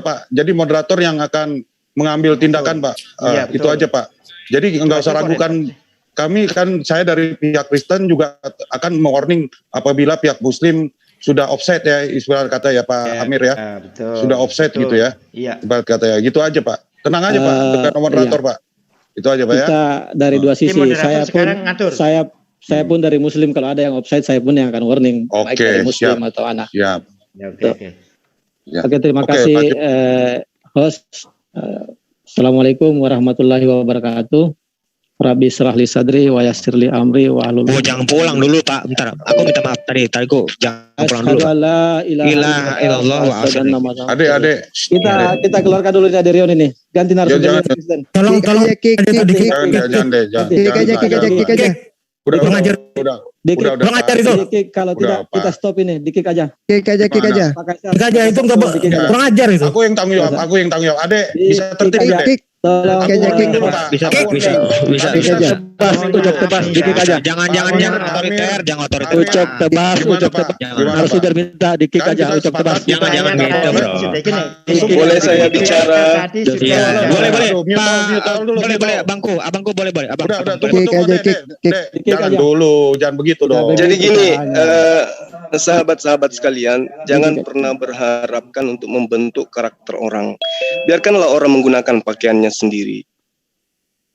Pak. Jadi moderator yang akan mengambil tindakan, Pak. Itu aja, Pak. Jadi nggak usah ragukan. Kami kan, saya dari pihak Kristen juga akan warning apabila pihak Muslim sudah offside ya, istilah kata ya Pak Amir ya. Betul, sudah offside gitu ya. Iya. Ibarat kata ya. Gitu aja Pak. Tenang aja Pak, dengan moderator Pak. Itu aja Pak ya. Kita dari dua sisi. Saya pun dari Muslim, kalau ada yang offside saya pun yang akan warning. Baik dari Muslim atau anak. Siap. Oke, terima kasih host. Assalamualaikum warahmatullahi wabarakatuh. Rabbi syrah li sadri wa yassir li amri wa hlul. Jangan pulang dulu Pak, bentar. Aku minta maaf tadi kok jangan pulang dulu. La ilaha illallah wa asyhadu. Adek. Kita keluarkan dulu dari Rion ini. Ganti narasumbernya. Tolong Kick aja. Udah. Kurang ajar itu. Kalau tidak kita stop ini, di-kick aja. Kick aja. Kick aja itu kurang ajar itu. Aku yang tanggung jawab. Adek bisa tertib Adek. Tolong bisa ucap tebas dikit aja. Jangan otoriter, ucap tebas. Harus sudah minta dikit aja ucap tebas. Jangan gitu, boleh saya bicara? Boleh abangku boleh. Udah, tunggu jangan dulu, jangan begitu dong. Jadi gini, sahabat-sahabat sekalian, jangan pernah berharapkan untuk membentuk karakter orang. Biarkanlah orang menggunakan pakaiannya sendiri.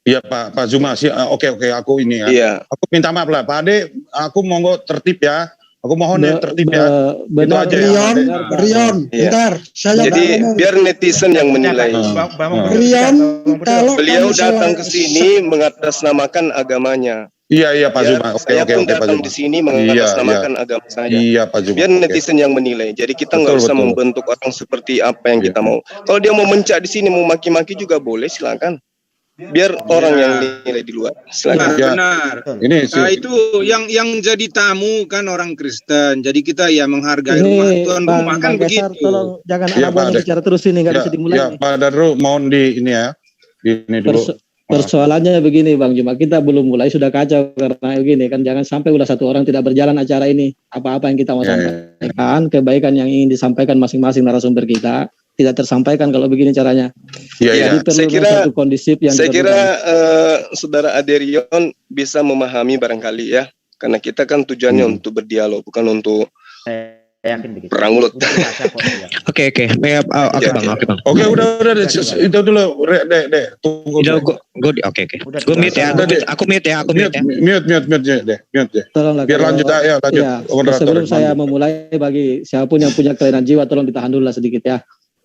Iya Pak Zuma sih. Oke, aku ini ya. Iya. Aku minta maaf lah Pak Ade, aku monggo tertib ya. Aku mohon ya tertib ya. Itu aja Rion, bentar. Jadi biar netizen yang menilai. Rion, kalau beliau datang ke sini mengatasnamakan agamanya. Iya Pak Zuma. Saya pun datang di sini mengatasnamakan agama saya. Iya Pak Zuma. Biar netizen yang menilai. Jadi kita nggak usah membentuk orang seperti apa yang kita mau. Kalau dia mau mencak di sini, mau maki-maki juga boleh, silakan. Biar orang yang nilai di luar. Silakan. Benar. Ini itu yang jadi tamu kan orang Kristen. Jadi kita ya menghargai rumah tuan rumah kan begitu. Tolong jangan anak bicara terus ini, nggak bisa dimulai. Ya Pak Darul mohon di ini ya. Ini dulu. Persoalannya begini Bang Juma, kita belum mulai sudah kacau karena begini kan, jangan sampai udah satu orang tidak berjalan acara ini. Apa-apa yang kita mau sampaikan, kebaikan yang ingin disampaikan masing-masing narasumber kita tidak tersampaikan kalau begini caranya. Iya. Saya kira satu kondisip yang saudara Aderion bisa memahami barangkali ya, karena kita kan tujuannya untuk berdialog, bukan untuk perang mulut. Oke. Bang. Oke, udah itu dulu, Dek. Tunggu. Oke. Gue mute ya. Aku mute ya. Mute. Tolonglah. Biar lanjut ya. Sebelum saya memulai, bagi siapapun yang punya kelainan jiwa, tolong ditahan dulu lah sedikit ya.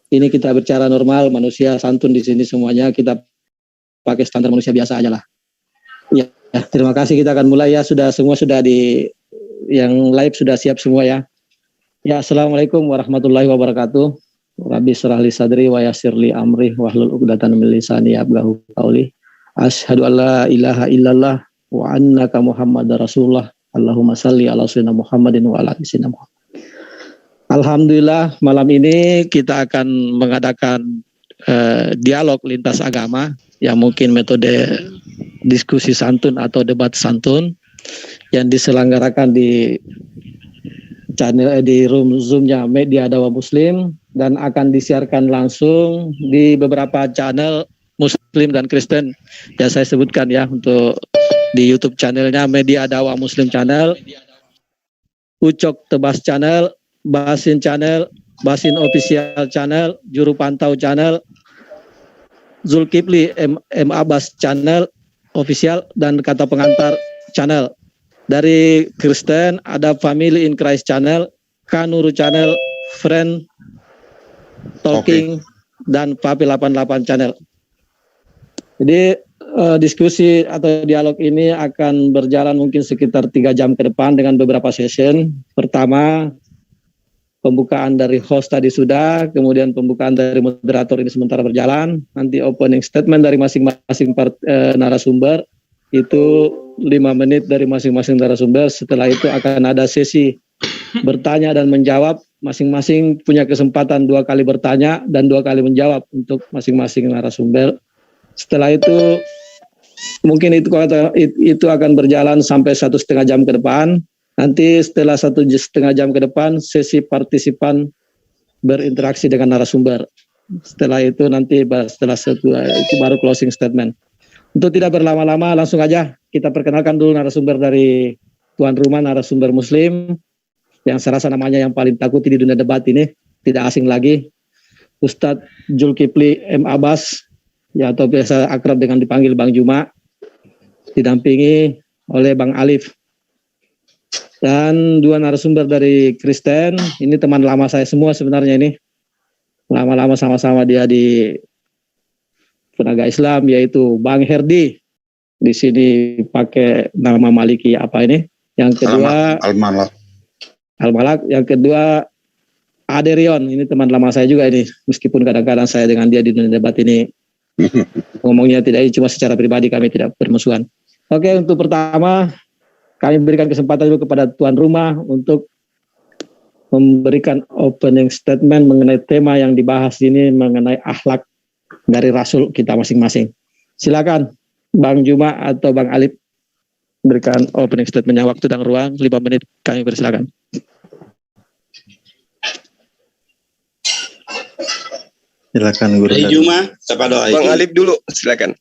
Ini kita bicara normal, manusia santun di sini semuanya, kita pakai standar manusia biasa aja lah. Ya, terima kasih, kita akan mulai ya. Semua sudah di yang live sudah siap semua ya. Ya, assalamualaikum warahmatullahi wabarakatuh. Rabbi syrah li sadri wa yassir li amri wa hlul 'uqdatam min lisani yafqahu qawli. Asyhadu an la ilaha illallah wa annaka Muhammadar Rasulullah. Allahumma shalli ala sayyidina Muhammadin wa ala ali sayyidina Muhammad. Alhamdulillah, malam ini kita akan mengadakan dialog lintas agama yang mungkin metode diskusi santun atau debat santun yang diselenggarakan di channel di room Zoom-nya Media Dakwah Muslim dan akan disiarkan langsung di beberapa channel Muslim dan Kristen yang saya sebutkan ya, untuk di YouTube channelnya Media Dakwah Muslim channel, Ucok Tebas channel, Basin channel, Basin Official channel, Juru Pantau channel, Zulkifli M. Abbas channel official, dan Kata Pengantar channel. Dari Kristen ada Family in Christ channel, Kanuru channel, Friend Talking, dan Papi 88 channel. Jadi diskusi atau dialog ini akan berjalan mungkin sekitar 3 jam ke depan dengan beberapa session. Pertama, pembukaan dari host tadi sudah, kemudian pembukaan dari moderator ini sementara berjalan, nanti opening statement dari masing-masing narasumber, itu 5 menit dari masing-masing narasumber. Setelah itu akan ada sesi bertanya dan menjawab, masing-masing punya kesempatan 2 kali bertanya dan 2 kali menjawab untuk masing-masing narasumber. Setelah itu mungkin itu akan berjalan sampai 1,5 jam ke depan. Nanti setelah 1,5 jam ke depan, sesi partisipan berinteraksi dengan narasumber. Setelah itu nanti itu baru closing statement. Untuk tidak berlama-lama, langsung aja kita perkenalkan dulu narasumber dari tuan rumah, narasumber Muslim yang saya rasa namanya yang paling takuti di dunia debat ini, tidak asing lagi, Ustadz Zulkifli M. Abbas, ya atau biasa akrab dengan dipanggil Bang Juma, didampingi oleh Bang Alif. Dan dua narasumber dari Kristen, ini teman lama saya semua sebenarnya ini. Lama-lama sama-sama dia di Tenaga Islam, yaitu Bang Herdi. Di sini pakai nama Maliki apa ini? Yang kedua Al-Malak. Yang kedua Aderion, ini teman lama saya juga ini, meskipun kadang-kadang saya dengan dia di dunia debat ini ngomongnya tidak cuma secara pribadi, kami tidak bermusuhan. Oke, untuk pertama kami berikan kesempatan dulu kepada tuan rumah untuk memberikan opening statement mengenai tema yang dibahas ini, mengenai akhlak dari Rasul kita masing-masing. Silakan Bang Juma atau Bang Alif berikan opening statementnya, waktu dan ruang 5 menit kami persilakan. Silakan Guru. Juma, siapa doa? Bang Alif dulu, silakan.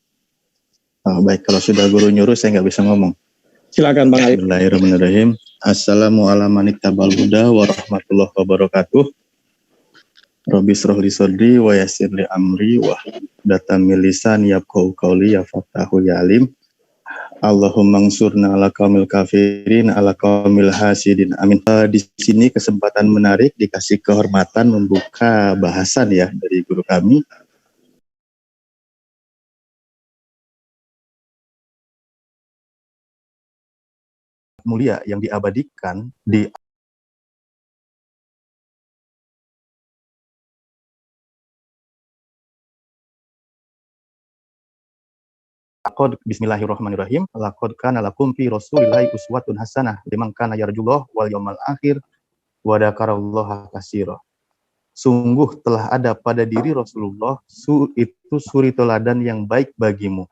Oh, baik, kalau sudah Guru nyuruh saya nggak bisa ngomong. Silakan Bang Alif. Bismillahirrahmanirrahim. Assalamualaikum warahmatullahi wabarakatuh. Rabbi shrah li sadri wa yassir li amri wa hludatan min lisani yafqahu qawli ya fatahu ya alim. Allahumma ansurna ala qaumil kafirin ala qaumil hasidin. Amin. Di sini kesempatan menarik, dikasih kehormatan membuka bahasan ya dari guru kami. Mulia yang diabadikan di Bismillahirrahmanirrahim. Laqad kana lakum fi Rasulillahi uswatun hasanah liman kana yarjullaha wal yawmal akhir wa dzakarallaha katsira. Sungguh telah ada pada diri Rasulullah itu suri teladan yang baik bagimu,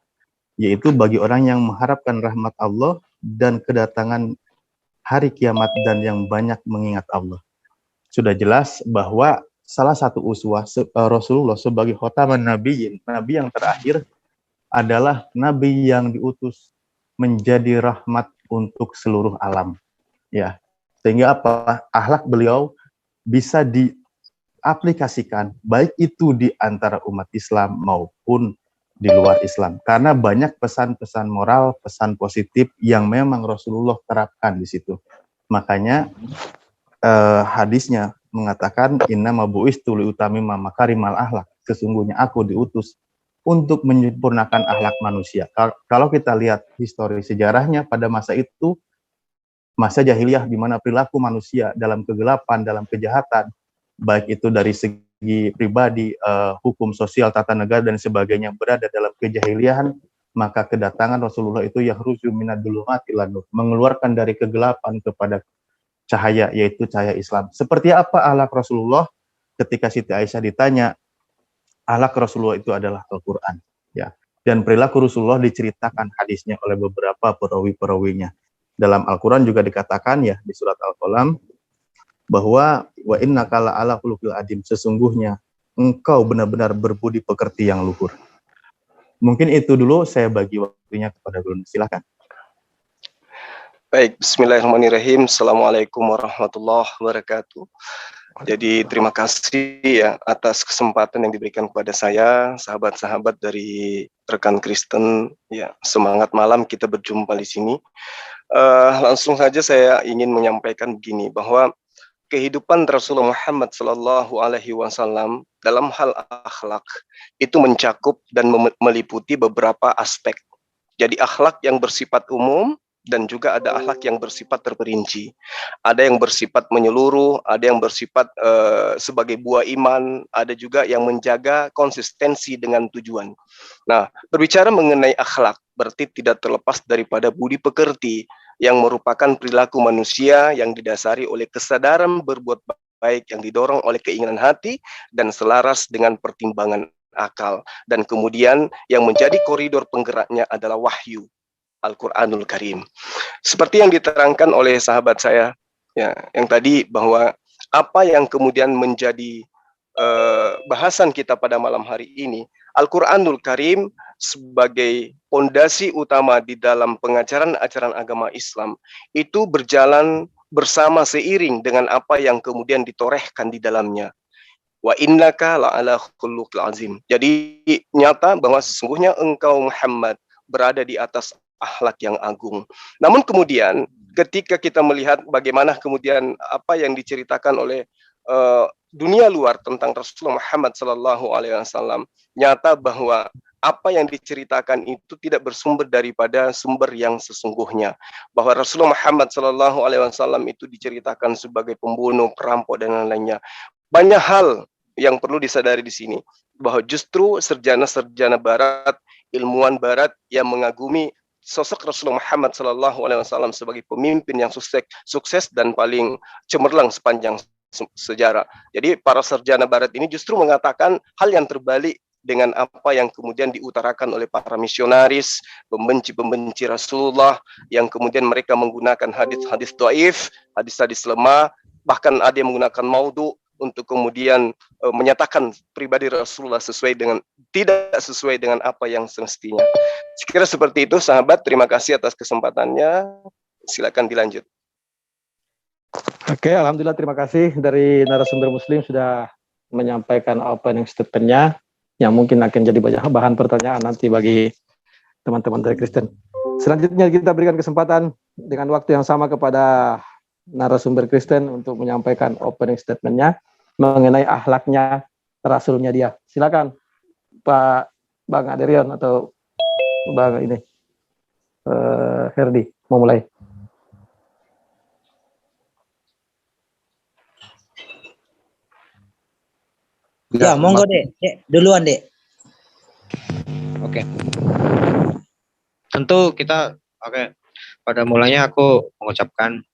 yaitu bagi orang yang mengharapkan rahmat Allah dan kedatangan hari kiamat dan yang banyak mengingat Allah. Sudah jelas bahwa salah satu uswah Rasulullah sebagai khataman nabiyyin, nabi yang terakhir, adalah nabi yang diutus menjadi rahmat untuk seluruh alam. Ya, sehingga apa? Akhlak beliau bisa diaplikasikan baik itu di antara umat Islam maupun di luar Islam, karena banyak pesan-pesan moral, pesan positif yang memang Rasulullah terapkan di situ. Makanya hadisnya mengatakan innama bu'istu liutamima makarimal akhlak, sesungguhnya aku diutus untuk menyempurnakan akhlak manusia. Kalau kita lihat histori sejarahnya pada masa itu, masa jahiliyah, di mana perilaku manusia dalam kegelapan, dalam kejahatan, baik itu dari segi pribadi, hukum sosial, tata negara dan sebagainya berada dalam kejahiliahan, maka kedatangan Rasulullah itu yakhruju minad dhulumati ilan nur, mengeluarkan dari kegelapan kepada cahaya, yaitu cahaya Islam. Seperti apa akhlak Rasulullah? Ketika Siti Aisyah ditanya, akhlak Rasulullah itu adalah Al-Quran, ya. Dan perilaku Rasulullah diceritakan hadisnya oleh beberapa perawi-perawinya. Dalam Al-Quran juga dikatakan ya di surat Al-Qalam bahwa wa innaka la'ala khuluqil adzim, sesungguhnya engkau benar-benar berbudi pekerti yang luhur. Mungkin itu dulu, saya bagi waktunya kepada Guru. Silakan. Baik, bismillahirrahmanirrahim. Assalamualaikum warahmatullahi wabarakatuh. Jadi terima kasih ya atas kesempatan yang diberikan kepada saya, sahabat-sahabat dari rekan Kristen. Ya, semangat malam kita berjumpa di sini. Langsung saja saya ingin menyampaikan begini, bahwa kehidupan Rasulullah Muhammad SAW dalam hal akhlak itu mencakup dan meliputi beberapa aspek. Jadi akhlak yang bersifat umum, dan juga ada akhlak yang bersifat terperinci. Ada yang bersifat menyeluruh, ada yang bersifat sebagai buah iman, ada juga yang menjaga konsistensi dengan tujuan. Nah, berbicara mengenai akhlak, berarti tidak terlepas daripada budi pekerti, yang merupakan perilaku manusia yang didasari oleh kesadaran berbuat baik yang didorong oleh keinginan hati dan selaras dengan pertimbangan akal. Dan kemudian yang menjadi koridor penggeraknya adalah wahyu, Al-Quranul Karim. Seperti yang diterangkan oleh sahabat saya ya, yang tadi, bahwa apa yang kemudian menjadi bahasan kita pada malam hari ini, Al-Quranul Karim sebagai pondasi utama di dalam pengajaran-ajaran agama Islam itu berjalan bersama seiring dengan apa yang kemudian ditorehkan di dalamnya. Wa innaka la'ala khuluqil azim. Jadi nyata bahwa sesungguhnya engkau Muhammad berada di atas akhlak yang agung. Namun kemudian ketika kita melihat bagaimana kemudian apa yang diceritakan oleh dunia luar tentang Rasulullah Muhammad SAW, nyata bahwa apa yang diceritakan itu tidak bersumber daripada sumber yang sesungguhnya. Bahwa Rasulullah Muhammad SAW itu diceritakan sebagai pembunuh, perampok dan lain-lainnya. Banyak hal yang perlu disadari di sini, bahwa justru sarjana-sarjana Barat, ilmuwan Barat yang mengagumi sosok Rasulullah Muhammad SAW sebagai pemimpin yang sukses dan paling cemerlang sepanjang sejarah. Jadi para sarjana Barat ini justru mengatakan hal yang terbalik dengan apa yang kemudian diutarakan oleh para misionaris, pembenci-pembenci Rasulullah, yang kemudian mereka menggunakan hadis-hadis dhaif, hadis-hadis lemah, bahkan ada yang menggunakan maudhu untuk kemudian menyatakan pribadi Rasulullah tidak sesuai dengan apa yang semestinya. Sekira seperti itu, sahabat. Terima kasih atas kesempatannya. Silakan dilanjut. Oke, alhamdulillah, terima kasih dari narasumber Muslim sudah menyampaikan opening statement-nya yang mungkin akan jadi bahan pertanyaan nanti bagi teman-teman dari Kristen. Selanjutnya kita berikan kesempatan dengan waktu yang sama kepada narasumber Kristen untuk menyampaikan opening statement-nya mengenai akhlaknya Rasulnya dia. Silakan Pak Bang Aderion atau Bang ini Herdi mau mulai. Ya, monggo Dek. Duluan Dek. Oke. Tentu kita pada mulanya aku mengucapkan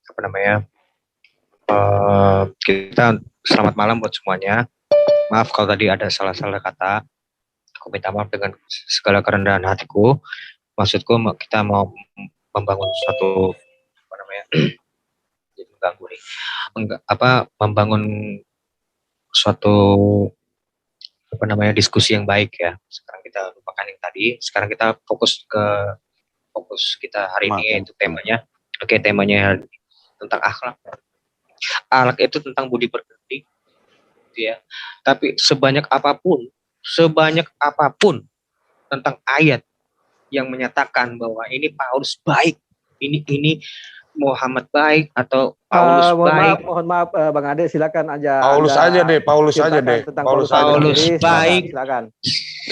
kita selamat malam buat semuanya. Maaf kalau tadi ada salah-salah kata. Aku minta maaf dengan segala kerendahan hatiku. Maksudku kita mau membangun suatu mengganggu nih. Membangun suatu diskusi yang baik ya. Sekarang kita lupakan yang tadi. Sekarang kita fokus kita hari ini, yaitu temanya. Oke, temanya tentang akhlak. Akhlak itu tentang budi pekerti, gitu ya. Tapi sebanyak apapun tentang ayat yang menyatakan bahwa ini Paulus baik, ini Muhammad baik atau Paulus baik. Mohon maaf Bang Ade, silakan aja. Paulus aja deh. Paulus baik. Silakan.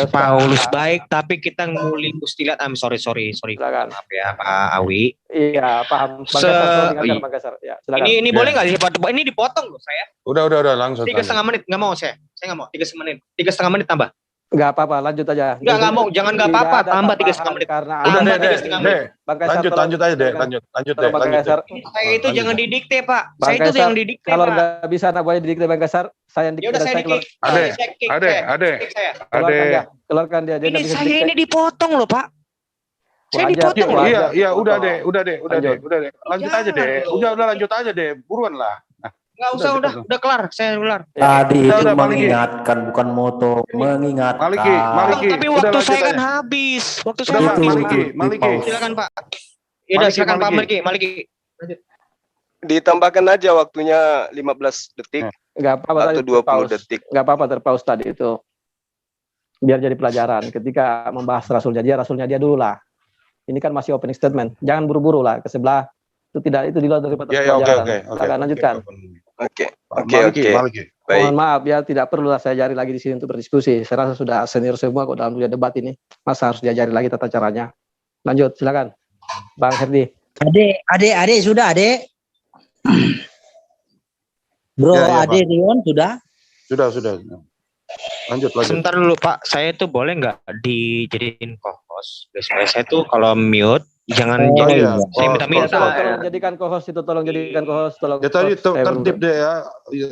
Paulus baik, tapi kita ngulik istilah. Sorry. Silakan. Maaf ya Pak Awi. Iya, paham. Bang Gasar. Ya, silakan. Ini boleh nggak dipotong? Ini dipotong loh saya. Udah langsung. 3,5 menit, nggak mau saya. Saya nggak mau 3,5 menit tambah. Nggak apa-apa, lanjut aja. Nggak mau, jangan nggak apa-apa, tambah 3,5 menit. Karena udah deh. Lanjut aja deh. Lanjut deh. Saya itu jangan didikte Pak. Saya itu yang didikte Pak. Kalau nggak bisa anak buahnya didikte Bang Gasar, saya yang dikte. Ya udah saya dikte. Ade. Keluarkan dia. Ini saya ini dipotong loh Pak. Saya dipotong loh. Iya, udah deh. Lanjut aja deh. Udah lanjut aja deh. Buruan lah. Nggak usah, udah kelar, saya kelar. Tadi itu mengingatkan, bukan moto, mengingatkan. Maliki. Tapi waktu saya kan habis. Waktu saya habis. Maliki. Silakan Pak. Ya silakan Pak Maliki. Lanjut. Ditambahkan aja waktunya 15 detik. Enggak apa-apa atau 20 detik. Enggak apa-apa terpaus tadi itu. Biar jadi pelajaran. Ketika membahas rasulnya dia dulu lah. Ini kan masih opening statement. Jangan buru-buru lah ke sebelah. Itu di luar dari pelajaran. Silakan lanjutkan. Oke. Mohon maaf ya, tidak perlu saya ajari lagi di sini untuk berdiskusi. Saya rasa sudah senior semua kok dalam dunia debat ini. Masa harus diajari lagi tata caranya? Lanjut, silakan. Bang Herdi. Ade sudah, Ade. Bro, ya, Ade Rion sudah? Sudah. Lanjut. Sebentar dulu Pak, saya tuh boleh nggak dijadiin co-host? Supaya saya tuh kalau mute jangan saya minta. Tolong jadikan co-host itu, tolong. Ya tadi tertib deh ya.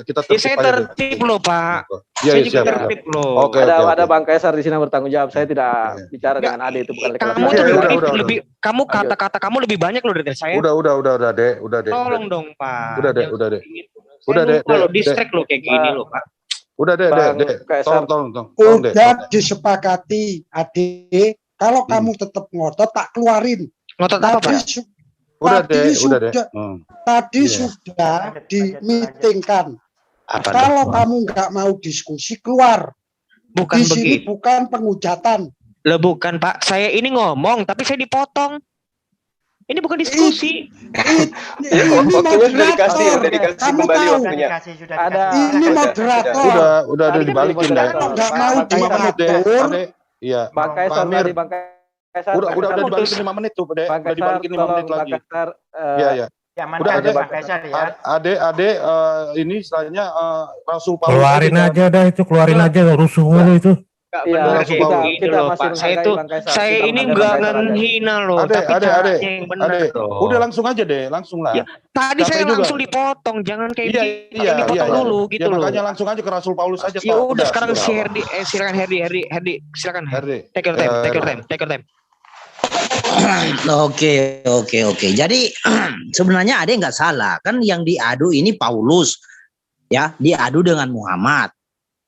Kita tertib. Saya tertib loh Pak. Saya juga tertib loh. Ada Bang Kaisar di sini bertanggung jawab. Saya tidak bicara dengan Ade, itu bukan kamu tuh lebih kamu kata-kata kamu lebih banyak loh dari saya. Udah deh. Tolong dong Pak. Udah deh. Udah deh. Kalau distract loh kayak gini loh Pak. Udah deh. Tolong. Udah disepakati, Adik. Kalau kamu tetap ngotot, tak keluarin. Ngotot apa, Pak? Udah deh. Tadi sudah di-meetingkan. Kalau kamu nggak mau diskusi, keluar. Bukan di sini begitu. Bukan penghujatan. Loh bukan Pak, saya ini ngomong tapi saya dipotong. Ini bukan diskusi. Ini moderator. Kamu tahu. Ini moderator. Udah dibalikin deh. Kalau nggak mau 5 menit deh. Iya. Bang Kaisar tadi, Bang Kaisar. Udah dibalikin 5 menit tuh, Dek. Udah dibalikin 5 menit lagi. Iya. Udah ada Bang Kaisar ya. Ade ini istilahnya Rasul Paulus. Keluarin aja rusuhnya itu. Iya, kita Pak. Saya ini nggak menghina loh, tapi caranya yang benar loh. Udah langsung aja deh, langsung lah. Ya, tadi saya langsung dipotong, jangan kayak dipotong dulu gitu loh. Makanya langsung aja ke Rasul Paulus aja. Ya udah sekarang si Herdi, silakan Herdi, silakan. Take your time. Oke. Jadi sebenarnya ada nggak salah kan, yang diadu ini Paulus, ya diadu dengan Muhammad.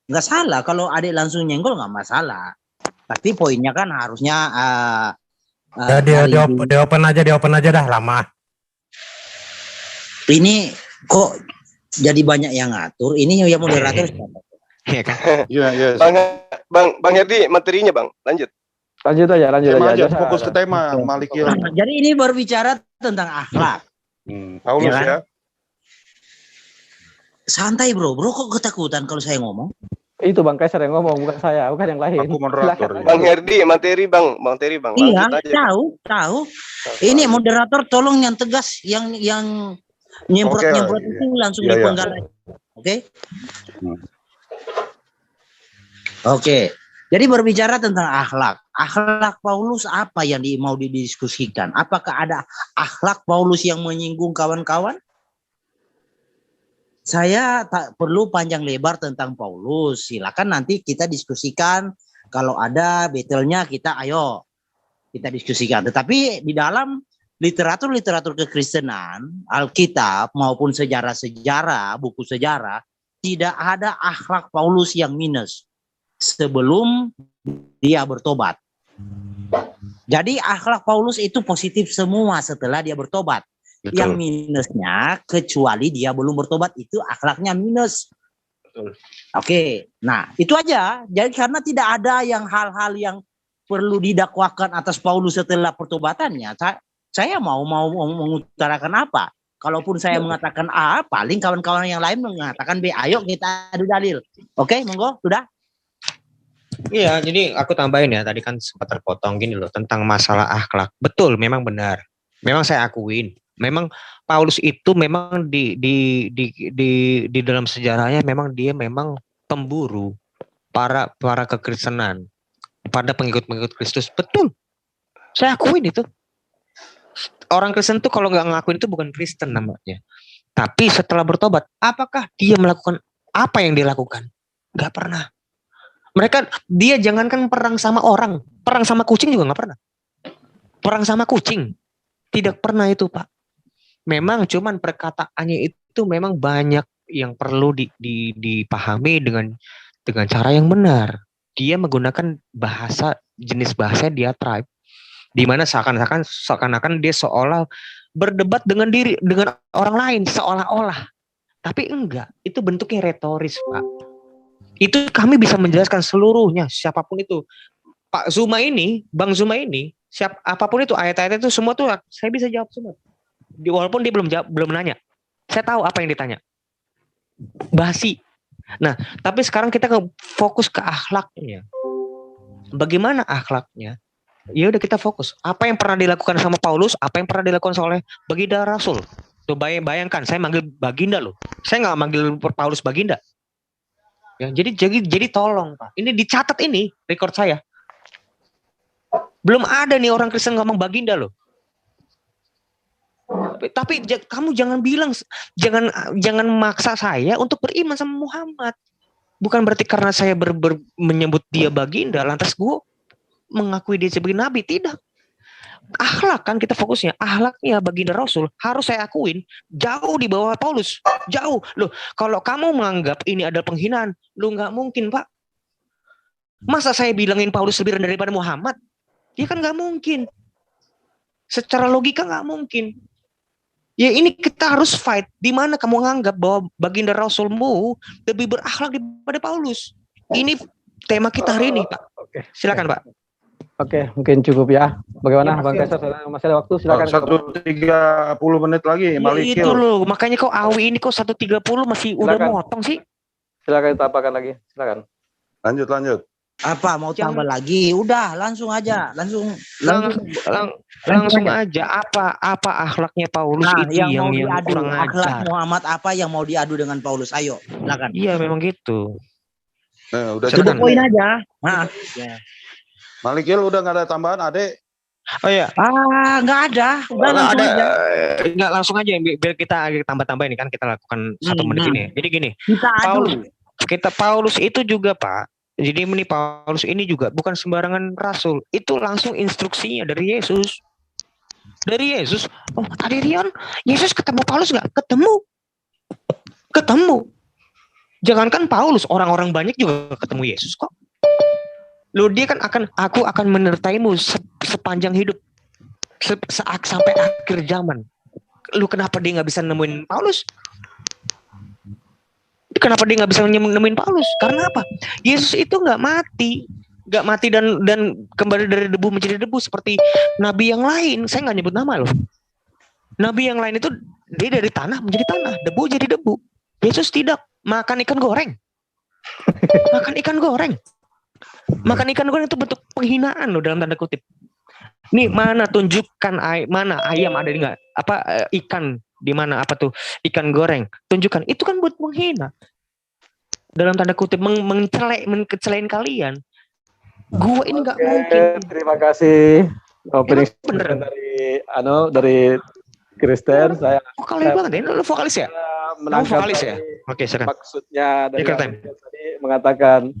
Nggak salah kalau adik langsung nyenggol, nggak masalah. Tapi poinnya kan harusnya di open aja dah, lama. Ini kok jadi banyak yang ngatur. Ini yang moderator. Iya kan? Iya. Bang Herdi, materinya Bang, lanjut aja. Fokus ke tema Malikil. Jadi ini berbicara tentang akhlak. Paulus ya. Santai bro kok ketakutan kalau saya ngomong? Itu Bang Kaisar yang ngomong, bukan saya, bukan yang lain. Aku moderator. Bang Herdi, materi Bang. Iya, tahu. Ini moderator tolong yang tegas, yang nyemprot itu langsung dipenggal. Oke. Jadi berbicara tentang akhlak. Akhlak Paulus apa yang mau didiskusikan? Apakah ada akhlak Paulus yang menyinggung kawan-kawan? Saya tak perlu panjang lebar tentang Paulus. Silakan nanti kita diskusikan. Kalau ada battle-nya kita diskusikan. Tetapi di dalam literatur kekristenan, Alkitab maupun sejarah-sejarah, buku sejarah, tidak ada akhlak Paulus yang minus sebelum dia bertobat. Jadi akhlak Paulus itu positif semua setelah dia bertobat. Betul. Yang minusnya kecuali dia belum bertobat itu akhlaknya minus. Betul. Oke, nah itu aja. Jadi karena tidak ada hal-hal yang perlu didakwakan atas Paulus setelah pertobatannya, saya mau mengutarakan apa? Kalaupun saya mengatakan A, paling kawan-kawan yang lain mengatakan B. Ayo kita adu dalil. Oke, monggo, sudah. Iya, jadi aku tambahin ya, tadi kan sempat terpotong gini loh tentang masalah akhlak. Betul, memang benar. Memang saya akuin. Memang Paulus itu memang di dalam sejarahnya memang dia memang pemburu para kekristenan, pada pengikut-pengikut Kristus. Betul. Saya akuin itu. Orang Kristen tuh kalau nggak ngakuin itu bukan Kristen namanya. Tapi setelah bertobat, apakah dia melakukan apa yang dia lakukan? Nggak pernah. Dia jangankan perang sama orang, perang sama kucing juga nggak pernah. Perang sama kucing tidak pernah itu, Pak. Memang cuman perkataannya itu memang banyak yang perlu dipahami dengan cara yang benar. Dia menggunakan jenis bahasa diatribe, di mana seakan-akan dia seolah berdebat dengan orang lain seolah-olah. Tapi enggak, itu bentuknya retoris, Pak. Itu kami bisa menjelaskan seluruhnya, siapapun itu. Bang Zuma ini, apapun itu ayat-ayat itu semua tuh saya bisa jawab semua. Walaupun dia belum nanya. Saya tahu apa yang ditanya. Basi. Nah, tapi sekarang kita fokus ke akhlaknya. Bagaimana akhlaknya? Ya udah kita fokus. Apa yang pernah dilakukan sama Paulus, apa yang pernah dilakukan oleh Baginda Rasul. Tuh bayangkan, saya manggil Baginda loh. Saya nggak manggil Paulus Baginda. Ya, jadi tolong Pak. Ini dicatat ini record saya. Belum ada nih orang Kristen ngomong Baginda loh. Tapi kamu jangan maksa saya untuk beriman sama Muhammad. Bukan berarti karena saya menyebut dia Baginda lantas gue mengakui dia sebagai nabi, tidak. akhlak kan kita fokusnya. Akhlaknya baginda Rasul harus saya akuin jauh di bawah Paulus. Jauh. Loh, kalau kamu menganggap ini adalah penghinaan, lu nggak mungkin, Pak. Masa saya bilangin Paulus lebih rendah daripada Muhammad? Ya kan nggak mungkin. Secara logika nggak mungkin. Ya ini kita harus fight. Di mana kamu menganggap bahwa baginda Rasulmu lebih berakhlak daripada Paulus? Ini tema kita hari ini, Pak. Silakan, Pak. Oke, mungkin cukup ya. Bagaimana, Bang Kaisar? Masih ada waktu? Silakan. 1:30 menit lagi, Malikil. Itu loh, makanya kok Awi ini kok 1:30 masih udah motong sih? Silakan tambahkan lagi. Silakan. Lanjut. Apa mau tambah lagi? Udah, langsung aja, langsung aja. Apa akhlaknya Paulus itu yang kurang akhlak ajar? Muhammad apa yang mau diadu dengan Paulus? Ayo, silakan. Iya, memang gitu. Udah cukup poin aja. Nah. Ya. Malikil udah nggak ada tambahan, Ade? Oh iya. Nggak ada. Udah langsung aja. Nggak langsung aja biar kita tambah-tambah ini kan kita lakukan 1 menit ini. Jadi gini. Paulus itu juga, Pak. Jadi ini Paulus ini juga bukan sembarangan rasul. Itu langsung instruksinya dari Yesus. Oh, tadi Rian, Yesus ketemu Paulus nggak? Ketemu. Jangankan Paulus, orang-orang banyak juga ketemu Yesus kok. Loh, dia kan aku akan menyertaimu sepanjang hidup. Sampai akhir zaman. Lu kenapa dia nggak bisa nemuin Paulus? Kenapa dia nggak bisa nemuin Paulus? Karena apa? Yesus itu nggak mati dan kembali dari debu menjadi debu seperti nabi yang lain. Saya nggak nyebut nama loh. Nabi yang lain itu dia dari tanah menjadi tanah, debu jadi debu. Yesus tidak makan ikan goreng. Makan ikan goreng itu bentuk penghinaan loh dalam tanda kutip. Nih mana tunjukkan mana ayam ada nggak? Ikan di mana ikan goreng? Tunjukkan. Itu kan buat menghina. Dalam tanda kutip mencelain kalian. Gua ini nggak mungkin. Terima kasih. Opening dari Kristen. Saya vokalis banget ya. Lu vokalis ya? Vokalis ya? Oke, silakan. Maksudnya dari tadi mengatakan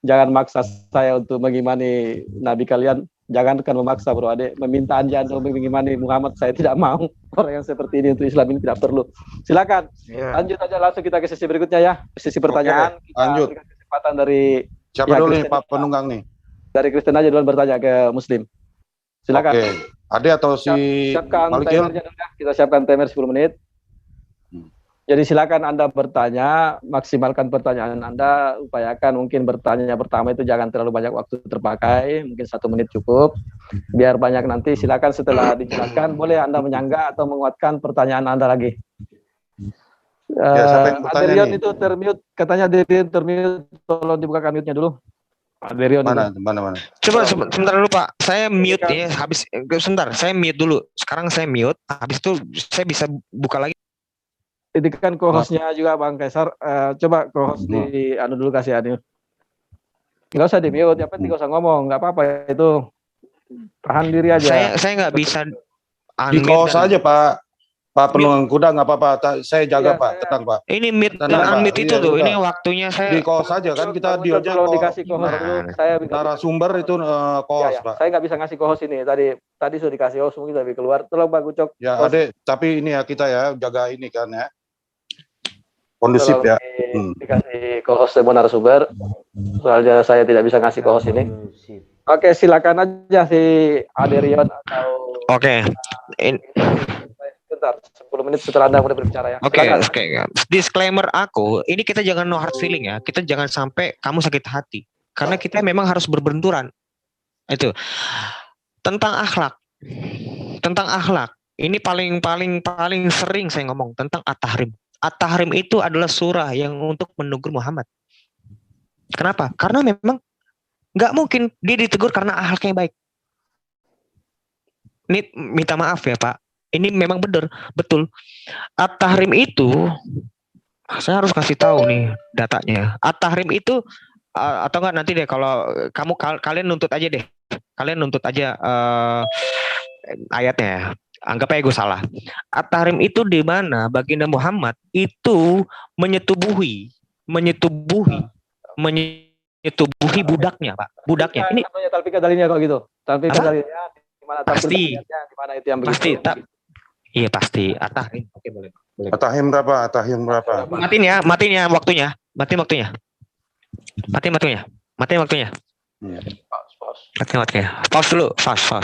jangan maksa saya untuk mengimani nabi kalian. Jangan memaksa, Bro Ade. Meminta Anda untuk mengimani Muhammad, saya tidak mau. Orang yang seperti ini untuk Islam ini tidak perlu. Silakan. Lanjut aja langsung kita ke sesi berikutnya ya. Sesi pertanyaan. Lanjut. Kita kesempatan dari siapa dulu nih Pak penunggang nih? Dari Kristen aja duluan bertanya ke Muslim. Silakan. Oke. Ade atau si Malikil? Kita siapkan timer 10 menit. Jadi silakan Anda bertanya, maksimalkan pertanyaan Anda, upayakan mungkin bertanya pertama itu jangan terlalu banyak waktu terpakai, mungkin 1 menit cukup, biar banyak nanti. Silakan setelah dijelaskan, boleh Anda menyanggah atau menguatkan pertanyaan Anda lagi. Aderion itu termute, katanya Aderion termute, tolong dibukakan mute-nya dulu. Aderion mana? Coba sebentar dulu Pak, saya mute ya, sebentar, saya mute dulu. Sekarang saya mute, habis itu saya bisa buka lagi. Itu kan co-hostnya juga Bang Kaisar. Coba co-host di dulu kasih Adil. Nggak usah di mute, yang penting nggak usah ngomong, nggak apa-apa itu. Tahan diri aja. Saya nggak bisa. Di co-host aja Pak penunggang kuda nggak apa-apa. Saya jaga Pak, tenang Pak. Ini mute dan unmute itu tuh. Ini waktunya saya. Di co-host aja kan kita deal aja. Kalau dikasih co-host dulu, saya narasumber itu co-host Pak. Saya nggak bisa ngasih co-host ini. Tadi sudah dikasih host mungkin tapi keluar. Tolong Pak Gucok. Ya Ade, tapi ini ya kita ya jaga ini kan ya. Kondusif ya. Dikasih co-host narasumber. Soalnya saya tidak bisa ngasih co-host ini. Oke, silakan aja si Aderion atau. Oke. Bentar, 10 menit setelah Anda mulai berbicara ya. Oke. Disclaimer aku, ini kita jangan no hard feeling ya. Kita jangan sampai kamu sakit hati. Karena kita memang harus berbenturan. Itu. Tentang akhlak. Ini paling sering saya ngomong tentang at-tahrim. At-tahrim itu adalah surah yang untuk menegur Muhammad. Kenapa? Karena memang nggak mungkin dia ditegur karena akhlaknya baik. Ini minta maaf ya Pak. Ini memang betul. At-tahrim itu, saya harus kasih tahu nih datanya. At-tahrim itu atau enggak nanti deh kalau kalian nuntut aja deh. Kalian nuntut aja ayatnya. Anggap aja gue salah. At-tahrim itu di mana baginda Muhammad itu menyetubuhi budaknya, Pak. Budaknya. Ini talpika dalilnya kok gitu. Talpika dalilnya di Pasti. Di mana itu yang Pasti. begitu? Iya pasti. At-Tahrim. Oke boleh. At-Tahrim berapa? At-Tahrim berapa? Matiin ya waktunya. Matiin waktunya. Iya. Matiin waktunya. Pause dulu. Pause.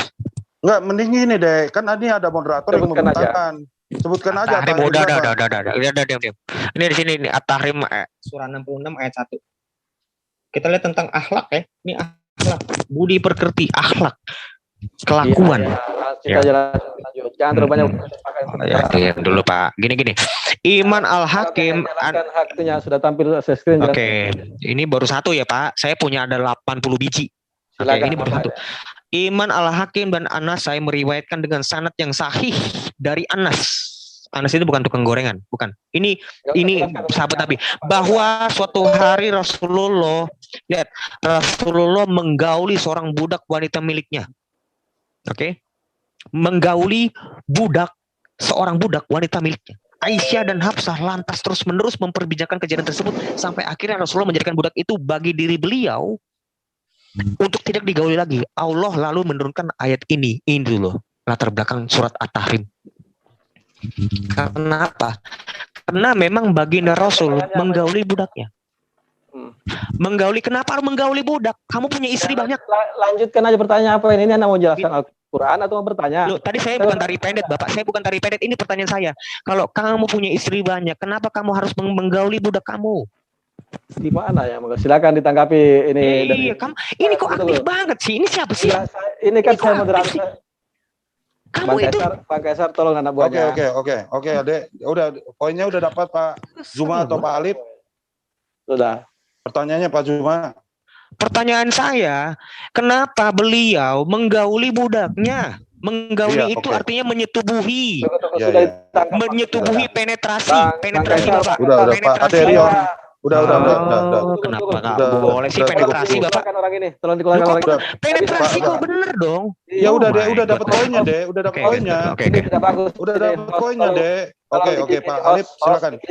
Enggak, mending ini deh. Kan ini ada moderator yang membentangkan. Sebutkan aja. At-Tahrim udah. Diam. Ini di sini nih At-Tahrim surah 66 ayat 1. Kita lihat tentang akhlak ya. Ini akhlak, budi pekerti, akhlak, kelakuan. Kita jalan lanjut. Jangan terlalu banyak Ya, dulu Pak. Gini. Iman al-Hakim haknya sudah tampil screen. Oke. Ini baru satu ya Pak. Saya punya ada 80 biji. Oke, ini baru satu. Iman al-Hakim dan Anas saya meriwayatkan dengan sanad yang sahih dari Anas. Anas itu bukan tukang gorengan, bukan. Ini sahabat Nabi. Bahwa suatu hari Rasulullah menggauli seorang budak wanita miliknya. Oke. Menggauli seorang budak wanita miliknya. Aisyah dan Hafsah lantas terus-menerus memperbincangkan kejadian tersebut sampai akhirnya Rasulullah menjadikan budak itu bagi diri beliau untuk tidak digauli lagi. Allah lalu menurunkan ayat ini dulu latar belakang surat At-Tahrim. Kenapa? Karena memang baginda Rasul menggauli budaknya. Menggauli, kenapa harus menggauli budak? Kamu punya istri banyak. Lanjutkan aja pertanyaan apa ini? Anda mau jelaskan Al-Quran atau mau bertanya? Loh, tadi saya bukan tari pendek, Bapak. Saya bukan tari pendek. Ini pertanyaan saya. Kalau kamu punya istri banyak, kenapa kamu harus menggauli budak kamu? Di mana ya? Silakan ditanggapi ini. Iya, kamu ini kok aktif banget sih? Ini siapa sih? Ini kan saya moderator. Kamu itu Pak Kaisar tolong anak buahnya. Oke, Adek. Udah poinnya udah dapat Pak Zuma atau Pak Alif? Sudah. Pertanyaannya Pak Zuma. Pertanyaan saya, kenapa beliau menggauli budaknya? Menggauli itu artinya menyetubuhi. Menyetubuhi penetrasi Bapak. Udah Pak Rion. Udah. Kenapa nggak boleh sih penetrasi Bapak? Orang ini, tolong dikeluarkan orang ini. Penetrasi kok bener dong. Ya udah deh, udah dapat poinnya deh, udah dapat poinnya. Ini tidak bagus. Udah dapat poinnya deh. Oke, Pak Alif silakan.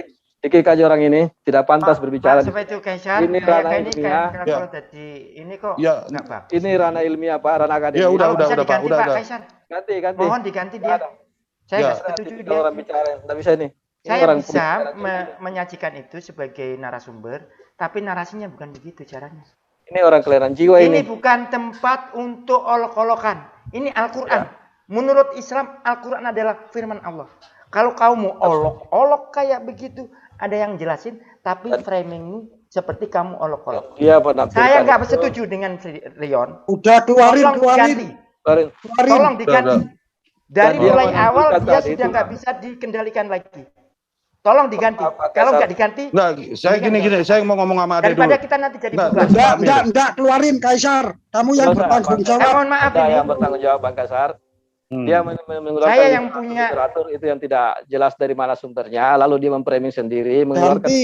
Dikik aja orang ini, tidak pantas berbicara. Sampai itu Kaisar. Ini ranah ilmiah. Ini kok enggak Pak. Ini ranah ilmiah Pak, ranah akademik. Ya udah Pak, udah. Ganti. Mohon diganti dia. Saya nggak setuju dia. Orang bicara, nggak bisa ini. Saya bisa menyajikan itu sebagai narasumber, tapi narasinya bukan begitu caranya. Ini orang kelainan jiwa ini. Ini bukan tempat untuk olok-olokan. Ini Al-Quran. Menurut Islam, Al-Quran adalah firman Allah. Kalau kamu olok-olok kayak begitu, ada yang jelasin, tapi framingmu seperti kamu olok-olok. Iya, benar. Saya nggak setuju dengan Rion. Udah keluarin. Tolong diganti. Dari mulai awal dia sudah nggak bisa dikendalikan lagi. Tolong diganti. Kalau nggak diganti, saya gini, saya mau ngomong sama Ade dulu. daripada kita nanti jadi Enggak, keluarin Kaisar. Kamu yang bertanggung jawab. Mohon maaf ini. Yang bertanggung jawab Bang Kaisar. Dia menggunakan saya yang punya literatur itu yang tidak jelas dari mana sumbernya, lalu dia memframing sendiri.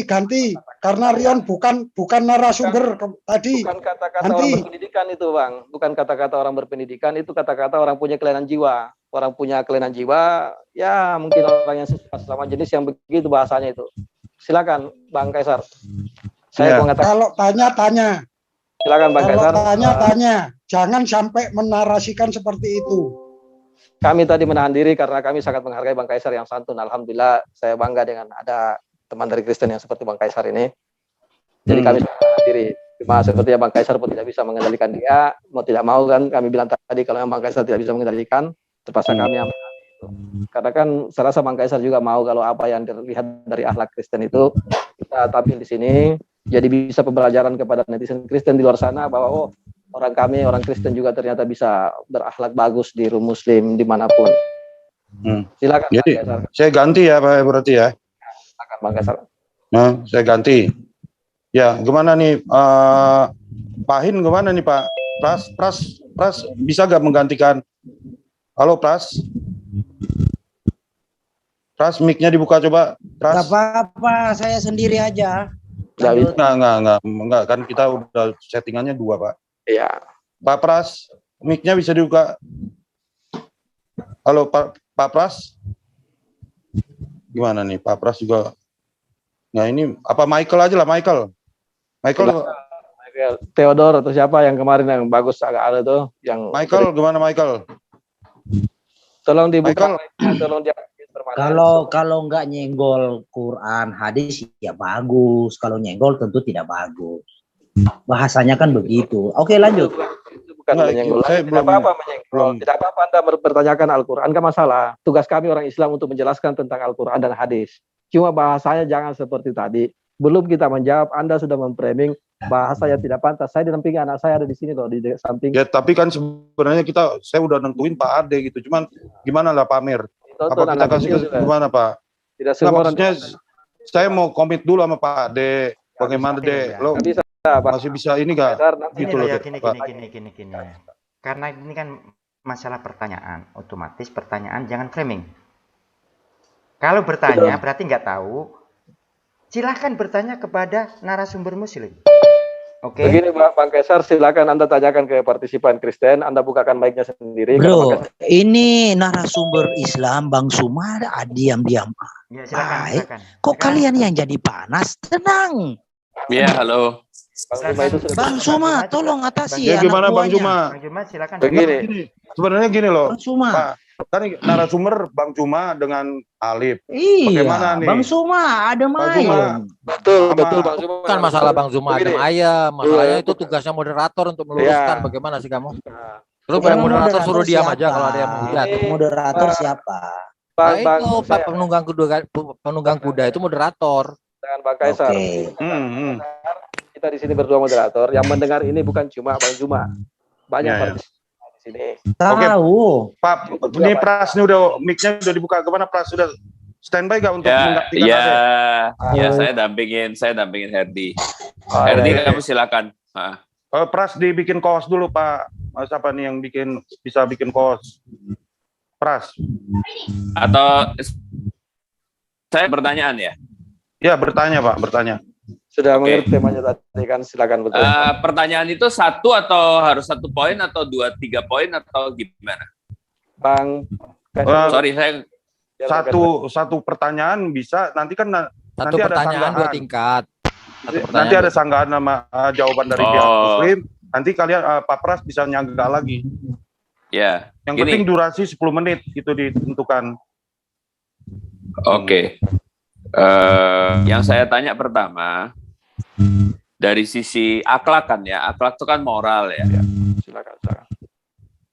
Ganti. Karena Rion bukan narasumber tadi. Bukan kata-kata orang berpendidikan itu, Bang. Bukan kata-kata orang berpendidikan, itu kata-kata orang punya kelainan jiwa. Orang punya kelainan jiwa, ya mungkin orang yang sama jenis yang begitu bahasanya itu. Silakan Bang Kaisar. Saya mengatakan. Kalau tanya. Silakan Bang Kaisar. Kalau tanya. Jangan sampai menarasikan seperti itu. Kami tadi menahan diri karena kami sangat menghargai Bang Kaisar yang santun. Alhamdulillah saya bangga dengan ada teman dari Kristen yang seperti Bang Kaisar ini. Jadi kami menahan diri. Cuma sepertinya Bang Kaisar pun tidak bisa mengendalikan dia. Mau tidak mau kan kami bilang tadi kalau Bang Kaisar tidak bisa mengendalikan, terpaksa kami yang itu. Karena kan saya rasa Bang Kaisar juga mau kalau apa yang dilihat dari akhlak Kristen itu kita tampil di sini. Jadi bisa pembelajaran kepada netizen Kristen di luar sana bahwa orang kami, orang Kristen juga ternyata bisa berakhlak bagus di room Muslim dimanapun. Silakan. Jadi saya ganti ya Pak berarti ya. Silakan Bang Kaisar. Nah, saya ganti. Ya, gimana nih Pak Hin gimana nih Pak? Pras bisa gak menggantikan? Halo Pras. Pras mic-nya dibuka coba. Pras. Gak apa-apa, saya sendiri aja. Enggak, kan kita udah settingannya 2 Pak. Iya. Pak Pras, mic-nya bisa dibuka. Halo Pak Pras. Gimana nih Pak Pras juga. Nah ini apa Michael aja lah Michael. Theodore atau siapa yang kemarin yang bagus agak ada tuh yang Michael gimana Michael? Tolong dibuka, tolong dia. Kalau nggak nyenggol Quran, hadis ya bagus. Kalau nyenggol tentu tidak bagus. Bahasanya kan begitu. Oke, lanjut. Itu bukan menyenggol. Tidak apa-apa menyenggol. Tidak apa-apa Anda bertanyakan Al-Quran, nggak masalah. Tugas kami orang Islam untuk menjelaskan tentang Al-Quran dan hadis. Cuma bahasanya jangan seperti tadi. Belum kita menjawab, Anda sudah memframing bahasa yang tidak pantas. Saya didampingi anak saya ada di sini loh, di samping. Ya, tapi kan sebenarnya saya udah nentuin Pak Ade gitu. Cuman gimana lah Pak Amir? Apa kita kasih gimana Pak? Tidak semua maksudnya saya mau komit dulu sama Pak Ade. Bagaimana Dek? Lo masih bisa ini gak? Gitu loh ya, gini. Karena ini kan masalah pertanyaan. Otomatis pertanyaan jangan framing. Kalau bertanya berarti nggak tahu. Silahkan bertanya kepada narasumber muslim. Oke. Begini Bang Kaisar, silakan Anda tanyakan ke partisipan Kristen, Anda bukakan mic-nya sendiri. Bro, ini narasumber Islam Bang Suma diam-diam. Ya, silakan. Kok kalian yang jadi panas? Tenang. Iya, halo. Bang Suma, tolong atasi ya. Gimana Bang Suma? Bang Suma, silakan. Begini. Sebenarnya gini loh. Bang Suma. Kan narasumber Bang Suma dengan Alif. Iya. Bagaimana nih? Bang Suma, ada ayam. Betul Bang Suma. Bukan masalah Bang Suma ada ayam, masalahnya itu tugasnya moderator untuk meluruskan. Bagaimana sih kamu? Terus pada moderator suruh diam aja kalau ada yang menghujat. Moderator siapa? Itu Pak penunggang kuda itu moderator. Dengan Bang Kaisar. Kita di sini berdua moderator. Yang mendengar ini bukan cuma Bang Suma. Banyak partisipan di sini. Tahu. Pak, ini Pras ini udah mic-nya udah dibuka. Kemana Pras? Sudah standby gak untuk menggantikan Ya, saya dampingin Herdi. Herdi, kamu silakan. Pras dibikin kaos dulu Pak. Siapa nih yang bisa bikin kaos? Pras. Atau saya bertanyaan ya? Ya, bertanya Pak, bertanya. Sudah mengerti temanya tadi kan, silakan betul. Pertanyaan itu satu atau harus 1 poin atau 2-3 poin atau gimana? Bang, sorry saya satu pertanyaan bisa nanti kan satu nanti pertanyaan ada 2 tingkat. Nanti ada sanggahan nama jawaban dari pihak muslim. Nanti kalian Pak Pras bisa nyangga lagi. Ya. Yang penting durasi 10 menit itu ditentukan. Oke. Yang saya tanya pertama dari sisi akhlak kan ya, akhlak itu kan moral ya. Silakan.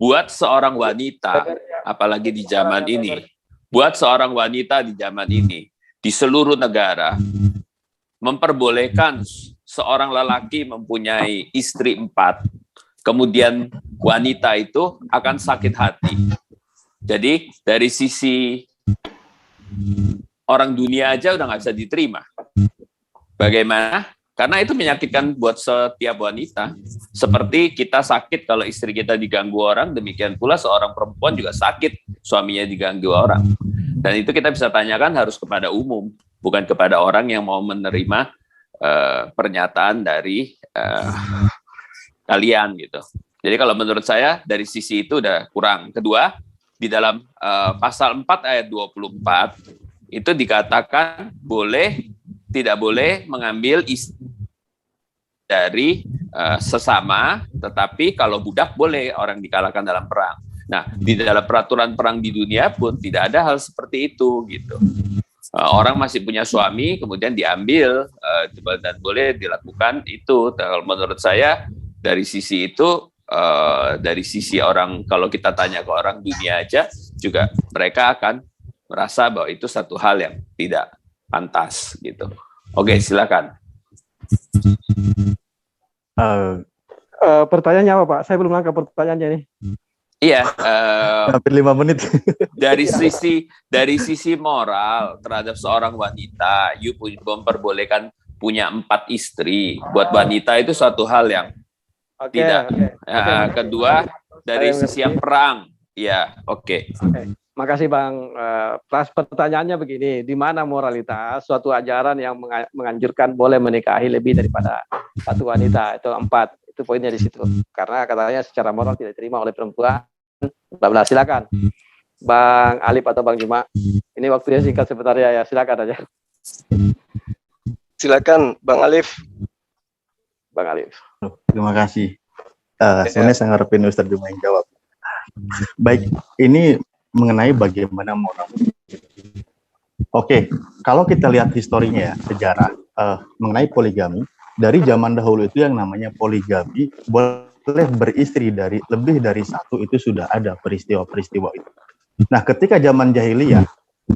Buat seorang wanita, apalagi di zaman ini, di seluruh negara, memperbolehkan seorang lelaki mempunyai istri 4, kemudian wanita itu akan sakit hati. Jadi dari sisi orang dunia aja udah nggak bisa diterima. Bagaimana? Karena itu menyakitkan buat setiap wanita. Seperti kita sakit kalau istri kita diganggu orang, demikian pula seorang perempuan juga sakit suaminya diganggu orang. Dan itu kita bisa tanyakan harus kepada umum, bukan kepada orang yang mau menerima pernyataan dari kalian gitu. Jadi kalau menurut saya dari sisi itu udah kurang. Kedua, di dalam pasal 4 ayat 24 itu dikatakan tidak boleh mengambil istri dari sesama, tetapi kalau budak boleh orang dikalahkan dalam perang. Nah, di dalam peraturan perang di dunia pun tidak ada hal seperti itu gitu. Orang masih punya suami kemudian diambil dan boleh dilakukan itu. Kalau menurut saya dari sisi itu, dari sisi orang, kalau kita tanya ke orang dunia aja juga mereka akan merasa bahwa itu satu hal yang tidak pantas gitu. Oke, silakan. Pertanyaannya apa Pak? Saya belum nangkap pertanyaannya nih. Iya. Hampir 5 menit. Dari sisi moral terhadap seorang wanita, you memperbolehkan punya 4 istri. Buat wanita itu suatu hal yang tidak. Kedua, dari sisi yang perang, ya oke. Makasih Bang Pras. Pertanyaannya begini, di mana moralitas suatu ajaran yang menganjurkan boleh menikahi lebih daripada satu wanita? Itu 4, itu poinnya di situ. Karena katanya secara moral tidak diterima oleh perempuan. Silakan Bang Alif atau Bang Juma. Ini waktunya singkat sebentar ya, silakan aja. Silakan Bang Alif. Bang Alif. Terima kasih. Sebenarnya saya ngarepin Ustaz Juma yang jawab. Baik, ini mengenai bagaimana moral. Oke, kalau kita lihat historinya ya, sejarah mengenai poligami, dari zaman dahulu itu yang namanya poligami boleh beristri dari lebih dari satu, itu sudah ada peristiwa-peristiwa itu. Nah, ketika zaman jahiliyah,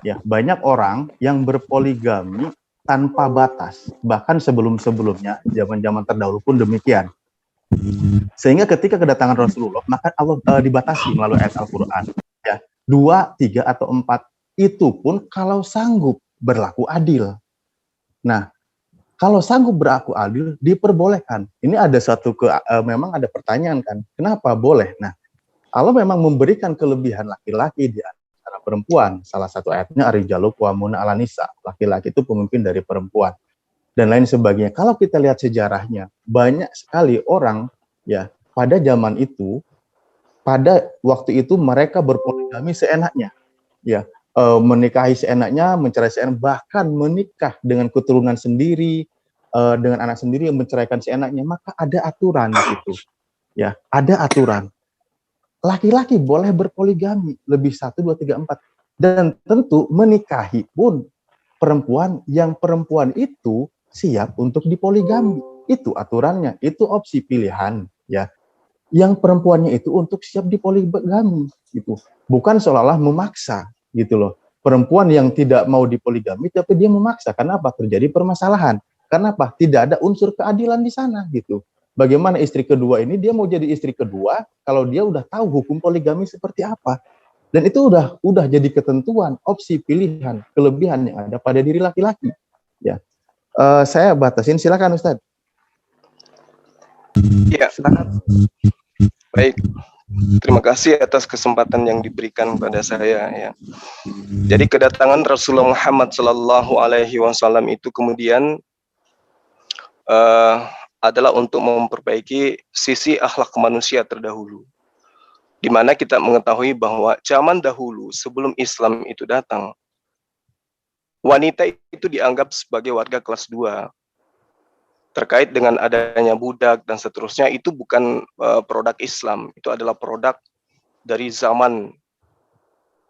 ya banyak orang yang berpoligami tanpa batas, bahkan sebelum-sebelumnya zaman-zaman terdahulu pun demikian. Sehingga ketika kedatangan Rasulullah, maka Allah dibatasi melalui ayat Al-Quran. Ya, 2, 3, atau 4 itu pun kalau sanggup berlaku adil. Nah, kalau sanggup berlaku adil diperbolehkan. Ini ada memang ada pertanyaan kan, kenapa boleh? Nah, Allah memang memberikan kelebihan laki-laki di antara perempuan. Salah satu ayatnya ar-rijalu qawwamuna 'alan nisa. Laki-laki itu pemimpin dari perempuan dan lain sebagainya. Kalau kita lihat sejarahnya, banyak sekali orang ya pada zaman itu, pada waktu itu mereka berpoligami seenaknya. Ya, menikahi seenaknya, mencerai seenaknya, bahkan menikah dengan keturunan sendiri, dengan anak sendiri, yang menceraikan seenaknya. Maka ada aturan di situ. Ya, ada aturan. Laki-laki boleh berpoligami lebih 1, 2, 3, 4, dan tentu menikahi pun perempuan yang perempuan itu siap untuk dipoligami. Itu aturannya, itu opsi pilihan ya. Yang perempuannya itu untuk siap dipoligami gitu. Bukan seolah-olah memaksa gitu loh. Perempuan yang tidak mau dipoligami tapi dia memaksa. Kenapa? Terjadi permasalahan. Kenapa? Tidak ada unsur keadilan di sana gitu. Bagaimana istri kedua ini, dia mau jadi istri kedua kalau dia udah tahu hukum poligami seperti apa. Dan itu udah jadi ketentuan, opsi pilihan, kelebihan yang ada pada diri laki-laki. Ya, saya batasin. Silakan Ustadz. Ya, baik. Terima kasih atas kesempatan yang diberikan pada saya. Ya. Jadi kedatangan Rasulullah Muhammad SAW itu kemudian adalah untuk memperbaiki sisi akhlak manusia terdahulu. Di mana kita mengetahui bahwa zaman dahulu sebelum Islam itu datang, wanita itu dianggap sebagai warga kelas 2. Terkait dengan adanya budak dan seterusnya, itu bukan produk Islam, itu adalah produk dari zaman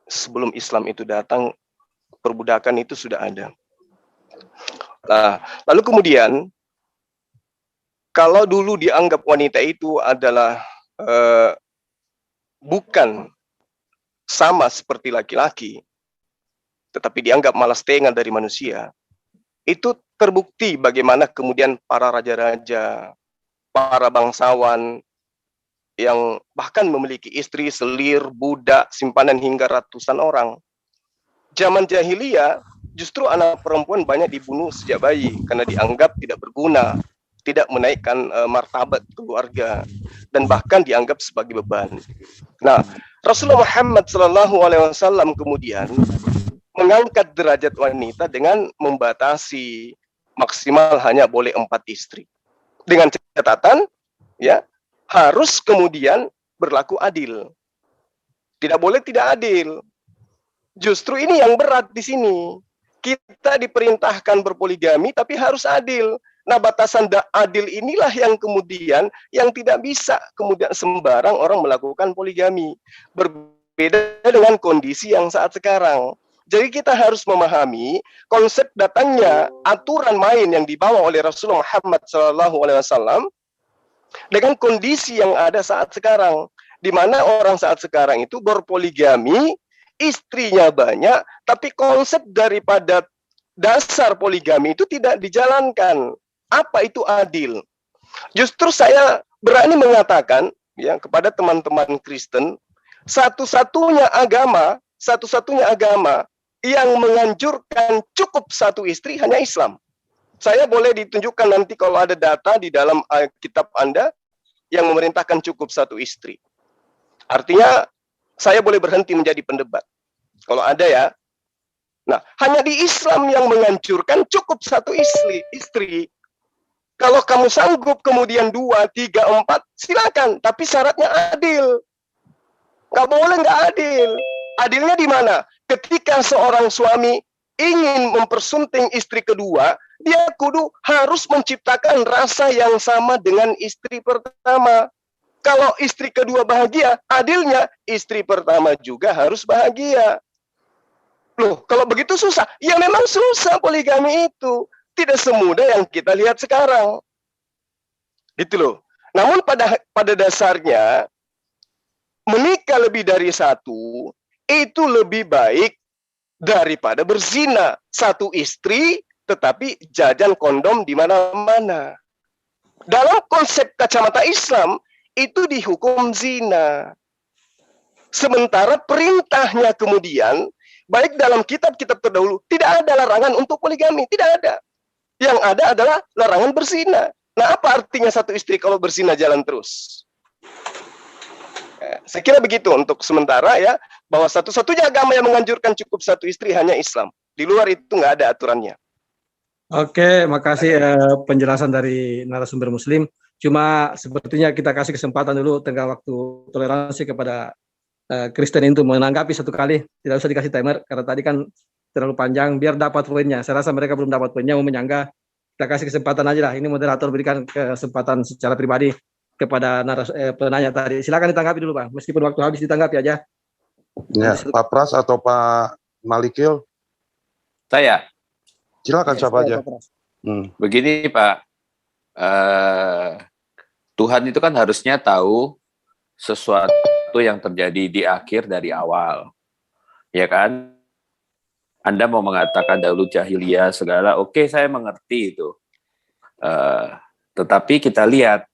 sebelum Islam itu datang. Perbudakan itu sudah ada. Nah, lalu kemudian kalau dulu dianggap wanita itu adalah bukan sama seperti laki-laki, tetapi dianggap malah setengah dari manusia, itu terbukti bagaimana kemudian para raja-raja, para bangsawan yang bahkan memiliki istri, selir, budak, simpanan hingga ratusan orang. Zaman jahiliyah justru anak perempuan banyak dibunuh sejak bayi karena dianggap tidak berguna, tidak menaikkan martabat keluarga, dan bahkan dianggap sebagai beban. Nah, Rasulullah Muhammad SAW kemudian mengangkat derajat wanita dengan membatasi maksimal hanya boleh 4 istri. Dengan catatan, ya, harus kemudian berlaku adil. Tidak boleh tidak adil. Justru ini yang berat di sini. Kita diperintahkan berpoligami tapi harus adil. Nah, batasan adil inilah yang kemudian yang tidak bisa kemudian sembarang orang melakukan poligami. Berbeda dengan kondisi yang saat sekarang. Jadi kita harus memahami konsep datangnya aturan main yang dibawa oleh Rasulullah Muhammad SAW dengan kondisi yang ada saat sekarang, di mana orang saat sekarang itu berpoligami, istrinya banyak, tapi konsep daripada dasar poligami itu tidak dijalankan. Apa itu adil? Justru saya berani mengatakan ya kepada teman-teman Kristen, satu-satunya agama yang menganjurkan cukup 1 istri hanya Islam. Saya boleh ditunjukkan nanti kalau ada data di dalam kitab Anda yang memerintahkan cukup 1 istri. Artinya saya boleh berhenti menjadi pendebat. Kalau ada ya. Nah, hanya di Islam yang menganjurkan cukup 1 istri. Kalau kamu sanggup kemudian 2, 3, 4, silakan. Tapi syaratnya adil. Nggak boleh nggak adil. Adilnya di mana? Ketika seorang suami ingin mempersunting istri kedua, dia kudu harus menciptakan rasa yang sama dengan istri pertama. kalau istri kedua bahagia, adilnya istri pertama juga harus bahagia. Loh, kalau begitu susah. Ya memang susah poligami itu. Tidak semudah yang kita lihat sekarang. Gitu loh. Namun pada dasarnya, menikah lebih dari satu, itu lebih baik daripada berzina. Satu istri, tetapi jajan kondom di mana-mana. Dalam konsep kacamata Islam, itu dihukum zina. Sementara perintahnya kemudian, baik dalam kitab-kitab terdahulu, tidak ada larangan untuk poligami, tidak ada. Yang ada adalah larangan berzina. Nah, apa artinya satu istri kalau berzina jalan terus? Saya kira begitu untuk sementara ya, bahwa satu-satunya agama yang menganjurkan cukup satu istri hanya Islam. Di luar itu nggak ada aturannya. Oke, makasih penjelasan dari narasumber Muslim. Cuma sepertinya kita kasih kesempatan dulu tengah waktu toleransi kepada Kristen itu menanggapi satu kali. Tidak usah dikasih timer, karena tadi kan terlalu panjang, biar dapat poinnya. Saya rasa mereka belum dapat poinnya, mau menyanggah. Kita kasih kesempatan aja lah. Ini moderator berikan kesempatan secara pribadi kepada penanya tadi. Silakan ditanggapi dulu, Bang. Meskipun waktu habis ditanggapi aja. Ya, Pak Pras atau Pak Malikil? Saya. Silakan siapa aja. Begini, Pak. Tuhan itu kan harusnya tahu sesuatu yang terjadi di akhir dari awal. Ya kan? Anda mau mengatakan dahulu jahiliyah segala, oke, saya mengerti itu. Tetapi kita lihat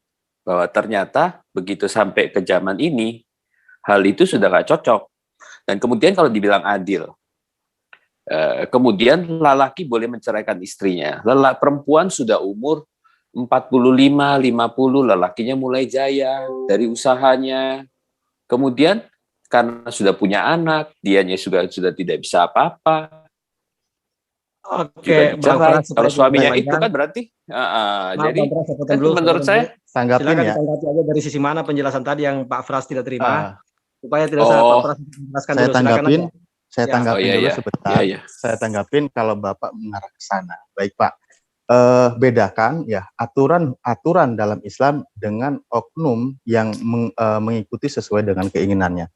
bahwa ternyata begitu sampai ke zaman ini, hal itu sudah nggak cocok. Dan kemudian kalau dibilang adil, kemudian lelaki boleh menceraikan istrinya. Perempuan sudah umur 45, 50, lelakinya mulai jaya dari usahanya. Kemudian karena sudah punya anak, dianya sudah tidak bisa apa-apa. Oke, kalau suaminya itu kan berarti. Jadi kan menurut saya, silakan ditanggapi aja dari sisi mana penjelasan tadi yang Pak Fras tidak terima, supaya tidak usah Pak Fras menjelaskan dulu. Saya tanggapin dulu sebentar. Saya tanggapin kalau Bapak mengarah ke sana. Baik, Pak. Bedakan ya aturan dalam Islam dengan oknum yang mengikuti sesuai dengan keinginannya.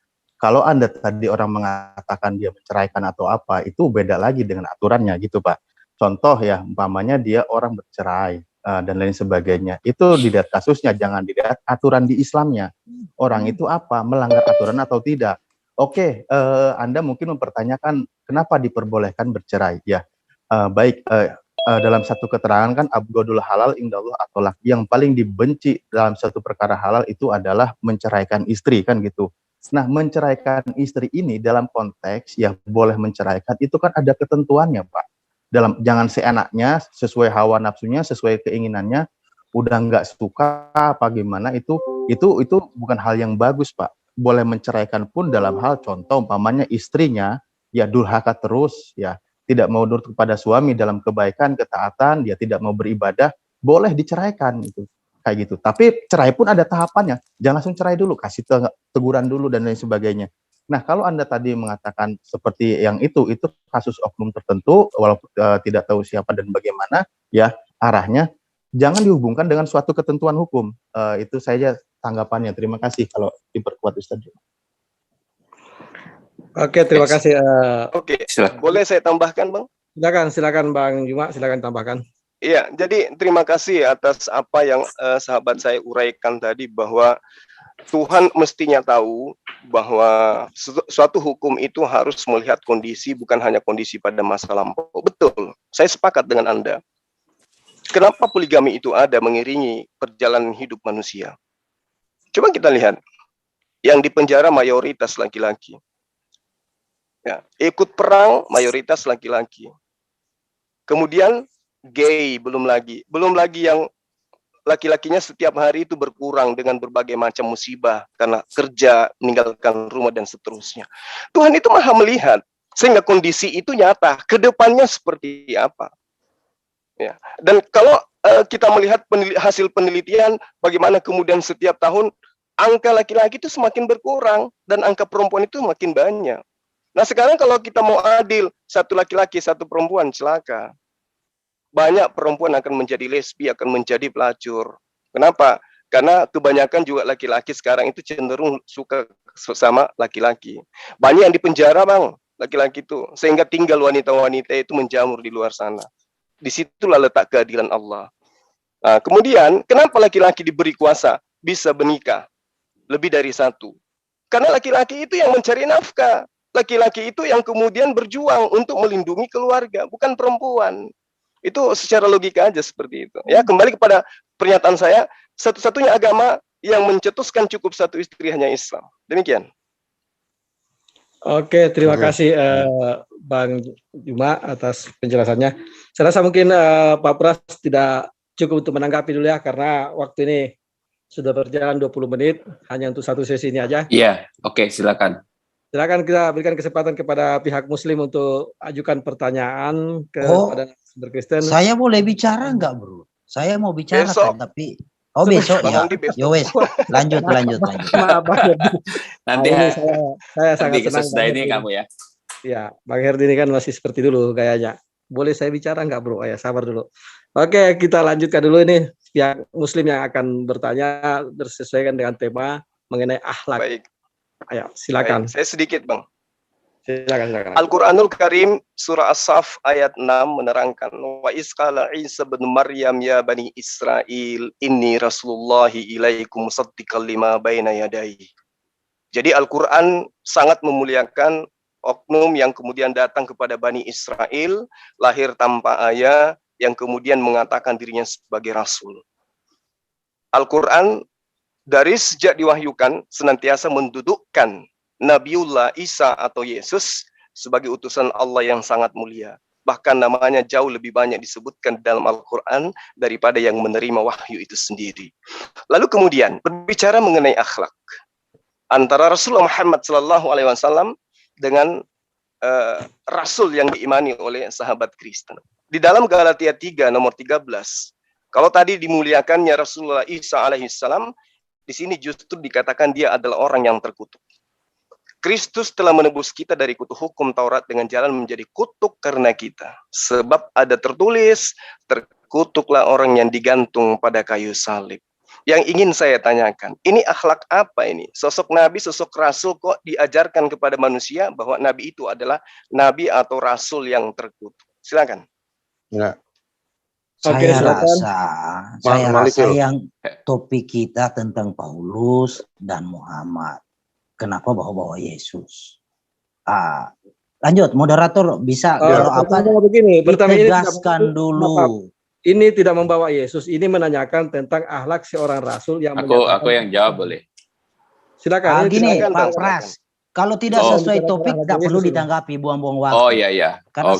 Kalau Anda tadi orang mengatakan dia menceraikan atau apa, itu beda lagi dengan aturannya gitu, Pak. Contoh ya, umpamanya dia orang bercerai dan lain sebagainya. Itu dilihat kasusnya, jangan dilihat aturan di Islamnya. Orang itu apa, melanggar aturan atau tidak. Oke, Anda mungkin mempertanyakan kenapa diperbolehkan bercerai. Ya, baik. Dalam satu keterangan kan abghadul halal indallah at-thalaq, yang paling dibenci dalam satu perkara halal itu adalah menceraikan istri kan gitu. Nah, menceraikan istri ini dalam konteks yang boleh menceraikan itu kan ada ketentuannya, Pak. Jangan seenaknya, sesuai hawa nafsunya, sesuai keinginannya, udah nggak suka apa gimana, itu bukan hal yang bagus, Pak. Boleh menceraikan pun dalam hal contoh umpamanya istrinya ya durhaka terus ya, tidak mau nurut kepada suami dalam kebaikan, ketaatan, dia tidak mau beribadah, boleh diceraikan itu. Kayak gitu. Tapi cerai pun ada tahapannya. Jangan langsung cerai dulu, kasih teguran dulu dan lain sebagainya. Nah, kalau Anda tadi mengatakan seperti yang itu kasus oknum tertentu, walaupun tidak tahu siapa dan bagaimana, ya arahnya, jangan dihubungkan dengan suatu ketentuan hukum. Itu saja tanggapannya. Terima kasih kalau diperkuat Ustaz. Oke, terima kasih. Oke, boleh saya tambahkan, Bang? Silakan Bang Juma, silakan tambahkan. Iya, jadi terima kasih atas apa yang sahabat saya uraikan tadi, bahwa Tuhan mestinya tahu bahwa suatu hukum itu harus melihat kondisi, bukan hanya kondisi pada masa lampau. Betul, saya sepakat dengan Anda. Kenapa poligami itu ada mengiringi perjalanan hidup manusia? Coba kita lihat, yang dipenjara mayoritas laki-laki. Ya, ikut perang mayoritas laki-laki. Kemudian gay belum lagi yang laki-lakinya setiap hari itu berkurang dengan berbagai macam musibah karena kerja, meninggalkan rumah dan seterusnya. Tuhan itu Maha melihat sehingga kondisi itu nyata. Kedepannya seperti apa? Ya. Dan kalau kita melihat hasil penelitian bagaimana kemudian setiap tahun angka laki-laki itu semakin berkurang dan angka perempuan itu makin banyak. Nah, sekarang kalau kita mau adil, satu laki-laki, satu perempuan, celaka. Banyak perempuan akan menjadi lesbi, akan menjadi pelacur. Kenapa? Karena kebanyakan juga laki-laki sekarang itu cenderung suka sama laki-laki. Banyak yang dipenjara bang, laki-laki itu, sehingga tinggal wanita-wanita itu menjamur di luar sana. Disitulah letak keadilan Allah. Nah, kemudian kenapa laki-laki diberi kuasa bisa menikah lebih dari satu? Karena laki-laki itu yang mencari nafkah. Laki-laki itu yang kemudian berjuang untuk melindungi keluarga, bukan perempuan. Itu secara logika aja seperti itu. Ya, kembali kepada pernyataan saya, satu-satunya agama yang mencetuskan cukup satu istri hanya Islam. Demikian. Oke, terima kasih Bang Juma atas penjelasannya. Saya rasa mungkin Pak Pras tidak cukup untuk menanggapi dulu ya, karena waktu ini sudah berjalan 20 menit, hanya untuk satu sesi ini aja. Iya, oke, silakan. Silakan kita berikan kesempatan kepada pihak Muslim untuk ajukan pertanyaan kepada sumber Kristen. Saya boleh bicara nggak, Bro? Saya mau bicara besok. kan, tapi besok ya. Yowes, lanjut. Maaf, Nanti saya sangat senang. Sesudah ini kamu ya. Ya, Bang Herdi ini kan masih seperti dulu kayaknya. Boleh saya bicara nggak, Bro? Ya, sabar dulu. Oke, kita lanjutkan dulu ini. Pihak Muslim yang akan bertanya bersesuaikan dengan tema mengenai akhlak. Baik. Ayo, silakan. Baik, saya sedikit, Bang. Silakan. Al-Quranul Karim surah As-Saff ayat 6 menerangkan wa isqala Isa bin Maryam ya bani Israel inni rasulullahi ilaikum musaddiqan lima baina yadayhi. Jadi Al-Quran sangat memuliakan oknum yang kemudian datang kepada Bani Israel, lahir tanpa ayah, yang kemudian mengatakan dirinya sebagai rasul. Al-Quran dari sejak diwahyukan senantiasa mendudukkan Nabiullah Isa atau Yesus sebagai utusan Allah yang sangat mulia. Bahkan namanya jauh lebih banyak disebutkan dalam Al-Quran daripada yang menerima wahyu itu sendiri. Lalu kemudian berbicara mengenai akhlak antara Rasulullah Muhammad SAW dengan Rasul yang diimani oleh sahabat Kristen. Di dalam Galatia 3 nomor 13, kalau tadi dimuliakannya Rasulullah Isa alaihissalam, di sini justru dikatakan dia adalah orang yang terkutuk. Kristus telah menebus kita dari kutuk hukum Taurat dengan jalan menjadi kutuk karena kita. Sebab ada tertulis, terkutuklah orang yang digantung pada kayu salib. Yang ingin saya tanyakan, ini akhlak apa ini? Sosok Nabi, sosok Rasul kok diajarkan kepada manusia bahwa Nabi itu adalah Nabi atau Rasul yang terkutuk? Silakan. Ya. Saya rasa yang topik kita tentang Paulus dan Muhammad. Kenapa bawa-bawa Yesus? Lanjut, moderator bisa kalau apa? Begini, pertama ditegaskan dulu. Ini tidak membawa Yesus. Ini menanyakan tentang akhlak seorang rasul yang aku yang jawab boleh. Silakan. Gini, Pak Pras. Kalau tidak sesuai topik, tidak perlu ditanggapi, buang-buang waktu. Oh iya. Karena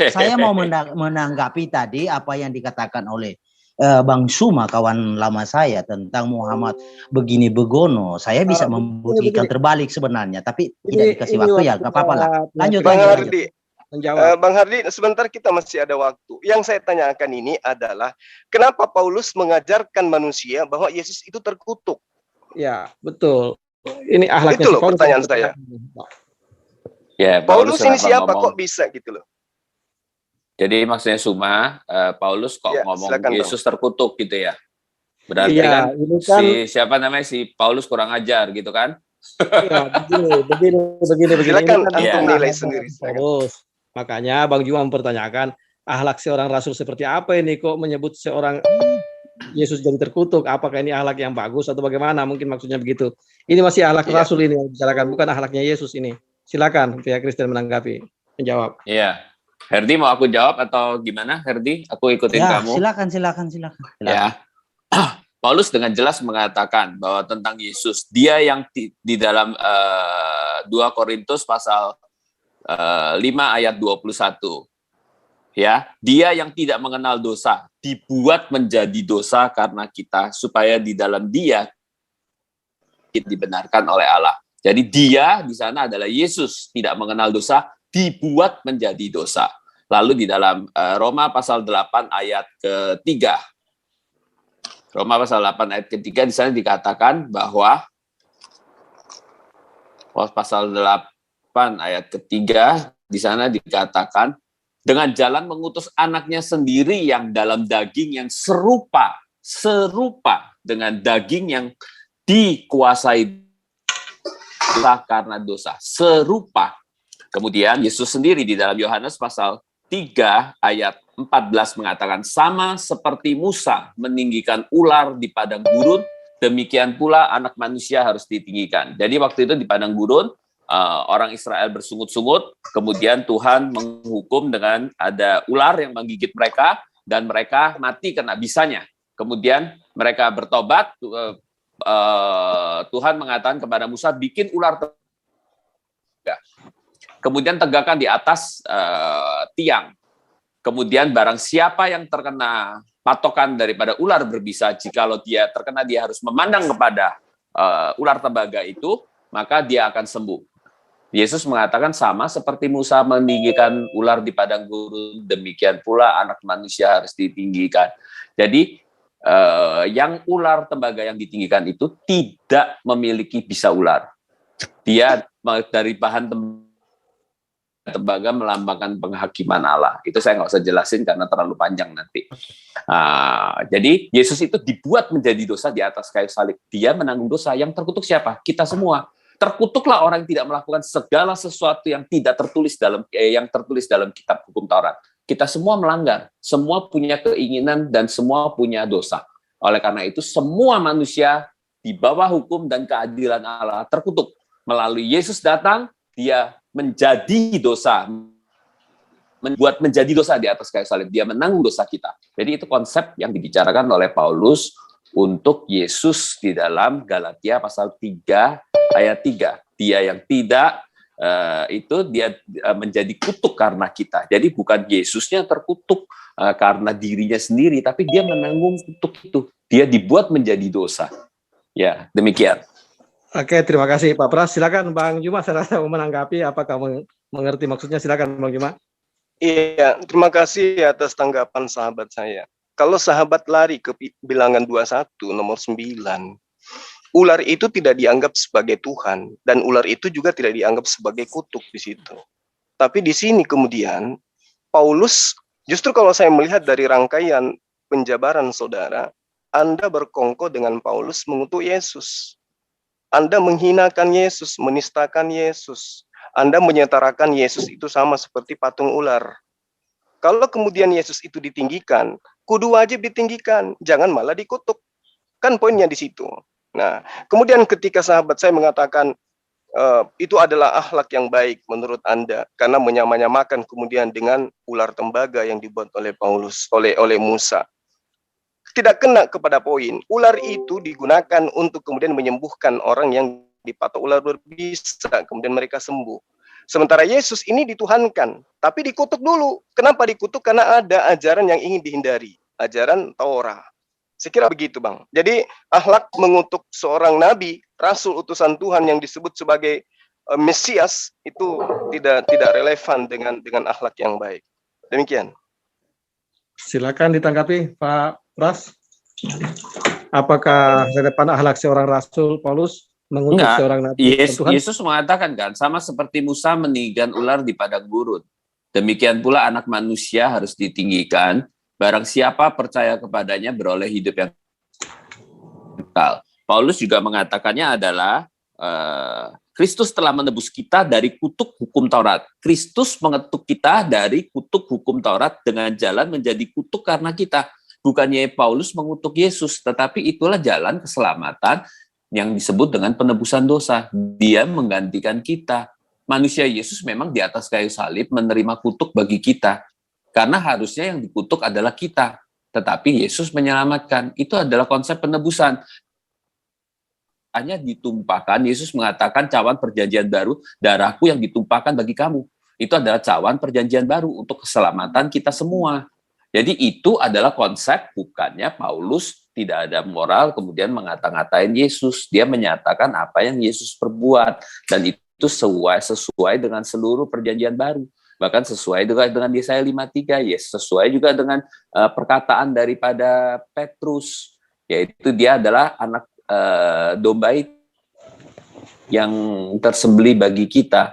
saya mau menanggapi tadi apa yang dikatakan oleh Bang Suma, kawan lama saya, tentang Muhammad begini begono. Saya bisa membuktikan terbalik sebenarnya, tapi tidak dikasih waktu ya, nggak apa-apa lah. Lanjut. Bang Hardi, Bang Hardi, sebentar kita masih ada waktu. Yang saya tanyakan ini adalah kenapa Paulus mengajarkan manusia bahwa Yesus itu terkutuk? Ya, betul. Ini akhlaknya. Itu loh pertanyaan saya. Ya, Paulus ini siapa kok bisa gitu loh? Jadi maksudnya Suma, Paulus kok ngomong Yesus terkutuk gitu ya? Berarti kan siapa namanya si Paulus kurang ajar gitu kan? Iya, begini. Silakan antum nilai sendiri. Paulus. Makanya Bang Juma mempertanyakan akhlak seorang rasul seperti apa ini, kok menyebut seorang Yesus jadi terkutuk? Apakah ini akhlak yang bagus atau bagaimana? Mungkin maksudnya begitu. Ini masih akhlak rasul ini yang dibicarakan, bukan akhlaknya Yesus ini. Silakan pihak Kristen menanggapi, menjawab. Iya. Herdi mau aku jawab atau gimana? Herdi, aku ikutin kamu. Silakan. Ya. Paulus dengan jelas mengatakan bahwa tentang Yesus, dia yang di dalam 2 Korintus pasal 5 ayat 21. Ya, dia yang tidak mengenal dosa dibuat menjadi dosa karena kita, supaya di dalam dia kita dibenarkan oleh Allah. Jadi dia di sana adalah Yesus, tidak mengenal dosa, dibuat menjadi dosa. Lalu di dalam Roma pasal 8 ayat ketiga. Roma pasal 8 ayat ketiga di sana dikatakan bahwa pasal 8 ayat ketiga di sana dikatakan dengan jalan mengutus anaknya sendiri yang dalam daging yang serupa dengan daging yang dikuasai karena dosa, serupa. Kemudian Yesus sendiri di dalam Yohanes pasal 3 ayat 14 mengatakan, sama seperti Musa meninggikan ular di padang gurun, demikian pula anak manusia harus ditinggikan. Jadi waktu itu di padang gurun, orang Israel bersungut-sungut, kemudian Tuhan menghukum dengan ada ular yang menggigit mereka, dan mereka mati karena bisanya. Kemudian mereka bertobat, Tuhan mengatakan kepada Musa, bikin ular kemudian tegakkan di atas tiang. Kemudian barang siapa yang terkena patokan daripada ular berbisa, jikalau dia terkena, dia harus memandang kepada ular tembaga itu, maka dia akan sembuh. Yesus mengatakan sama seperti Musa meninggikan ular di padang gurun, demikian pula anak manusia harus ditinggikan. Jadi yang ular tembaga yang ditinggikan itu tidak memiliki bisa ular. Dia dari bahan tembaga melambangkan penghakiman Allah. Itu saya nggak usah jelasin karena terlalu panjang nanti. Jadi Yesus itu dibuat menjadi dosa di atas kayu salib. Dia menanggung dosa. Yang terkutuk siapa? Kita semua. Terkutuklah orang yang tidak melakukan segala sesuatu yang tidak tertulis dalam kitab hukum Taurat. Kita semua melanggar. Semua punya keinginan dan semua punya dosa. Oleh karena itu semua manusia di bawah hukum dan keadilan Allah terkutuk. Melalui Yesus datang, dia menjadi dosa, membuat menjadi dosa di atas kayu salib. Dia menanggung dosa kita. Jadi itu konsep yang dibicarakan oleh Paulus untuk Yesus di dalam Galatia pasal 3 ayat 3. Dia yang tidak itu dia menjadi kutuk karena kita. Jadi bukan Yesusnya terkutuk karena dirinya sendiri, tapi dia menanggung kutuk itu. Dia dibuat menjadi dosa. Ya, demikian. Oke, terima kasih Pak Pras. Silakan Bang Juma, saya rasa mau menanggapi, apakah mengerti maksudnya? Silakan Bang Juma. Iya, terima kasih atas tanggapan sahabat saya. Kalau sahabat lari ke bilangan 21 nomor 9, ular itu tidak dianggap sebagai Tuhan, dan ular itu juga tidak dianggap sebagai kutuk di situ. Tapi di sini kemudian Paulus, justru kalau saya melihat dari rangkaian penjabaran saudara, Anda berkongko dengan Paulus mengutuk Yesus. Anda menghinakan Yesus, menistakan Yesus. Anda menyetarakan Yesus itu sama seperti patung ular. Kalau kemudian Yesus itu ditinggikan, kudu wajib ditinggikan, jangan malah dikutuk. Kan poinnya di situ. Nah, kemudian ketika sahabat saya mengatakan itu adalah akhlak yang baik menurut Anda, karena menyamakan kemudian dengan ular tembaga yang dibuat oleh Paulus, oleh Musa. Tidak kena kepada poin. Ular itu digunakan untuk kemudian menyembuhkan orang yang dipatok ular berbisa, kemudian mereka sembuh. Sementara Yesus ini dituhankan, tapi dikutuk dulu. Kenapa dikutuk? Karena ada ajaran yang ingin dihindari, ajaran Taurat. Saya kira begitu, Bang. Jadi akhlak mengutuk seorang nabi, rasul utusan Tuhan yang disebut sebagai Mesias itu tidak relevan dengan akhlak yang baik. Demikian. Silakan ditanggapi Pak Pras. Apakah relevan akhlak seorang rasul Paulus mengutuk seorang nabi? Yesus mengatakan kan, sama seperti Musa meninggikan ular di padang gurun, demikian pula anak manusia harus ditinggikan. Barang siapa percaya kepadanya beroleh hidup yang kekal. Paulus juga mengatakannya adalah Kristus telah menebus kita dari kutuk hukum Taurat. Kristus mengetuk kita dari kutuk hukum Taurat dengan jalan menjadi kutuk karena kita. Bukannya Paulus mengutuk Yesus, tetapi itulah jalan keselamatan yang disebut dengan penebusan dosa. Dia menggantikan kita. Manusia Yesus memang di atas kayu salib menerima kutuk bagi kita. Karena harusnya yang dikutuk adalah kita. Tetapi Yesus menyelamatkan. Itu adalah konsep penebusan. Hanya ditumpahkan, Yesus mengatakan cawan perjanjian baru, darahku yang ditumpahkan bagi kamu. Itu adalah cawan perjanjian baru untuk keselamatan kita semua. Jadi itu adalah konsep, bukannya Paulus tidak ada moral kemudian mengata-ngatain Yesus. Dia menyatakan apa yang Yesus perbuat, dan itu sesuai dengan seluruh perjanjian baru. Bahkan sesuai dengan Yesaya 53, sesuai juga dengan perkataan daripada Petrus, yaitu dia adalah anak domba yang tersembelih bagi kita.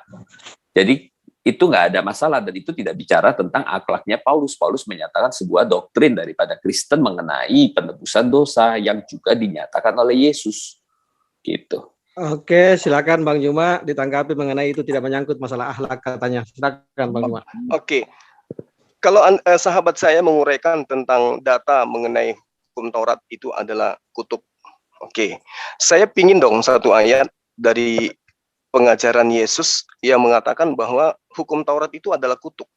Jadi itu nggak ada masalah, dan itu tidak bicara tentang akhlaknya Paulus. Paulus menyatakan sebuah doktrin daripada Kristen mengenai penebusan dosa yang juga dinyatakan oleh Yesus. Gitu. Oke, silakan Bang Juma ditanggapi mengenai itu tidak menyangkut masalah akhlak katanya. Silakan Bang Juma. Oke. Kalau sahabat saya menguraikan tentang data mengenai hukum Taurat itu adalah kutub. Oke. Saya pingin dong satu ayat dari pengajaran Yesus yang mengatakan bahwa hukum Taurat itu adalah kutuk.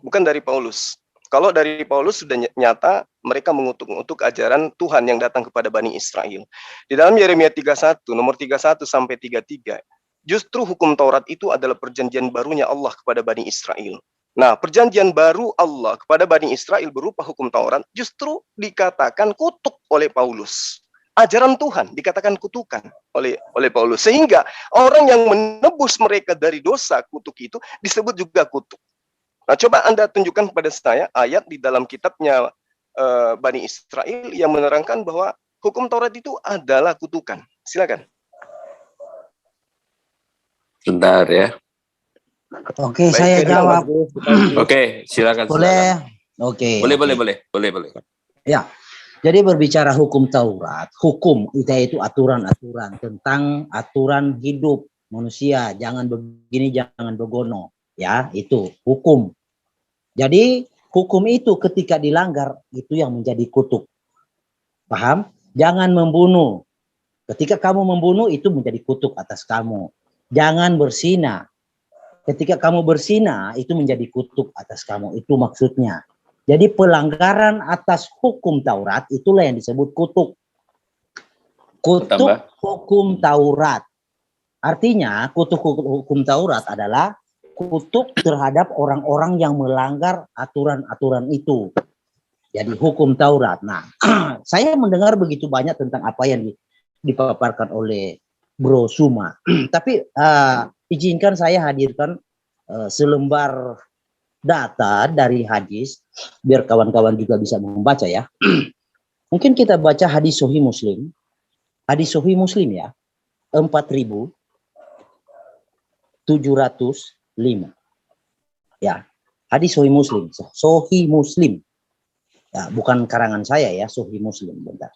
Bukan dari Paulus. Kalau dari Paulus sudah nyata mereka mengutuk-ngutuk ajaran Tuhan yang datang kepada Bani Israel. Di dalam Yeremia 31, nomor 31 sampai 33, justru hukum Taurat itu adalah perjanjian barunya Allah kepada Bani Israel. Nah, perjanjian baru Allah kepada Bani Israel berupa hukum Taurat justru dikatakan kutuk oleh Paulus. Ajaran Tuhan dikatakan kutukan oleh Paulus. Sehingga orang yang menebus mereka dari dosa kutuk itu disebut juga kutuk. Nah, coba Anda tunjukkan kepada saya ayat di dalam kitabnya Bani Israel yang menerangkan bahwa hukum Taurat itu adalah kutukan. Silakan. Bentar ya. Oke, saya jawab. Oke, silakan. Boleh? Oke. Boleh. Ya. Jadi berbicara hukum Taurat, hukum itu aturan-aturan tentang aturan hidup manusia, jangan begini, jangan begono, ya, itu hukum. Jadi hukum itu ketika dilanggar itu yang menjadi kutuk. Paham? Jangan membunuh. Ketika kamu membunuh itu menjadi kutuk atas kamu. Jangan berzina. Ketika kamu berzina itu menjadi kutuk atas kamu. Itu maksudnya. Jadi pelanggaran atas hukum Taurat itulah yang disebut kutuk. Kutuk hukum Taurat. Artinya kutuk hukum Taurat adalah kutuk terhadap orang-orang yang melanggar aturan-aturan itu. Jadi hukum Taurat. Nah, saya mendengar begitu banyak tentang apa yang dipaparkan oleh Bro Suma. Tapi izinkan saya hadirkan selembar data dari hadis biar kawan-kawan juga bisa membaca ya. Mungkin kita baca hadis Sahih Muslim. Hadis Sahih Muslim ya. 4.705. Ya. Hadis Sahih Muslim. Sahih Muslim. Ya, bukan karangan saya ya, Sahih Muslim. Bentar.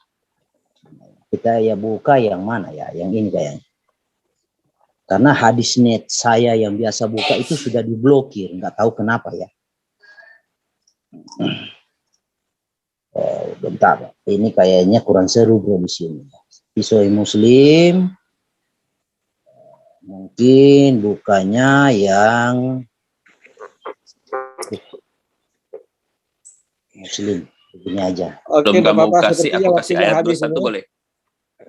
Kita ya buka yang mana ya? Yang ini kayaknya. Karena hadis net saya yang biasa buka itu sudah diblokir, nggak tahu kenapa ya. Bentar, ini kayaknya kurang seru bro di sini. Sahih Muslim, mungkin bukanya yang Muslim, begini aja. Oke, Bapak, aku kasih ayat satu boleh.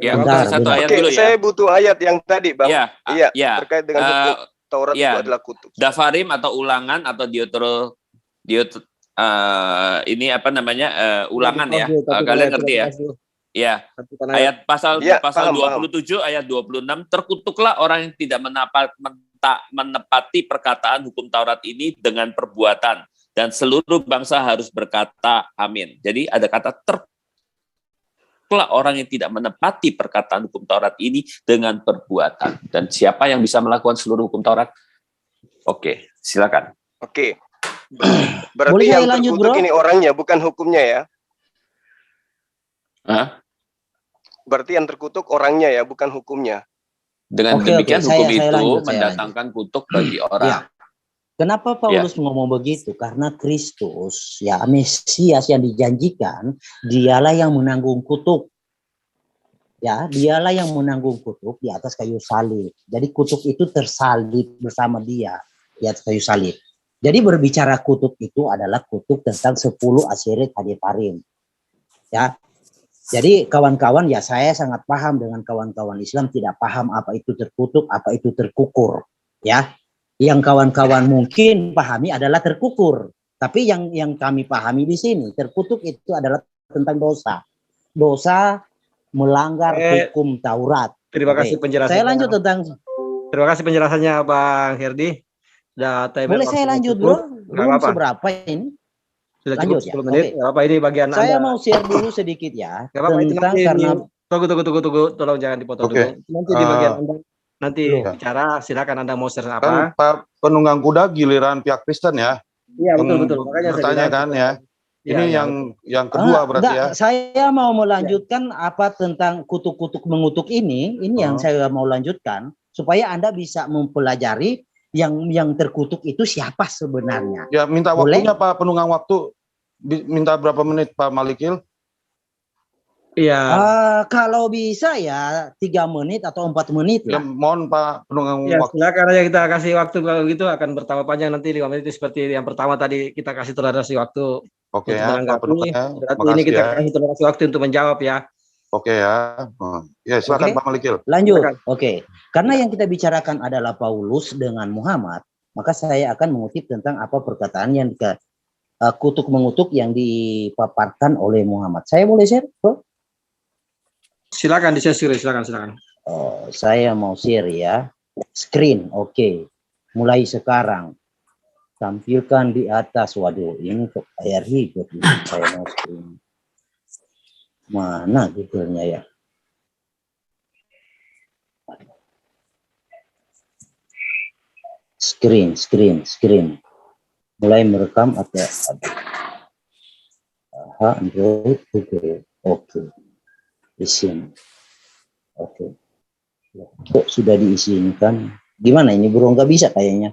Ya, bentar, satu ayat Oke, dulu ya. saya butuh ayat yang tadi, Bang. Iya. Terkait dengan hukum Taurat itu adalah kutuk. Dafarim atau ulangan atau ini apa namanya? Ulangan ya. Kalian ngerti ya? Iya. Ayat pasal 27 ayat 26, terkutuklah orang yang tidak menepati perkataan hukum Taurat ini dengan perbuatan, dan seluruh bangsa harus berkata amin. Jadi ada kata orang yang tidak menepati perkataan hukum Taurat ini dengan perbuatan. Dan siapa yang bisa melakukan seluruh hukum Taurat? Oke, silakan. Oke. Berarti yang terkutuk ini orangnya, bukan hukumnya ya? Hah? Berarti yang terkutuk orangnya ya, bukan hukumnya. Dengan demikian hukum itu mendatangkan kutuk bagi orang. Ya. Kenapa Paulus ngomong begitu? Karena Kristus, ya Mesias yang dijanjikan, dialah yang menanggung kutuk. Ya, dialah yang menanggung kutuk di atas kayu salib. Jadi kutuk itu tersalib bersama dia di atas kayu salib. Jadi berbicara kutuk itu adalah kutuk tentang 10 Asyirit Hadiparim. Ya. Jadi kawan-kawan, ya saya sangat paham dengan kawan-kawan Islam tidak paham apa itu terkutuk, apa itu terkukur. Ya. Yang kawan-kawan mungkin pahami adalah terkukur. Tapi yang kami pahami di sini, terkutuk itu adalah tentang dosa. Dosa melanggar hukum Taurat. Terima kasih penjelasannya. Saya lanjut tentang. Terima kasih penjelasannya Bang Herdi. Boleh saya lanjut bro? Belum seberapa ini. Sudah lanjut cukup 10 menit. Okay. Apa ini bagian saya Anda? mau share dulu sedikit ya. Tentang karena Tunggu. Tolong jangan dipotong dulu. Nanti di bagian Anda nanti bicara. Silakan Anda mau share apa? Kan Pak penunggang kuda giliran pihak Kristen ya. Iya, betul. Makanya saya bertanya bilang, kan ya. Ini ya, yang kedua berarti ya. Saya mau melanjutkan apa tentang kutuk-kutuk mengutuk ini yang saya mau lanjutkan supaya Anda bisa mempelajari yang terkutuk itu siapa sebenarnya. Ya, minta waktunya Pak penunggang waktu. Minta berapa menit Pak Malikil? Iya. Kalau bisa ya 3 menit atau 4 menit lah. Ya, mohon Pak penunggang waktu. Silakan aja kita kasih waktu, kalau gitu akan bertambah panjang nanti 5 menit seperti yang pertama tadi kita kasih toleransi waktu. Oke ya, Pak penunggangnya. Ini kita kasih toleransi waktu untuk menjawab ya. Oke ya. Ya, silakan Pak Malikil. Lanjut. Oke. Karena yang kita bicarakan adalah Paulus dengan Muhammad, maka saya akan mengutip tentang apa perkataan yang kutuk mengutuk yang dipaparkan oleh Muhammad. Saya boleh share, Bro? Silakan di-share, silakan. Saya mau share ya. Screen, oke. Mulai sekarang. Tampilkan di atas. Waduh, ini kok air hidup. Saya mau screen. Mana detailnya ya? Screen. Mulai merekam atau Android, Google. Oke. Di sini. Oke. Kok sudah diizinkan? Gimana ini bro? Nggak bisa kayaknya.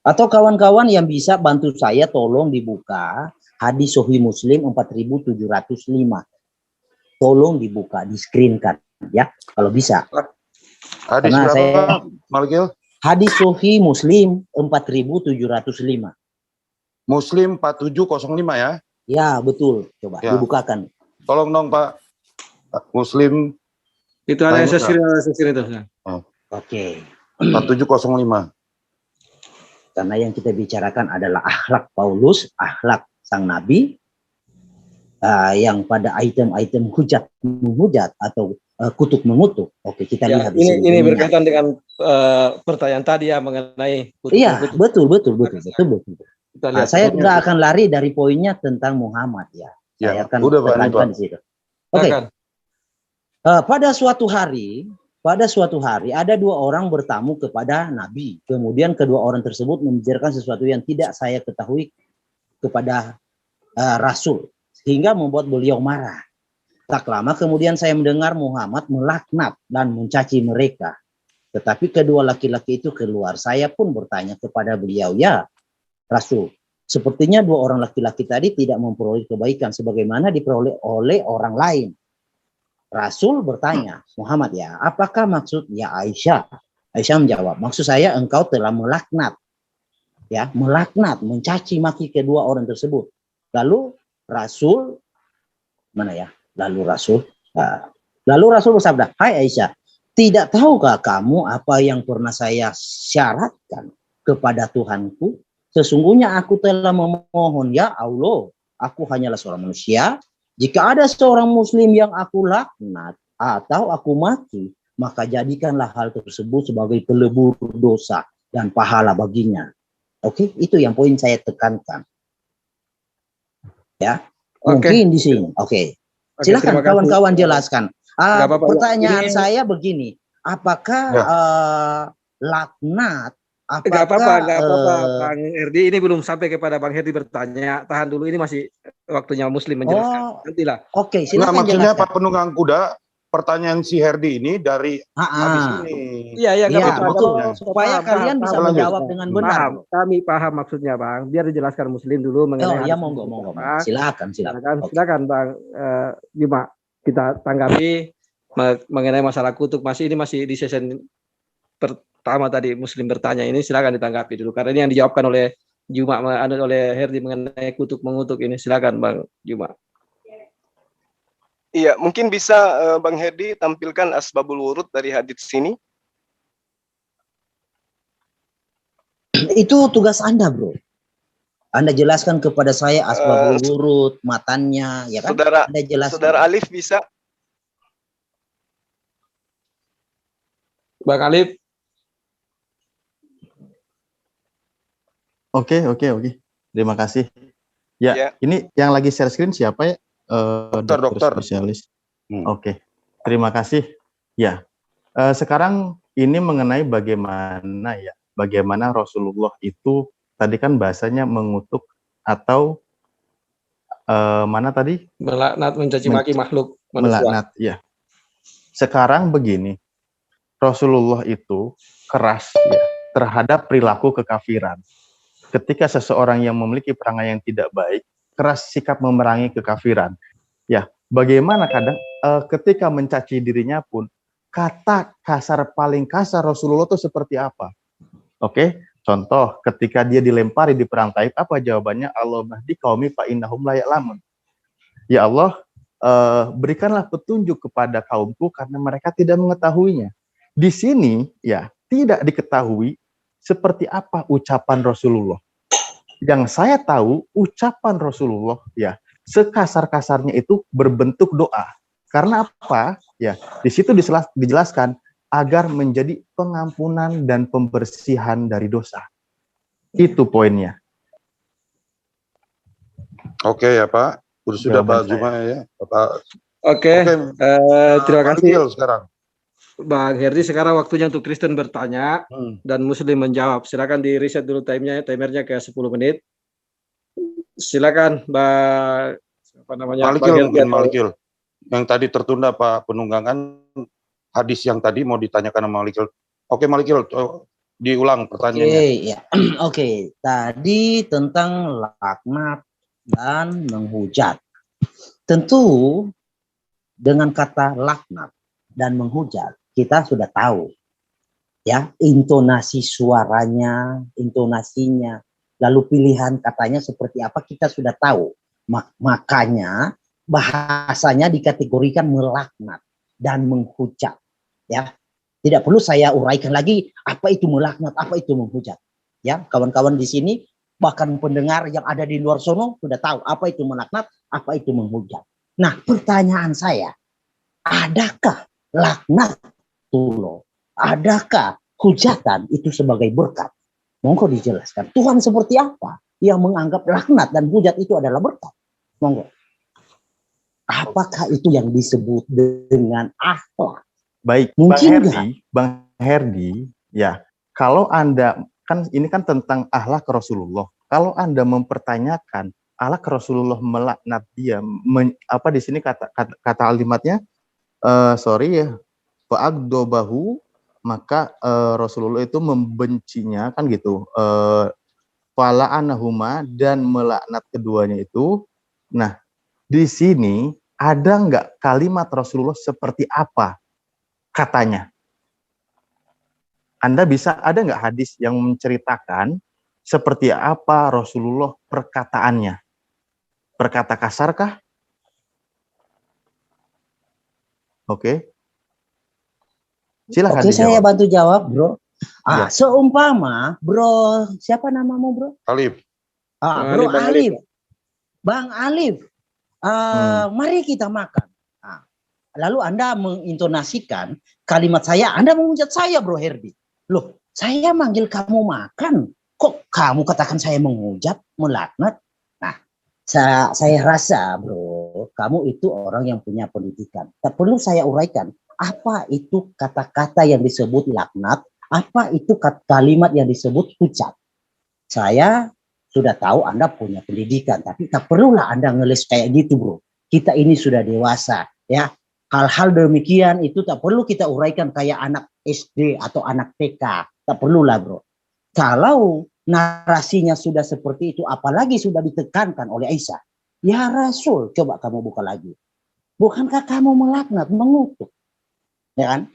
Atau kawan-kawan yang bisa bantu saya, tolong dibuka hadis Sahih Muslim 4705. Tolong dibuka, di-screenkan ya, kalau bisa. Hadis berapa, Malikil? Hadis Sahih Muslim 4705. Muslim 4705 ya? Ya, betul. Coba dibukakan. Tolong dong Pak. Muslim. Itu ada yang screen itu. Oke. 4705. Karena yang kita bicarakan adalah akhlak Paulus, akhlak sang nabi, yang pada item-item hujat menghujat atau kutuk mengutuk. Oke, kita lihat di sini. Ini berkaitan dengan pertanyaan tadi ya mengenai kutuk. Iya, betul. Saya tidak akan lari dari poinnya tentang Muhammad ya. Saya akan tekankan di situ. Oke. Pada suatu hari ada 2 orang bertamu kepada Nabi. Kemudian kedua orang tersebut membicarakan sesuatu yang tidak saya ketahui kepada Rasul, sehingga membuat beliau marah. Tak lama kemudian saya mendengar Muhammad melaknat dan mencaci mereka. Tetapi kedua laki-laki itu keluar. Saya pun bertanya kepada beliau, ya Rasul, sepertinya 2 orang laki-laki tadi tidak memperoleh kebaikan sebagaimana diperoleh oleh orang lain. Rasul bertanya, Muhammad ya, apakah maksud ya Aisyah? Aisyah menjawab, maksud saya engkau telah melaknat. Ya, melaknat, mencaci maki kedua orang tersebut. Lalu Rasul Lalu Rasul bersabda, hai Aisyah, tidak tahukah kamu apa yang pernah saya syaratkan kepada Tuhanku? Sesungguhnya aku telah memohon, ya Allah, aku hanyalah seorang manusia. Jika ada seorang muslim yang aku laknat atau aku maki, maka jadikanlah hal tersebut sebagai pelebur dosa dan pahala baginya. Oke, itu yang poin saya tekankan. Ya, mungkin di sini. Oke. Silakan kawan-kawan jelaskan. Pertanyaan saya begini, apakah laknat? Enggak apa-apa, Bang Herdi, ini belum sampai kepada Bang Herdi bertanya. Tahan dulu, ini masih waktunya Muslim menjelaskan. Nantilah. Oke, silakan maksudnya jelaskan. Pak penunggang kuda, pertanyaan si Herdi ini dari hadis ini. Iya, betul. Supaya kalian bisa menjawab dengan benar. Kami paham maksudnya, Bang. Biar dijelaskan Muslim dulu mengenai. Monggo. Silakan Bang Juma. Kita tanggapi mengenai masalah kutuk. Ini masih di sesi pertama tadi Muslim bertanya ini, silakan ditanggapi dulu karena ini yang dijawabkan oleh Juma, oleh Herdi mengenai kutuk mengutuk ini. Silakan Bang Juma. Iya, mungkin bisa Bang Herdi tampilkan asbabul wurud dari hadits ini. Itu tugas Anda, Bro. Anda jelaskan kepada saya asbabul wurud, matannya, ya kan? Anda jelaskan. Saudara Alif bisa? Bang Alif. Oke. Terima kasih. Ya, ini yang lagi share screen siapa ya? Dokter spesialis. Oke. Terima kasih. Ya. Sekarang ini mengenai bagaimana Rasulullah itu tadi kan bahasanya mengutuk atau mana tadi? Melaknat, mencaci maki makhluk manusia. Melaknat, ya. Sekarang begini, Rasulullah itu keras ya terhadap perilaku kekafiran. Ketika seseorang yang memiliki perangai yang tidak baik, keras sikap memerangi kekafiran. Ya, bagaimana kadang ketika mencaci dirinya pun, kata kasar paling kasar Rasulullah itu seperti apa? Oke, contoh ketika dia dilempari di perang Taif, apa jawabannya? Allahumma hdi qaumi fa innahum la ya'lamun. Ya Allah, berikanlah petunjuk kepada kaumku karena mereka tidak mengetahuinya. Di sini ya tidak diketahui seperti apa ucapan Rasulullah. Yang saya tahu ucapan Rasulullah ya sekasar-kasarnya itu berbentuk doa. Karena apa? Ya, di situ dijelaskan agar menjadi pengampunan dan pembersihan dari dosa. Itu poinnya. Oke ya Pak, sudah Pak Juma ya. Pak. Oke, terima kasih. Sekarang. Bang Herdi, sekarang waktunya untuk Kristen bertanya dan Muslim menjawab. Silakan di reset dulu timernya ke 10 menit. Silakan Bang apa namanya? Malikil. Yang tadi tertunda Pak penunggangan hadis yang tadi mau ditanyakan sama Malikil. Oke Malikil, diulang pertanyaannya. Oke. Tadi tentang laknat dan menghujat. Tentu dengan kata laknat dan menghujat kita sudah tahu ya intonasi suaranya, intonasinya, lalu pilihan katanya seperti apa kita sudah tahu. Makanya bahasanya dikategorikan melaknat dan menghujat ya. Tidak perlu saya uraikan lagi apa itu melaknat, apa itu menghujat. Ya, kawan-kawan di sini bahkan pendengar yang ada di luar sono sudah tahu apa itu melaknat, apa itu menghujat. Nah, pertanyaan saya, adakah laknat adakah hujatan itu sebagai berkat? Monggo dijelaskan. Tuhan seperti apa yang menganggap laknat dan hujat itu adalah berkat? Monggo. Apakah itu yang disebut dengan akhlak? Baik, mungkin Bang Herdi, ya. Kalau Anda kan ini kan tentang akhlak Rasulullah. Kalau Anda mempertanyakan akhlak Rasulullah melaknat dia, apa di sini kata kalimatnya? Sorry ya. Fa'agdobahu, maka Rasulullah itu membencinya kan gitu. Fala'anahuma, dan melaknat keduanya itu. Nah, di sini ada nggak kalimat Rasulullah seperti apa katanya? Anda ada nggak hadis yang menceritakan seperti apa Rasulullah perkataannya? Berkata kasarkah? Oke. Silakan dijawab. Saya bantu jawab, Bro. Seumpama, Bro, siapa namamu, Bro? Alif. Bro Alif. Bang Alif. Mari kita makan. Lalu Anda mengintonasikan kalimat saya, Anda menghujat saya, Bro Herdi. Loh, saya manggil kamu makan, kok kamu katakan saya menghujat, melaknat? Nah, saya rasa, Bro, kamu itu orang yang punya pendidikan. Tak perlu saya uraikan apa itu kata-kata yang disebut laknat, apa itu kalimat yang disebut hujat. Saya sudah tahu Anda punya pendidikan, tapi tak perlulah Anda ngeles kayak gitu, Bro. Kita ini sudah dewasa, ya. Hal-hal demikian itu tak perlu kita uraikan kayak anak SD atau anak TK. Tak perlulah, Bro. Kalau narasinya sudah seperti itu, apalagi sudah ditekankan oleh Aisyah. Ya Rasul, coba kamu buka lagi. Bukankah kamu melaknat, mengutuk? Ya kan?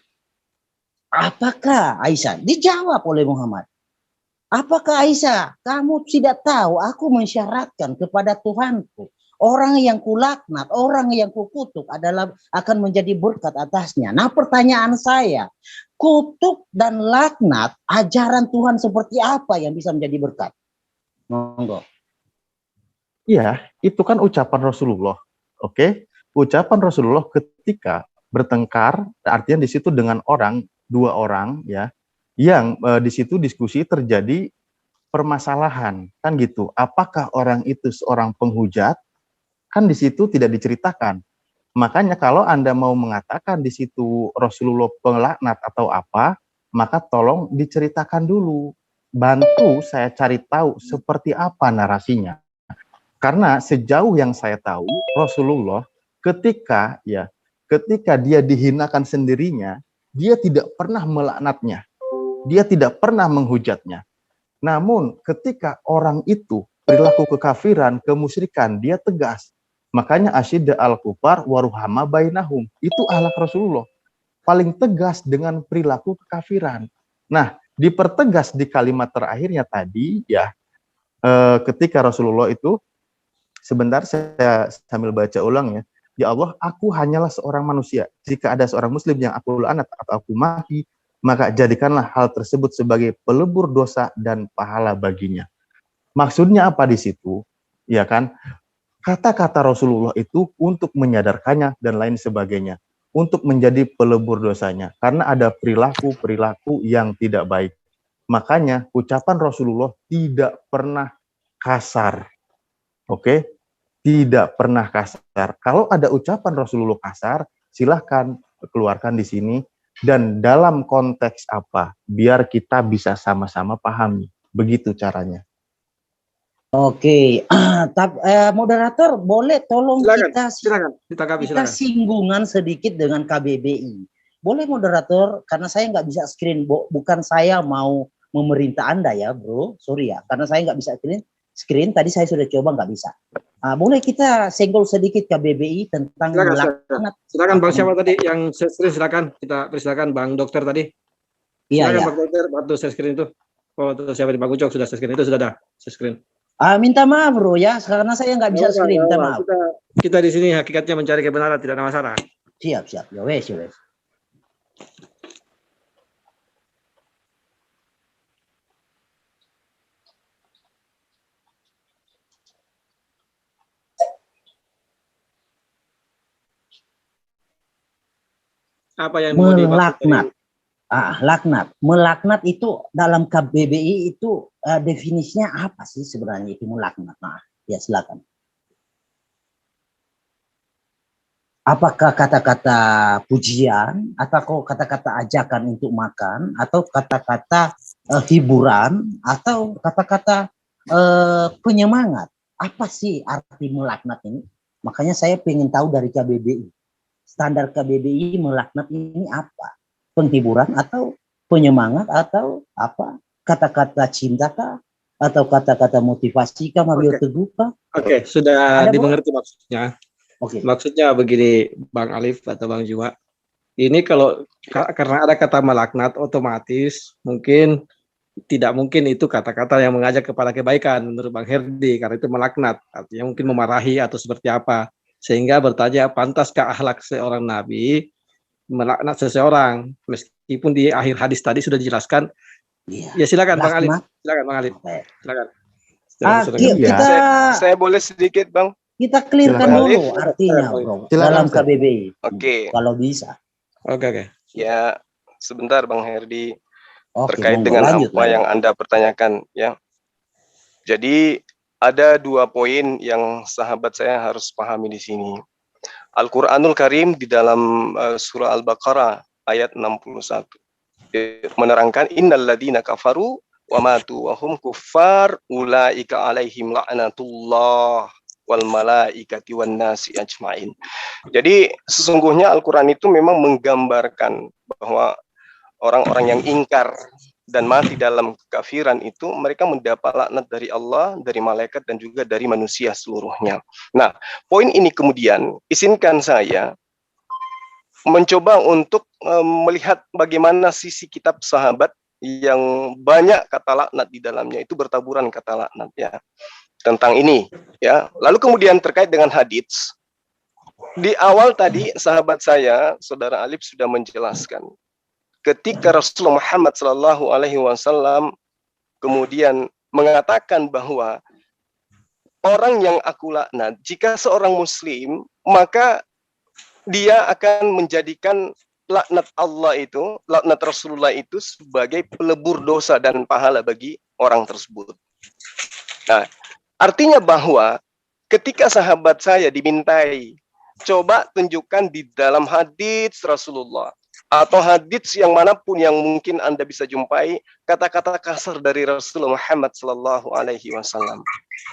Apakah Aisyah? Dijawab oleh Muhammad. Apakah Aisyah, kamu tidak tahu aku mensyaratkan kepada Tuhanku, orang yang kulaknat, orang yang kukutuk adalah akan menjadi berkat atasnya. Nah, pertanyaan saya, kutuk dan laknat, ajaran Tuhan seperti apa yang bisa menjadi berkat? Monggo. Iya, itu kan ucapan Rasulullah. Oke, ucapan Rasulullah ketika bertengkar, artinya di situ dengan dua orang ya, yang di situ diskusi terjadi permasalahan, kan gitu. Apakah orang itu seorang penghujat? Kan di situ tidak diceritakan. Makanya kalau Anda mau mengatakan di situ Rasulullah pelaknat atau apa, maka tolong diceritakan dulu. Bantu saya cari tahu seperti apa narasinya. Karena sejauh yang saya tahu, Rasulullah ketika dia dihinakan sendirinya, dia tidak pernah melaknatnya. Dia tidak pernah menghujatnya. Namun ketika orang itu perilaku kekafiran, kemusyrikan, dia tegas. Makanya asyidda al-kufar waruhama bainahum. Itu akhlak Rasulullah. Paling tegas dengan perilaku kekafiran. Nah, dipertegas di kalimat terakhirnya tadi, ketika Rasulullah itu, sebentar saya sambil baca ulang ya. Ya Allah, aku hanyalah seorang manusia. Jika ada seorang muslim yang aku laknat atau aku maki, maka jadikanlah hal tersebut sebagai pelebur dosa dan pahala baginya. Maksudnya apa di situ? Ya kan? Kata-kata Rasulullah itu untuk menyadarkannya dan lain sebagainya. Untuk menjadi pelebur dosanya. Karena ada perilaku-perilaku yang tidak baik. Makanya ucapan Rasulullah tidak pernah kasar. Oke? Tidak pernah kasar. Kalau ada ucapan Rasulullah kasar, silahkan keluarkan di sini. Dan dalam konteks apa? Biar kita bisa sama-sama pahami. Begitu caranya. Oke, moderator boleh tolong silakan. Kita singgungan sedikit dengan KBBI. Boleh moderator, karena saya nggak bisa screen, bukan saya mau memerintah Anda ya bro, sorry ya, karena saya nggak bisa screen, tadi saya sudah coba nggak bisa. Boleh kita senggol sedikit KBBI tentang silakan Bang siapa tadi yang screen, silakan kita persilakan Bang Dokter tadi. Iya. Bang Dokter, waktu saya screen itu. Oh, siapa di Bang Ucok sudah saya screen itu sudah ada saya screen. Minta maaf bro ya, karena saya nggak bisa screen, minta maaf. Kita di sini hakikatnya mencari kebenaran, tidak ada masalah. Siap. Ya wes. Apa yang melaknat? Laknat. Melaknat itu dalam KBBI itu definisinya apa sih sebenarnya itu melaknat? Nah, ya silakan. Apakah kata-kata pujian, atau kata-kata ajakan untuk makan, atau kata-kata hiburan, atau kata-kata penyemangat? Apa sih arti melaknat ini? Makanya saya ingin tahu dari KBBI. Standar KBBI melaknat ini apa? Penghiburan atau penyemangat atau apa? Kata-kata cinta kah? Atau kata-kata motivasi kah? Mario Teguh kah? Oke, sudah dimengerti maksudnya. Maksudnya begini Bang Alif atau Bang Juma. Ini kalau karena ada kata melaknat, otomatis mungkin tidak mungkin itu kata-kata yang mengajak kepada kebaikan menurut Bang Herdi, karena itu melaknat, artinya mungkin memarahi atau seperti apa. Sehingga bertanya, pantaskah akhlak seorang nabi melaknat seseorang? Meskipun di akhir hadis tadi sudah dijelaskan. Ya silakan Bang Alif. Silakan Bang Alif. Silakan. Saya boleh sedikit Bang? Kita clearkan dulu artinya bro, dalam KBBI. Oke. Kalau bisa. Oke. Ya, sebentar Bang Herdi. Terkait dengan apa yang Anda pertanyakan ya. Jadi ada 2 poin yang sahabat saya harus pahami di sini. Al-Qur'anul Karim di dalam surah Al-Baqarah ayat 61 menerangkan innalladzina kafaru wa matu wa hum kuffar ulaika alaihim la'natullah wal malaikati wan nasi ajmain. Jadi sesungguhnya Al-Qur'an itu memang menggambarkan bahwa orang-orang yang ingkar dan mati dalam kekafiran itu mereka mendapat laknat dari Allah, dari malaikat dan juga dari manusia seluruhnya. Nah, poin ini kemudian izinkan saya mencoba untuk melihat bagaimana sisi kitab sahabat yang banyak kata laknat di dalamnya, itu bertaburan kata laknat ya. Tentang ini ya. Lalu kemudian terkait dengan hadits, di awal tadi sahabat saya, Saudara Alif sudah menjelaskan ketika Rasulullah Muhammad SAW kemudian mengatakan bahwa orang yang aku laknat, jika seorang muslim, maka dia akan menjadikan laknat Allah itu, laknat Rasulullah itu sebagai pelebur dosa dan pahala bagi orang tersebut. Nah, artinya bahwa ketika sahabat saya dimintai, coba tunjukkan di dalam hadits Rasulullah, atau hadits yang manapun yang mungkin Anda bisa jumpai kata-kata kasar dari Rasulullah Muhammad sallallahu alaihi wasallam.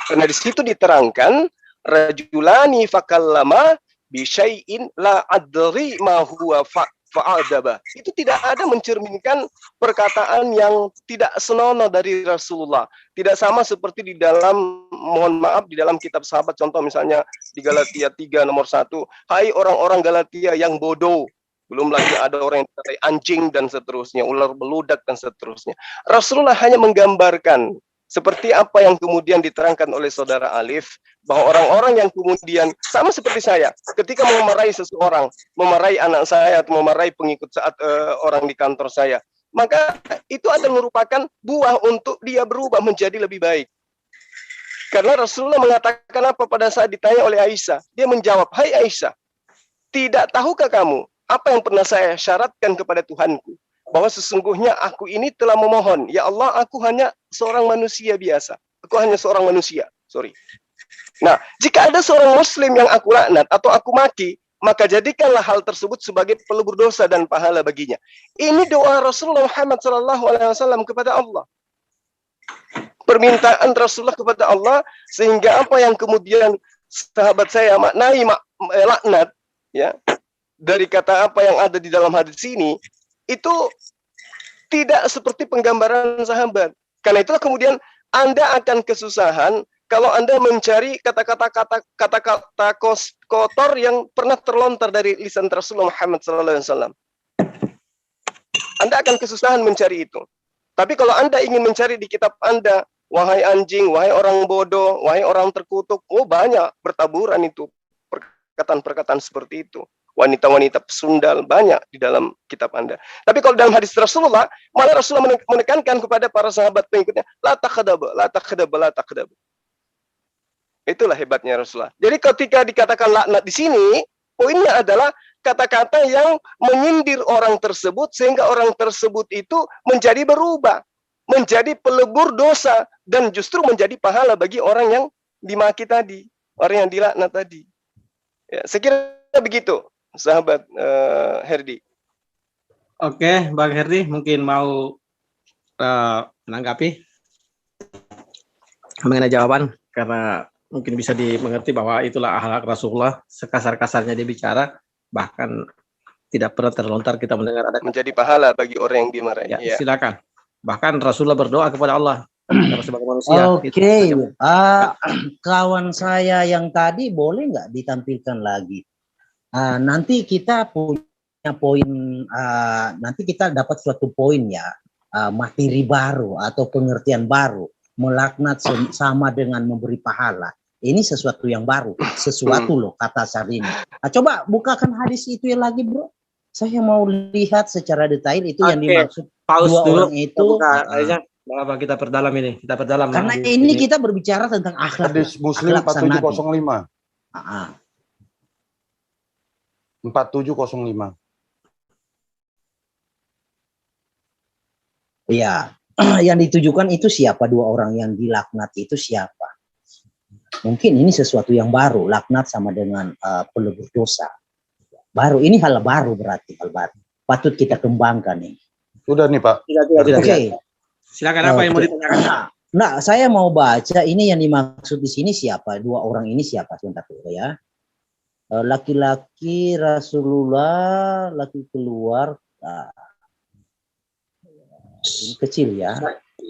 Karena di situ diterangkan rajulani fakallama bi syai'in la adri ma huwa fa'adaba. Itu tidak ada mencerminkan perkataan yang tidak senonoh dari Rasulullah. Tidak sama seperti di dalam, mohon maaf, di dalam kitab sahabat, contoh misalnya di Galatia 3 nomor 1, hai orang-orang Galatia yang bodoh. Belum lagi ada orang yang dikatai anjing dan seterusnya, ular beludak dan seterusnya. Rasulullah hanya menggambarkan seperti apa yang kemudian diterangkan oleh saudara Alif, bahwa orang-orang yang kemudian sama seperti saya, ketika memarahi seseorang, memarahi anak saya atau memarahi pengikut saat orang di kantor saya, maka itu adalah merupakan buah untuk dia berubah menjadi lebih baik. Karena Rasulullah mengatakan apa pada saat ditanya oleh Aisyah? Dia menjawab, hai Aisyah, tidak tahukah kamu apa yang pernah saya syaratkan kepada Tuhanku? Bahwa sesungguhnya aku ini telah memohon, ya Allah, aku hanya seorang manusia biasa. Aku hanya seorang manusia. Nah, jika ada seorang muslim yang aku laknat atau aku maki, maka jadikanlah hal tersebut sebagai pelebur dosa dan pahala baginya. Ini doa Rasulullah Muhammad SAW kepada Allah. Permintaan Rasulullah kepada Allah, sehingga apa yang kemudian sahabat saya maknai laknat, ya, dari kata apa yang ada di dalam hadis ini, itu tidak seperti penggambaran sahabat. Karena itulah kemudian Anda akan kesusahan kalau Anda mencari kata-kata kotor yang pernah terlontar dari lisan Rasulullah Muhammad SAW. Anda akan kesusahan mencari itu. Tapi kalau Anda ingin mencari di kitab Anda, wahai anjing, wahai orang bodoh, wahai orang terkutuk, oh banyak bertaburan itu perkataan-perkataan seperti itu. Wanita-wanita pesundal banyak di dalam kitab Anda. Tapi kalau dalam hadis Rasulullah, malah Rasulullah menekankan kepada para sahabat pengikutnya, la takhdab, la takhdab, la takhdab. Itulah hebatnya Rasulullah. Jadi ketika dikatakan laknat di sini, poinnya adalah kata-kata yang menyindir orang tersebut sehingga orang tersebut itu menjadi berubah, menjadi pelebur dosa dan justru menjadi pahala bagi orang yang dimaki tadi, orang yang dilaknat tadi. Ya, saya kira begitu. Sahabat Herdi. Oke, Bang Herdi mungkin mau menanggapi mengenai jawaban, karena mungkin bisa dimengerti bahwa itulah akhlak Rasulullah, sekasar-kasarnya dia bicara, bahkan tidak pernah terlontar kita mendengar ada menjadi pahala bagi orang yang dimarahi. Ya, silakan. Bahkan Rasulullah berdoa kepada Allah sebagai manusia. Oke, kawan saya yang tadi boleh nggak ditampilkan lagi? Nanti kita punya poin, nanti kita dapat suatu poin ya, materi baru atau pengertian baru. Melaknat sama dengan memberi pahala. Ini sesuatu yang baru, sesuatu loh kata Syahrini. Coba bukakan hadis itu ya lagi, bro. Saya mau lihat secara detail itu yang dimaksud pause dua dulu. orang itu. Apa kita perdalam ini? Kita perdalam. Karena ini kita berbicara tentang akhlak. Hadis Muslim 4705. 4705. Iya, yang ditujukan itu siapa? Dua orang yang dilaknat itu siapa? Mungkin ini sesuatu yang baru, laknat sama dengan pelebur dosa. Baru, ini hal baru berarti, hal baru. Patut kita kembangkan nih. Sudah nih Pak. Oke. Silakan, apa yang mau ditanyakan? Nah, saya mau baca ini yang dimaksud di sini siapa? Dua orang ini siapa? Sebentar dulu ya. Laki-laki Rasulullah, laki keluar, ini kecil ya.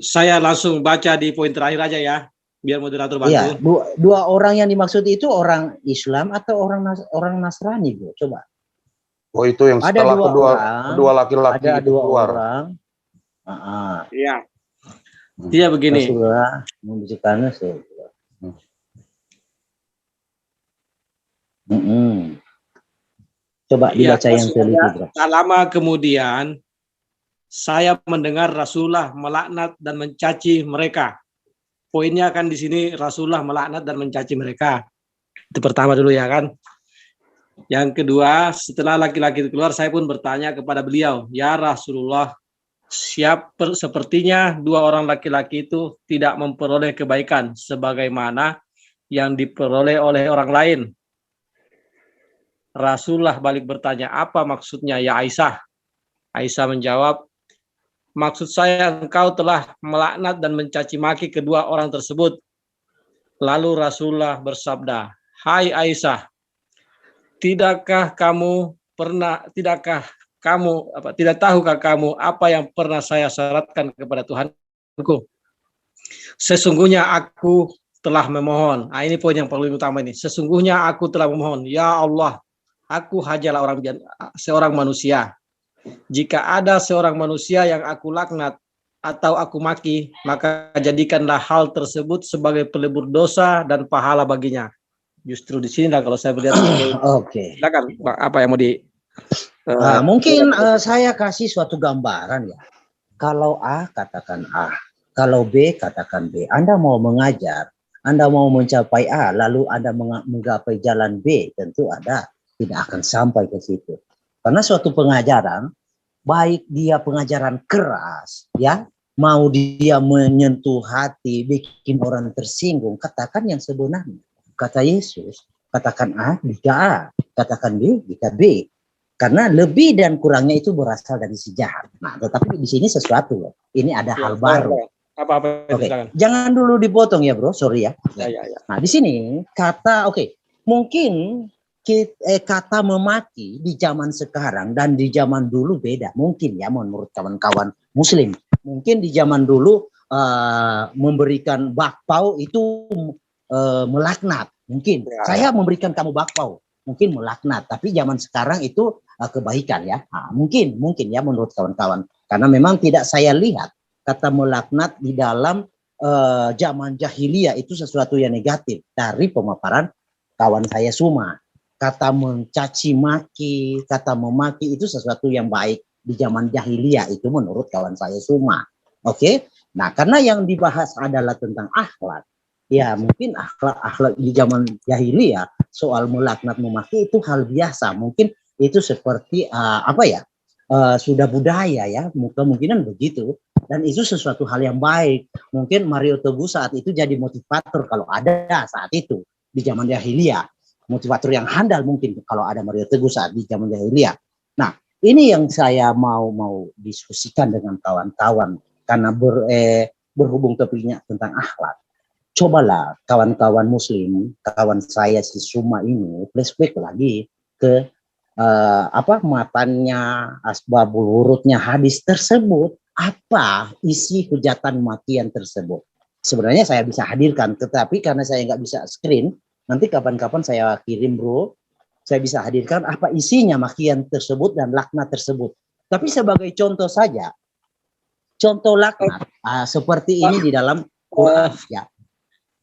Saya langsung baca di poin terakhir aja ya, biar moderator bantu. Iya, dua orang yang dimaksud itu orang Islam atau orang Nasrani, bro? Coba. Oh, itu yang setelah kedua laki-laki ada dua keluar. orang. Iya. Dia begini. Rasulullah membicarakannya Coba dibaca yang teliti, bro. Tak lama kemudian saya mendengar Rasulullah melaknat dan mencaci mereka. Poinnya kan di sini Rasulullah melaknat dan mencaci mereka. Itu pertama dulu ya kan. Yang kedua, setelah laki-laki keluar, saya pun bertanya kepada beliau, ya Rasulullah, sepertinya dua orang laki-laki itu tidak memperoleh kebaikan sebagaimana yang diperoleh oleh orang lain. Rasulullah balik bertanya, apa maksudnya ya Aisyah? Aisyah menjawab, maksud saya engkau telah melaknat dan mencaci maki kedua orang tersebut. Lalu Rasulullah bersabda, hai Aisyah, tidak tahukah kamu apa yang pernah saya syaratkan kepada Tuhanku? Sesungguhnya aku telah memohon. Nah, ini poin yang paling utama ini. Sesungguhnya aku telah memohon, ya Allah, aku hanyalah seorang manusia. Jika ada seorang manusia yang aku laknat atau aku maki, maka jadikanlah hal tersebut sebagai pelebur dosa dan pahala baginya. Justru di sini kalau saya melihat Oke. Silakan, apa yang mau di mungkin saya kasih suatu gambaran ya. Kalau A katakan A, kalau B katakan B. Anda mau mengajar, Anda mau mencapai A, lalu Anda menggapai jalan B, tentu Anda tidak akan sampai ke situ. Karena suatu pengajaran, baik dia pengajaran keras, ya, mau dia menyentuh hati, bikin orang tersinggung, katakan yang sebenarnya. Kata Yesus, katakan A, jika A, katakan B, jika B. Karena lebih dan kurangnya itu berasal dari sejarah. Nah, tetapi di sini sesuatu loh. Ini ada hal baru. Oke, jangan dulu dipotong ya, bro. Sorry ya. Ya. Nah, di sini kata, mungkin kata memaki di zaman sekarang dan di zaman dulu beda. Mungkin ya, menurut kawan-kawan Muslim. Mungkin di zaman dulu memberikan bakpao itu melaknat. Mungkin saya memberikan kamu bakpao, mungkin melaknat. Tapi zaman sekarang itu kebaikan ya. Nah, mungkin ya menurut kawan-kawan. Karena memang tidak saya lihat kata melaknat di dalam zaman jahiliyah itu sesuatu yang negatif dari pemaparan kawan saya Suma. Kata mencaci maki, kata memaki itu sesuatu yang baik di zaman jahiliyah itu menurut kawan saya Suma. Oke? Nah, karena yang dibahas adalah tentang akhlak. Ya, mungkin akhlak di zaman jahiliyah soal melaknat memaki itu hal biasa. Mungkin itu seperti sudah budaya ya, kemungkinan begitu. Dan itu sesuatu hal yang baik. Mungkin Mario Teguh saat itu jadi motivator kalau ada saat itu di zaman jahiliyah. Motivator yang handal mungkin kalau ada Mario Teguh saat di zaman jahiliyah. Nah, ini yang saya mau diskusikan dengan kawan-kawan karena berhubung topiknya tentang akhlak. Cobalah kawan-kawan Muslim, kawan saya si Suma ini flashback lagi ke matanya asbabul wurudnya hadis tersebut, apa isi hujatan makian tersebut. Sebenarnya saya bisa hadirkan, tetapi karena saya nggak bisa screen, nanti kapan-kapan saya kirim bro, saya bisa hadirkan apa isinya makian tersebut dan laknat tersebut. Tapi sebagai contoh saja, contoh laknat seperti ini di dalam Quran ya.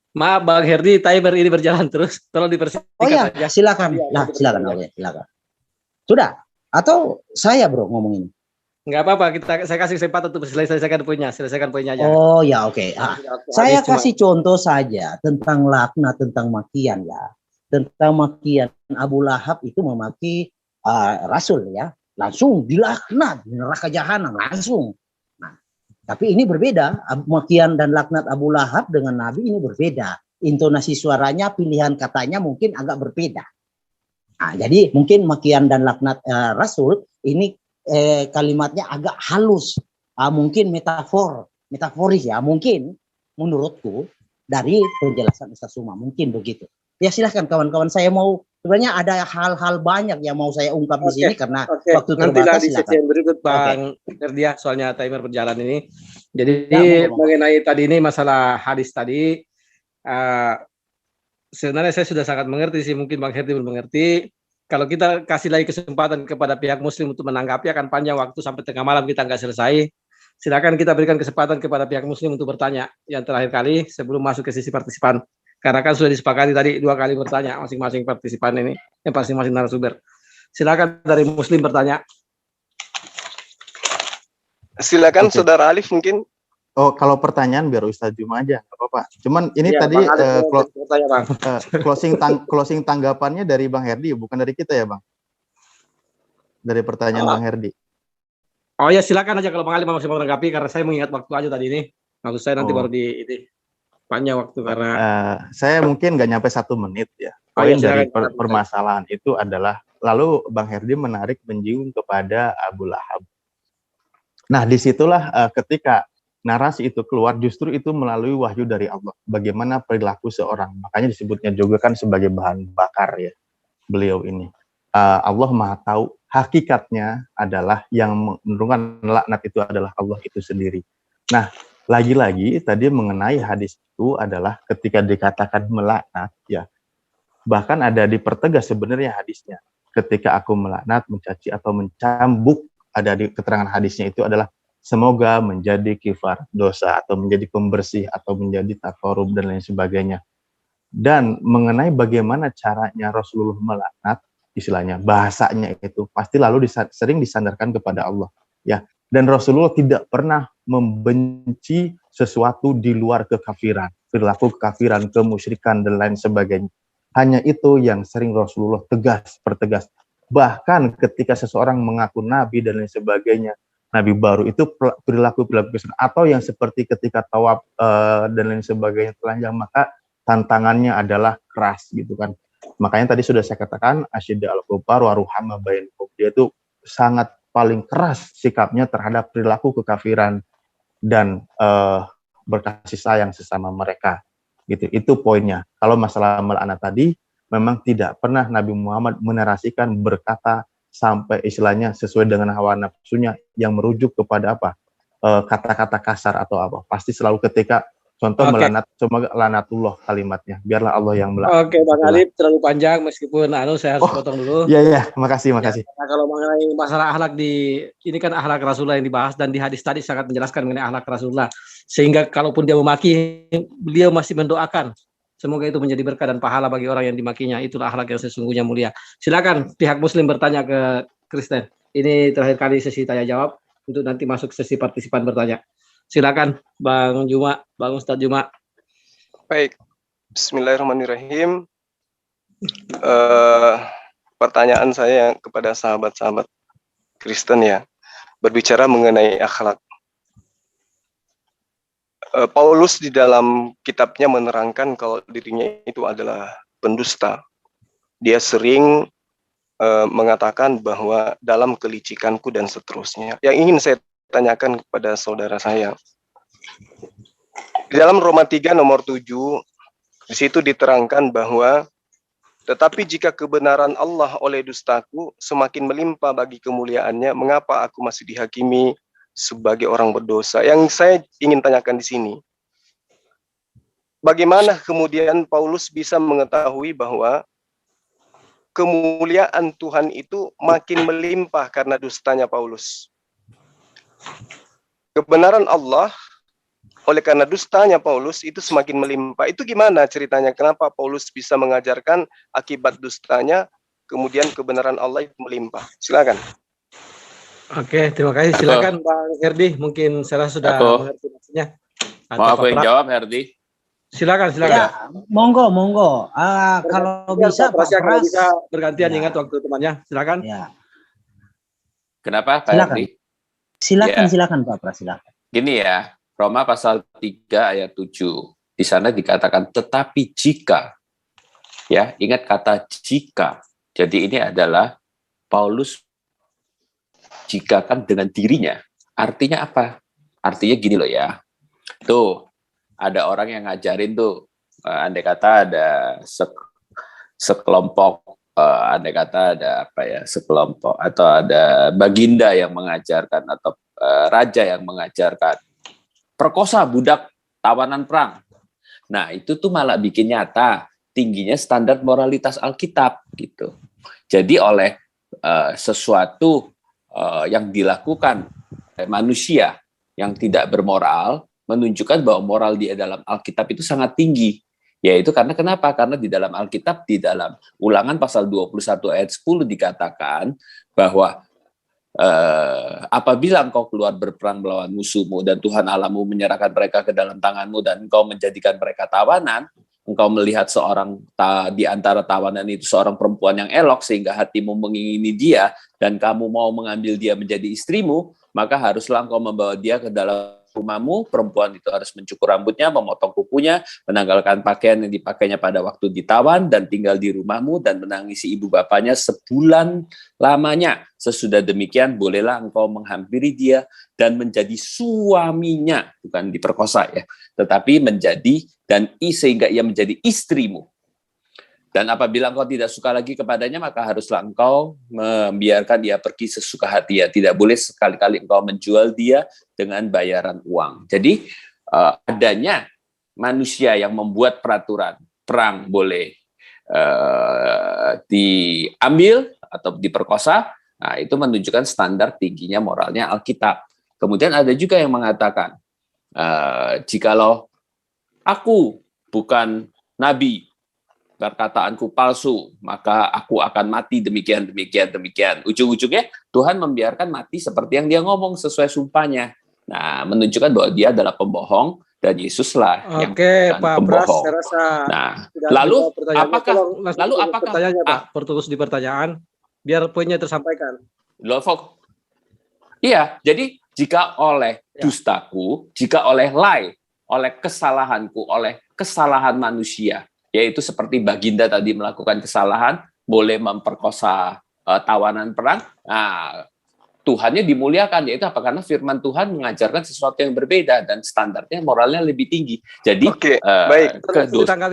Maaf Bang Herdi, timer ini berjalan terus, tolong dipersingkat. Oh ya, silakan. Nah, silakan. Sudah? Atau saya bro ngomong ini? Enggak apa-apa, saya kasih kesempatan untuk selesaikan poinnya aja. Oh ya, oke. Saya kasih contoh saja tentang laknat, tentang makian ya. Tentang makian Abu Lahab itu memaki Rasul ya. Langsung dilaknat, neraka jahanam langsung. Nah, tapi ini berbeda. Makian dan laknat Abu Lahab dengan Nabi ini berbeda. Intonasi suaranya, pilihan katanya mungkin agak berbeda. Nah, jadi mungkin makian dan laknat Rasul ini kalimatnya agak halus, mungkin metaforis ya, mungkin menurutku dari penjelasan Ustaz Suma mungkin begitu. Ya silahkan kawan-kawan, saya mau sebenarnya ada hal-hal banyak yang mau saya ungkap di sini karena waktu terbatas. Nanti di sesi yang berikut Bang Herdia, soalnya timer berjalan ini. Jadi mengenai tadi ini masalah hadis tadi, sebenarnya saya sudah sangat mengerti sih, mungkin Bang Herdi belum mengerti. Kalau kita kasih lagi kesempatan kepada pihak Muslim untuk menanggapi akan panjang waktu sampai tengah malam kita nggak selesai. Silakan kita berikan kesempatan kepada pihak Muslim untuk bertanya yang terakhir kali sebelum masuk ke sisi partisipan. Karena kan sudah disepakati tadi 2 kali bertanya masing-masing partisipan ini, masing-masing narasumber. Silakan dari Muslim bertanya. Silakan Saudara Alif mungkin. Oh, kalau pertanyaan biar Ustaz Juma aja, nggak apa-apa. Cuman ini ya, tadi closing tanggapannya dari Bang Herdi, bukan dari kita ya, Bang? Dari pertanyaan Bang Herdi. Oh ya, silakan aja kalau Bang Ali masih mau menanggapi, karena saya mengingat waktu aja tadi ini. Maksud saya nanti baru di ini panjang waktu karena saya mungkin nggak nyampe 1 menit ya. Poin dari permasalahan itu adalah lalu Bang Herdi menarik menjunjung kepada Abu Lahab. Nah, disitulah ketika narasi itu keluar, justru itu melalui wahyu dari Allah. Bagaimana perilaku seorang. Makanya disebutnya juga kan sebagai bahan bakar ya, beliau ini. Allah Maha tahu, hakikatnya adalah yang menurunkan laknat itu adalah Allah itu sendiri. Nah, lagi-lagi tadi mengenai hadis itu adalah ketika dikatakan melaknat, ya, bahkan ada dipertegas sebenarnya hadisnya. Ketika aku melaknat, mencaci atau mencambuk, ada di keterangan hadisnya itu adalah semoga menjadi kifar dosa atau menjadi pembersih atau menjadi takorub dan lain sebagainya. Dan mengenai bagaimana caranya Rasulullah melaknat, istilahnya bahasanya itu pasti lalu sering disandarkan kepada Allah, ya. Dan Rasulullah tidak pernah membenci sesuatu di luar kekafiran, perilaku kekafiran, kemusyrikan dan lain sebagainya. Hanya itu yang sering Rasulullah pertegas. Bahkan ketika seseorang mengaku nabi dan lain sebagainya, nabi baru, itu perilaku atau yang seperti ketika tawaf dan lain sebagainya telanjang, maka tantangannya adalah keras gitu kan. Makanya tadi sudah saya katakan asyidda al-kufar wa ruhama bainakum, dia itu sangat paling keras sikapnya terhadap perilaku kekafiran dan berkasih sayang sesama mereka gitu. Itu poinnya. Kalau masalah melaknat tadi memang tidak pernah Nabi Muhammad menarasikan berkata sampai istilahnya sesuai dengan hawa nafsunya yang merujuk kepada apa, kata-kata kasar atau apa. Pasti selalu ketika contoh melanat, semoga lanatullah kalimatnya, biarlah Allah yang melaknat. Oke, Bang Alif terlalu panjang meskipun saya harus potong dulu. Iya, makasih. Nah, kalau mengenai masalah akhlak ini kan akhlak Rasulullah yang dibahas, dan di hadis tadi sangat menjelaskan mengenai akhlak Rasulullah, sehingga kalaupun dia memaki, beliau masih mendoakan semoga itu menjadi berkah dan pahala bagi orang yang dimakinya. Itulah akhlak yang sesungguhnya mulia. Silakan pihak Muslim bertanya ke Kristen. Ini terakhir kali sesi tanya jawab, untuk nanti masuk sesi partisipan bertanya. Silakan Bang Juma, Bang Ustadz Juma. Baik, Bismillahirrahmanirrahim. Pertanyaan saya kepada sahabat-sahabat Kristen ya, berbicara mengenai akhlak. Paulus di dalam kitabnya menerangkan kalau dirinya itu adalah pendusta. Dia sering mengatakan bahwa dalam kelicikanku dan seterusnya. Yang ingin saya tanyakan kepada saudara saya. Di dalam Roma 3 nomor 7, di situ diterangkan bahwa tetapi jika kebenaran Allah oleh dustaku semakin melimpah bagi kemuliaannya, mengapa aku masih dihakimi sebagai orang berdosa? Yang saya ingin tanyakan di sini, bagaimana kemudian Paulus bisa mengetahui bahwa kemuliaan Tuhan itu makin melimpah karena dustanya Paulus? Kebenaran Allah oleh karena dustanya Paulus itu semakin melimpah. Itu gimana ceritanya? Kenapa Paulus bisa mengajarkan akibat dustanya, kemudian kebenaran Allah itu melimpah? Silakan. Oke, terima kasih. Silakan Bang Herdi. Mungkin saya sudah mengerti maksudnya. Mau aku yang jawab, Herdi? Silakan. Ya, monggo. Kalau bisa Pak Pras bisa bergantian, ingat waktu temannya. Silakan. Ya. Kenapa Pak Herdi? Silakan Pak Pras, silakan. Gini ya, Roma pasal 3 ayat 7. Di sana dikatakan tetapi jika, ya, ingat kata jika. Jadi ini adalah Paulus jikakan dengan dirinya. Artinya apa? Artinya gini loh ya. Tuh, ada orang yang ngajarin tuh, andai kata ada sekelompok, andai kata ada apa ya, sekelompok atau ada baginda yang mengajarkan atau raja yang mengajarkan perkosa budak tawanan perang. Nah, itu tuh malah bikin nyata tingginya standar moralitas Alkitab gitu. Jadi oleh sesuatu yang dilakukan oleh manusia yang tidak bermoral, menunjukkan bahwa moral dia dalam Alkitab itu sangat tinggi. Yaitu karena kenapa? Karena di dalam Alkitab, di dalam Ulangan pasal 21 ayat 10 dikatakan bahwa apabila engkau keluar berperang melawan musuhmu dan Tuhan Allahmu menyerahkan mereka ke dalam tanganmu dan engkau menjadikan mereka tawanan, engkau melihat seorang di antara tawanan itu seorang perempuan yang elok sehingga hatimu mengingini dia dan kamu mau mengambil dia menjadi istrimu, maka haruslah engkau membawa dia ke dalam rumahmu, perempuan itu harus mencukur rambutnya, memotong kukunya, menanggalkan pakaian yang dipakainya pada waktu ditawan, dan tinggal di rumahmu dan menangisi ibu bapaknya sebulan lamanya. Sesudah demikian, bolehlah engkau menghampiri dia dan menjadi suaminya, bukan diperkosa ya, tetapi menjadi, dan sehingga ia menjadi istrimu. Dan apabila engkau tidak suka lagi kepadanya, maka haruslah engkau membiarkan dia pergi sesuka hati. Ya, tidak boleh sekali-kali engkau menjual dia dengan bayaran uang. Jadi adanya manusia yang membuat peraturan perang boleh diambil atau diperkosa, nah itu menunjukkan standar tingginya moralnya Alkitab. Kemudian ada juga yang mengatakan, jikalau aku bukan nabi, perkataanku palsu, maka aku akan mati demikian. Ujung-ujungnya Tuhan membiarkan mati seperti yang dia ngomong sesuai sumpahnya. Nah, menunjukkan bahwa dia adalah pembohong dan Yesuslah yang Pak pembohong. Pras, saya rasa Nah, lalu apakah pertanyaannya Pak, terus di pertanyaan biar poinnya tersampaikan. Iya, jadi jika oleh dustaku, jika oleh oleh kesalahanku, oleh kesalahan manusia, yaitu seperti Baginda tadi melakukan kesalahan, boleh memperkosa tawanan perang. Nah, Tuhannya dimuliakan, yaitu apa? Karena firman Tuhan mengajarkan sesuatu yang berbeda dan standarnya moralnya lebih tinggi. Jadi, baik.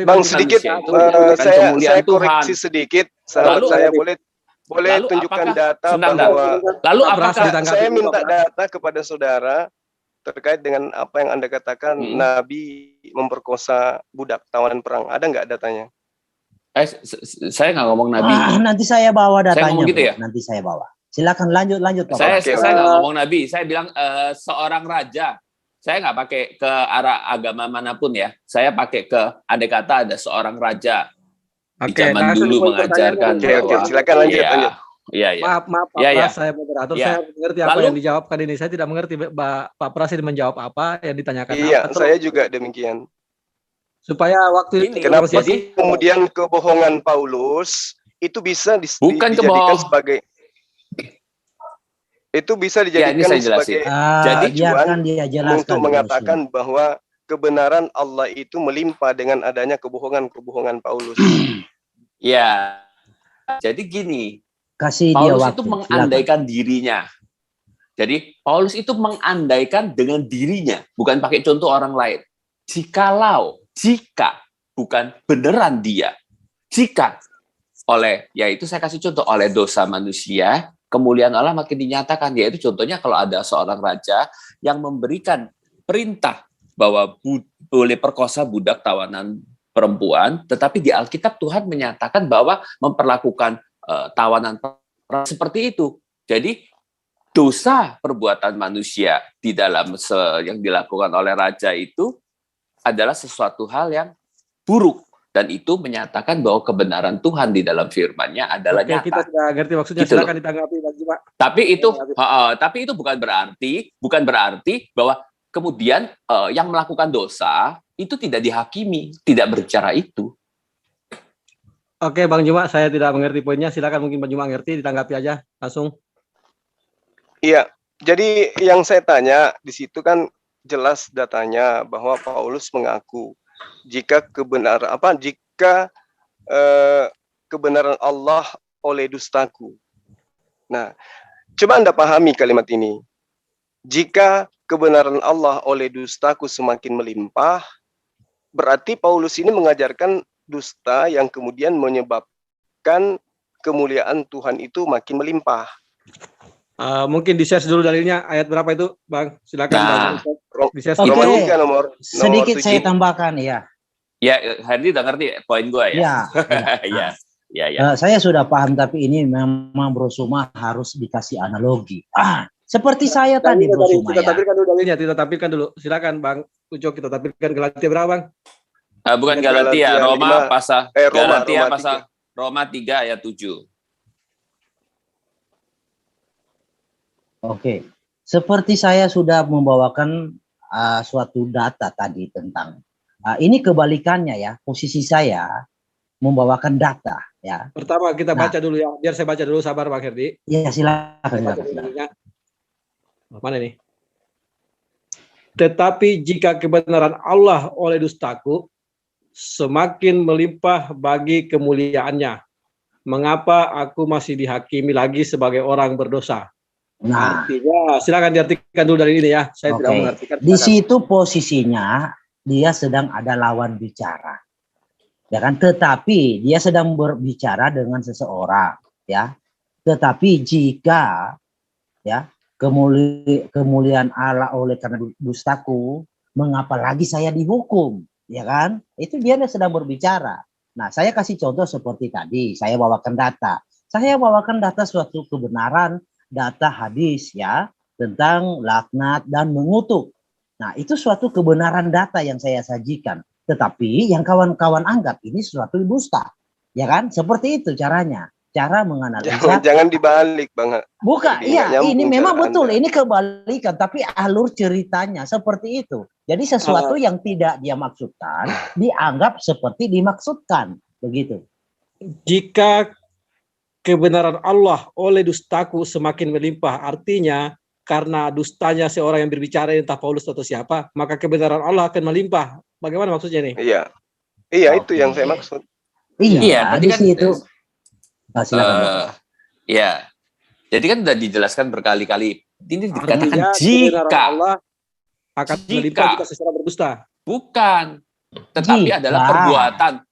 Bang, sedikit saya koreksi sedikit. Lalu saya boleh tunjukkan data bahwa lalu apakah saya minta data kepada saudara terkait dengan apa yang Anda katakan Nabi memperkosa budak tawanan perang. Ada nggak datanya? Saya nggak ngomong Nabi. Nanti saya bawa datanya. Saya ngomong gitu ya? Nanti saya bawa. Silakan lanjut Pak. Saya nggak ngomong Nabi. Saya bilang seorang raja. Saya nggak pakai ke arah agama manapun ya. Saya pakai ke andai kata ada seorang raja di zaman dulu mengajarkan bahwa. Silakan lanjut. Iya. Maaf Pak Pras, saya moderator. Saya mengerti apa yang dijawabkan ini. Saya tidak mengerti Pak Pras ini menjawab apa yang ditanyakan. Iya, saya juga demikian. Supaya waktu ini kenapa kemudian kebohongan Paulus itu bisa dijadikan sebagai sebagai tujuan untuk mengatakan bahwa kebenaran Allah itu melimpah dengan adanya kebohongan Paulus. Ya, jadi gini. Kasih Paulus dia itu mengandaikan dirinya. Jadi Paulus itu mengandaikan dengan dirinya, bukan pakai contoh orang lain. Jika bukan beneran dia, jika yaitu saya kasih contoh, oleh dosa manusia, kemuliaan Allah makin dinyatakan. Yaitu contohnya kalau ada seorang raja yang memberikan perintah bahwa boleh perkosa budak tawanan perempuan, tetapi di Alkitab Tuhan menyatakan bahwa memperlakukan tawanan seperti itu. Jadi dosa perbuatan manusia di dalam yang dilakukan oleh raja itu adalah sesuatu hal yang buruk, dan itu menyatakan bahwa kebenaran Tuhan di dalam firman-Nya adalah nyata. Kita sudah ngerti maksudnya, gitu silakan ditanggapi lagi Pak. Tapi itu bukan berarti bahwa kemudian yang melakukan dosa itu tidak dihakimi, tidak berbicara itu. Oke, Bang Juma, saya tidak mengerti poinnya. Silakan mungkin Bang Juma ngerti, ditanggapi aja langsung. Iya, jadi yang saya tanya di situ kan jelas datanya bahwa Paulus mengaku jika kebenaran Allah oleh dustaku. Nah, coba Anda pahami kalimat ini. Jika kebenaran Allah oleh dustaku semakin melimpah, berarti Paulus ini mengajarkan dusta yang kemudian menyebabkan kemuliaan Tuhan itu makin melimpah. Mungkin di-share dulu dalilnya, ayat berapa itu, Bang? Silakan. Sedikit saya tambahkan ya. Ya, Herdi udah ngerti poin gue ya. Ya. Saya sudah paham, tapi ini memang Bro Suma harus dikasih analogi. Seperti saya tadi Bro Suma ya. Kita tampilkan dulu. Silakan Bang Ucok, kita tampilkan Galatia berapa, Bang? Bukan Galatia, Roma pasal Galatia pasal Roma 3 ayat 7. Oke. Seperti saya sudah membawakan suatu data tadi tentang ini kebalikannya ya, posisi saya membawakan data ya. Pertama kita baca dulu ya, biar saya baca dulu, sabar Bang Herdi. Iya, silakan. Mana nih? Tetapi jika kebenaran Allah oleh dustaku semakin melimpah bagi kemuliaannya, mengapa aku masih dihakimi lagi sebagai orang berdosa? Nah, artinya silakan diartikan dulu dari ini ya. Saya tidak mengartikan. Di situ posisinya dia sedang ada lawan bicara, ya kan? Tetapi dia sedang berbicara dengan seseorang, ya. Tetapi jika ya kemuliaan Allah oleh karena dustaku, mengapa lagi saya dihukum, ya kan? Itu dia sedang berbicara. Nah, saya kasih contoh seperti tadi, saya bawakan data. Saya bawakan data suatu kebenaran, data hadis ya, tentang laknat dan mengutuk. Nah, itu suatu kebenaran data yang saya sajikan. Tetapi yang kawan-kawan anggap ini suatu dusta. Ya kan? Seperti itu caranya. Cara menganalisa. Jangan dibalik, Bang. Bukan, iya, ini memang betul. Ini kebalikan, tapi alur ceritanya seperti itu. Jadi sesuatu yang tidak dia maksudkan dianggap seperti dimaksudkan, begitu. Jika kebenaran Allah oleh dustaku semakin melimpah, artinya karena dustanya seorang yang berbicara entah Paulus atau siapa, maka kebenaran Allah akan melimpah. Bagaimana maksudnya nih? Iya, itu yang saya maksud. Iya, tadi kan itu. Ya, jadi kan sudah dijelaskan berkali-kali. Ini dikatakan Artinya, jika Allah akan melimpah jika seseorang berdusta. Bukan, tetapi adalah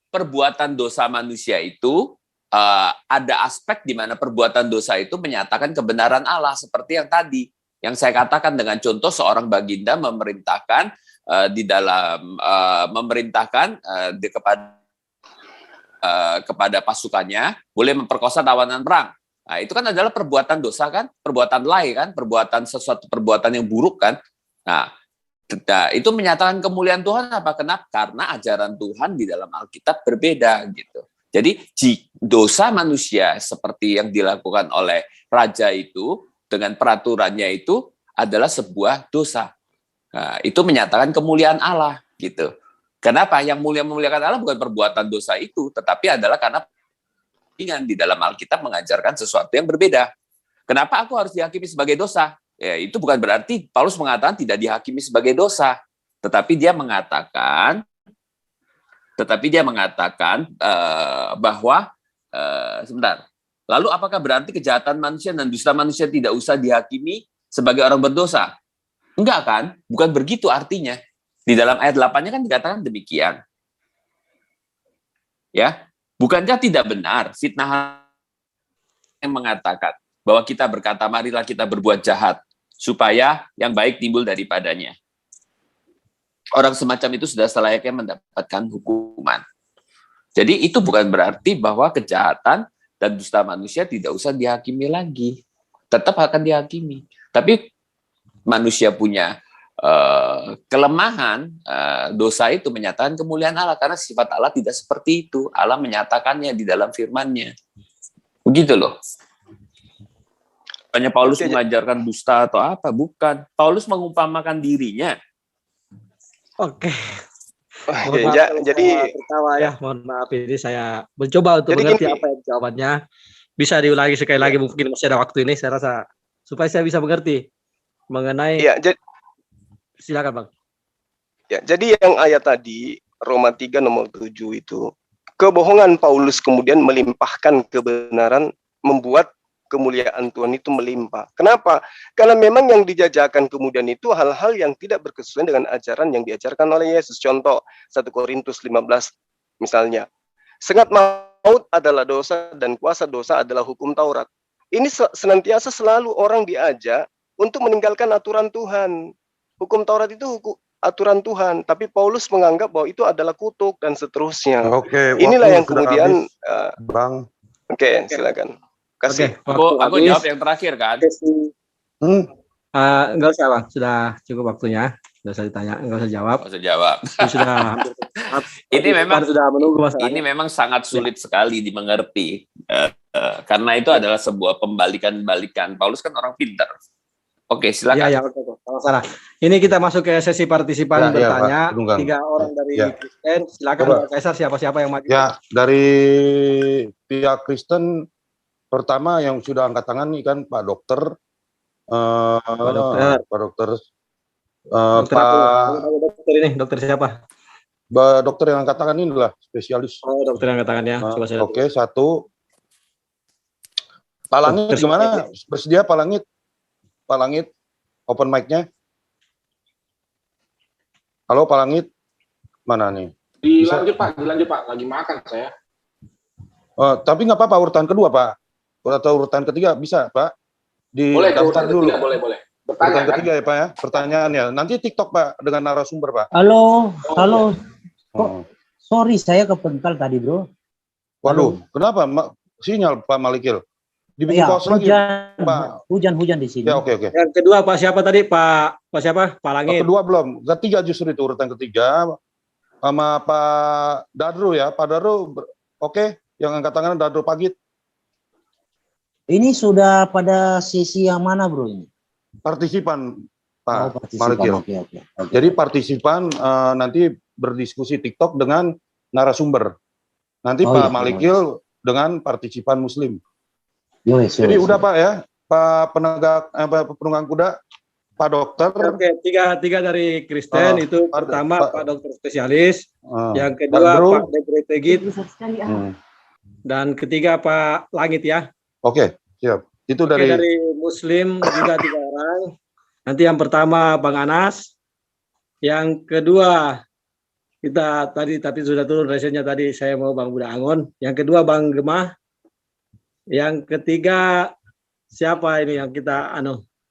perbuatan dosa manusia itu ada aspek di mana perbuatan dosa itu menyatakan kebenaran Allah seperti yang tadi yang saya katakan dengan contoh seorang baginda memerintahkan kepada pasukannya boleh memperkosa tawanan perang. Nah, itu kan adalah perbuatan dosa kan, perbuatan lay kan, sesuatu perbuatan yang buruk kan. Nah, itu menyatakan kemuliaan Tuhan apa? Kenapa? Karena ajaran Tuhan di dalam Alkitab berbeda gitu. Jadi dosa manusia seperti yang dilakukan oleh raja itu dengan peraturannya itu adalah sebuah dosa. Nah, itu menyatakan kemuliaan Allah gitu. Kenapa? Yang memuliakan Allah bukan perbuatan dosa itu, tetapi adalah karena di dalam Alkitab mengajarkan sesuatu yang berbeda. Kenapa aku harus dihakimi sebagai dosa? Ya, itu bukan berarti Paulus mengatakan tidak dihakimi sebagai dosa, tetapi dia mengatakan bahwa sebentar. Lalu apakah berarti kejahatan manusia dan dusta manusia tidak usah dihakimi sebagai orang berdosa? Enggak kan? Bukan begitu artinya. Di dalam ayat 8-nya kan dikatakan demikian. Ya, bukankah tidak benar fitnah yang mengatakan bahwa kita berkata marilah kita berbuat jahat supaya yang baik timbul daripadanya. Orang semacam itu sudah selayaknya mendapatkan hukuman. Jadi itu bukan berarti bahwa kejahatan dan dusta manusia tidak usah dihakimi lagi. Tetap akan dihakimi. Tapi manusia punya kelemahan, dosa itu menyatakan kemuliaan Allah karena sifat Allah tidak seperti itu. Allah menyatakannya di dalam firman-Nya. Begitu loh. Hanya Paulus mengajarkan dusta atau apa? Bukan. Paulus mengumpamakan dirinya. Oke. Jadi tertawa ya, mohon maaf ini saya mencoba untuk mengerti apa yang jawabannya. Bisa diulangi sekali lagi mungkin masih ada waktu ini saya rasa supaya saya bisa mengerti mengenai. Silakan Bang. Ya, jadi yang ayat tadi Roma 3 nomor 7 itu kebohongan Paulus kemudian melimpahkan kebenaran membuat kemuliaan Tuhan itu melimpah. Kenapa? Karena memang yang dijajakan kemudian itu hal-hal yang tidak berkesesuaian dengan ajaran yang diajarkan oleh Yesus. Contoh 1 Korintus 15 misalnya. Sengat maut adalah dosa dan kuasa dosa adalah hukum Taurat. Ini senantiasa selalu orang diajak untuk meninggalkan aturan Tuhan. Hukum Taurat itu aturan Tuhan, tapi Paulus menganggap bahwa itu adalah kutuk dan seterusnya. Inilah yang kemudian Bang. Oke, silakan. Kasih. Aku jawab yang terakhir kan. Enggak usah Bang, sudah cukup waktunya. Enggak usah ditanya, enggak usah jawab. Enggak usah jawab. Sudah ini memang sangat sulit sekali dimengerti. Karena itu adalah sebuah pembalikan-balikan. Paulus kan orang pintar. Oke, silakan. Iya, oke. Salah. Ini kita masuk ke sesi partisipan bertanya. Pak, 3 orang dari Kristen. Silakan Pak Kaisar, siapa-siapa yang maju. Ya, dari pihak Kristen pertama yang sudah angkat tangan nih kan Pak Dokter. Pak Dokter Dokter dokter ini, dokter siapa? Dokter yang angkat tangan ini lah, spesialis. Oh, dokter yang angkat tangan ya. Coba saya Oke, satu. Pak Langit gimana? Bersedia Pak Langit? Pak Langit, open mic-nya. Halo Pak Langit, mana nih? Dilanjut Pak, lagi makan saya. Tapi nggak apa-apa urutan kedua Pak, atau urutan ketiga bisa Pak. Boleh, Daftar dulu. Boleh. Urutan ketiga ya Pak ya, pertanyaannya. Nanti TikTok Pak dengan narasumber Pak. Halo. Sorry saya kepental tadi bro. Waduh, kenapa sinyal Pak Malikil? Dibikin pause lagi Pak. Hujan di sini. Ya oke. Yang kedua Pak siapa tadi? Pak siapa? Pak Langit. Kedua belum, ketiga justru itu urutan ketiga sama Pak Dadru ya. Pak Dadru oke, yang angkat tangan Dadru Pagit. Ini sudah pada sesi yang mana bro ini? Partisipan Pak partisipan. Malikil. Oke. Jadi partisipan nanti berdiskusi TikTok dengan narasumber. Nanti Pak Malikil dengan partisipan Muslim. Jadi udah Pak ya, Pak penunggang kuda, Pak Dokter. Oke, tiga dari Kristen itu pertama Pak Dokter spesialis, yang kedua Pak Dokter Tegit, dan ketiga Pak Langit ya. Oke, siap. Itu dari Muslim juga 3 orang. Nanti yang pertama Bang Anas, yang kedua kita tadi tapi sudah turun resenya tadi saya mau Bang Budak Angon, yang kedua Bang Gemah. Yang ketiga siapa ini yang kita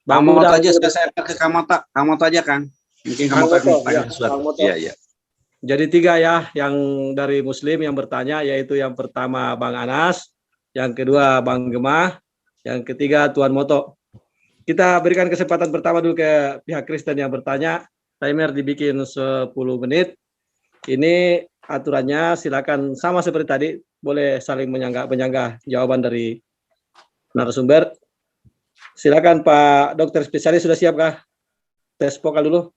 Bang Budak aja saya ke Kamota aja kan. Mungkin Kamota tanya sesuatu. Iya. Jadi 3 ya yang dari Muslim yang bertanya, yaitu yang pertama Bang Anas, yang kedua Bang Gemah, yang ketiga Tuan Moto. Kita berikan kesempatan pertama dulu ke pihak Kristen yang bertanya. Timer dibikin 10 menit. Ini aturannya silakan sama seperti tadi, boleh saling menyanggah jawaban dari narasumber. Silakan Pak Dokter spesialis sudah siapkah? Tes vokal dulu.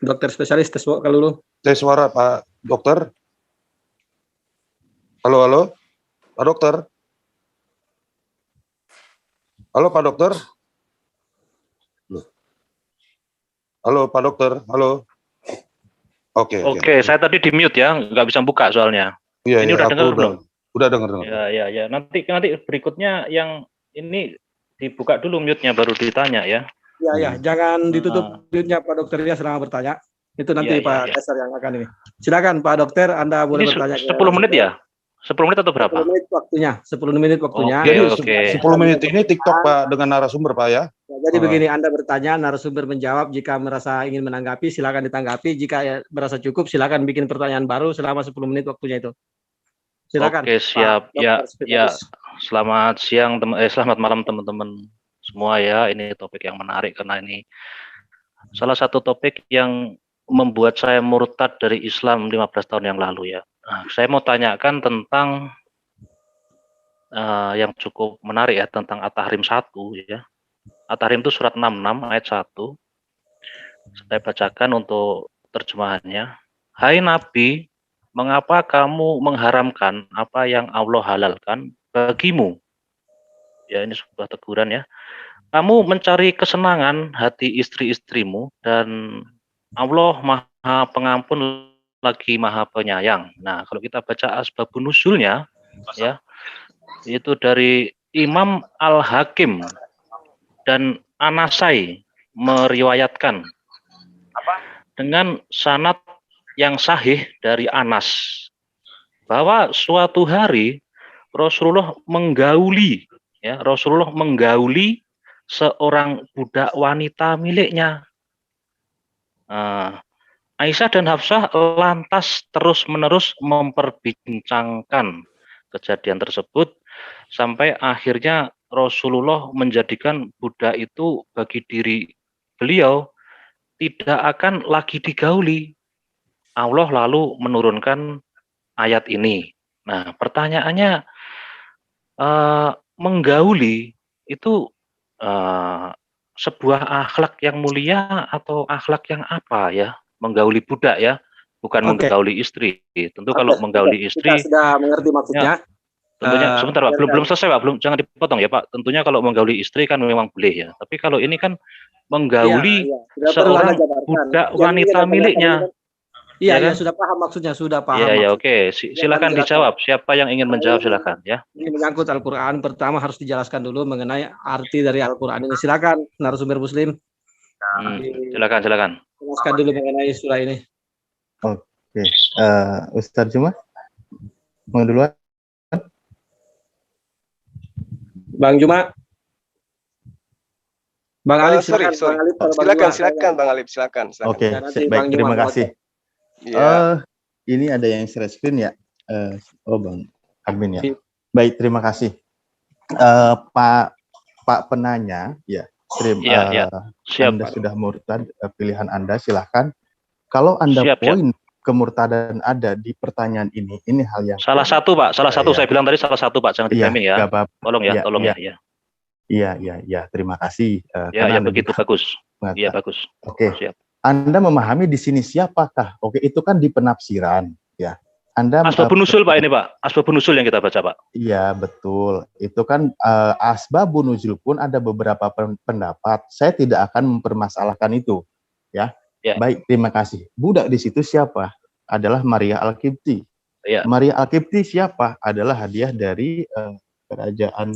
Dokter spesialis tes vokal dulu. Tes suara Pak Dokter. Halo. Pak Dokter. Halo Pak Dokter. Halo Pak Dokter. Halo. Oke. Saya tadi di mute ya, nggak bisa buka soalnya. Iya, ini udah dengar belum? Udah dengar. Ya. Nanti berikutnya yang ini dibuka dulu mute-nya baru ditanya ya. Ya, jangan ditutup mute-nya Pak Dokter ya selama bertanya. Itu nanti Pak Dasar yang akan ini. Silakan Pak Dokter, Anda boleh bertanya. 10 menit ya? 10 menit atau berapa? 10 menit waktunya. 10 menit waktunya. Jadi 10 menit ini TikTok Pak dengan narasumber Pak ya. Jadi begini, Anda bertanya, narasumber menjawab. Jika merasa ingin menanggapi, silakan ditanggapi. Jika merasa cukup, silakan bikin pertanyaan baru selama 10 menit waktunya itu. Silakan. Oke, siap. Ya. Selamat siang, selamat malam teman-teman semua ya. Ini topik yang menarik karena ini salah satu topik yang membuat saya murtad dari Islam 15 tahun yang lalu ya. Nah, saya mau tanyakan tentang yang cukup menarik ya, tentang At-Tahrim 1 ya. At-Tahrim itu surat 66 ayat 1. Saya bacakan untuk terjemahannya. Hai Nabi, mengapa kamu mengharamkan apa yang Allah halalkan bagimu? Ya, ini sebuah teguran ya. Kamu mencari kesenangan hati istri-istrimu dan Allah Maha Pengampun lagi Maha Penyayang. Nah, kalau kita baca asbabun nuzulnya ya, itu dari Imam Al-Hakim dan Anasai meriwayatkan dengan sanad yang sahih dari Anas bahwa suatu hari Rasulullah menggauli seorang budak wanita miliknya. Aisyah dan Hafsah lantas terus-menerus memperbincangkan kejadian tersebut sampai akhirnya Rasulullah menjadikan budak itu bagi diri beliau tidak akan lagi digauli. Allah lalu menurunkan ayat ini. Nah, pertanyaannya, menggauli itu sebuah akhlak yang mulia atau akhlak yang apa ya? Menggauli budak ya, bukan menggauli istri. Tentu kalau menggauli istri. Kita sudah mengerti maksudnya. Tentunya sebentar Pak, belum selesai Pak, belum, jangan dipotong ya Pak. Tentunya kalau menggauli istri kan memang boleh ya. Tapi kalau ini kan menggauli seorang budak wanita miliknya. Iya, Ya ya, kan? sudah paham maksudnya, sudah paham. Iya, ya, maksudnya. oke. Silakan dijawab. Siapa yang ingin menjawab silakan ya. Ini menyangkut Al-Quran. Pertama harus dijelaskan dulu mengenai arti dari Al-Quran ini. Silakan narasumber Muslim. Silakan. Jelaskan dulu mengenai surah ini. Oke, Ustadz Juma, mau duluan? Bang Juma. Bang Alif, sorry. Silakan Bang Alif, silakan. Oke, baik, terima kasih. Ini ada yang share screen ya? Bang admin ya. Baik, terima kasih. Pak penanya, ya. Anda sudah murtad, pilihan Anda silahkan. Kalau Anda poin kemurtadan ada di pertanyaan ini hal yang salah satu Pak, saya bilang tadi salah satu Pak, jangan di-framing ya. Tolong ya. Iya, terima kasih. Ya, begitu bagus. Iya, bagus. Oke. Anda memahami di sini siapakah? Oke, itu kan di penafsiran, ya. Anda asbabun nuzul Pak ini Pak, asbabun nuzul yang kita baca Pak. Iya, betul. Itu kan asbabun nuzul pun ada beberapa pendapat. Saya tidak akan mempermasalahkan itu, ya. Baik, terima kasih. Budak di situ siapa? Adalah Maria Al-Qibti. Maria Al-Qibti siapa? Adalah hadiah dari kerajaan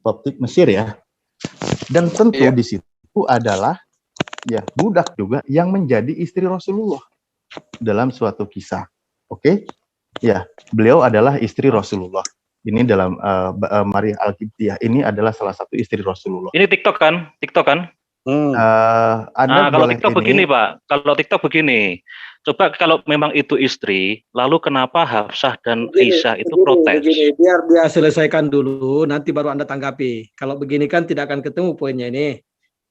Koptik Mesir ya. Dan tentu di situ adalah ya budak juga yang menjadi istri Rasulullah dalam suatu kisah. Oke? Ya, beliau adalah istri Rasulullah. Ini dalam Maria Al-Qibtiyah ini adalah salah satu istri Rasulullah. Ini TikTok kan? Kalau TikTok begini Pak, kalau TikTok begini, coba kalau memang itu istri, lalu kenapa Hafsah dan Aisyah itu protes? Biar dia selesaikan dulu, nanti baru Anda tanggapi. Kalau begini kan tidak akan ketemu poinnya ini.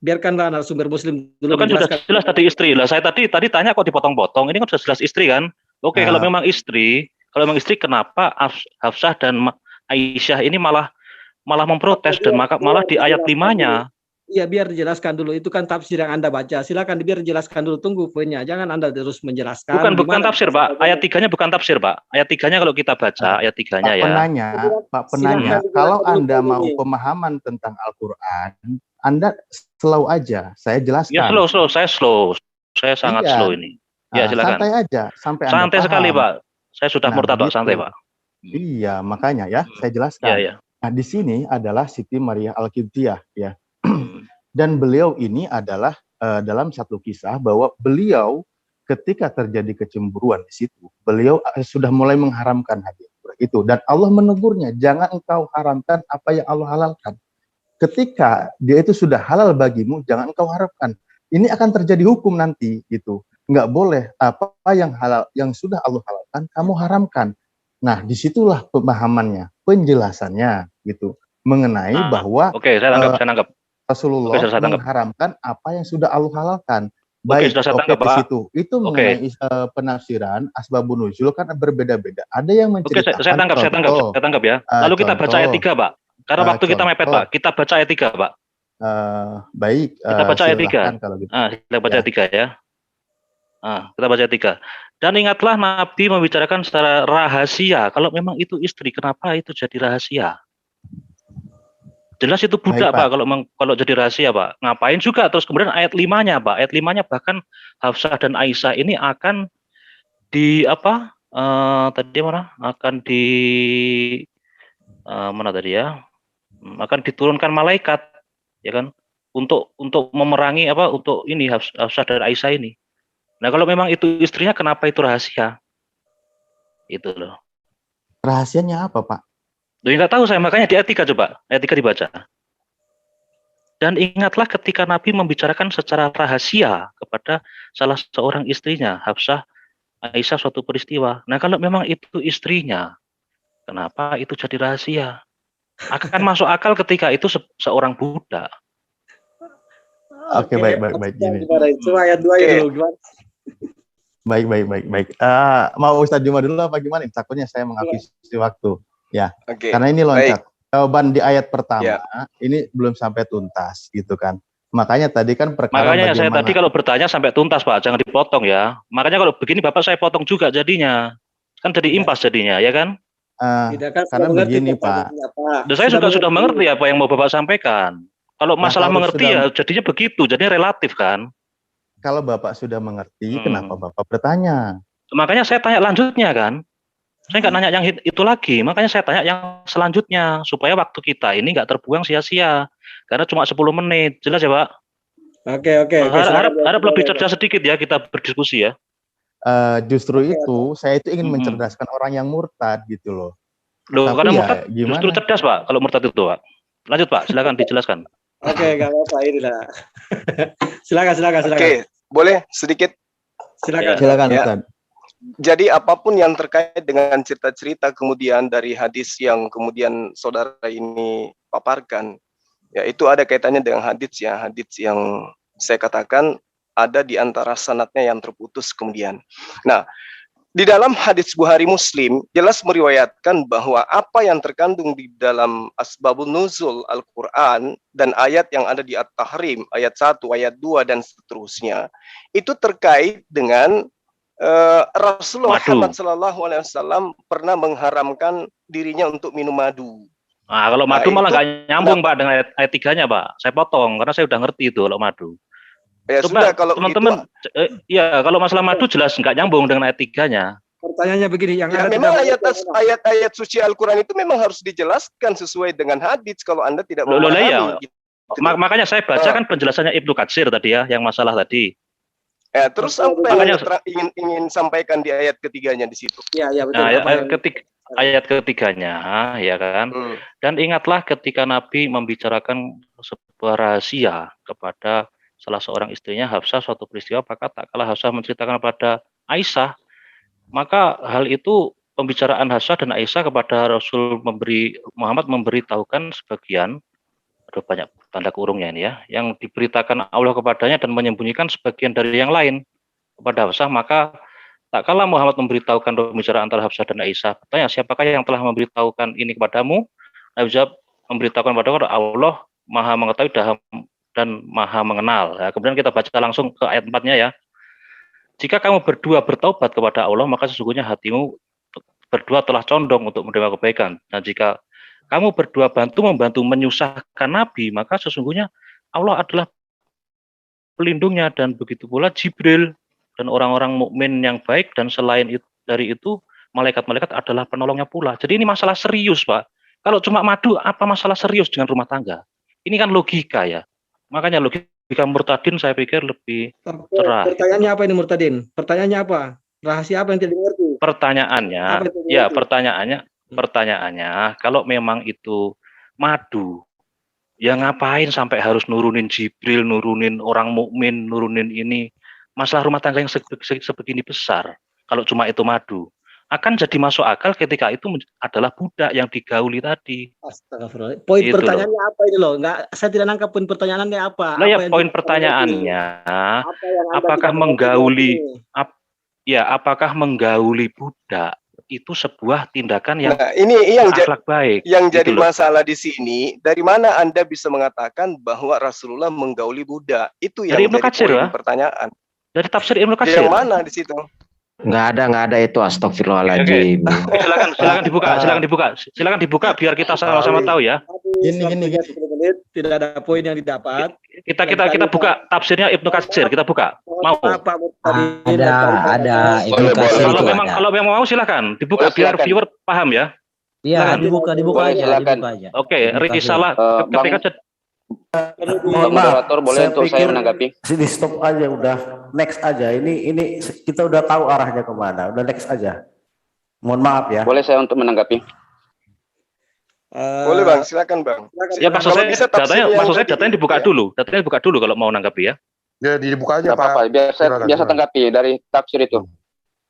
Biarkanlah narasumber Muslim dulu. Itu kan sudah jelas tadi istri lah. Saya tadi tanya kok dipotong-potong. Ini kan sudah jelas istri kan? Oke, kalau memang istri, kenapa Hafsah dan Aisyah ini malah memprotes dan malah di ayat 5-nya. Iya, biar dijelaskan dulu. Itu kan tafsir yang Anda baca. Silakan biar dijelaskan dulu. Tunggu poinnya. Jangan Anda terus menjelaskan. Bukan tafsir, Pak. Ayat 3-nya bukan tafsir, Pak. Ayat 3-nya kalau kita baca, ayat 3-nya ya. Pak penanya, kalau Anda mau pemahaman tentang Al-Quran, Anda slow aja. Saya jelaskan. Ya, slow. Saya slow. Saya sangat slow ini. Ya, silakan. Santai aja. Santai sekali, Pak. Saya sudah murtad, Pak. Santai, Pak. Iya, makanya ya, saya jelaskan. Nah, di sini adalah Siti Maria Al-Qibtiyah, ya. Dan beliau ini adalah dalam satu kisah bahwa beliau ketika terjadi kecemburuan di situ, beliau sudah mulai mengharamkan hadiah itu dan Allah menegurnya, jangan engkau haramkan apa yang Allah halalkan. Ketika dia itu sudah halal bagimu, jangan engkau harapkan. Ini akan terjadi hukum nanti gitu. Nggak boleh apa yang halal yang sudah Allah halalkan kamu haramkan. Nah, disitulah pemahamannya, penjelasannya gitu mengenai bahwa saya nangkap. Rasulullah mengharamkan apa yang sudah Allah halalkan. Baik, di situ. Itu mengenai penafsiran asbabun nuzul kan berbeda-beda. Ada yang menceritakan. Saya tangkap ya. Lalu kita baca ayat 3, Pak. Karena waktu kita mepet, Pak. Kita baca ayat 3, Pak. Baik. Kita baca ayat 3. Kalau gitu. Kita baca ayat 3 ya. Kita baca ayat 3. Dan ingatlah Nabi membicarakan secara rahasia. Kalau memang itu istri, kenapa itu jadi rahasia? Jelas itu budak, Pak. Kalau jadi rahasia, Pak. Ngapain juga? Terus kemudian ayat 5-nya, Pak. Ayat 5-nya bahkan Hafsah dan Aisyah ini akan di apa? Tadi mana? Akan di mana tadi ya? Akan diturunkan malaikat, ya kan? Untuk memerangi apa? Untuk ini Hafsah dan Aisyah ini. Nah, kalau memang itu istrinya, kenapa itu rahasia? Itu loh. Rahasianya apa, Pak? Loh, nggak tahu saya, makanya di ayat 3 coba. Ayat 3 dibaca. Dan ingatlah ketika Nabi membicarakan secara rahasia kepada salah seorang istrinya, Hafsah, Aisyah, suatu peristiwa. Nah, kalau memang itu istrinya, kenapa itu jadi rahasia? Akan masuk akal ketika itu seorang budak. Oke, baik. Gini. Coba ayat 2 ya dulu, gimana? Baik. Mau Ustadz Juma dulu apa gimana? Takutnya saya menghabisi waktu. Ya, karena ini loncat. Jawaban di ayat pertama ini belum sampai tuntas, gitu kan. Makanya tadi kan perkara Makanya saya tadi kalau bertanya sampai tuntas, Pak, jangan dipotong ya. Makanya kalau begini Bapak saya potong juga jadinya. Kan jadi impas jadinya, ya kan? Karena begini Pak. Saya sudah mengerti apa yang mau Bapak sampaikan. Kalau masalah mengerti ya jadinya begitu, jadinya relatif kan. Kalau Bapak sudah mengerti, kenapa Bapak bertanya? Makanya saya tanya lanjutnya kan. Saya nggak nanya yang itu lagi, makanya saya tanya yang selanjutnya supaya waktu kita ini nggak terbuang sia-sia. Karena cuma 10 menit, jelas ya Pak? Oke. Harap lebih cerdas sedikit ya kita berdiskusi ya. Justru itu saya itu ingin mencerdaskan orang yang murtad gitu loh. Loh, karena murtad gimana? Justru cerdas Pak kalau murtad itu Pak. Lanjut Pak, silakan dijelaskan. Oke, nggak apa-apa inilah. Silakan. Oke, boleh sedikit? Silakan ya. Ustaz. Jadi apapun yang terkait dengan cerita-cerita kemudian dari hadis yang kemudian saudara ini paparkan, ya itu ada kaitannya dengan hadis ya, hadis yang saya katakan ada di antara sanadnya yang terputus kemudian. Nah, di dalam hadis Bukhari Muslim jelas meriwayatkan bahwa apa yang terkandung di dalam asbabun nuzul Al-Quran dan ayat yang ada di At-Tahrim, ayat 1, ayat 2, dan seterusnya, itu terkait dengan Rasulullah Muhammad SAW pernah mengharamkan dirinya untuk minum madu. Nah, kalau madu malah nggak nyambung Pak dengan ayat 3-nya Pak. Saya potong karena saya udah ngerti itu kalau madu. Ya sudah kalau teman-teman ya kalau masalah madu jelas nggak nyambung dengan ayat 3-nya. Pertanyaannya begini, yang ya, memang ayat-ayat suci Al-Quran itu memang harus dijelaskan sesuai dengan hadis kalau Anda tidak memahami. Gitu. Makanya saya baca kan penjelasannya Ibnu Katsir tadi ya, yang masalah tadi. Ya, terus apa yang ingin sampaikan di ayat ketiganya di situ? Ya betul. Nah, ayat ketiganya ya kan. Dan ingatlah ketika Nabi membicarakan sebuah rahasia kepada salah seorang istrinya Hafsah suatu peristiwa, maka tak kalah Hafsah menceritakan kepada Aisyah, maka hal itu pembicaraan Hafsah dan Aisyah kepada Rasul Muhammad memberitahukan sebagian, ada banyak tanda kurungnya ini ya, yang diberitakan Allah kepadanya dan menyembunyikan sebagian dari yang lain kepada Hafsah, maka tak kalah Muhammad memberitahukan pembicaraan antara Hafsah dan Aisyah. Bertanya, siapakah yang telah memberitahukan ini kepadamu? Nabi jawab, memberitahukan kepada Allah Maha mengetahui dan Maha mengenal. Ya, kemudian kita baca langsung ke ayat 4-nya ya. Jika kamu berdua bertaubat kepada Allah, maka sesungguhnya hatimu berdua telah condong untuk menerima kebaikan. Dan jika kamu berdua membantu menyusahkan Nabi, maka sesungguhnya Allah adalah pelindungnya, dan begitu pula Jibril dan orang-orang mukmin yang baik, dan selain dari itu malaikat-malaikat adalah penolongnya pula. Jadi ini masalah serius Pak. Kalau cuma madu, apa masalah serius dengan rumah tangga? Ini kan logika ya. Makanya logika murtadin saya pikir lebih cerah. Pertanyaannya apa ini murtadin? Pertanyaannya apa? Rahasia apa yang tidak dimengerti? Pertanyaannya, kalau memang itu madu, ya ngapain sampai harus nurunin Jibril, nurunin orang mukmin, nurunin ini? Masalah rumah tangga yang sebegini besar, kalau cuma itu madu, akan jadi masuk akal ketika itu adalah budak yang digauli tadi. Astagfirullah. Poin itu pertanyaannya apa ini loh? Enggak, saya tidak nangkap poin pertanyaannya apa. Nah, ya poin pertanyaannya, apakah menggauli budak itu sebuah tindakan yang akhlak baik? Yang jadi masalah di sini, dari mana Anda bisa mengatakan bahwa Rasulullah menggauli budak? Itu yang jadi poin pertanyaan. Dari tafsir Ibnu Katsir. Yang mana di situ? Nggak ada itu, astagfirullahaladzim. Silakan dibuka biar kita sama-sama tahu ya. Gini. Tidak ada poin yang didapat. Kita buka tafsirnya Ibnu Katsir, kita buka. Mau? Ada Ibnu Katsir. Kalau memang mau silakan dibuka biar viewer paham ya. Iya, dibuka aja. Oke, risalah ketika moderator boleh untuk saya menanggapi. Di stop aja udah, next aja. Ini kita udah tahu arahnya kemana. Udah next aja. Mohon maaf ya. Boleh saya untuk menanggapi? Boleh Bang, silakan Bang. Ya maksud saya datanya dibuka dulu. Datanya dibuka dulu kalau mau nanggapi ya. Ya dibuka aja Pak. Biar saya tanggapi dari tafsir itu.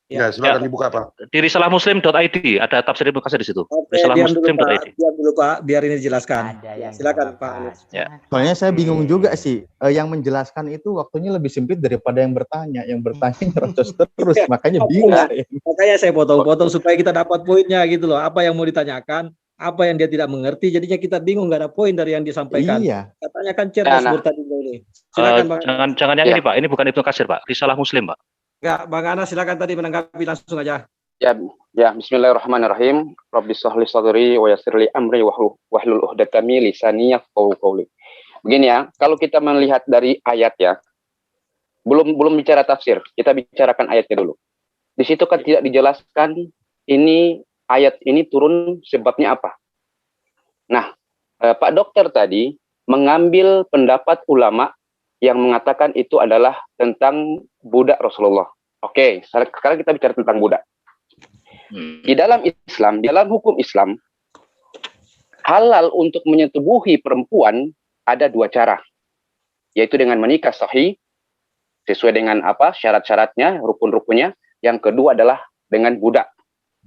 Ya, silakan dibuka Pak. Di risalahmuslim.id ada tafsir Ibnu Katsir di situ. Risalahmuslim.id. Diam dulu Pak, biar ini dijelaskan. Silakan Pak. Ya. Soalnya saya bingung juga sih. Yang menjelaskan itu waktunya lebih sempit daripada yang bertanya. Yang bertanya terus makanya bingung. Makanya saya potong-potong supaya kita dapat poinnya gitu loh. Apa yang mau ditanyakan, apa yang dia tidak mengerti, jadinya kita bingung, nggak ada poin dari yang disampaikan. Iya. Katanya kan cerdas tadi ini. Silakan Bang. Jangan yang ini Pak. Ini bukan Ibnu Katsir Pak. Risalah Muslim Pak. Enggak, Bang Anas silakan tadi menanggapi langsung aja. Ya, bismillahirrahmanirrahim. Rabbi shrah li sadri wa yassir li amri wahlul 'uqdatam min lisani yafqahu qawli. Begini ya, kalau kita melihat dari ayat ya, belum bicara tafsir, kita bicarakan ayatnya dulu. Di situ kan tidak dijelaskan ini ayat ini turun sebabnya apa. Nah, Pak Dokter tadi mengambil pendapat ulama yang mengatakan itu adalah tentang budak Rasulullah. Oke, sekarang kita bicara tentang budak. Di dalam Islam, di dalam hukum Islam, halal untuk menyetubuhi perempuan ada dua cara, yaitu dengan menikah sahih, sesuai dengan apa syarat-syaratnya, rukun-rukunnya. Yang kedua adalah dengan budak.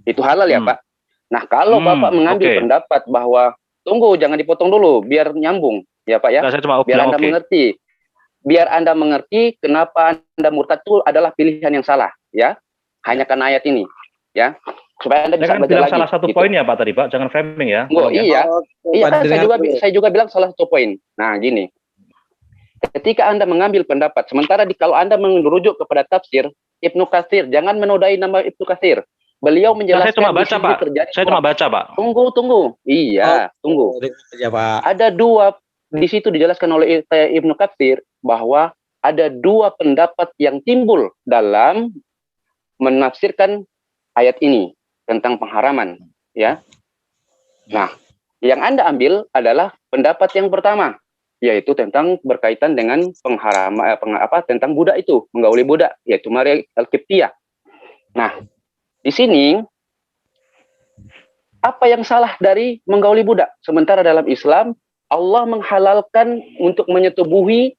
Itu halal ya Pak. Nah kalau Bapak mengambil pendapat bahwa, tunggu jangan dipotong dulu, biar nyambung ya Pak ya, biar Anda mengerti. Biar Anda mengerti kenapa Anda murtad itu adalah pilihan yang salah ya, hanya karena ayat ini. Ya, supaya Anda bisa belajar lagi. Salah satu gitu. poin ya Pak tadi Pak, jangan framing ya. Iya, kan saya juga bilang salah satu poin. Nah gini, ketika Anda mengambil pendapat, sementara kalau Anda merujuk kepada tafsir Ibnu Katsir, jangan menodai nama Ibnu Katsir. Beliau menjelaskan. Saya cuma baca Pak. Saya cuma baca Pak. Tunggu. Iya, tunggu. Ya, Pak. Ada dua di situ dijelaskan oleh Ibnu Katsir bahwa ada dua pendapat yang timbul dalam menafsirkan ayat ini tentang pengharaman, ya. Nah, yang Anda ambil adalah pendapat yang pertama, yaitu tentang berkaitan dengan pengharaman tentang budak itu, menggauli budak, yaitu Maria Al-Qibtiyah. Nah, di sini apa yang salah dari menggauli budak? Sementara dalam Islam Allah menghalalkan untuk menyetubuhi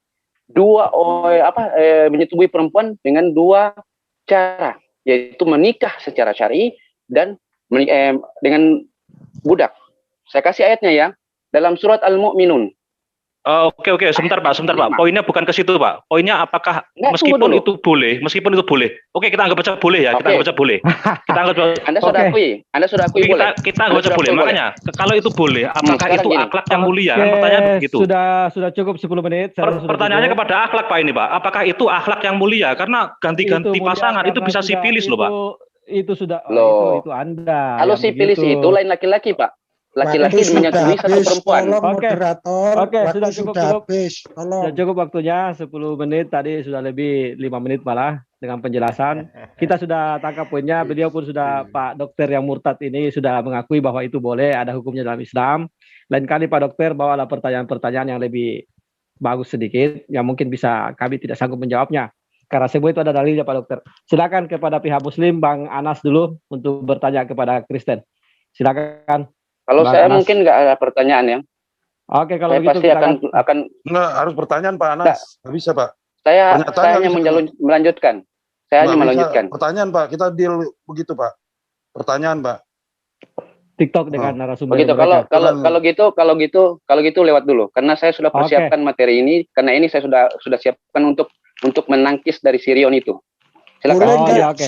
menyetubuhi perempuan dengan dua cara, yaitu menikah secara syar'i dan dengan budak. Saya kasih ayatnya ya, dalam surat Al-Mu'minun. Oke, sebentar Pak. Poinnya bukan ke situ Pak. Poinnya apakah meskipun itu boleh. Oke, kita anggap baca boleh ya. Kita anggap baca boleh. Anda sudah akui boleh. Kita anggap baca boleh. Makanya kalau itu boleh, apakah itu akhlak yang mulia? Kan pertanyaan begitu. Sudah cukup 10 menit. Pertanyaannya kepada akhlak Pak ini Pak. Apakah itu akhlak yang mulia? Karena ganti-ganti pasangan itu bisa sipilis loh Pak. Itu sudah itu Anda. Kalau sipilis itu lain laki-laki Pak. Laki-laki menyetujui satu perempuan. Oke, sudah cukup waktunya 10 menit tadi, sudah lebih 5 menit malah dengan penjelasan. Kita sudah tangkap poinnya. Beliau pun sudah, Pak Dokter yang murtad ini sudah mengakui bahwa itu boleh, ada hukumnya dalam Islam. Lain kali Pak Dokter bawalah pertanyaan-pertanyaan yang lebih bagus sedikit, yang mungkin bisa kami tidak sanggup menjawabnya. Karena semua itu ada dalilnya Pak Dokter. Silakan kepada pihak Muslim, Bang Anas dulu untuk bertanya kepada Kristen. Silakan. Kalau saya mungkin nggak ada pertanyaan ya. Oke, kalau saya pasti akan nggak harus pertanyaan Pak Anas. Nggak bisa Pak. Saya hanya melanjutkan. Saya hanya melanjutkan. Pertanyaan Pak, kita deal begitu Pak. Pertanyaan Pak. TikTok dengan narasumber. Begitu. Kalau gitu lewat dulu. Karena saya sudah persiapkan materi ini. Karena ini saya sudah siapkan untuk menangkis dari Sirion itu. Silakan. Boleh nggak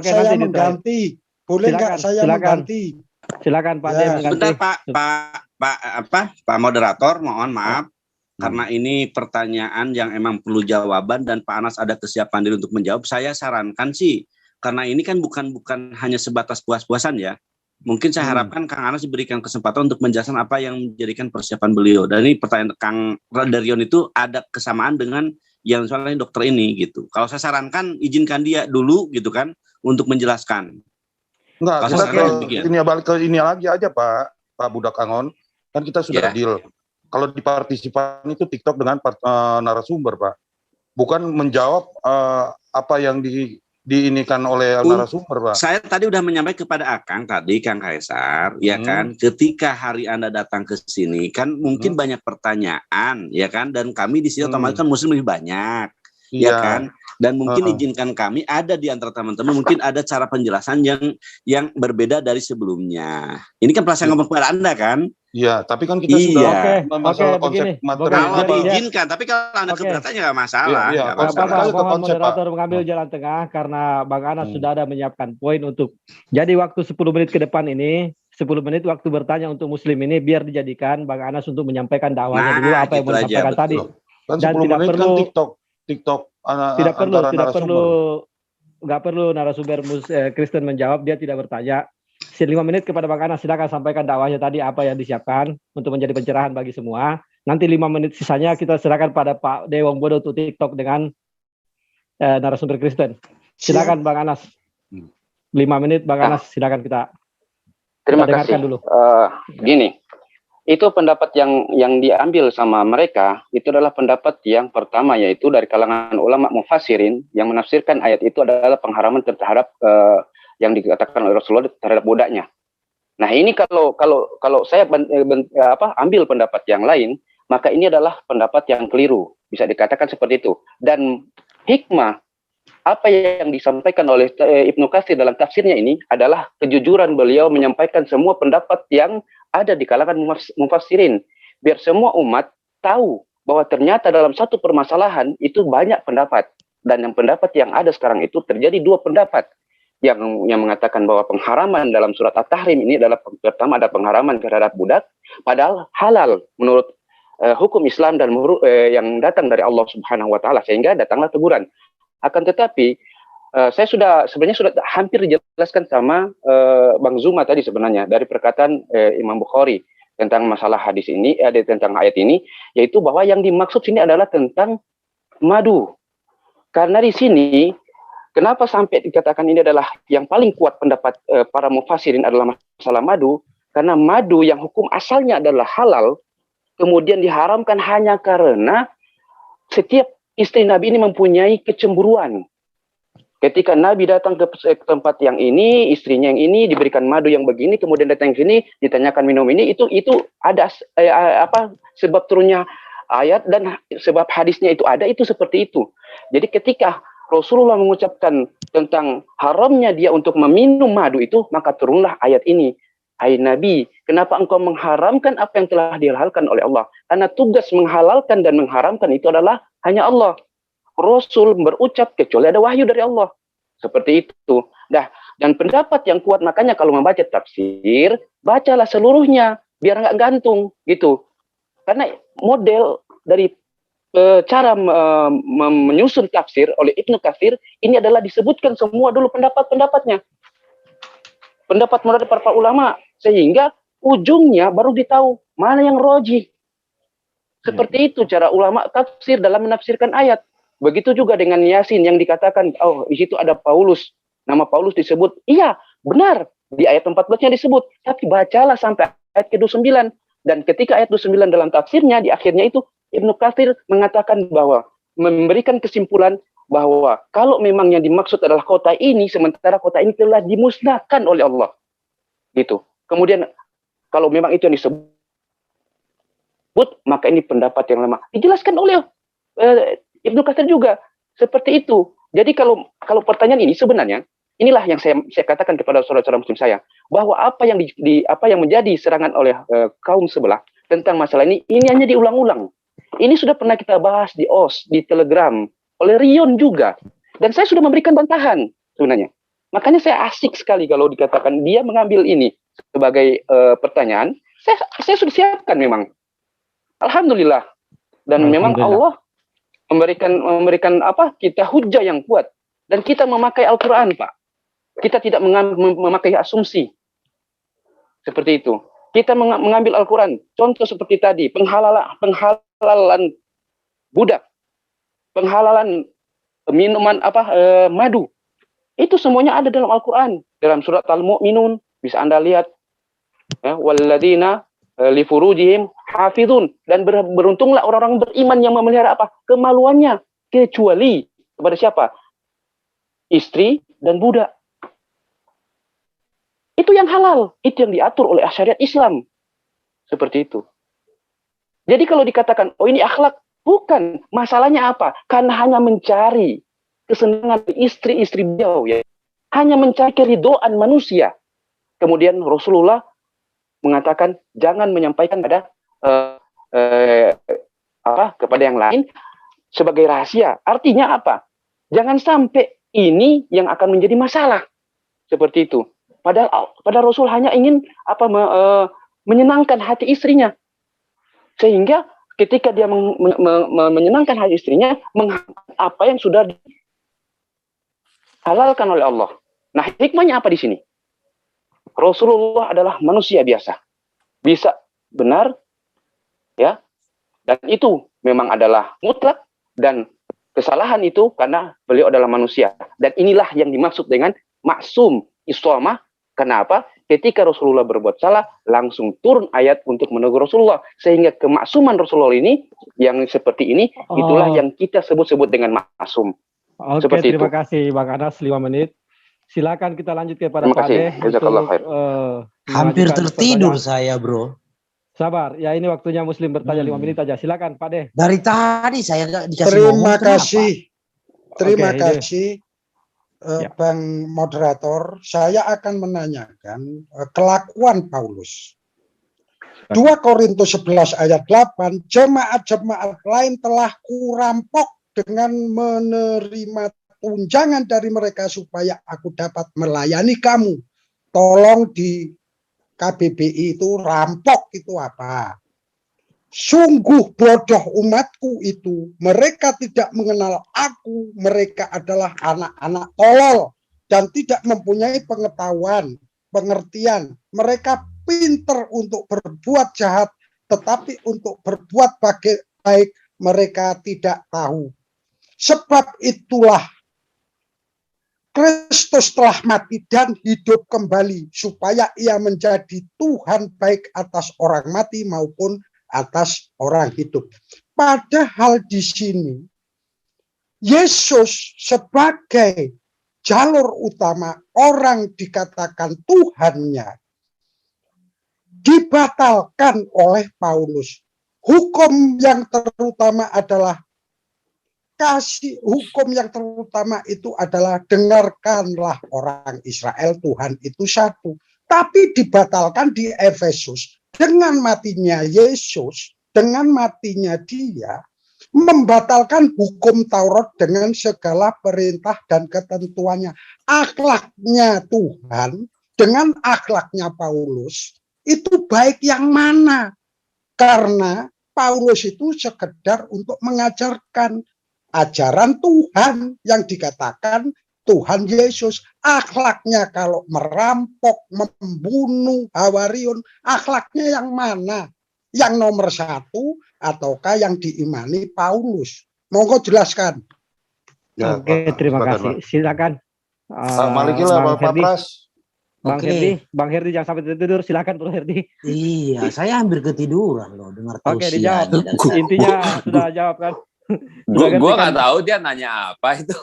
saya mengganti? Boleh nggak saya mengganti? Silakan Pak. Sebentar Pak moderator, mohon maaf karena ini pertanyaan yang emang perlu jawaban dan Pak Anas ada kesiapan diri untuk menjawab. Saya sarankan sih, karena ini kan bukan hanya sebatas puas-puasan ya. Mungkin saya harapkan Kang Anas diberikan kesempatan untuk menjelaskan apa yang menjadikan persiapan beliau. Dan ini pertanyaan Kang Radarion itu ada kesamaan dengan yang soalnya dokter ini gitu. Kalau saya sarankan izinkan dia dulu gitu kan untuk menjelaskan. Enggak, kita balik ke ini lagi aja Pak Budak Angon. Kan kita sudah deal. Kalau di partisipan itu TikTok dengan narasumber Pak. Bukan menjawab apa yang diinikan oleh narasumber Pak. Saya tadi udah menyampaikan kepada Kang Kaisar, ya kan, ketika hari Anda datang ke sini kan mungkin banyak pertanyaan, ya kan, dan kami di sini otomatis kan Muslim lebih banyak, ya kan. Dan mungkin izinkan kami ada di antara teman-teman mungkin ada cara penjelasan yang berbeda dari sebelumnya. Ini kan perasaan ngomong kepada Anda kan? Iya, tapi kan kita sudah masalah konsep materi. Kalau diizinkan, tapi kalau Anda keberatan nggak masalah. Iya, mohon moderator mengambil jalan tengah karena Bang Anas sudah ada menyiapkan poin untuk. Jadi waktu 10 menit ke depan ini, 10 menit waktu bertanya untuk Muslim ini biar dijadikan Bang Anas untuk menyampaikan dakwahnya dulu apa yang mau disampaikan tadi. Dan tidak perlu kan TikTok tidak perlu narasumber Kristen menjawab, dia tidak bertanya. 5 menit kepada Bang Anas, silakan sampaikan dakwahnya tadi apa yang disiapkan untuk menjadi pencerahan bagi semua. Nanti 5 menit sisanya kita serahkan pada Pak Dewang Bodo untuk TikTok dengan narasumber Kristen. Silakan Bang Anas. 5 menit Bang Anas, silakan kita. Terima kita kasih. Dulu. Gini, itu pendapat yang diambil sama mereka itu adalah pendapat yang pertama, yaitu dari kalangan ulama mufassirin yang menafsirkan ayat itu adalah pengharaman terhadap yang dikatakan oleh Rasulullah terhadap budaknya. Nah ini kalau saya ambil pendapat yang lain, maka ini adalah pendapat yang keliru, bisa dikatakan seperti itu. Dan hikmah apa yang disampaikan oleh Ibnu Katsir dalam tafsirnya ini adalah kejujuran beliau menyampaikan semua pendapat yang ada di kalangan mufassirin, biar semua umat tahu bahwa ternyata dalam satu permasalahan itu banyak pendapat, dan yang pendapat yang ada sekarang itu terjadi 2 pendapat yang mengatakan bahwa pengharaman dalam surat At-Tahrim ini adalah pertama ada pengharaman terhadap budak, padahal halal menurut hukum Islam dan yang datang dari Allah Subhanahu wa taala, sehingga datanglah teguran. Akan tetapi saya sebenarnya sudah hampir dijelaskan sama Bang Zuma tadi sebenarnya dari perkataan Imam Bukhari tentang masalah hadis ini, tentang ayat ini, yaitu bahwa yang dimaksud sini adalah tentang madu. Karena di sini kenapa sampai dikatakan ini adalah yang paling kuat pendapat para mufassirin adalah masalah madu, karena madu yang hukum asalnya adalah halal kemudian diharamkan hanya karena setiap istri Nabi ini mempunyai kecemburuan. Ketika Nabi datang ke tempat yang ini, istrinya yang ini diberikan madu yang begini, kemudian datang ke sini ditanyakan minum ini, itu ada sebab turunnya ayat dan sebab hadisnya itu ada, itu seperti itu. Jadi ketika Rasulullah mengucapkan tentang haramnya dia untuk meminum madu itu, maka turunlah ayat ini. Hai Nabi, kenapa engkau mengharamkan apa yang telah dihalalkan oleh Allah? Karena tugas menghalalkan dan mengharamkan itu adalah hanya Allah. Rasul berucap kecuali ada wahyu dari Allah. Seperti itu. Nah, dan pendapat yang kuat, makanya kalau membaca tafsir, bacalah seluruhnya biar nggak gantung gitu. Karena model dari cara menyusun tafsir oleh Ibnu Katsir ini adalah disebutkan semua dulu pendapat-pendapatnya. Pendapat menurut para ulama, sehingga ujungnya baru ditahu mana yang rojih. Seperti itu cara ulama tafsir dalam menafsirkan ayat. Begitu juga dengan Yasin yang dikatakan, oh di situ ada Paulus, nama Paulus disebut. Iya, benar, di ayat 14-nya disebut. Tapi bacalah sampai ayat ke-29. Dan ketika ayat 29 dalam tafsirnya, di akhirnya itu, Ibnu Katsir mengatakan bahwa, memberikan kesimpulan bahwa kalau memang yang dimaksud adalah kota ini, sementara kota ini telah dimusnahkan oleh Allah. Gitu. Kemudian, kalau memang itu yang disebut, maka ini pendapat yang lemah. Dijelaskan oleh Ibnu Katsir juga seperti itu. Jadi kalau pertanyaan ini sebenarnya inilah yang saya katakan kepada saudara-saudara muslim saya, bahwa apa yang menjadi serangan oleh kaum sebelah tentang masalah ini hanya diulang-ulang. Ini sudah pernah kita bahas di OS, di Telegram, oleh Rion juga. Dan saya sudah memberikan bantahan sebenarnya. Makanya saya asik sekali kalau dikatakan dia mengambil ini sebagai pertanyaan. Saya sudah siapkan memang. Alhamdulillah. Dan memang Allah memberikan kita hujah yang kuat, dan kita memakai Al-Qur'an, Pak. Kita tidak memakai asumsi. Seperti itu. Kita mengambil Al-Qur'an. Contoh seperti tadi, penghalalan budak, penghalalan minuman madu. Itu semuanya ada dalam Al-Qur'an. Dalam surat Al-Mu'minun bisa Anda lihat. Ya, walladzina li furujihim hafizun, dan beruntunglah orang-orang beriman yang memelihara kemaluannya, kecuali kepada siapa? Istri dan budak. Itu yang halal, itu yang diatur oleh syariat Islam. Seperti itu. Jadi kalau dikatakan oh ini akhlak, bukan. Masalahnya apa? Karena hanya mencari kesenangan istri-istri beliau, ya. Hanya mencari keridhaan manusia. Kemudian Rasulullah mengatakan jangan menyampaikan kepada yang lain sebagai rahasia. Artinya apa? Jangan sampai ini yang akan menjadi masalah. Seperti itu. Padahal Rasul hanya ingin menyenangkan hati istrinya. Sehingga ketika dia menyenangkan hati istrinya, apa yang sudah dihalalkan oleh Allah. Nah, hikmahnya apa di sini? Rasulullah adalah manusia biasa. Bisa benar, ya. Dan itu memang adalah mutlak, dan kesalahan itu karena beliau adalah manusia. Dan inilah yang dimaksud dengan maksum istiqamah. Kenapa? Ketika Rasulullah berbuat salah, langsung turun ayat untuk menegur Rasulullah. Sehingga kemaksuman Rasulullah ini, yang seperti ini, itulah yang kita sebut-sebut dengan maksum. Oke, Seperti terima itu. kasih Bang Anas, 5 menit. Silakan kita lanjut kepada Terima Pak kasih. Deh. Jazakallah khair. Hampir mengajukan tertidur pertanyaan. saya, bro. Sabar, ya ini waktunya Muslim bertanya 5 menit aja. Silakan Pak Deh. Dari tadi saya nggak dikasih Terima ngomong, kenapa? kasih. Terima Oke, kasih, Bang Moderator. Saya akan menanyakan kelakuan Paulus. 2 Korintus 11 ayat 8, jemaat-jemaat lain telah kurampok dengan menerima tunjangan dari mereka supaya aku dapat melayani kamu. Tolong di KBBI itu rampok itu apa? Sungguh bodoh umatku itu. Mereka tidak mengenal aku. Mereka adalah anak-anak tolol dan tidak mempunyai pengetahuan, pengertian. Mereka pinter untuk berbuat jahat, tetapi untuk berbuat baik mereka tidak tahu. Sebab itulah Kristus telah mati dan hidup kembali supaya ia menjadi Tuhan baik atas orang mati maupun atas orang hidup. Padahal di sini Yesus sebagai jalur utama, orang dikatakan Tuhannya, dibatalkan oleh Paulus. Hukum yang terutama adalah hukum yang terutama itu adalah dengarkanlah orang Israel, Tuhan itu satu. Tapi dibatalkan di Efesus dengan matinya Yesus, dengan matinya dia, membatalkan hukum Taurat dengan segala perintah dan ketentuannya. Akhlaknya Tuhan dengan akhlaknya Paulus itu baik yang mana? Karena Paulus itu sekedar untuk mengajarkan ajaran Tuhan yang dikatakan Tuhan Yesus. Akhlaknya kalau merampok, membunuh, hawariun, akhlaknya yang mana? Yang nomor 1 ataukah yang diimani Paulus? Monggo jelaskan. Ya, oke, terima kasih. Silakan. Malikillah Pak Pras. Bang Herdi jangan sampai tertidur. Silakan Bro Herdi. Iya, saya hampir ketiduran loh dengar Oke, dijawab. Intinya sudah jawab kan? Gue nggak tahu dia nanya apa itu.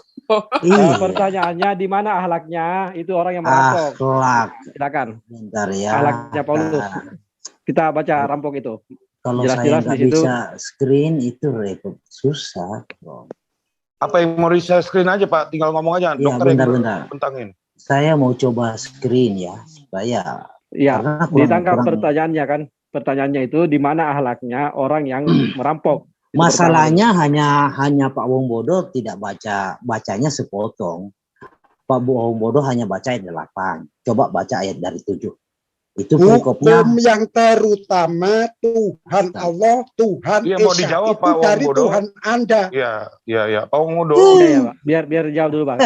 Pertanyaannya di mana akhlaknya itu orang yang merampok. Akhlak. Silakan. Bentar ya. Akhlaknya Paulus. Kita baca rampok itu. Kalau jelas-jelas saya nggak bisa screen itu repot, susah. Apa yang mau saya screen aja Pak? Tinggal ngomong aja. Iya, bentar. Bentangin. Saya mau coba screen ya supaya. Iya. Ditangkap pertanyaannya kan. Pertanyaannya itu di mana akhlaknya orang yang merampok. Masalahnya hanya Pak Wongbodo tidak bacanya sepotong. Pak Wongbodo hanya baca ayat 8. Coba baca ayat dari 7. Itu perikopnya. Hukum yang terutama Tuhan Allah, Tuhan Esa dijawab, itu Pak dari Wongbodo. Tuhan Anda. Iya, Pak Wongbodo. Ya, biar jawab dulu Bang.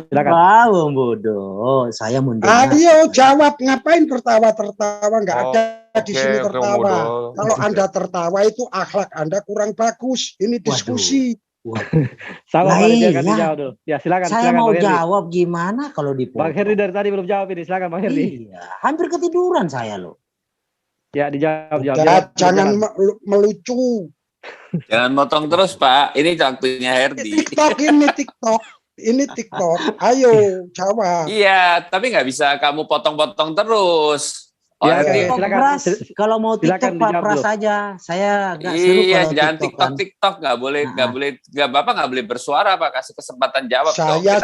Silakan. Pak Wongbodo, saya mendengar. Ayo jawab, ngapain tertawa-tertawa? Nggak ada di sini tertawa. Kalau Anda tertawa itu akhlak Anda kurang bagus. Ini diskusi. Sama dia kan dijawab dulu. Ya silakan. Saya silakan, mau Bang jawab gimana kalau dipotong. Bang Herdi dari tadi belum jawab ini. Silakan Bang Herdi. Iya, hampir ketiduran saya loh. Ya dijawab. Jangan melucu. Jangan motong terus Pak. Ini waktunya Herdi. Ini TikTok. Ayo jawab. Iya, tapi nggak bisa kamu potong-potong terus. Ya, kalau mau TikTok Pak Pras saja, saya nggak seru. Iya, jangan TikTok nggak boleh, Bapak nggak boleh bersuara Pak, kasih kesempatan jawab. Saya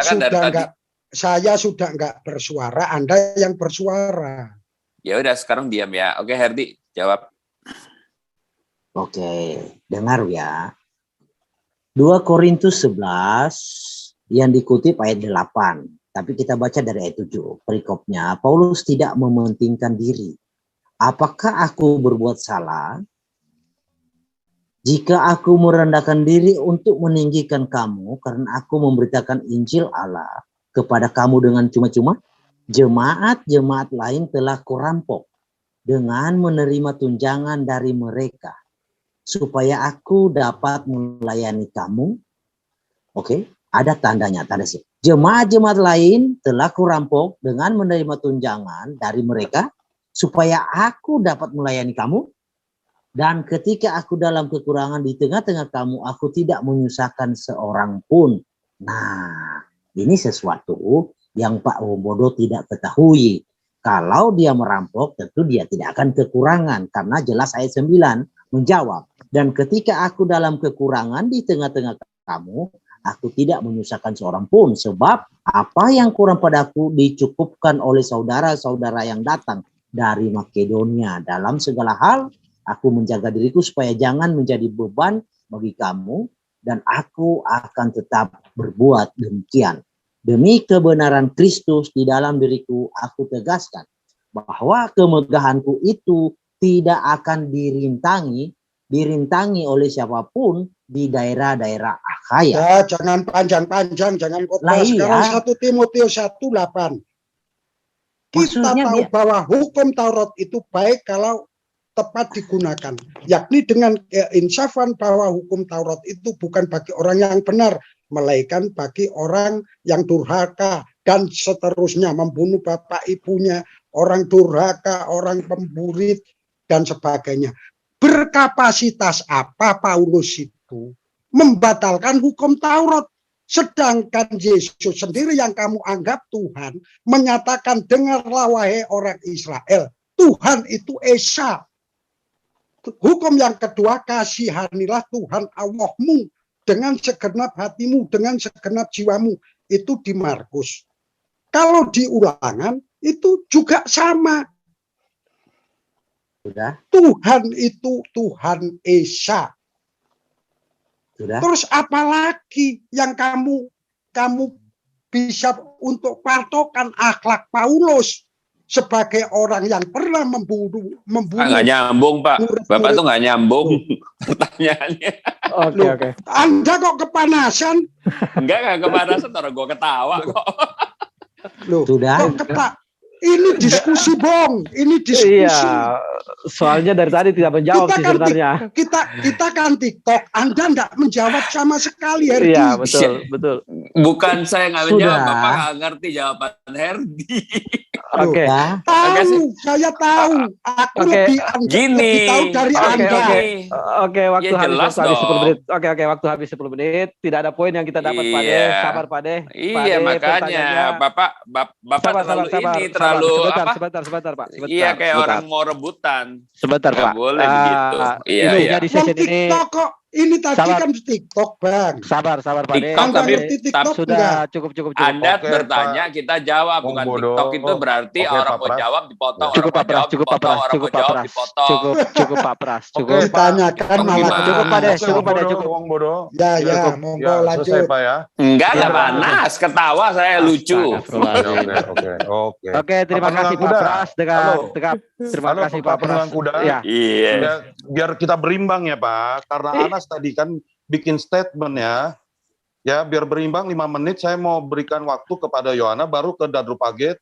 sudah nggak bersuara, Anda yang bersuara. Ya udah sekarang diam ya. Oke Herdi, jawab. Oke, dengar ya. 2 Korintus 11 yang dikutip ayat 8. Tapi kita baca dari ayat 7. Perikopnya, Paulus tidak mementingkan diri. Apakah aku berbuat salah? Jika aku merendahkan diri untuk meninggikan kamu karena aku memberitakan Injil Allah kepada kamu dengan cuma-cuma, jemaat-jemaat lain telah kurampok dengan menerima tunjangan dari mereka supaya aku dapat melayani kamu. Oke, ada tandanya, tanda sih. Jemaat-jemaat lain telah kurampok dengan menerima tunjangan dari mereka supaya aku dapat melayani kamu. Dan ketika aku dalam kekurangan di tengah-tengah kamu, aku tidak menyusahkan seorang pun. Nah, ini sesuatu yang Pak Wombodo tidak ketahui. Kalau dia merampok, tentu dia tidak akan kekurangan. Karena jelas ayat 9 menjawab. Dan ketika aku dalam kekurangan di tengah-tengah kamu, aku tidak menyusahkan seorang pun. Sebab apa yang kurang padaku dicukupkan oleh saudara-saudara yang datang dari Makedonia. Dalam segala hal, aku menjaga diriku supaya jangan menjadi beban bagi kamu. Dan aku akan tetap berbuat demikian. Demi kebenaran Kristus di dalam diriku, aku tegaskan bahwa kemegahanku itu tidak akan dirintangi oleh siapapun di daerah-daerah Akhaya. Ya, jangan panjang-panjang, jangan khotbah. Sekarang 1 Timotius 1:8. Kita tahu bahwa hukum Taurat itu baik kalau tepat digunakan, yakni dengan keinsafan bahwa hukum Taurat itu bukan bagi orang yang benar, melainkan bagi orang yang durhaka dan seterusnya, membunuh bapak ibunya, orang durhaka, orang pemburit dan sebagainya. Berkapasitas apa Paulus itu membatalkan hukum Taurat? Sedangkan Yesus sendiri yang kamu anggap Tuhan menyatakan, dengarlah wahai orang Israel, Tuhan itu Esa. Hukum yang kedua, kasihanilah Tuhan Allahmu dengan segenap hatimu, dengan segenap jiwamu. Itu di Markus. Kalau di Ulangan itu juga sama. Sudah. Tuhan itu Tuhan Esa. Sudah. Terus apalagi yang kamu bisa untuk patokan akhlak Paulus sebagai orang yang pernah membunuh. Nggak nyambung, Pak. Bapak tuh nggak nyambung pertanyaannya. Oke. Anda kok kepanasan? Enggak kepanasan, orang gue ketawa kok. Loh, sudah. Ini diskusi, Bong. Ini diskusi. Iya, soalnya dari tadi tidak menjawab sih sebenarnya. Kita kan TikTok, Anda enggak menjawab sama sekali, Herdi. Iya, betul. Bukan saya nggak menjawab, Bapak nggak ngerti jawaban Herdi. Oke. Saya tahu. Aku lebih tahu dari Anda. Oke, waktu habis 10 menit. Oke, waktu habis 10 menit. Tidak ada poin yang kita dapat, Pak De. Sabar, Pak De. Iya, makanya Bapak terlalu sebentar, Pak. Iya, kayak orang mau rebutan. Sebentar, Pak. Boleh begitu. Iya. Di sesi ini. Ini tadi kan TikTok, Bang. Sabar, Pak De. TikTok, tapi sudah cukup. Anda bertanya, kita jawab. Bukan TikTok itu berarti orang mau jawab dipotong. Cukup, Pak Pras. Cukup, Pak Pras. Cukup. Ditanyakan malah. Cukup, Pak De. Cukup. Ya, monggo lanjut. Pak ya. Enggak panas. Ketawa saya lucu. Oke. Terima kasih Pak Pras. Terima kasih Pak Pras. Iya. Biar kita berimbang ya, Pak. Karena Anas tadi kan bikin statement ya biar berimbang 5 menit. Saya mau berikan waktu kepada Yohana baru ke Dadru Paget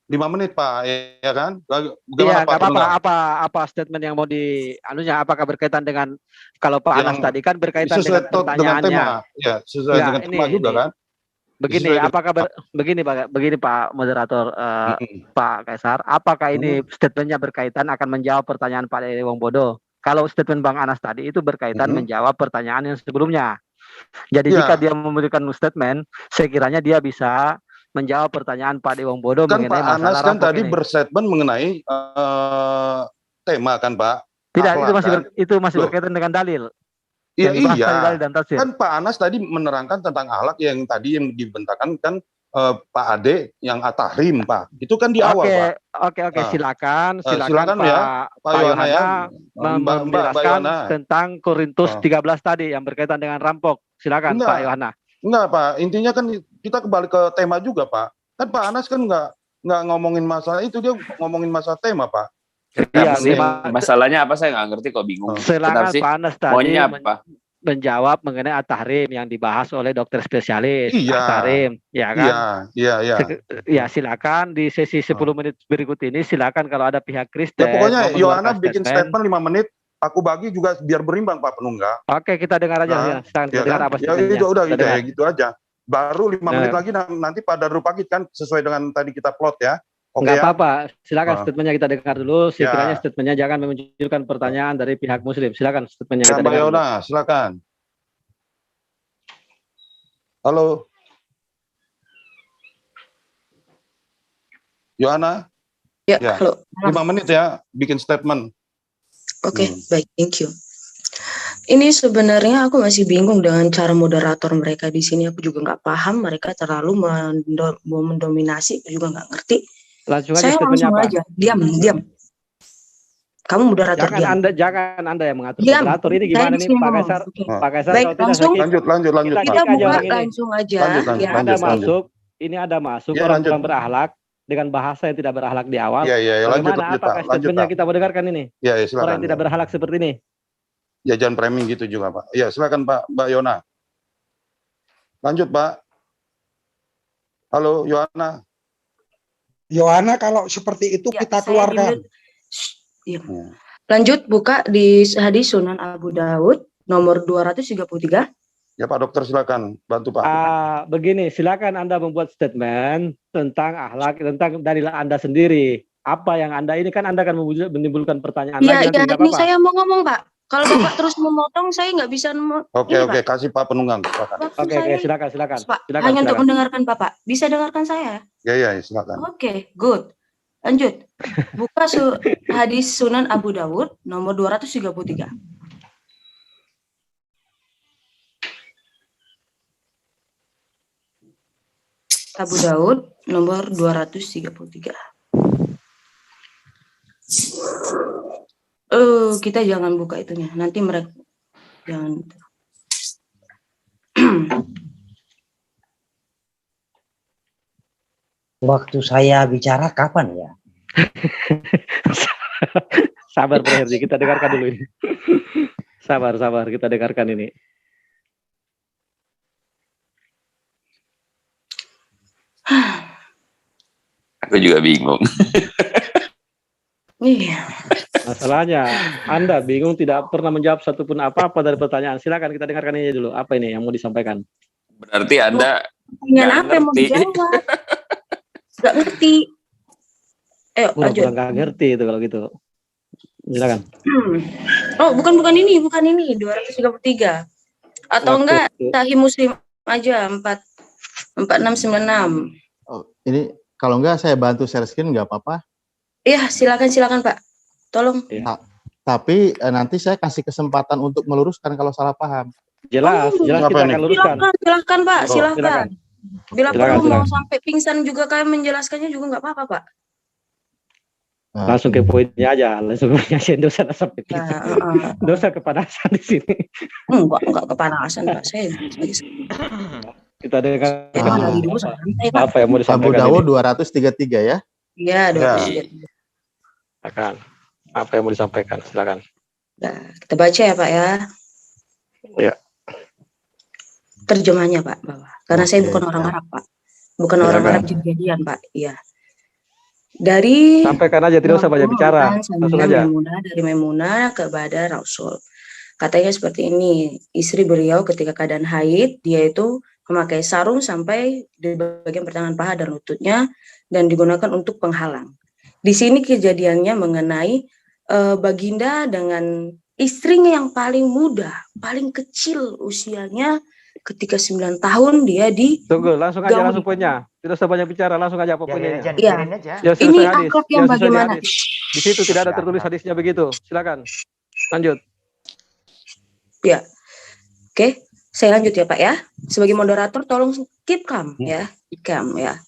5 menit, Pak, ya kan? Iya, nggak apa-apa. Apa statement yang mau apakah berkaitan dengan kalau Pak Anas tadi kan berkaitan dengan pertanyaannya? Ya, sesuai dengan tema juga kan? Begini, begini Pak Moderator, Pak Kaisar, apakah ini statementnya berkaitan akan menjawab pertanyaan Pak Dewi Wongbodo? Kalau statement Bang Anas tadi itu berkaitan menjawab pertanyaan yang sebelumnya. Jadi jika dia memberikan statement, sekiranya dia bisa menjawab pertanyaan Pak Dewi Wongbodo kan mengenai Pak masalah Anas kan tadi ini. berstatement mengenai tema kan, Pak? Tidak, itu masih berkaitan dengan dalil. Iya. Dalil dan tafsir. Kan Pak Anas tadi menerangkan tentang akhlak yang tadi yang dibentangkan kan Pak Ade yang At-Tahrim, Pak. Itu kan di awal, Pak. Oke, silakan Pak Yohana ya. menjelaskan tentang Korintus 13 tadi yang berkaitan dengan rampok. Silakan Pak Yohana. Enggak, Pak. Intinya kan kita kembali ke tema juga, Pak. Kan Pak Anas kan enggak ngomongin masalah itu, dia ngomongin masalah tema, Pak. Kenapa sih? Masalahnya apa? Saya nggak ngerti kok, bingung. Silakan Pak Anas tadi maunya apa? menjawab mengenai at-tahrim yang dibahas oleh dokter spesialis at-tahrim, ya kan? Iya. Ya silakan di sesi 10 menit berikut ini, silakan kalau ada pihak Kristen. Ya pokoknya Yohana bikin statement 5 menit, aku bagi juga biar berimbang Pak Penunggang. Oke, kita dengar aja. Silakan kita dengar apa statementnya. Ya udah gitu aja. Baru 5 menit lagi nanti pada Rupakit kan sesuai dengan tadi kita plot ya. Enggak apa-apa, silakan statementnya kita dengar dulu. Sekiranya statementnya jangan memunculkan pertanyaan dari pihak Muslim. Silakan statementnya kita dengar. Yona, silakan. Halo, Yohana. Ya, halo. 5 menit ya, bikin statement. Oke, baik, thank you. Ini sebenarnya aku masih bingung dengan cara moderator mereka di sini. Aku juga nggak paham, mereka terlalu mendominasi. Aku juga nggak ngerti. Saya langsung aja, diam. Kamu moderator diam. Jangan Anda yang mengatur moderator. Ini gimana nih Pak Kaisar? Pak Kaisar, baik, langsung. Lanjut. Kita buka langsung aja. Ini ada masuk orang berakhlak dengan bahasa yang tidak berakhlak di awal. Iya, lanjut. Apakah statementnya kita mau dengarkan ini? Iya, silakan. Orang yang tidak berakhlak seperti ini. Ya jangan framing gitu juga Pak. Ya silakan Mbak Yona. Lanjut Pak. Halo Yohana. Yohana kalau seperti itu ya, kita keluarkan. Lanjut buka di hadis Sunan Abu Daud nomor 233. Ya Pak Dokter silakan bantu Pak. Begini, silakan Anda membuat statement tentang akhlak, tentang dalil Anda sendiri. Apa yang Anda ini kan Anda akan menimbulkan pertanyaan lagi. Ya, ini saya mau ngomong Pak. Kalau Bapak terus memotong, saya nggak bisa. Oke, kasih Pak Penunggang. Oke, silakan. Hanya untuk mendengarkan Bapak. Bisa dengarkan saya? Ya, silakan. Oke, good. Lanjut. Buka hadis Sunan Abu Daud nomor 233. Abu Daud nomor 233. Kita jangan buka itunya. Nanti mereka jangan. Waktu saya bicara kapan ya? Sabar Bro Herdi, kita dengarkan dulu ini. Sabar, kita dengarkan ini. Aku juga bingung. Iya. Masalahnya Anda bingung tidak pernah menjawab satupun apa-apa dari pertanyaan. Silakan kita dengarkan ini dulu. Apa ini yang mau disampaikan? Berarti Anda nggak ngerti. Nggak ngerti. Lanjut. Nggak ngerti itu kalau gitu. Silakan. Oh, bukan ini 233. Atau enggak Sahih Muslim aja 4696. Oh, ini kalau enggak saya bantu share screen nggak apa-apa? Iya, silakan Pak. Tolong. Tapi nanti saya kasih kesempatan untuk meluruskan kalau salah paham. Jelas kita akan luruskan. Silakan Pak, silakan. Bila perlu mau sampai pingsan juga kalian menjelaskannya juga nggak apa-apa Pak. Langsung ke poinnya aja, langsung ngasih dosa sampai pingsan. Dosa kepanasan di sini. Enggak kepanasan Pak, saya. Kita dengar apa yang mau disampaikan. Abu Dawud 233 ya? Iya, 233. Akan. Apa yang mau disampaikan? Silakan. Nah, kita baca ya Pak ya. Ya. Terjemahnya Pak bawah. Karena saya bukan orang Arab Pak. Bukan orang Arab jadi-jadian Pak. Iya. Dari sampaikan aja, tidak usah banyak bicara. Langsung aja. Dari Maimunah kepada Rasul. Katanya seperti ini, istri beliau ketika keadaan haid, dia itu memakai sarung sampai di bagian pertengahan paha dan lututnya dan digunakan untuk penghalang. Di sini kejadiannya mengenai Baginda dengan istrinya yang paling muda, paling kecil usianya, ketika 9 tahun dia di. Tunggu, langsung aja langsung poinnya. Tidak usah banyak bicara, langsung aja apa poinnya. Iya. Ini akhlak yang bagaimana? Di situ tidak ada tertulis hadisnya begitu. Silakan. Lanjut. Ya. Oke, saya lanjut ya Pak ya. Sebagai moderator tolong keep calm ya. Calm ya.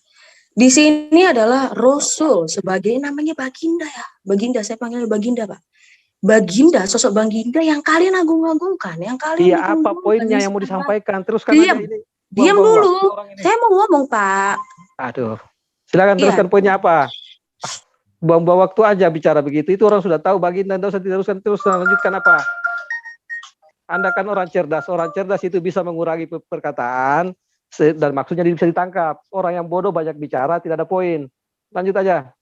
Di sini adalah Rasul sebagai namanya Baginda ya. Baginda, saya panggilnya Baginda Pak. Baginda, sosok Baginda yang kalian agung-agungkan, yang kalian. Iya, apa poinnya yang mau disampaikan? Teruskan aja ini. Diam dulu. Saya mau ngomong Pak. Aduh. Silakan teruskan poinnya apa? buang-buang waktu aja bicara begitu. Itu orang sudah tahu. Baginda tidak usah diteruskan terus. Lanjutkan apa? Anda kan orang cerdas. Orang cerdas itu bisa mengurangi perkataan dan maksudnya bisa ditangkap. Orang yang bodoh banyak bicara, tidak ada poin. Lanjut aja.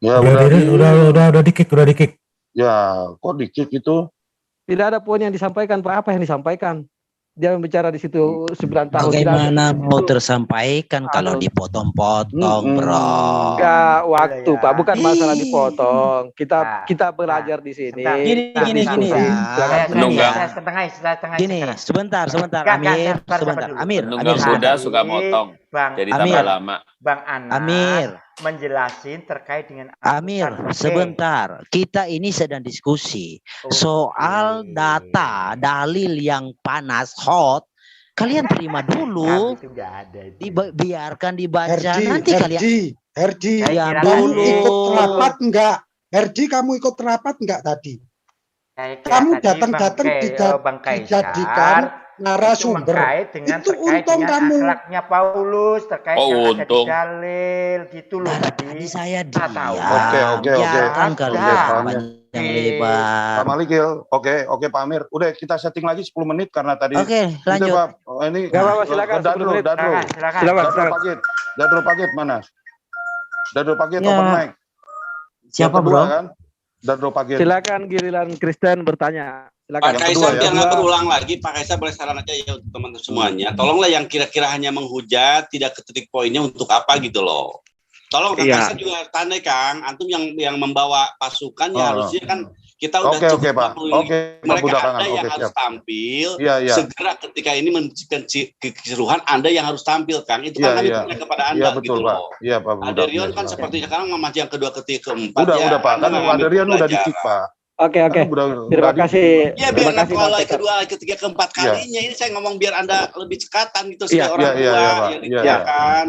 Ya udah di-kick. Ya, kok di-kick itu? Tidak ada poin yang disampaikan, Pak. Apa yang disampaikan? Dia bicara di situ 9 tahun. Bagaimana mau tersampaikan kalau dipotong-potong, Bro? Enggak waktu, Pak. Bukan masalah dipotong. Kita belajar di sini. Gini. Gini, sebentar. Amir. Nunggang kuda suka motong. Jadi tambah lama. Bang Anas menjelasin terkait dengan Amir, sebentar. Kita ini sedang diskusi soal data, dalil yang panas, hot. Kalian terima dulu. Biarkan dibaca. Nanti kalian. Herdi, diam kamu dulu. ikut rapat enggak? Herdi, kamu ikut rapat enggak tadi? Kamu datang-datang dijadikan narasumber. Itu untung kamu. Akhlaknya Paulus terkait yang ada di dalil gitu loh tadi. Saya diam. Oke. Biarkan kalian yang lebar. Pak Malikil, oke Pak Amir. Udah kita setting lagi 10 menit karena tadi. Oke, lanjut. Pak, ini silakan. Dadro Pagit mana? Dadro Pagit ya. Open mic. Siapa bro? Kan? Dadro Pagit. Silakan giliran Kristen bertanya. Silakan. Pak Kaisar biar nggak berulang lagi, Pak Kaisar boleh saran aja ya untuk teman-teman semuanya. Tolonglah yang kira-kira hanya menghujat, tidak ke titik poinnya untuk apa gitu loh. Tolong Kang Kaisar juga tandai Kang, antum yang membawa pasukan ya harusnya kan kita udah cukup Pak. Mereka ada yang harus tampil. Segera ketika ini menciptakan keseruhan, Anda yang harus tampil Kang. Itu kan kami tanya kepada Anda gitu loh. Iya Pak. Aderion kan seperti sekarang memaji yang kedua, ketiga, keempat. Udah Pak. Kan Aderion udah di-kick Pak. Oke. Terima kasih. Ya biar nggak kalau kedua, ketiga, keempat kalinya ini saya ngomong biar Anda lebih cekatan gitu sebagai orang tua yang dikerjakan.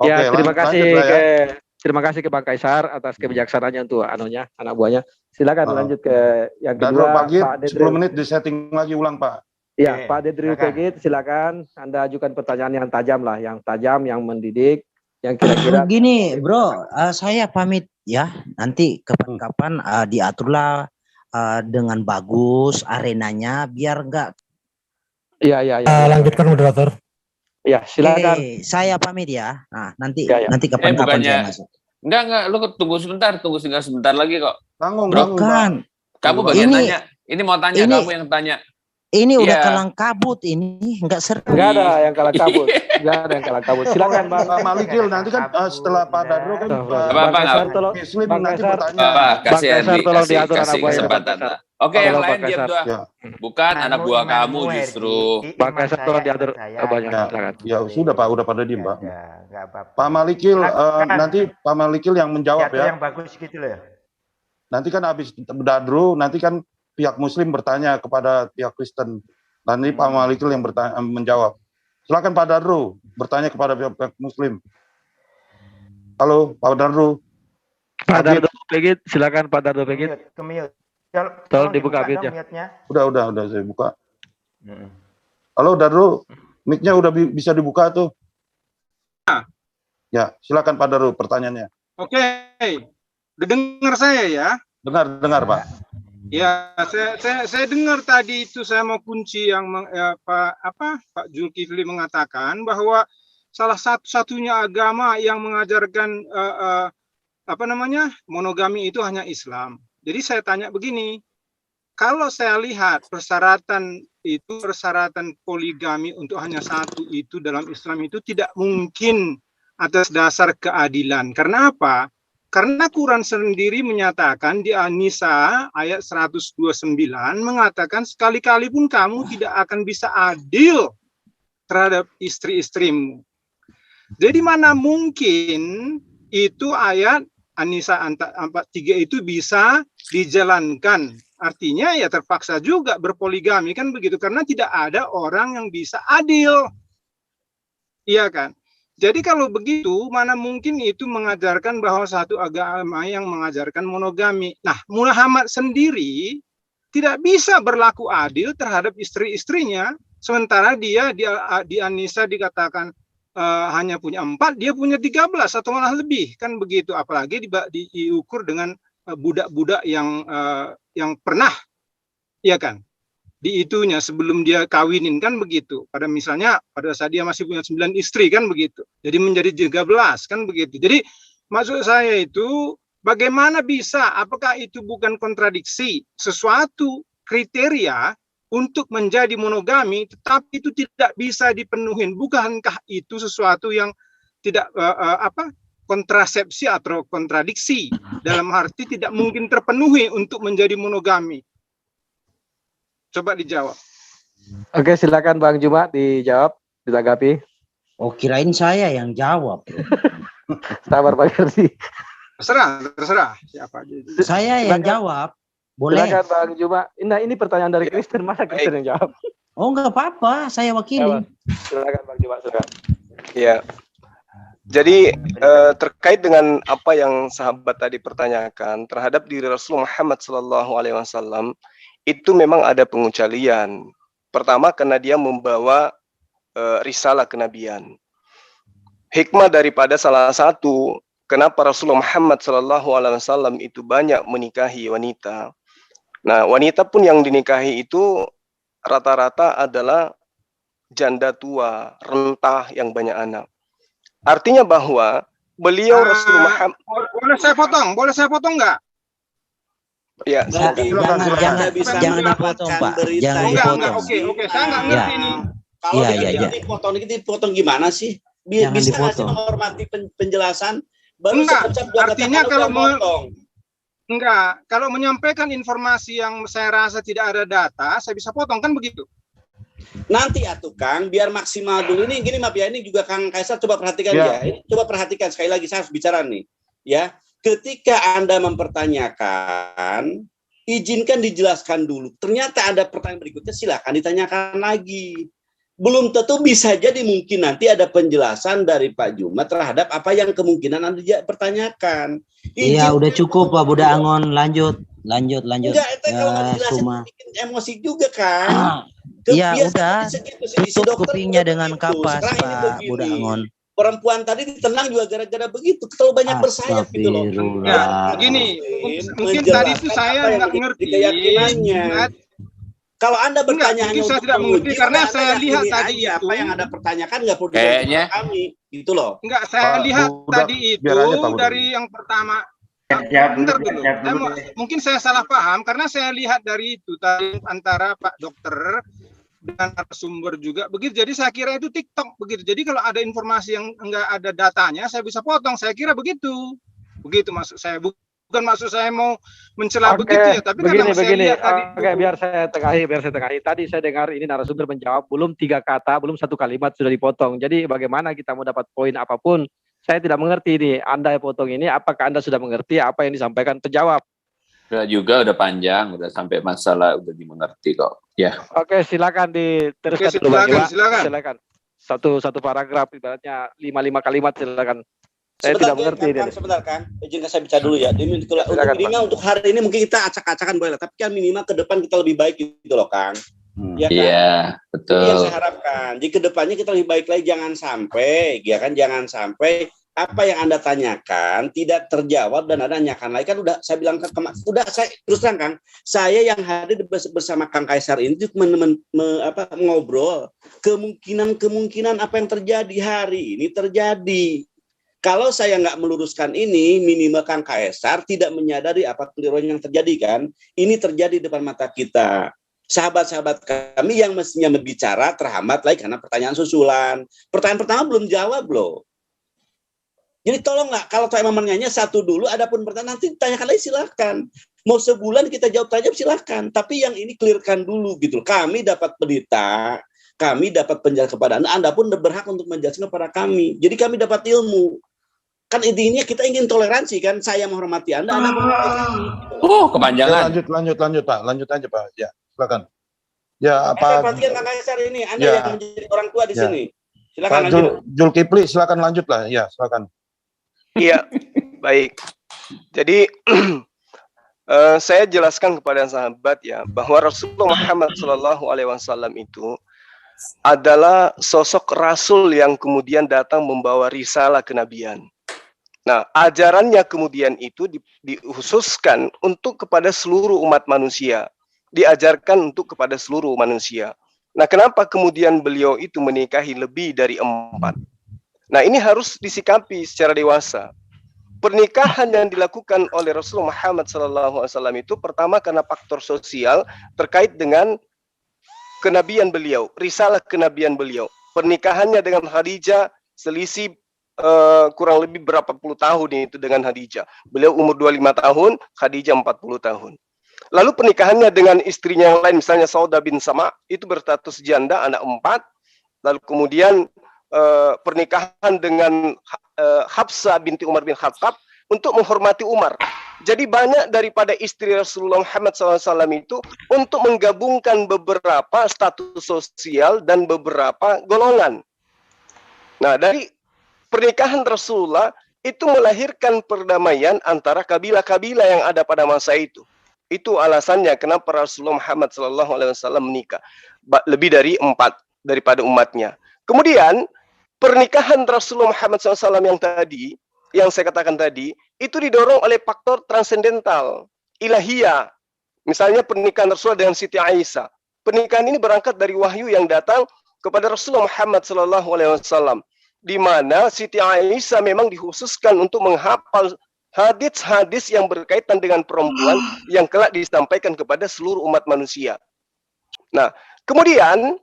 Ya, terima kasih ke Bang Kaisar atas kebijaksanaannya untuk anak buahnya. Silakan lanjut ke yang kedua. Pak Dedri, 10 menit di setting lagi ulang Pak. Ya, Pak Dedri Pegit, silakan Anda ajukan pertanyaan yang tajam lah, yang mendidik, yang kira-kira. Gini, Bro, saya pamit ya. Nanti kapan-kapan diaturlah dengan bagus arenanya biar enggak. Iya. Lanjutkan moderator. Ya, silakan. Saya pamit ya. Nah, nanti kapan-kapan saya masuk. Enggak, lu tunggu sebentar lagi kok. Bukan. Kamu bagian tanya. Ini mau tanya, kamu yang tanya. Ini udah kalang kabut ini, enggak seru. Enggak ada yang kalang kabut. Silakan Bang Malikil, nanti kan setelah Pak Dadro kan Muslim nanti bertanya. Kasih kesempatan. Oke, yang lain diam doang. Bukan anak buah kamu justru. Bang Kaisar tolong diatur banyak. Ya sudah Pak, udah pada diem Pak. Pak Malikil, nanti Pak Malikil yang menjawab ya. Yang bagus gitu loh ya. Nanti kan habis Dadro, nanti kan pihak Muslim bertanya kepada pihak Kristen. Nanti Pak Malikil yang menjawab. Silakan Pak Dadro bertanya kepada pihak Muslim. Halo Pak Dadro. Pak Dardo Pegit, silakan Pak Dardo Pegit. Tolong dibuka mic-nya. Udah saya buka. Halo Dardo, mic-nya udah bisa dibuka tuh. Ya, silakan Pak Dardo pertanyaannya. Oke. Dengar saya ya? Dengar Pak. Ya, saya dengar tadi itu saya mau kunci yang Pak Zulkifli mengatakan bahwa salah satu-satunya agama yang mengajarkan monogami itu hanya Islam. Jadi saya tanya begini, kalau saya lihat persyaratan poligami untuk hanya satu itu dalam Islam itu tidak mungkin atas dasar keadilan. Karena apa? Karena Quran sendiri menyatakan di An-Nisa ayat 129 mengatakan sekali-kali pun kamu tidak akan bisa adil terhadap istri-istrimu. Jadi mana mungkin itu ayat An-Nisa 43 itu bisa dijalankan. Artinya ya terpaksa juga berpoligami kan begitu karena tidak ada orang yang bisa adil. Iya kan? Jadi kalau begitu mana mungkin itu mengajarkan bahwa satu agama yang mengajarkan monogami. Nah, Muhammad sendiri tidak bisa berlaku adil terhadap istri-istrinya sementara dia di An-Nisa dikatakan hanya punya 4, dia punya 13 atau malah lebih, kan begitu. Apalagi diukur dengan budak-budak yang pernah, ya kan, di itunya sebelum dia kawinin, kan begitu. Misalnya pada saat dia masih punya 9 istri, kan begitu. Jadi menjadi 13, kan begitu. Jadi maksud saya itu bagaimana bisa, apakah itu bukan kontradiksi, sesuatu kriteria untuk menjadi monogami, tetapi itu tidak bisa dipenuhi. Bukankah itu sesuatu yang tidak kontrasepsi atau kontradiksi, dalam arti tidak mungkin terpenuhi untuk menjadi monogami? Coba dijawab. Oke, silakan Bang Juma dijawab, ditanggapi. Oh, kirain saya yang jawab. Sabar Pak Gerdi. Terserah siapa aja. Saya yang jawab. Boleh. Silakan Bang Juma. Nah, ini pertanyaan dari Kristen, masa Kristen yang jawab? Oh, enggak apa-apa, saya wakili. Silakan Bang Juma, silakan. Ya. Jadi terkait dengan apa yang sahabat tadi pertanyakan terhadap diri Rasulullah Muhammad SAW, itu memang ada pengecualian. Pertama, karena dia membawa risalah kenabian. Hikmah daripada salah satu kenapa Rasulullah Muhammad SAW itu banyak menikahi wanita. Nah, wanita pun yang dinikahi itu rata-rata adalah janda tua, rentah yang banyak anak. Artinya bahwa beliau Rasulullah Muhammad. Boleh saya potong nggak? Ya, jangan dipotong, Pak. Jangan dipotong. Oke, saya nggak ngerti ini. Kalau dipotong gimana sih? Bisa nggak sih menghormati penjelasan? Baru artinya kalau menyampaikan informasi yang saya rasa tidak ada data, saya bisa potong, kan begitu? Nanti atuh Kang, biar maksimal dulu. Ini gini maaf ya, ini juga Kang Kaisar coba perhatikan ya. Ini coba perhatikan sekali lagi, saya harus bicara nih. Ya, ketika Anda mempertanyakan, izinkan dijelaskan dulu. Ternyata ada pertanyaan berikutnya, silakan ditanyakan lagi. Belum tentu, bisa jadi mungkin nanti ada penjelasan dari Pak Juma terhadap apa yang kemungkinan Anda pertanyakan. Iya, udah cukup Pak Budak Angon, lanjut. Enggak, itu kalau nggak dijelasin bikin emosi juga kan. Iya, udah. Tutup kupingnya dengan kapas Pak Budak Angon. Perempuan tadi ditenang juga gara-gara begitu, terlalu banyak bersayap gitu loh. Ya, begini, mungkin tadi itu saya nggak ngerti keyakinannya. Kalau Anda bertanya mungkin saya tidak mengerti karena saya lihat tadi apa yang Anda pertanyakan nggak perlu kayaknya kami, gitu loh. Enggak, saya lihat tadi itu dari yang pertama. Bentar dulu, mungkin saya salah paham karena saya lihat dari itu tadi antara Pak Dokter dengan narasumber juga begitu. Jadi saya kira itu TikTok begitu. Jadi kalau ada informasi yang enggak ada datanya, saya bisa potong. Saya kira begitu. Begitu maksud saya. Bukan maksud saya mau mencela begitu ya, tapi begini. Oke, biar saya tengahi. Tadi saya dengar ini narasumber menjawab belum 3 kata, belum 1 kalimat sudah dipotong. Jadi bagaimana kita mau dapat poin apapun? Saya tidak mengerti nih. Anda yang potong ini, apakah Anda sudah mengerti apa yang disampaikan terjawab? Udah panjang, udah sampai masalah udah dimengerti kok. Ya. Oke, silakan diteruskan dulu Bang. Silakan. Satu paragraf ibaratnya 5 kalimat silakan. Saya tidak mengerti ini. Sebentar Kang, izinkan saya bicara dulu ya. Minimal untuk hari ini mungkin kita acak-acakan boleh lah, tapi kan minimal ke depan kita lebih baik gitu loh Kang. Ya kan? Iya, betul. Itu yang saya harapkan. Di kedepannya kita lebih baik lagi, jangan sampai apa yang Anda tanyakan tidak terjawab dan Anda tanyakan lagi, kan udah saya bilang udah saya terus terang Kang, saya yang hadir bersama Kang Kaisar ini ngobrol kemungkinan apa yang terjadi hari ini terjadi. Kalau saya nggak meluruskan ini, minimal Kang Kaisar tidak menyadari apa keliruan yang terjadi kan. Ini terjadi depan mata kita. Sahabat-sahabat kami yang mestinya berbicara terhambat lagi karena pertanyaan susulan. Pertanyaan pertama belum jawab loh. Jadi tolonglah kalau emang menanya satu dulu, adapun pertanyaan nanti tanyakan lagi silakan. Mau sebulan kita jawab silakan. Tapi yang ini clearkan dulu gitu. Kami dapat berita, kami dapat penjelasan kepada Anda pun berhak untuk menjelaskan kepada kami. Jadi kami dapat ilmu. Kan intinya kita ingin toleransi kan, saya menghormati Anda menghormati kami. Kepanjangan. Lanjut Pak, lanjut aja Pak. Ya, silakan. Ya, apa? Perhatikan Kang Kaisar ini, Anda yang menjadi orang tua di sini. Silakan Pak Zulkifli, silakan lanjut lah. Ya, silakan. Iya, baik. Jadi saya jelaskan kepada sahabat ya bahwa Rasulullah Muhammad SAW itu adalah sosok rasul yang kemudian datang membawa risalah kenabian. Nah, ajarannya kemudian itu dikhususkan untuk kepada seluruh umat manusia, diajarkan untuk kepada seluruh manusia. Nah, kenapa kemudian beliau itu menikahi lebih dari 4? Nah, ini harus disikapi secara dewasa. Pernikahan yang dilakukan oleh Rasulullah Muhammad SAW itu pertama karena faktor sosial terkait dengan kenabian beliau, risalah kenabian beliau. Pernikahannya dengan Khadijah selisih kurang lebih berapa puluh tahun itu dengan Khadijah. Beliau umur 25 tahun, Khadijah 40 tahun. Lalu pernikahannya dengan istrinya yang lain, misalnya Saudah bin Sama, itu berstatus janda, anak 4. Lalu kemudian pernikahan dengan Hafsah binti Umar bin Khattab untuk menghormati Umar. Jadi banyak daripada istri Rasulullah Muhammad SAW itu untuk menggabungkan beberapa status sosial dan beberapa golongan. Nah, dari pernikahan Rasulullah itu melahirkan perdamaian antara kabilah-kabilah yang ada pada masa itu. Itu alasannya kenapa Rasulullah Muhammad SAW menikah lebih dari 4 daripada umatnya. Kemudian pernikahan Rasulullah Muhammad SAW yang saya katakan tadi, itu didorong oleh faktor transendental, ilahiyah. Misalnya pernikahan Rasulullah dengan Siti Aisyah. Pernikahan ini berangkat dari wahyu yang datang kepada Rasulullah Muhammad SAW, di mana Siti Aisyah memang dikhususkan untuk menghafal hadis-hadis yang berkaitan dengan perempuan yang kelak disampaikan kepada seluruh umat manusia. Nah, kemudian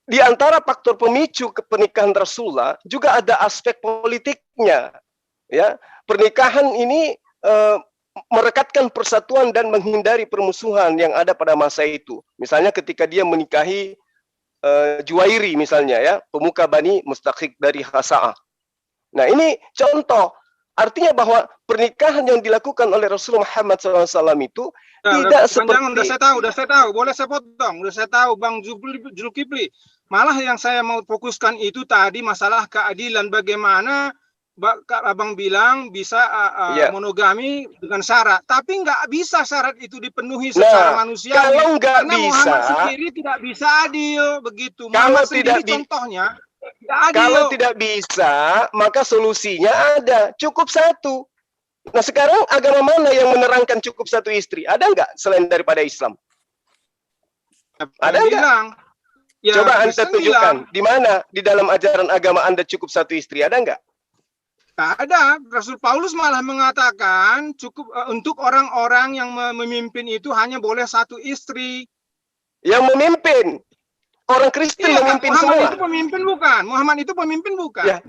di antara faktor pemicu pernikahan Rasulullah juga ada aspek politiknya. Ya, pernikahan ini merekatkan persatuan dan menghindari permusuhan yang ada pada masa itu. Misalnya ketika dia menikahi Juwairi misalnya ya, pemuka Bani Mustaqik dari Khasa'ah. Nah, ini contoh. Artinya bahwa pernikahan yang dilakukan oleh Rasulullah Muhammad SAW itu tidak seperti... Udah saya tahu. Boleh saya potong? Udah saya tahu, Bang Zulkifli. Malah yang saya mau fokuskan itu tadi masalah keadilan. Bagaimana Abang bilang bisa monogami dengan syarat. Tapi nggak bisa syarat itu dipenuhi secara manusiawi. Kalau nggak karena bisa... Muhammad sendiri tidak bisa adil. Begitu. Kalau Muhammad tidak sendiri contohnya... Kalau tidak bisa, maka solusinya ada. Cukup 1. Nah, sekarang agama mana yang menerangkan cukup 1 istri? Ada nggak selain daripada Islam? Ada nggak? Ya, coba Anda tunjukkan. Di mana di dalam ajaran agama Anda cukup 1 istri? Ada nggak? Tak ada. Rasul Paulus malah mengatakan cukup untuk orang-orang yang memimpin itu hanya boleh 1 istri. Yang memimpin? Orang Kristen memimpin Muhammad semua. Muhammad itu pemimpin bukan? Muhammad itu pemimpin bukan? Ya,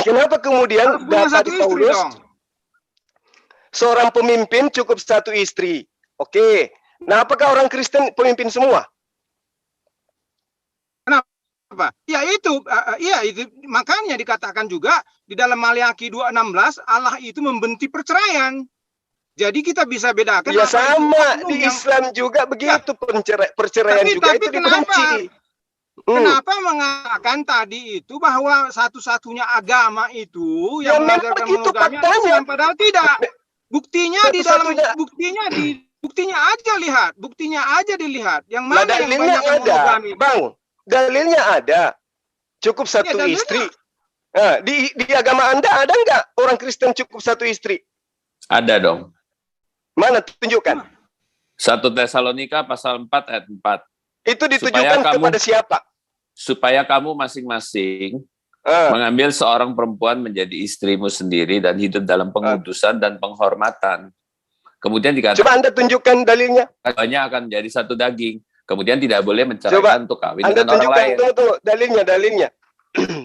kenapa kemudian data di Paulus seorang pemimpin cukup 1 istri? Oke. Nah, apakah orang Kristen pemimpin semua? Kenapa? Ya itu, itu makanya dikatakan juga di dalam Maliaki 2:16 Allah itu membenci perceraian. Jadi kita bisa bedakan. Ya sama di Islam juga begitu, perceraian juga itu dibenci. Kenapa mengatakan tadi itu bahwa satu-satunya agama itu yang mengajarkan monogami Islam, padahal tidak. Buktinya di dalam buktinya aja dilihat. Yang mana yang banyak monogami. Bang, dalilnya ada. Cukup 1 istri. Nah, di agama Anda ada nggak orang Kristen cukup 1 istri? Ada dong. Mana tunjukkan? 1 Tesalonika pasal 4 ayat 4. Itu ditujukan kepada siapa? Supaya kamu masing-masing mengambil seorang perempuan menjadi istrimu sendiri dan hidup dalam pengudusan dan penghormatan. Kemudian dikatakan, coba Anda tunjukkan dalilnya. Keduanya akan menjadi 1 daging. Kemudian tidak boleh menceraikan untuk kawin dengan orang lain. Tunggu, dalilnya.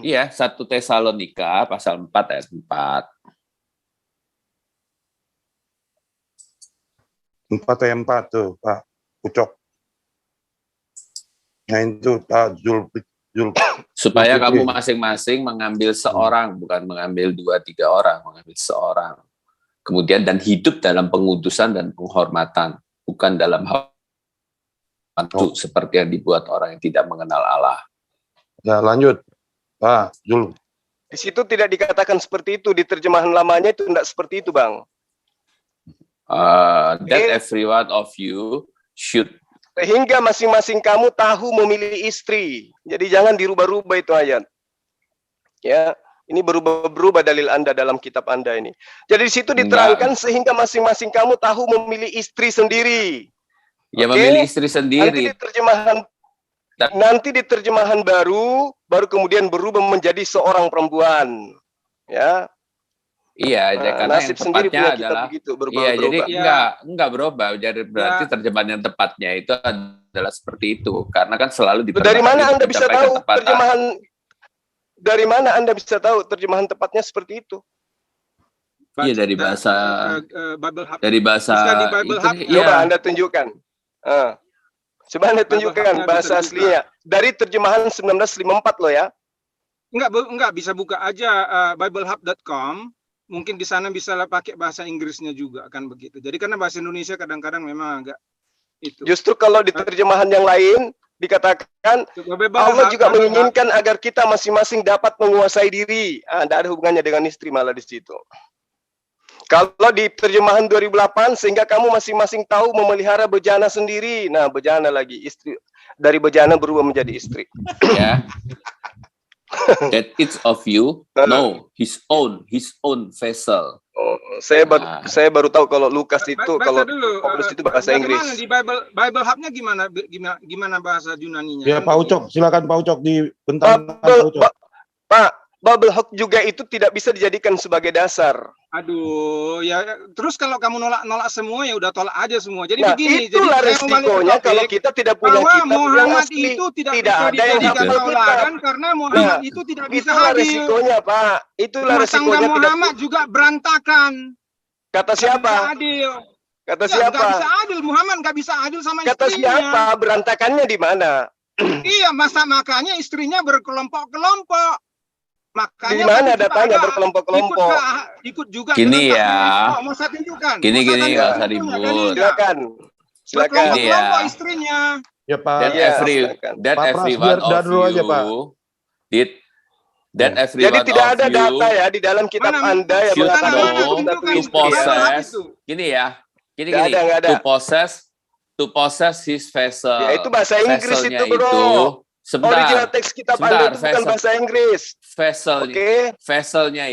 Iya, 1 Tesalonika pasal 4 ayat 4. 4 ayat 4 tuh, Pak Ucok. Nah itu Pak supaya kamu masing-masing mengambil seorang, bukan mengambil 2-3 orang, mengambil seorang. Kemudian dan hidup dalam pengudusan dan penghormatan, bukan dalam hantu seperti yang dibuat orang yang tidak mengenal Allah. Ya lanjut, Pak Jul. Di situ tidak dikatakan seperti itu, di terjemahan lamanya itu tidak seperti itu, Bang. That every one of you should Sehingga masing-masing kamu tahu memilih istri. Jadi jangan dirubah-rubah itu ayat. Ya, ini berubah-berubah dalil Anda dalam kitab Anda ini. Jadi di situ diterangkan sehingga masing-masing kamu tahu memilih istri sendiri. Ya, memilih istri sendiri. Nanti di terjemahan baru kemudian berubah menjadi seorang perempuan. Ya. Iya, karena yang tepatnya adalah begitu, jadi enggak berubah. Jadi berarti terjemahan yang tepatnya itu adalah seperti itu. Karena kan selalu dari mana Anda bisa tahu terjemahan? Dari mana Anda bisa tahu terjemahan tepatnya seperti itu? Iya, dari bahasa Bible Hub. Dari bahasa Coba Anda tunjukkan. Coba Anda tunjukkan bahasa aslinya. Dari terjemahan 1954 loh ya. Enggak bisa buka aja biblehub.com. Mungkin di sana bisa pakai bahasa Inggrisnya juga kan begitu. Jadi karena bahasa Indonesia kadang-kadang memang agak itu. Justru kalau di terjemahan yang lain dikatakan Allah juga menginginkan agar kita masing-masing dapat menguasai diri. Tidak ada hubungannya dengan istri malah di situ. Kalau di terjemahan 2008 sehingga kamu masing-masing tahu memelihara bejana sendiri. Nah, bejana lagi istri, dari bejana berubah menjadi istri. Ya. That each of you know his own vessel. Oh, saya baru tahu kalau Lukas itu kalau Paulus itu bahasa Inggris. Di Bible Hub-nya gimana bahasa Yunaninya? Ya, Pak Ucok, silakan Pak Ucok di bentang. Pak, Bible Hub juga itu tidak bisa dijadikan sebagai dasar. Aduh, ya terus kalau kamu nolak semua ya udah tolak aja semua. Jadi nah, begini, itulah jadi resikonya kalau kita tidak punya kitab Muhammad yang asli. itu tidak bisa dijadikan tauladan karena Muhammad itu tidak bisa itulah hadir. Resikonya, Pak. Itulah Rumah tangga resikonya Muhammad juga berantakan. Kata siapa? Gak adil. Kata siapa? Gak bisa adil, Muhammad gak bisa adil sama Kata istrinya. siapa? Berantakannya di mana? Iya, makanya istrinya berkelompok-kelompok. Makanya di mana datanya berkelompok-kelompok? Ikut juga. Gini ya. Mau saya tunjukkan. Gini nggak usah ribut. Silakan. Gini ya. Istrinya. Ya Pak. That every one of you did. Jadi tidak ada data ya di dalam kitab Anda yang mengatakan to possess. Gini ya. Gini. To possess his vessel. Ya itu bahasa Inggris itu, bro. Original teks kitab Anda itu bukan bahasa Inggris. Vesselnya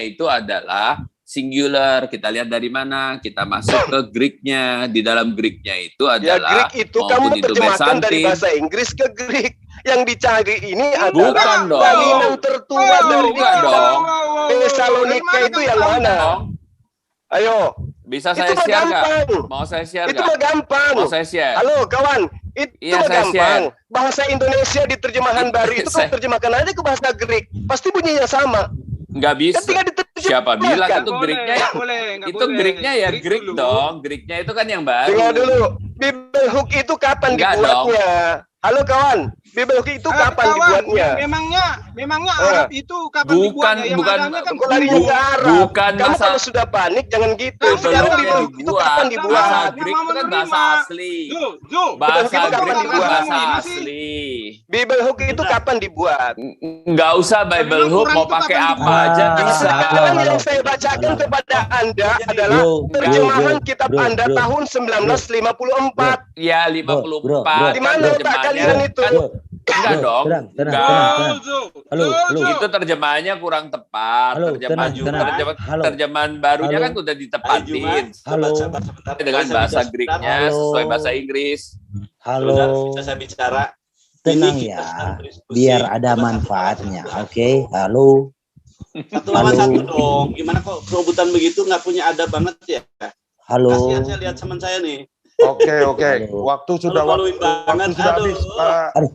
itu adalah singular. Kita lihat dari mana? Kita masuk ke Greek-nya. Di dalam Greek-nya itu adalah Greek itu kamu terjemahkan dari bahasa Inggris ke Greek. Yang dicari ini adalah bangunan tertua dari Tesalonika itu yang mana? Ayo. Bisa saya share nggak? Mau saya share nggak? Itu mah gampang. Mau saya share. Halo kawan, itu mah gampang. Bahasa Indonesia di terjemahan baru itu kamu terjemahkan aja ke bahasa Greek, pasti bunyinya sama. Nggak bisa. Siapa bilang itu Greek-nya? Itu Greek-nya ya Greek dong. Greek-nya itu kan yang baru. Dengar dulu. Bible Hook itu kapan dibuatnya? Halo kawan, Bible Hook itu kapan dibuatnya? Memangnya Arab itu kapan dibuatnya? Bukan kamu kalau sudah panik jangan gitu. Sekarang Bible Hook itu kapan dibuat? Bahasa Greek itu kan bahasa asli. Bahasa Greek itu bahasa asli. Bible Hook itu kapan dibuat? Nggak usah Bible Hook, mau pakai apa aja bisa. Sekarang yang saya bacakan kepada Anda adalah terjemahan kitab Anda tahun 1954. Ya, 54. Di mana letak kalian itu? Enggak dong. Halo. Itu terjemahannya kurang tepat. Terjemahan barunya kan udah ditepatin. Dengan bahasa Greek-nya sesuai bahasa Inggris. Halo. Bisa saya bicara? Tenang ya. Biar ada manfaatnya. Oke. Halo. Satu lawan satu dong. Gimana kok perebutan begitu nggak punya adab banget ya? Halo. Kasihan saya lihat teman saya nih. Oke. Waktu sudah habis.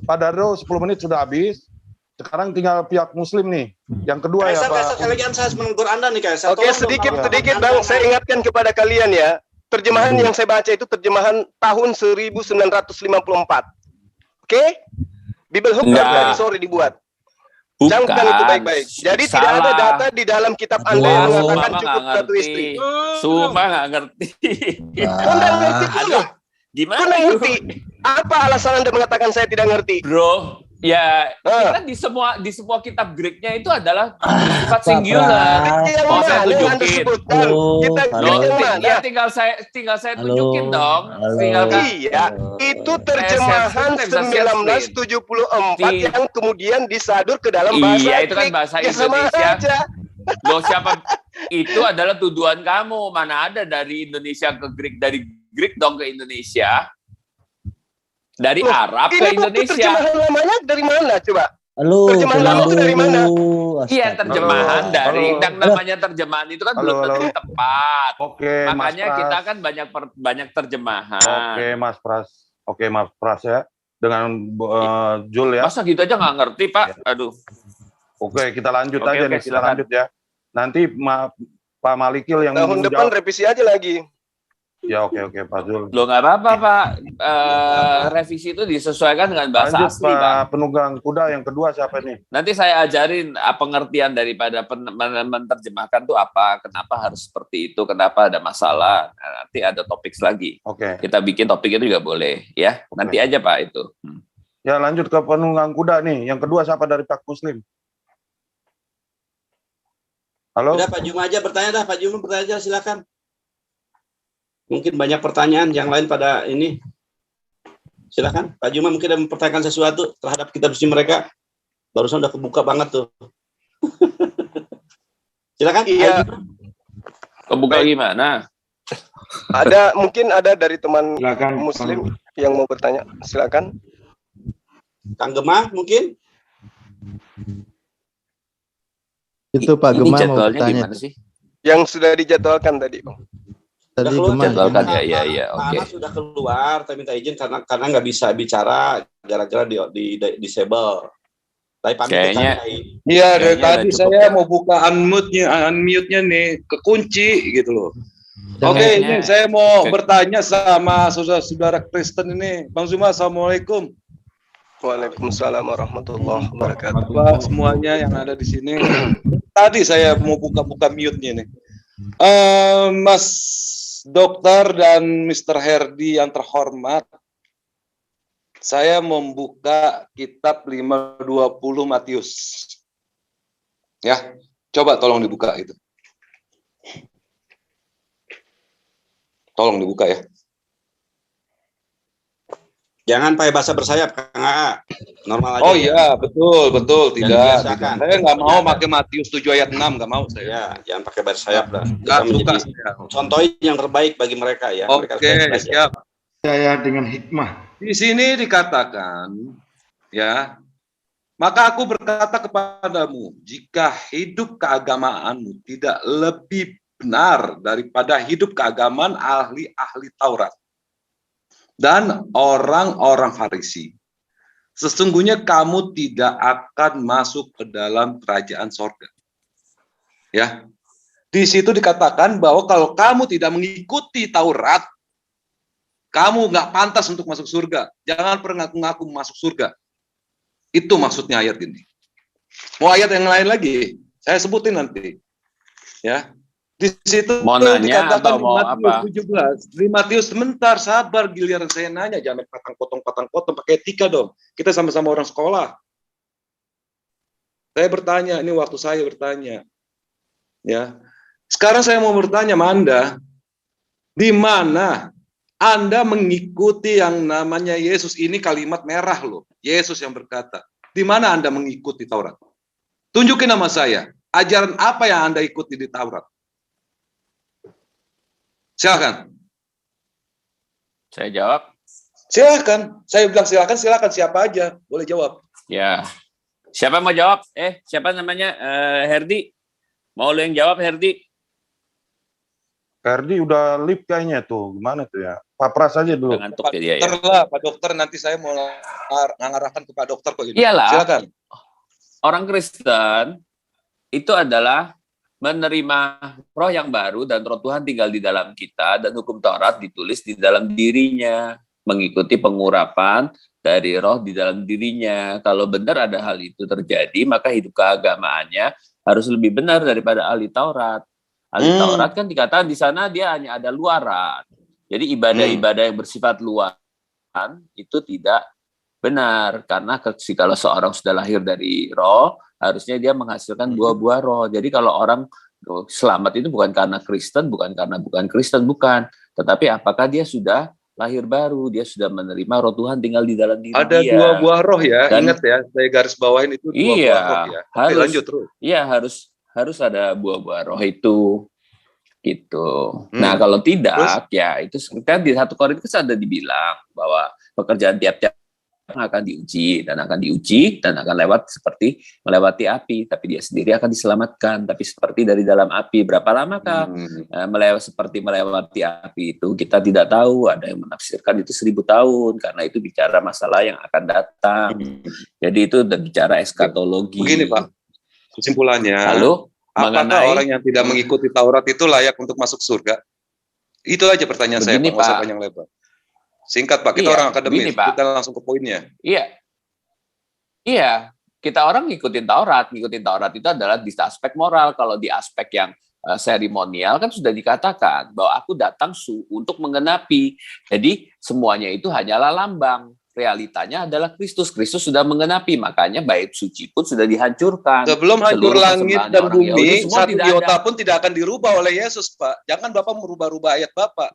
Pak Dardo 10 menit sudah habis. Sekarang tinggal pihak Muslim nih. Yang kedua ya Pak. Saya menegur Anda nih Kaisar. Oke, sedikit Bang, saya ingatkan kepada kalian ya. Terjemahan yang saya baca itu terjemahan tahun 1954. Oke? Bible Hook dari sore dibuat. Camkan itu baik-baik. Jadi tidak ada data di dalam kitab Anda yang mengatakan cukup satu istri. Sumpah nggak ngerti. Anda ngerti pula. Gimana? Anda ngerti? Apa alasan Anda mengatakan saya tidak ngerti? Bro, Ya, kita di semua kitab Greeknya itu adalah sifat singular. Mau saya tunjukin. Ya tinggal saya tunjukin dong. Iya, itu terjemahan 1974 yang kemudian disadur ke dalam bahasa Iya, itu kan bahasa Indonesia. Loh, siapa? Itu adalah tuduhan kamu. Mana ada dari Indonesia ke Greek, dari Greek dong ke Indonesia. Dari Arab ke Indonesia. Terjemahan lamanya dari mana coba? Terjemahan lama itu dari mana? Iya, terjemahan dari yang namanya terjemahan itu kan belum tentu tepat. Oke, makanya Mas kita kan banyak terjemahan. Oke, Mas Pras ya. Dengan Jul ya. Masa gitu aja nggak ngerti, Pak? Aduh. Oke, kita lanjut aja nih. Kita lanjut ya. Nanti Pak Malikil yang tahun depan revisi aja lagi. Ya oke Pak Zul. Loh nggak apa-apa Pak. Revisi itu disesuaikan dengan bahasa lanjut, asli Pak. Penunggang kuda yang kedua siapa nih? Nanti saya ajarin pengertian daripada menerjemahkan itu apa, kenapa harus seperti itu, kenapa ada masalah. Nah, nanti ada topik lagi. Oke. Kita bikin topik itu juga boleh ya. Nanti aja Pak itu. Ya lanjut ke penunggang kuda nih. Yang kedua siapa dari Pak Muslim? Halo. Udah Pak Juma aja bertanya dah. Pak Juma bertanya aja silakan. Mungkin banyak pertanyaan yang lain pada ini. Silakan Pak Juma mungkin ada mempertanyakan sesuatu terhadap kitab suci mereka. Barusan udah kebuka banget tuh. Silakan. Iya. Kebuka gimana? Mungkin ada dari teman Muslim yang mau bertanya. Silakan. Kang Gemah mungkin. Itu Pak Gemah mau bertanya sih? Yang sudah dijadwalkan tadi, Bang. Tadi jadwalkan ya, oke. Anak sudah keluar, tapi minta izin karena nggak bisa bicara gara-gara di disable. Tapi kayaknya. Iya, dari tadi saya mau buka unmute-nya nih, kekunci gitu loh. Oke, ini saya mau bertanya sama saudara-saudara Kristen ini, Bang Zuma, assalamualaikum. Waalaikumsalam warahmatullahi wabarakatuh. Semuanya yang ada di sini. Tadi saya mau buka mute-nya nih. Mas Dokter dan Mr. Herdi yang terhormat, saya membuka kitab 520 Matius. Ya, coba tolong dibuka itu. Tolong dibuka ya. Jangan pakai bahasa bersayap, Kang AA. Normal aja. Oh iya, betul, tidak. Saya nggak mau pakai Matius 7 ayat 6, nggak mau saya. Ya, jangan pakai bahasa sayap lah. Nggak suka. Contohin yang terbaik bagi mereka ya. Oke, siap. Saya dengan hikmah. Di sini dikatakan, ya, maka aku berkata kepadamu, jika hidup keagamaanmu tidak lebih benar daripada hidup keagamaan ahli-ahli Taurat dan orang-orang Farisi, sesungguhnya kamu tidak akan masuk ke dalam kerajaan sorga. Ya, di situ dikatakan bahwa kalau kamu tidak mengikuti Taurat, kamu nggak pantas untuk masuk surga. Jangan pernah ngaku-ngaku masuk surga. Itu maksudnya ayat ini. Mau ayat yang lain lagi? Saya sebutin nanti. Ya. Di situ mau nanya atau mau Matius 17. Di Matius sebentar, sabar, giliran saya nanya, jangan patang potong pakai etika dong. Kita sama-sama orang sekolah. Saya bertanya, ini waktu saya bertanya. Ya. Sekarang saya mau bertanya sama Anda, di mana Anda mengikuti yang namanya Yesus? Ini kalimat merah loh. Yesus yang berkata, di mana Anda mengikuti Taurat? Tunjukin nama saya. Ajaran apa yang Anda ikuti di Taurat? Silakan. Saya jawab. Silakan. Saya bilang silakan siapa aja boleh jawab. Ya. Siapa mau jawab? Siapa namanya? Herdi. Mau lo yang jawab, Herdi? Herdi udah lip kayaknya tuh. Gimana tuh ya? Pak Pras aja dulu. Pak dokter lah, Pak dokter, nanti saya mau ngarahkan ke Pak dokter kok ini. Iyalah. Silakan. Orang Kristen itu adalah menerima roh yang baru dan roh Tuhan tinggal di dalam kita dan hukum Taurat ditulis di dalam dirinya, mengikuti pengurapan dari roh di dalam dirinya. Kalau benar ada hal itu terjadi, maka hidup keagamaannya harus lebih benar daripada ahli Taurat. Ahli Taurat kan dikatakan di sana dia hanya ada luaran. Jadi ibadah-ibadah yang bersifat luaran itu tidak Benar, karena kalau seorang sudah lahir dari roh, harusnya dia menghasilkan buah-buah roh. Jadi kalau orang selamat itu bukan karena Kristen, bukan karena bukan Kristen, bukan. Tetapi apakah dia sudah lahir baru, dia sudah menerima roh Tuhan tinggal di dalam diri Ada dia. 2 buah roh ya, Dan, ingat ya, saya garis bawahin itu 2 buah roh ya. Oke, lanjut terus. Iya, harus ada buah-buah roh itu. Gitu. Nah, kalau tidak, ya itu kan di 1 Korintus ada dibilang bahwa pekerjaan tiap-tiap akan diuji dan akan lewat seperti melewati api, tapi dia sendiri akan diselamatkan, tapi seperti dari dalam api. Berapa lamakah seperti melewati api itu? Kita tidak tahu. Ada yang menafsirkan itu 1000 tahun karena itu bicara masalah yang akan datang. Jadi itu bicara eskatologi. Begini Pak, kesimpulannya. Lalu apakah orang yang tidak mengikuti Taurat itu layak untuk masuk surga? Itu aja pertanyaan saya, Pak. Nggak usah panjang lebar. Singkat, Pak. Kita orang akademis. Kita langsung ke poinnya. Iya. Kita orang ngikutin Taurat. Ngikutin Taurat itu adalah di aspek moral. Kalau di aspek yang seremonial kan sudah dikatakan bahwa aku datang untuk menggenapi. Jadi semuanya itu hanyalah lambang. Realitanya adalah Kristus. Kristus sudah menggenapi. Makanya bait suci pun sudah dihancurkan. Sebelum hancur langit dan bumi, satu iota pun tidak akan dirubah oleh Yesus, Pak. Jangan Bapak merubah-rubah ayat Bapak.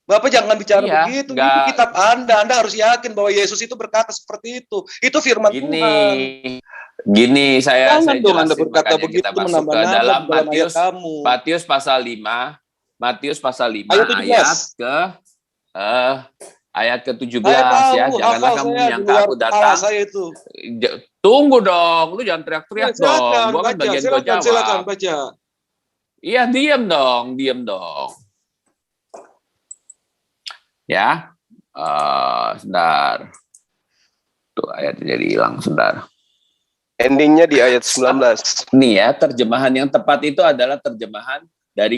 Bapak jangan bicara begitu. Itu kitab Anda harus yakin bahwa Yesus itu berkata seperti itu. Itu firman Tuhan. Gini, saya Jangan dong Anda jelasin, berkata makanya begitu kita masuk ke dalam Matius pasal 5. Matius pasal 5 ayat ke-17 ya. Janganlah kamu menyangka aku datang. Tunggu dong, lu jangan teriak-teriak dong. Gua kan bagian gua jawab. Silakan baca. Iya, diam dong. Ya, sebentar. Tuh ayatnya jadi hilang, sebentar. Endingnya di ayat 19. Nih ya, terjemahan yang tepat itu adalah terjemahan dari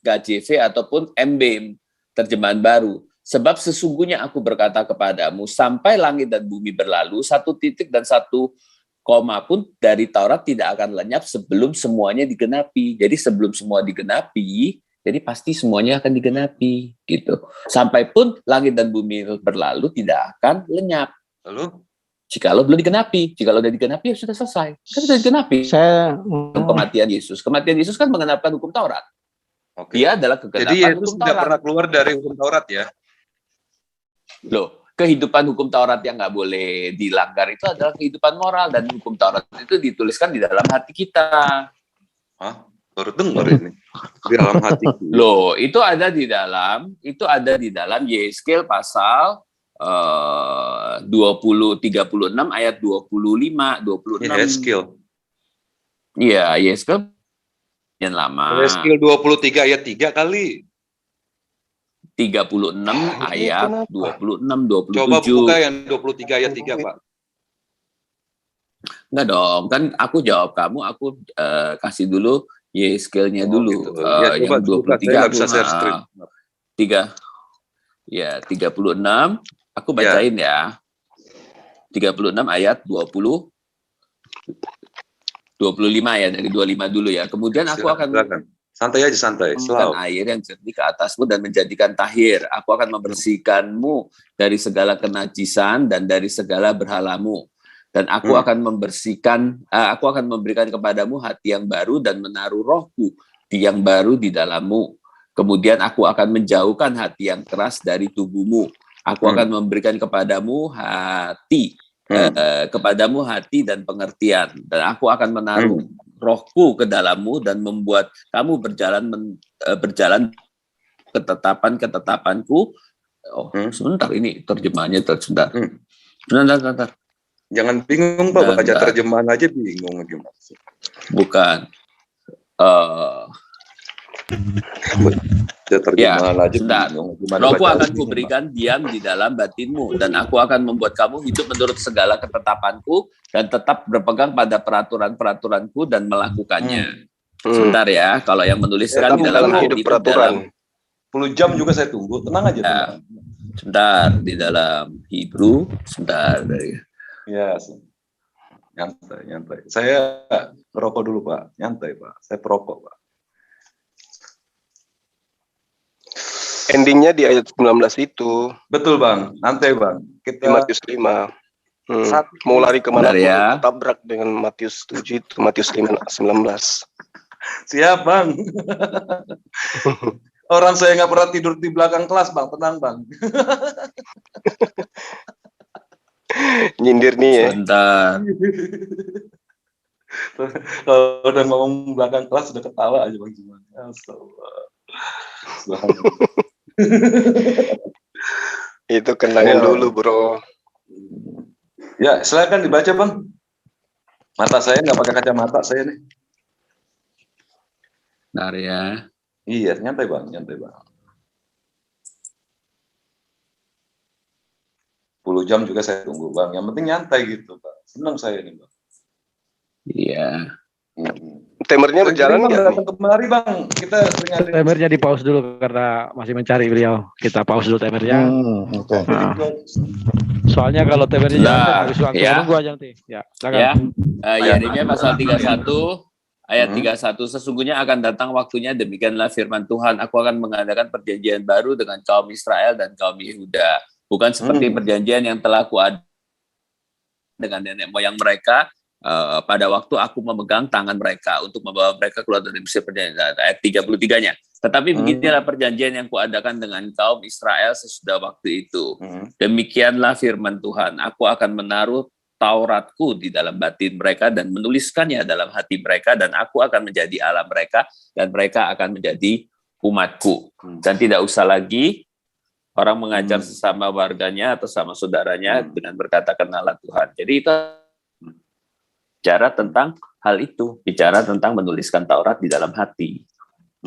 KJV ataupun MBM, terjemahan baru. Sebab sesungguhnya aku berkata kepadamu, sampai langit dan bumi berlalu, 1 titik dan 1 koma pun dari Taurat tidak akan lenyap sebelum semuanya digenapi. Jadi sebelum semua digenapi, jadi pasti semuanya akan digenapi gitu. Sampai pun langit dan bumi berlalu tidak akan lenyap. Lalu jikalau belum digenapi, jikalau sudah digenapi ya sudah selesai. Kan sudah digenapi. Kematian Yesus. Kematian Yesus kan mengenapkan hukum Taurat. Dia adalah kegenapan jadi Yesus hukum tidak Taurat. pernah keluar dari hukum Taurat ya. Loh, kehidupan hukum Taurat yang nggak boleh dilanggar itu adalah kehidupan moral, dan hukum Taurat itu dituliskan di dalam hati kita. Hah? Baru dengar ini. Di dalam hati. Loh, itu ada di dalam Yeskel pasal 36 ayat 26. Yeskel. Iya, Yeskel yang lama. Yeskel 23 ayat 3 kali. 36 ayat 26 27. Coba buka yang 23 ayat 3, Pak. Enggak dong, kan aku jawab kamu, aku kasih dulu Yeskelnya dulu. Gitu. Ya, Yang 23 bisa share screen. 36 aku bacain ya. 36 ayat 25 ya, dari 25 dulu ya. Kemudian aku akan santai aja, santai. Selalu air yang jernih ke atasmu dan menjadikan tahir. Aku akan membersihkanmu dari segala kenajisan dan dari segala berhalamu. Dan aku akan aku akan memberikan kepadamu hati yang baru dan menaruh rohku yang baru di dalammu. Kemudian aku akan menjauhkan hati yang keras dari tubuhmu. Aku akan memberikan kepadamu hati dan pengertian. Dan aku akan menaruh rohku ke dalammu dan membuat kamu berjalan ketetapan-ketetapanku. Sebentar, ini terjemahannya sebentar. Sebentar. Jangan bingung, Pak, baca terjemahan aja bingung gimana. Bukan. Terjemahan aja bingung. Rohku akan kuberikan diam di dalam batinmu, dan aku akan membuat kamu hidup menurut segala ketetapanku dan tetap berpegang pada peraturan-peraturanku dan melakukannya. Sebentar ya, kalau yang menuliskan di dalam hidup peraturan. 10 jam juga saya tunggu, tenang aja. Ya. Sebentar, di dalam Hebrew, sebentar dari. Ya, nyantai. Saya perokok dulu, Pak. Nyantai, Pak. Saya perokok, Pak. Endingnya di ayat 19 itu. Betul, Bang. Nyantai, Bang. Di Matius 5. Mau lari kemana pun ya. tabrak dengan Matius 7 itu, Matius 5, 19. Siap Bang. Orang saya nggak pernah tidur di belakang kelas Bang, tenang Bang. Nyindir nih ya. Bentar. Kalau udah ngomong belakang kelas udah ketawa aja Bang Juman. Itu kenangan dulu bro. Ya silakan dibaca Bang. Mata saya nggak pakai kacamata saya nih. Bentar ya. Iya nyantai Bang, nyantai Bang. 10 jam juga saya tunggu Bang. Yang penting nyantai gitu Bang. Senang saya nih Bang. Iya. Timernya berjalan nggak? Datang kemari Bang. Kita timernya di pause dulu karena masih mencari beliau. Kita pause dulu timernya. Oke. Soalnya kalau timernya jalan habis langsung ya. Nunggu aja nanti. Ya, silakan. Ya. Yeremia pasal 31 ayat 31, sesungguhnya akan datang waktunya, demikianlah firman Tuhan, aku akan mengadakan perjanjian baru dengan kaum Israel dan kaum Yehuda, bukan seperti perjanjian yang telah kuadakan dengan nenek moyang mereka pada waktu aku memegang tangan mereka untuk membawa mereka keluar dari Mesir, perjanjian ayat 33-nya. Tetapi beginilah perjanjian yang kuadakan dengan kaum Israel sesudah waktu itu. Demikianlah firman Tuhan, aku akan menaruh Tauratku di dalam batin mereka dan menuliskannya dalam hati mereka, dan aku akan menjadi Allah mereka dan mereka akan menjadi umatku. Dan tidak usah lagi orang mengajar sesama warganya atau sama saudaranya dengan berkata kenalah Tuhan. Jadi itu bicara tentang hal itu, bicara tentang menuliskan Taurat di dalam hati.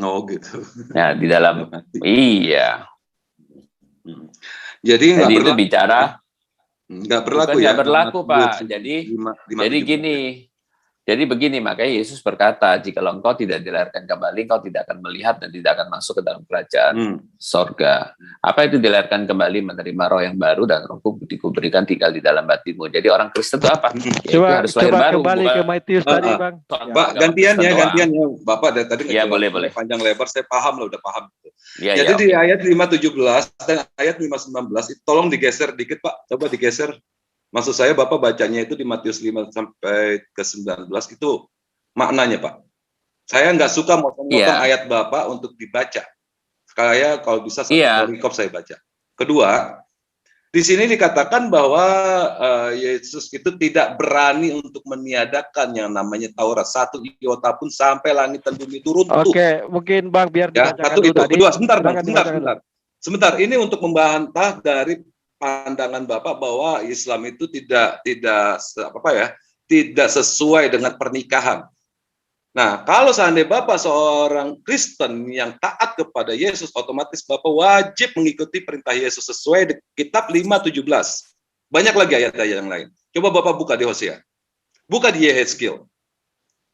Oh gitu. Nah, di dalam iya. Jadi itu bicara nggak berlaku ya? Nggak berlaku Pak. Jadi gini. Jadi begini, makanya Yesus berkata, jikalau engkau tidak dilahirkan kembali, engkau tidak akan melihat dan tidak akan masuk ke dalam kerajaan sorga. Apa itu dilahirkan kembali? Menerima roh yang baru dan rohku diberikan tinggal di dalam batinmu. Jadi orang Kristen itu apa? Coba, harus lahir baru. Kembali ke Matius tadi Bang. Pak, gantian ya. Bapak dari tadi ya, boleh. Panjang lebar, saya paham lah, udah paham. Ya, jadi di ayat 5:17 dan ayat 5:19, itu tolong digeser dikit Pak. Coba digeser. Maksud saya Bapak bacanya itu di Matius 5 sampai ke 19 itu maknanya Pak. Saya nggak suka motong-motong ayat Bapak untuk dibaca. Saya kalau bisa rekop saya baca. Kedua, di sini dikatakan bahwa Yesus itu tidak berani untuk meniadakan yang namanya Taurat. 1 iota pun sampai langit dan bumi turun. Oke, mungkin Bang biar dibacakan dulu tadi. Kedua, sebentar. Ini untuk membantah dari pandangan Bapak bahwa Islam itu tidak sesuai dengan pernikahan. Nah, kalau seandainya Bapak seorang Kristen yang taat kepada Yesus, otomatis Bapak wajib mengikuti perintah Yesus sesuai kitab 5:17. Banyak lagi ayat-ayat yang lain. Coba Bapak buka di Hosea. Buka di Yehezkiel.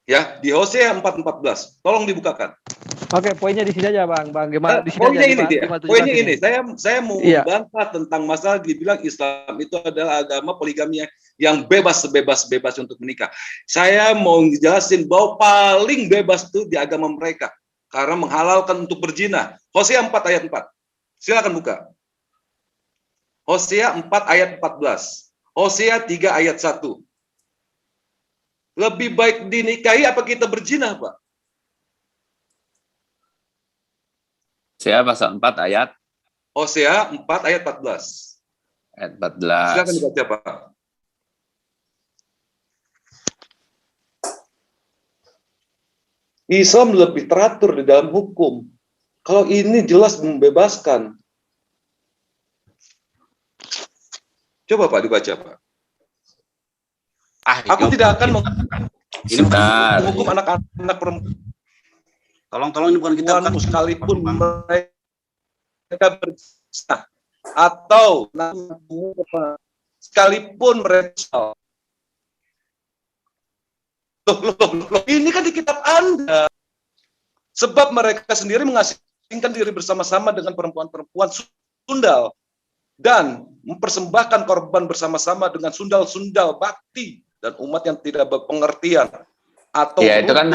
Ya, di Hosea 4:14. Tolong dibukakan. Oke, poinnya di sini aja Bang. Gimana di sini poinnya aja, ini dia. Poinnya ini. Saya mau membantah tentang masalah dibilang Islam itu adalah agama poligami yang bebas sebebas-bebas untuk menikah. Saya mau jelasin bahwa paling bebas itu di agama mereka karena menghalalkan untuk berzina. Hosea 4 ayat 4. Silakan buka. Hosea 4 ayat 14. Hosea 3 ayat 1. Lebih baik dinikahi apa kita berzina, Pak? Hosea pasal 4 ayat. Hosea 4 ayat 14. Ayat 14. Silakan dibaca, Pak. Islam lebih teratur di dalam hukum. Kalau ini jelas membebaskan. Coba Pak dibaca, Pak. Aku tidak akan menghukum anak-anak perempuan. Tolong ini bukan kita sekalipun mereka berzina atau sekalipun mereka loh, ini kan di kitab Anda. Sebab mereka sendiri mengasingkan diri bersama-sama dengan perempuan-perempuan sundal dan mempersembahkan korban bersama-sama dengan sundal-sundal bakti dan umat yang tidak berpengertian. Atau ya, itu kan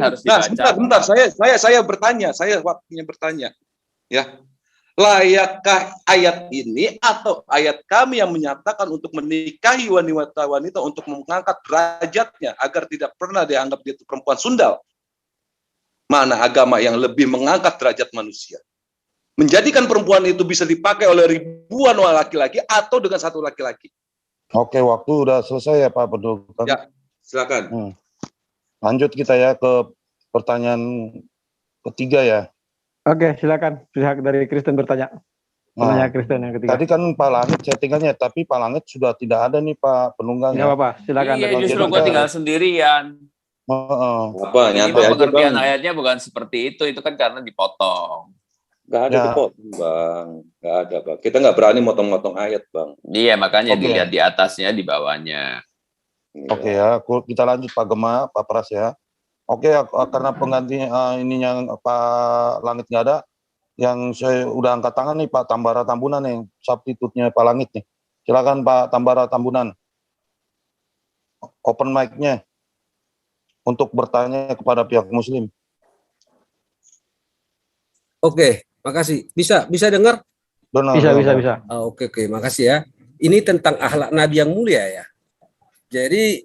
harus dibaca. Bentar, saya bertanya, saya waktunya bertanya. Ya. Layakkah ayat ini atau ayat kami yang menyatakan untuk menikahi wanita-wanita untuk mengangkat derajatnya agar tidak pernah dianggap dia itu perempuan sundal? Mana agama yang lebih mengangkat derajat manusia? Menjadikan perempuan itu bisa dipakai oleh ribuan laki-laki atau dengan satu laki-laki? Oke, waktu udah selesai ya Pak Pendukung. Ya, silakan. Lanjut kita ya ke pertanyaan ketiga ya. Oke, silakan pihak dari Kristen bertanya. Pertanyaan Kristen yang ketiga. Tadi kan Pak Langit settingannya, tapi Pak Langit sudah tidak ada nih Pak Penunggang. Nggak apa-apa, silakan. Iya, justru gue tinggal sendirian. Apa? Ini pengertian ayatnya bukan seperti itu kan karena dipotong. Nggak ada dipotong, Bang. Nggak ada, Bang. Kita nggak berani motong-motong ayat, Bang. Iya, makanya dilihat di atasnya, di bawahnya. Oke ya, kita lanjut Pak Gema, Pak Pras ya. Oke, karena penggantinya ininya Pak Langit nggak ada, yang saya udah angkat tangan nih Pak Tambara Tambunan nih, substitutnya Pak Langit nih. Silakan Pak Tambara Tambunan. Open mic-nya untuk bertanya kepada pihak Muslim. Oke, makasih. Bisa dengar? Benar. Bisa. Oke, makasih ya. Ini tentang akhlak Nabi yang mulia ya. Jadi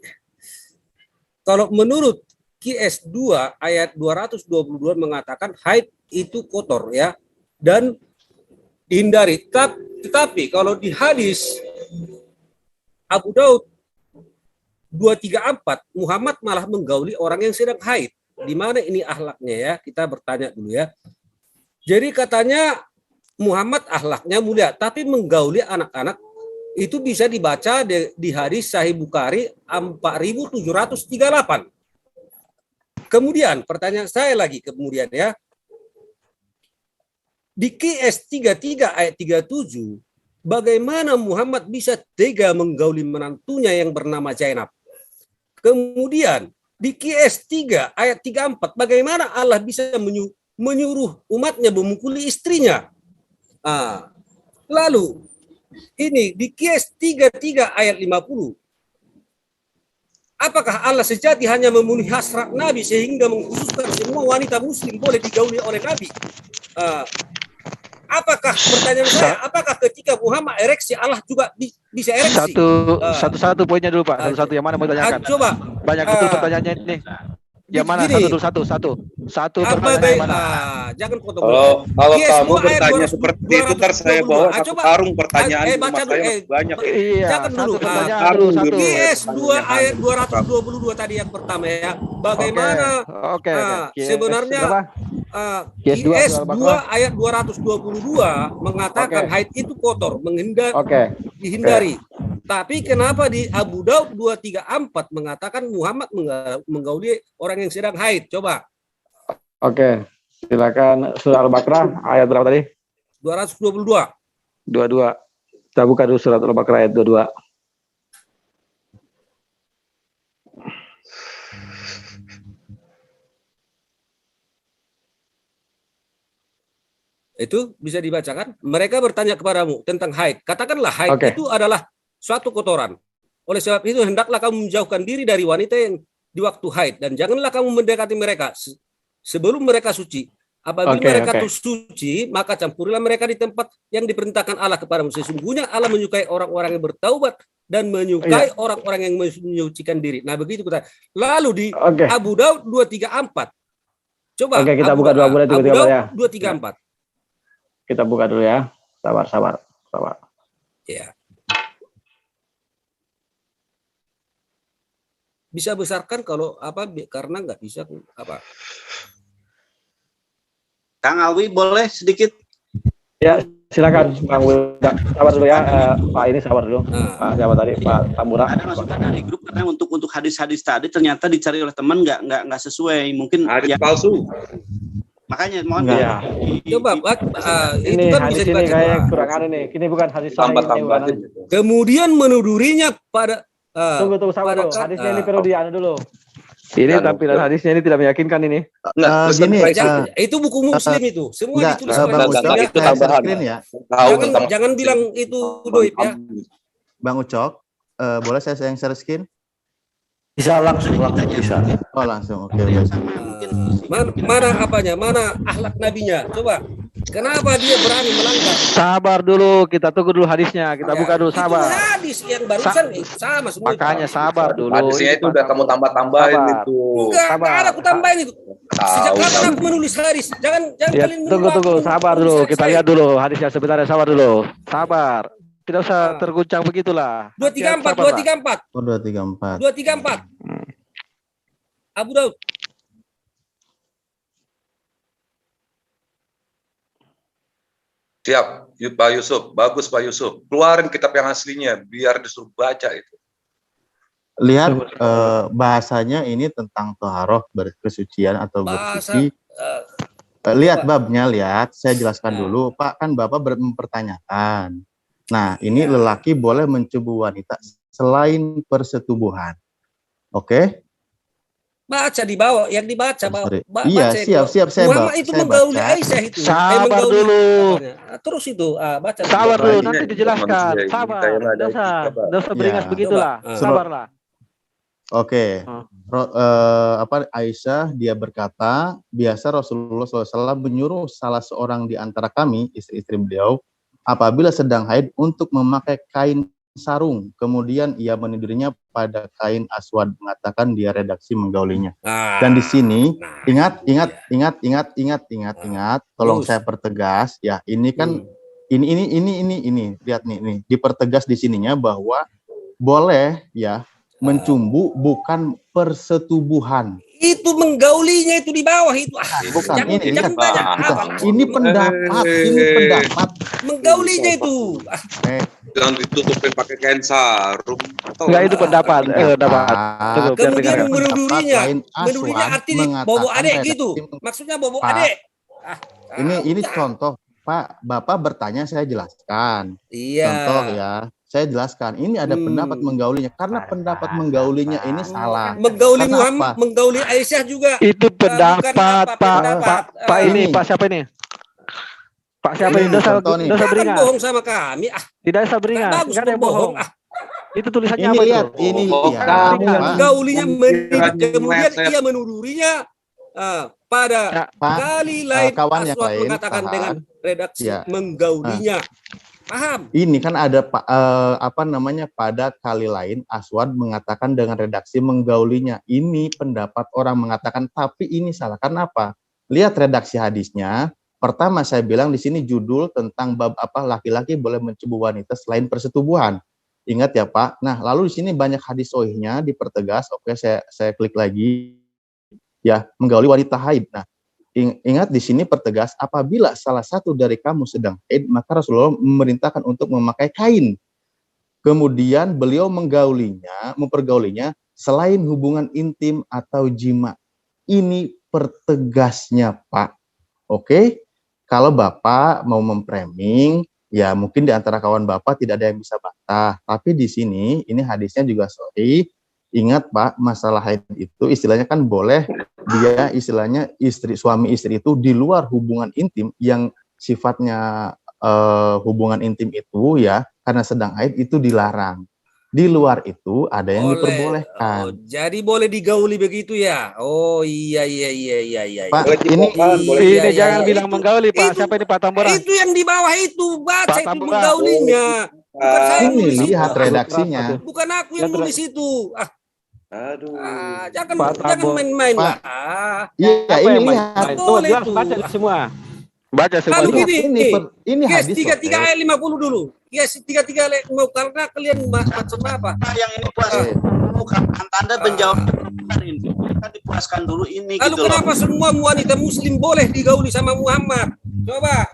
kalau menurut QS 2 ayat 222 mengatakan haid itu kotor ya dan dihindari. Tetapi kalau di hadis Abu Daud 234 Muhammad malah menggauli orang yang sedang haid. Di mana ini akhlaknya ya? Kita bertanya dulu ya. Jadi katanya Muhammad akhlaknya mulia, tapi menggauli anak-anak itu bisa dibaca di hadis Sahih Bukhari 4738. Kemudian pertanyaan saya lagi kemudian ya. Di QS 33 ayat 37, bagaimana Muhammad bisa tega menggauli menantunya yang bernama Zainab? Kemudian di QS 3 ayat 34, bagaimana Allah bisa menyuruh umatnya memukuli istrinya? Lalu ini di QS 33 ayat 50. Apakah Allah sejati hanya memenuhi hasrat Nabi sehingga mengkhususkan semua wanita muslim boleh digauli oleh Nabi? Apakah pertanyaan saya, apakah ketika Muhammad ereksi Allah juga bisa ereksi? Satu poinnya dulu Pak, satu yang mana mau ditanyakan? Coba. Banyak betul pertanyaannya ini. Yang mana satu pertanyaan yang mana? Jangan potong. Kalau kamu bertanya seperti itu, ntar saya bawa satu karung pertanyaan di rumah saya banyak. Jangan dulu. QS 2 ayat 222 tadi yang pertama ya. Bagaimana sebenarnya QS 2 ayat 222 mengatakan haid itu kotor, dihindari. Tapi kenapa di Abu Daud 234 mengatakan Muhammad menggauli orang yang sedang haid? Coba. Oke, silakan surah Al-Baqarah ayat berapa tadi? 222. 22. Kita buka dulu surat Al-Baqarah ayat 22. Itu bisa dibacakan. Mereka bertanya kepadamu tentang haid. Katakanlah haid itu adalah suatu kotoran. Oleh sebab itu hendaklah kamu menjauhkan diri dari wanita yang di waktu haid dan janganlah kamu mendekati mereka sebelum mereka suci. Apabila mereka suci, maka campurilah mereka di tempat yang diperintahkan Allah kepadamu. Sesungguhnya Allah menyukai orang-orang yang bertaubat dan menyukai orang-orang yang menyucikan diri. Nah, begitu kita. Lalu di Abu Daud 234. Coba. Kita buka dua bulan Abu Daud 234. Kita buka dulu ya. Sabar. Ya. Bisa besarkan kalau karena nggak bisa apa. Kang Alwi boleh sedikit? Ya, silakan Bang Wilda. Sabar dulu ya, Pak ini sabar dulu. Pak siapa tadi? Pak Tambura. Ada masukan dari grup karena untuk hadis-hadis tadi ternyata dicari oleh teman nggak sesuai, mungkin hadis palsu. Makanya mohon coba ini itu kan hadis bisa ini dibaca. kayak kurang ini. Ini bukan hadis tambah. Kemudian menudurinya pada tunggu sabar dulu. Hadisnya ini perlu dulu. Ini tampilan hadisnya ini tidak meyakinkan ini. Itu buku Muslim itu. Semua ditulis oleh itu tambahan ya. Jangan bilang itu doib ya. Bang Ucok, boleh saya share screen? Bisa langsung bisa. Oh langsung, oke. Mana apanya? Mana akhlak nabinya? Coba. Kenapa dia berani melanggar? Sabar dulu, kita tunggu dulu hadisnya. Kita buka dulu, Itu sabar. hadis yang barusan sama semua. Makanya sabar dulu. Hadisnya itu udah kamu tambah-tambahin itu. Enggak ada aku tambahin itu. Sejak kapan aku menulis hadis? Jangan Ya, kalian tunggu, sabar dulu. Kita lihat dulu hadisnya sebentar ya, sabar dulu. Sabar. Tidak usah terguncang begitulah. 234, 234. Oh, 234. 234. Abu Daud. Siap, Pak Yusuf. Bagus Pak Yusuf. Keluarin kitab yang aslinya biar disuruh baca itu. Lihat bahasanya ini tentang toharoh, berkesucian atau bersuci. Lihat babnya, lihat. Saya jelaskan dulu. Pak, kan Bapak mempertanyakan. Nah, ini lelaki boleh mencubu wanita selain persetubuhan. Oke? Baca di bawah, yang dibaca bawah. Iya, siap. Muhammad itu menggauli Aisyah itu. Sabar dulu. Terus itu, baca. Sabar dulu, nanti dijelaskan. Sabar. Tidak usah beringas begitulah. Sabarlah. Oke. Aisyah dia berkata, biasa Rasulullah SAW menyuruh salah seorang di antara kami, istri-istri beliau, apabila sedang haid untuk memakai kain sarung, kemudian ia menidurinya pada kain aswad, mengatakan dia redaksi menggaulinya. Dan di sini ingat, tolong saya pertegas ya, ini kan ini lihat nih dipertegas di sininya bahwa boleh ya mencumbu bukan persetubuhan. Itu menggaulinya itu di bawah itu. Bukan ini pendapat, menggaulinya itu. Jangan ditutupin pakai kain sarung. Enggak, itu pendapat. Kemudian menudurinya artinya bobo adek gitu. Maksudnya bobo adek. Ini contoh, Pak. Bapak bertanya, saya jelaskan. Iya. Contoh ya. Saya jelaskan, ini ada pendapat menggaulinya, karena pendapat menggaulinya ini salah. Menggauli Muhammad, menggauli Aisyah juga. Itu pendapat, Pak ini, Pak siapa ini? Pak siapa ini? Dosa beringas. Bohong sama kami. Tidak usah beringas, enggak ada yang bohong. Itu tulisannya apa lihat, itu? Ini menggaulinya, kemudian ia menudurinya pada kali lain. Aswad mengatakan dengan redaksi menggaulinya. Paham. Ini kan ada pada kali lain Aswad mengatakan dengan redaksi menggaulinya. Ini pendapat orang mengatakan, tapi ini salah. Karena apa? Lihat redaksi hadisnya. Pertama saya bilang di sini judul tentang bab apa laki-laki boleh mencubu wanita selain persetubuhan. Ingat ya Pak. Nah, lalu di sini banyak hadis sahihnya dipertegas. Oke, saya klik lagi. Ya, menggauli wanita haid. Nah, ingat di sini pertegas, apabila salah satu dari kamu sedang haid, maka Rasulullah memerintahkan untuk memakai kain. Kemudian beliau mempergaulinya selain hubungan intim atau jima. Ini pertegasnya, Pak. Oke? Kalau Bapak mau memframing, ya mungkin di antara kawan Bapak tidak ada yang bisa bantah. Tapi di sini, ini hadisnya juga sahih. Ingat Pak, masalah haid itu istilahnya kan boleh dia istilahnya suami istri itu di luar hubungan intim yang sifatnya hubungan intim itu ya karena sedang haid itu dilarang. Di luar itu ada yang diperbolehkan. Jadi boleh digauli begitu ya? Oh iya. Pak, ini jangan bilang menggauli Pak. Siapa ini Pak Tambora? Itu yang di bawah itu baca itu menggaulinya. Bukan saya ini lihat redaksinya. Bukan aku yang nulis itu. Aduh. Jangan main-main lah. Iya, ini lihat. Boleh itu. Baca semua. Baca semua. Ini hadis 33 ayat 50 dulu. Yes, 33 ayat 50 karena kalian macam apa? Yang ini bukan Anda menjawab ini. Kan dipuaskan dulu ini. Lalu gitu kenapa semua wanita muslim boleh digauli sama Muhammad? Coba.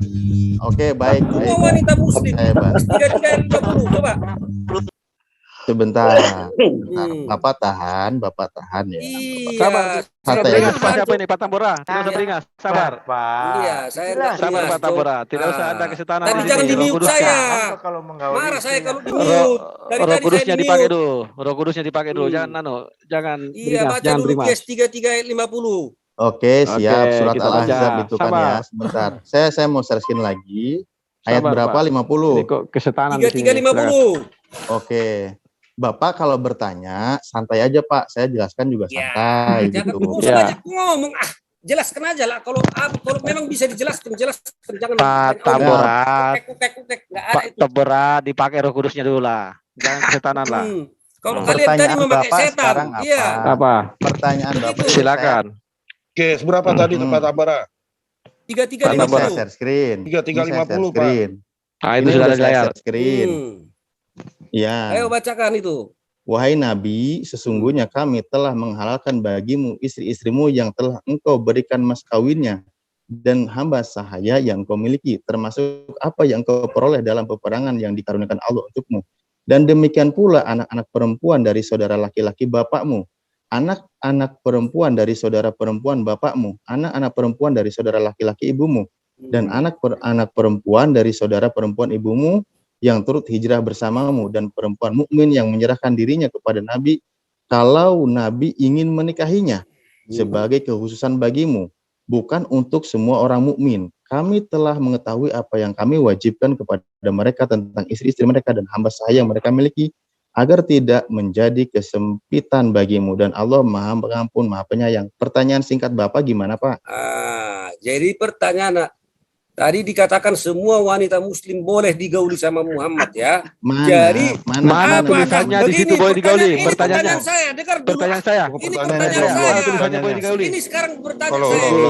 Oke, baik. Semua wanita muslim. 33 ayat 50 coba. Sebentar. Bapak tahan ya. Iya. Siapa ini Pak Tambora? Tidak usah beringas. Sabar. Iya, saya enggak sabar Pak Tambora. Tidak usah Anda kesetanan. Tapi jangan di-mute saya. Marah saya kalau di-mute. Roh Kudusnya dipakai dulu. Roh Kudusnya dipakai dulu. Jangan iya, baca dulu Kes 33 ayat 50. Oke, siap. Surat Al-Ahzab itu kan ya. Sebentar. Saya mau searching lagi. Ayat berapa? 50. Kok kesetanan 33-50. Oke. Bapak kalau bertanya santai aja Pak, saya jelaskan juga santai gitu. Jangan ngomong jelaskan aja lah. Kalau memang bisa dijelaskan, jangan Pak Tambora, Pak Tambora dipakai Roh Kudusnya dulu lah, jangan kesetanan lah. Kalau kalian tadi memakai setan, iya. Apa? Pertanyaan Bapak. Silakan. Oke, seberapa tadi Pak Tambora? 3350. Share screen. 3350 Pak. Ah, itu sudah ada layar. Screen. Ya. Ayo bacakan itu. Wahai Nabi, sesungguhnya kami telah menghalalkan bagimu istri-istrimu yang telah engkau berikan mas kawinnya dan hamba sahaya yang kau miliki, termasuk apa yang kau peroleh dalam peperangan yang dikaruniakan Allah untukmu. Dan demikian pula anak-anak perempuan dari saudara laki-laki bapakmu, anak-anak perempuan dari saudara perempuan bapakmu, anak-anak perempuan dari saudara laki-laki ibumu, dan anak perempuan dari saudara perempuan ibumu yang turut hijrah bersamamu, dan perempuan mukmin yang menyerahkan dirinya kepada Nabi kalau Nabi ingin menikahinya sebagai kekhususan bagimu, bukan untuk semua orang mukmin. Kami telah mengetahui apa yang kami wajibkan kepada mereka tentang istri-istri mereka dan hamba sahaya yang mereka miliki, agar tidak menjadi kesempitan bagimu, dan Allah Maha Pengampun, Maha Penyayang. Pertanyaan singkat Bapak gimana, Pak? Jadi pertanyaan tadi dikatakan semua wanita muslim boleh digauli sama Muhammad ya. Jadi mana tulisannya di situ boleh digauli? Pertanyaan saya, dengar dulu. Pertanyaan saya. Ini pertanyaan saya. Tulisannya boleh digauli. Ini sekarang bertanya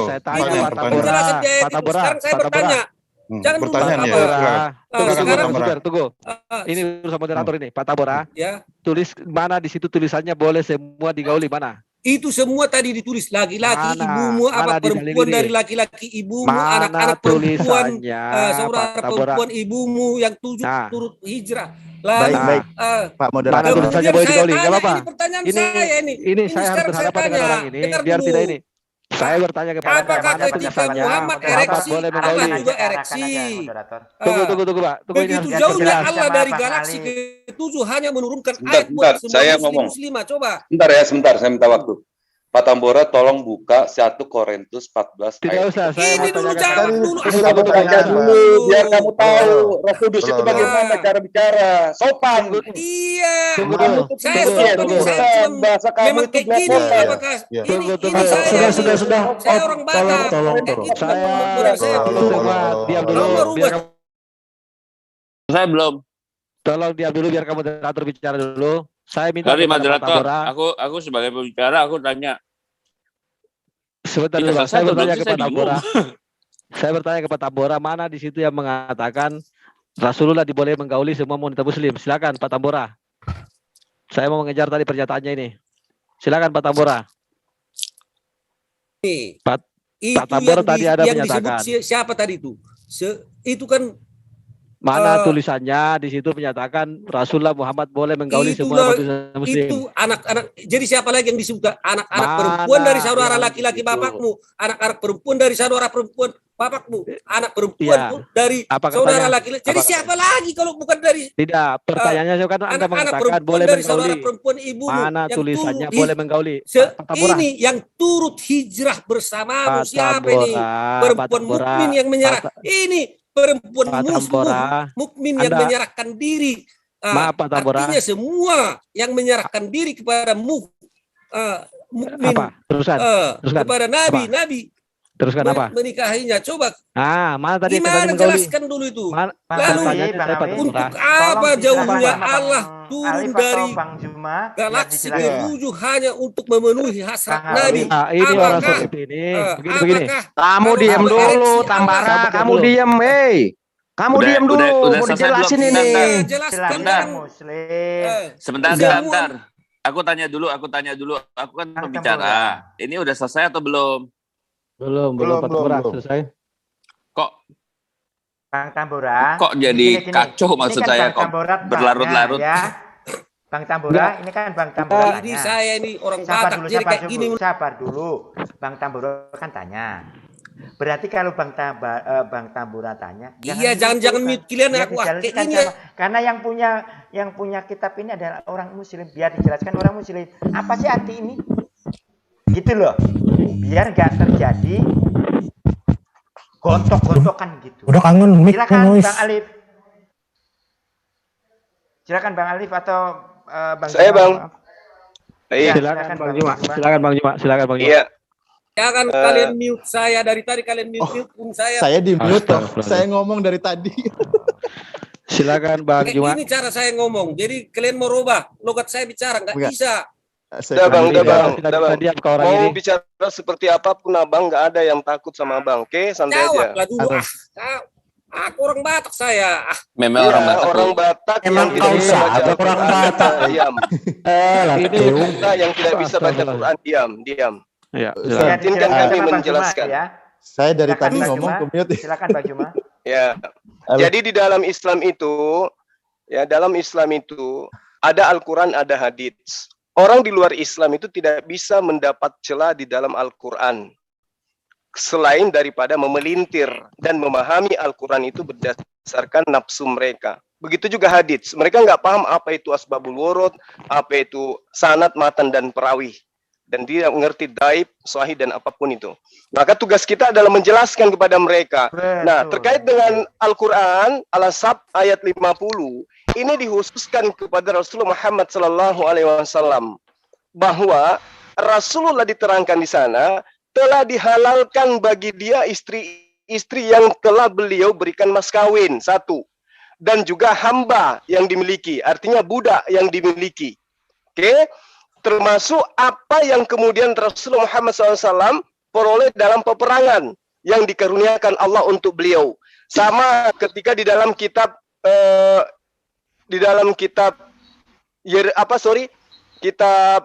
saya tanya Pak Tambora. Pak Tambora. Sekarang saya bertanya. Jangan dulu Pak Tambora. Tunggu. Ini urusan moderator ini, Pak Tambora. Ya. Tulis mana di situ tulisannya boleh semua digauli mana? Itu semua tadi ditulis laki-laki ibumu, apa perempuan dari laki-laki ibumu, anak-anak perempuan, saudara perempuan ibumu yang 7 turut hijrah. Baik. Pak moderator. Mana tulisannya boleh digauli? Enggak apa-apa. Ini pertanyaan saya ini. Ini saya harus berhadapan dengan orang ini biar tidak ini. Saya bertanya kepada apakah ketika Muhammad ereksi, Allah juga ereksi? Tunggu Pak. Tunggu, begitu jauhnya Allah dari galaksi ke-7 hanya menurunkan ayat buat semua muslimah. Coba. Sebentar, saya minta waktu. Pak Tambora tolong buka 1 Korintus 14 Tidak usah, saya ini dulu jawab dulu. Baca dulu biar kamu tahu Roh Kudus itu bagaimana cara bicara. Sopan. Iya. Saya sopan. Bahasa kamu itu belepotan. Apakah ini sudah. Saya orang Batak. Tolong. Saya diam dulu biar kamu. Saya belum. Tolong diam dulu biar kamu moderator bicara dulu. Saya minta dari moderator. Aku sebagai pembicara aku tanya. Sebentar dulu, saya bertanya kepada Tambora. Saya bertanya kepada Tambora, mana di situ yang mengatakan Rasulullah diboleh menggauli semua wanita muslim. Silakan Pak Tambora. Saya mau mengejar tadi pernyataannya ini. Silakan Pak Tambora. Pak Tambora tadi ada menyatakan. Siapa tadi itu? Itu kan mana tulisannya di situ menyatakan Rasulullah Muhammad boleh menggauli semua wanita muslim. Itu anak-anak. Jadi siapa lagi yang disebut? Anak-anak perempuan dari saudara laki-laki bapakmu, anak-anak perempuan dari saudara perempuan bapakmu, anak perempuan dari saudara laki-laki. Jadi siapa lagi kalau bukan dari? Tidak, pertanyaannya kan Anda mengatakan boleh dari menggauli. Saudara perempuan ibumu. Mana tulisannya boleh menggauli? Ini yang turut hijrah bersamamu. Siapa ini? Perempuan mukmin yang menyerah. Ini perempuan mukmin yang menyerahkan diri. Artinya semua yang menyerahkan diri kepada mukmin kepada Nabi. Teruskan apa? Menikahinya. Coba. Mana tadi? Gimana jelaskan dulu itu? Lalu untuk apa jauhnya Allah turun dari galaksi ke-7 hanya untuk memenuhi hasrat Nabi? Ini orang seperti ini. Begini. Kamu diam dulu, Tambara. Kamu diam, Kamu diam dulu. Mau dijelasin ini. Jelaskan Muslim. Sebentar. Aku tanya dulu. Aku kan pembicara. Ini udah selesai atau belum? Belum Pak Tambora selesai. Kok Bang Tambora? Kok jadi kacau maksud saya kok berlarut-larut? Ya. Bang Tambora, ini kan Bang Tambora. Ini saya ini orang Batak jadi kayak gini. Sabar dulu. Bang Tambora kan tanya. Berarti kalau Bang Tambora tanya, jangan mute kalian aku kayak gini. Karena yang punya kitab ini adalah orang muslim, biar dijelaskan orang muslim. Apa sih arti ini? Gitu loh. Biar nggak terjadi gontok-gontokan gitu. Udah kangen mic. Silakan Bang Alif atau Bang saya Bang. Silakan Bang Juma. Silakan Bang Juma. Iya. Jangan kalian mute saya dari tadi, kalian mute pun saya. Saya di mute, saya ngomong dari tadi. Silakan Bang Juma. Ini cara saya ngomong. Jadi kalian mau rubah logat saya bicara nggak bisa. Udah bang. Mau ini. bicara seperti apapun abang, nggak ada yang takut sama abang. Oke, santai aja. Jawablah dulu. Aku orang Batak saya. Memang orang Batak emang yang tidak bisa baca orang Quran, Batak. diam. Ini kita yang tidak bisa baca Quran, diam. Ya, izinkan kami menjelaskan. Saya dari tadi ngomong ke mute. Silakan Pak Juma. Ya. Jadi di dalam Islam itu, ada Al-Quran, ada hadits. Orang di luar Islam itu tidak bisa mendapat celah di dalam Al-Quran selain daripada memelintir dan memahami Al-Quran itu berdasarkan nafsu mereka. Begitu juga hadits. Mereka nggak paham apa itu asbabul wurud, apa itu sanad, matan, dan perawi. Dan dia mengerti daib, sahih, dan apapun itu. Maka tugas kita adalah menjelaskan kepada mereka. Nah, terkait dengan Al-Quran, Al-Asab ayat 50, ini dikhususkan kepada Rasulullah Muhammad SAW. Bahwa Rasulullah diterangkan di sana, telah dihalalkan bagi dia istri-istri yang telah beliau berikan mas kawin, satu. Dan juga hamba yang dimiliki, artinya budak yang dimiliki. Oke? Termasuk apa yang kemudian Rasulullah Muhammad SAW peroleh dalam peperangan yang dikaruniakan Allah untuk beliau. Sama ketika di dalam kitab kitab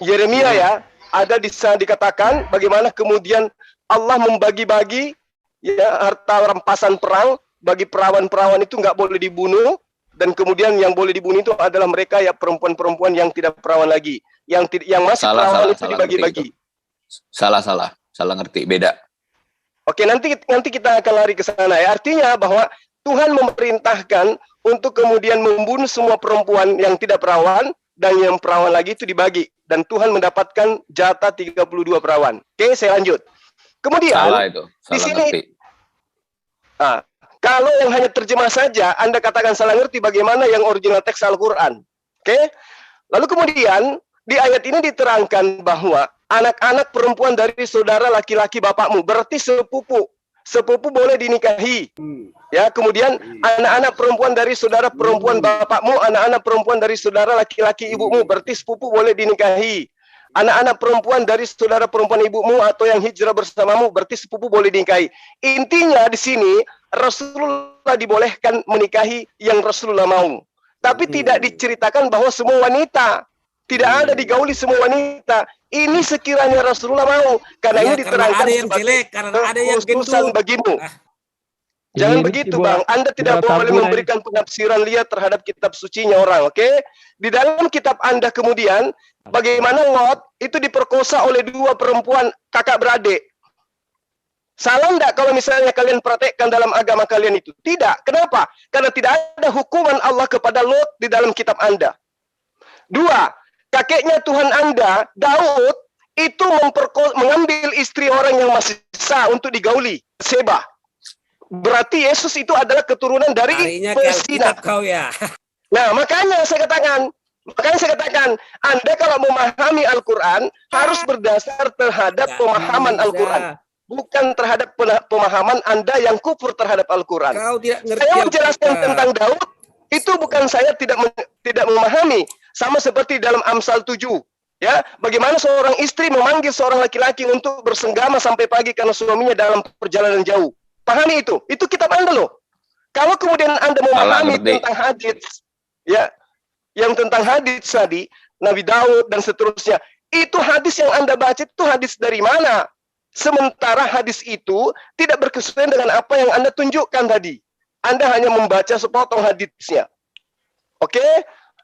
Yeremia ya, ada di sana dikatakan bagaimana kemudian Allah membagi-bagi ya harta rampasan perang bagi perawan-perawan itu nggak boleh dibunuh. Dan kemudian yang boleh dibunuh itu adalah mereka ya perempuan-perempuan yang tidak perawan lagi, yang masih perawan itu dibagi-bagi. Salah ngerti, beda. Oke, nanti kita akan lari ke sana ya. Artinya bahwa Tuhan memerintahkan untuk kemudian membunuh semua perempuan yang tidak perawan dan yang perawan lagi itu dibagi, dan Tuhan mendapatkan jatah 32 perawan. Oke, saya lanjut. Kemudian salah itu, salah di sini, ngerti. Kalau yang hanya terjemah saja, Anda katakan salah ngerti, bagaimana yang original teks Al-Quran. Oke? Lalu kemudian, di ayat ini diterangkan bahwa anak-anak perempuan dari saudara laki-laki bapakmu, berarti sepupu. Sepupu boleh dinikahi. Ya, kemudian anak-anak perempuan dari saudara perempuan bapakmu, anak-anak perempuan dari saudara laki-laki ibumu, berarti sepupu boleh dinikahi. Anak-anak perempuan dari saudara perempuan ibumu atau yang hijrah bersamamu, berarti sepupu boleh dinikahi. Intinya di sini Rasulullah dibolehkan menikahi yang Rasulullah mau. Tapi tidak diceritakan bahwa semua wanita. Tidak ada digauli semua wanita. Ini sekiranya Rasulullah mau. Karena ini diterangkan ada yang jelek, karena ada yang gendut bagimu. Jangan begitu bang, Anda tidak boleh memberikan penafsiran liar terhadap kitab sucinya orang, oke? Di dalam kitab Anda kemudian, bagaimana Lot itu diperkosa oleh dua perempuan kakak beradik. Salah enggak kalau misalnya kalian praktekkan dalam agama kalian itu? Tidak. Kenapa? Karena tidak ada hukuman Allah kepada Lot di dalam kitab Anda. Dua, kakeknya Tuhan Anda, Daud, itu mengambil istri orang yang masih sah untuk digauli, Seba. Berarti Yesus itu adalah keturunan dari Pesina. Kau ya. Nah, makanya saya katakan, Anda kalau memahami Al-Quran harus berdasar terhadap pemahaman Al-Quran, bukan terhadap pemahaman Anda yang kufur terhadap Al-Quran. Saya menjelaskan tentang Daud, itu bukan saya tidak memahami, sama seperti dalam Amsal 7. Ya, bagaimana seorang istri memanggil seorang laki-laki untuk bersenggama sampai pagi karena suaminya dalam perjalanan jauh. Pahami itu kitab Anda loh. Kalau kemudian Anda memahami tentang hadits, ya, yang tentang hadits tadi, Nabi Daud dan seterusnya, itu hadis yang Anda baca itu hadis dari mana? Sementara hadis itu tidak berkesesuaian dengan apa yang Anda tunjukkan tadi. Anda hanya membaca sepotong hadisnya. Oke?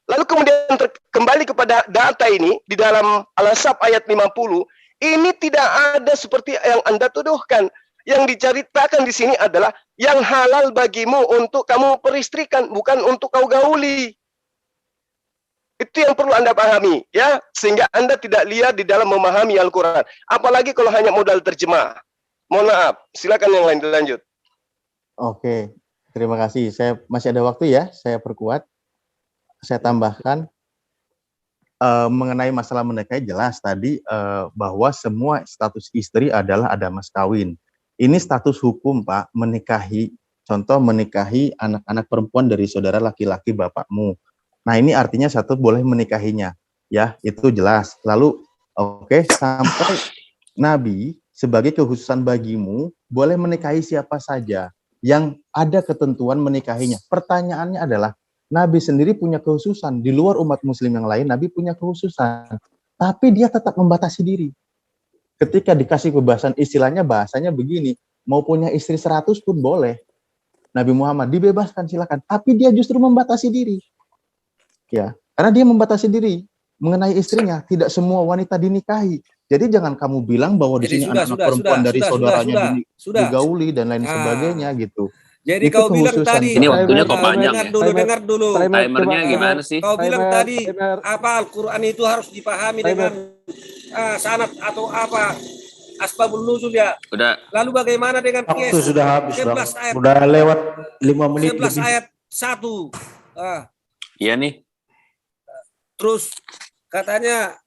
Lalu kemudian kembali kepada data ini di dalam Al-Asab ayat 50, ini tidak ada seperti yang Anda tuduhkan. Yang diceritakan di sini adalah yang halal bagimu untuk kamu peristrikan, bukan untuk kau gauli. Itu yang perlu Anda pahami, ya, sehingga Anda tidak liar di dalam memahami Al-Quran. Apalagi kalau hanya modal terjemah. Mohon maaf, silakan yang lain dilanjut. Oke, terima kasih. Saya masih ada waktu ya, saya perkuat. Saya tambahkan. mengenai masalah menikahi jelas tadi bahwa semua status istri adalah ada mas kawin. Ini status hukum, Pak, menikahi. Contoh menikahi anak-anak perempuan dari saudara laki-laki bapakmu. Nah, ini artinya satu boleh menikahinya. Ya, itu jelas. Lalu sampai Nabi sebagai kekhususan bagimu boleh menikahi siapa saja yang ada ketentuan menikahinya. Pertanyaannya adalah Nabi sendiri punya kekhususan di luar umat muslim yang lain. Nabi punya kekhususan, tapi dia tetap membatasi diri. Ketika dikasih kebebasan, istilahnya bahasanya begini, mau punya istri 100 pun boleh. Nabi Muhammad dibebaskan silakan, tapi dia justru membatasi diri. Ya, karena dia membatasi diri mengenai istrinya, tidak semua wanita dinikahi. Jadi jangan kamu bilang bahwa di sini anak-anak perempuan dari saudaranya digauli dan lain sebagainya gitu. Jadi itu kau bilang tadi, ini waktunya kok panjang dengar dulu. Timernya gimana sih? Kau bilang tadi apa Al-Quran itu harus dipahami dengan sanad atau apa asbabun nuzul ya. Udah. Lalu bagaimana dengan Waktu sudah habis, 11 ayat. Udah lewat 5 menit 11 lebih. ayat 1. Iya nih. Terus katanya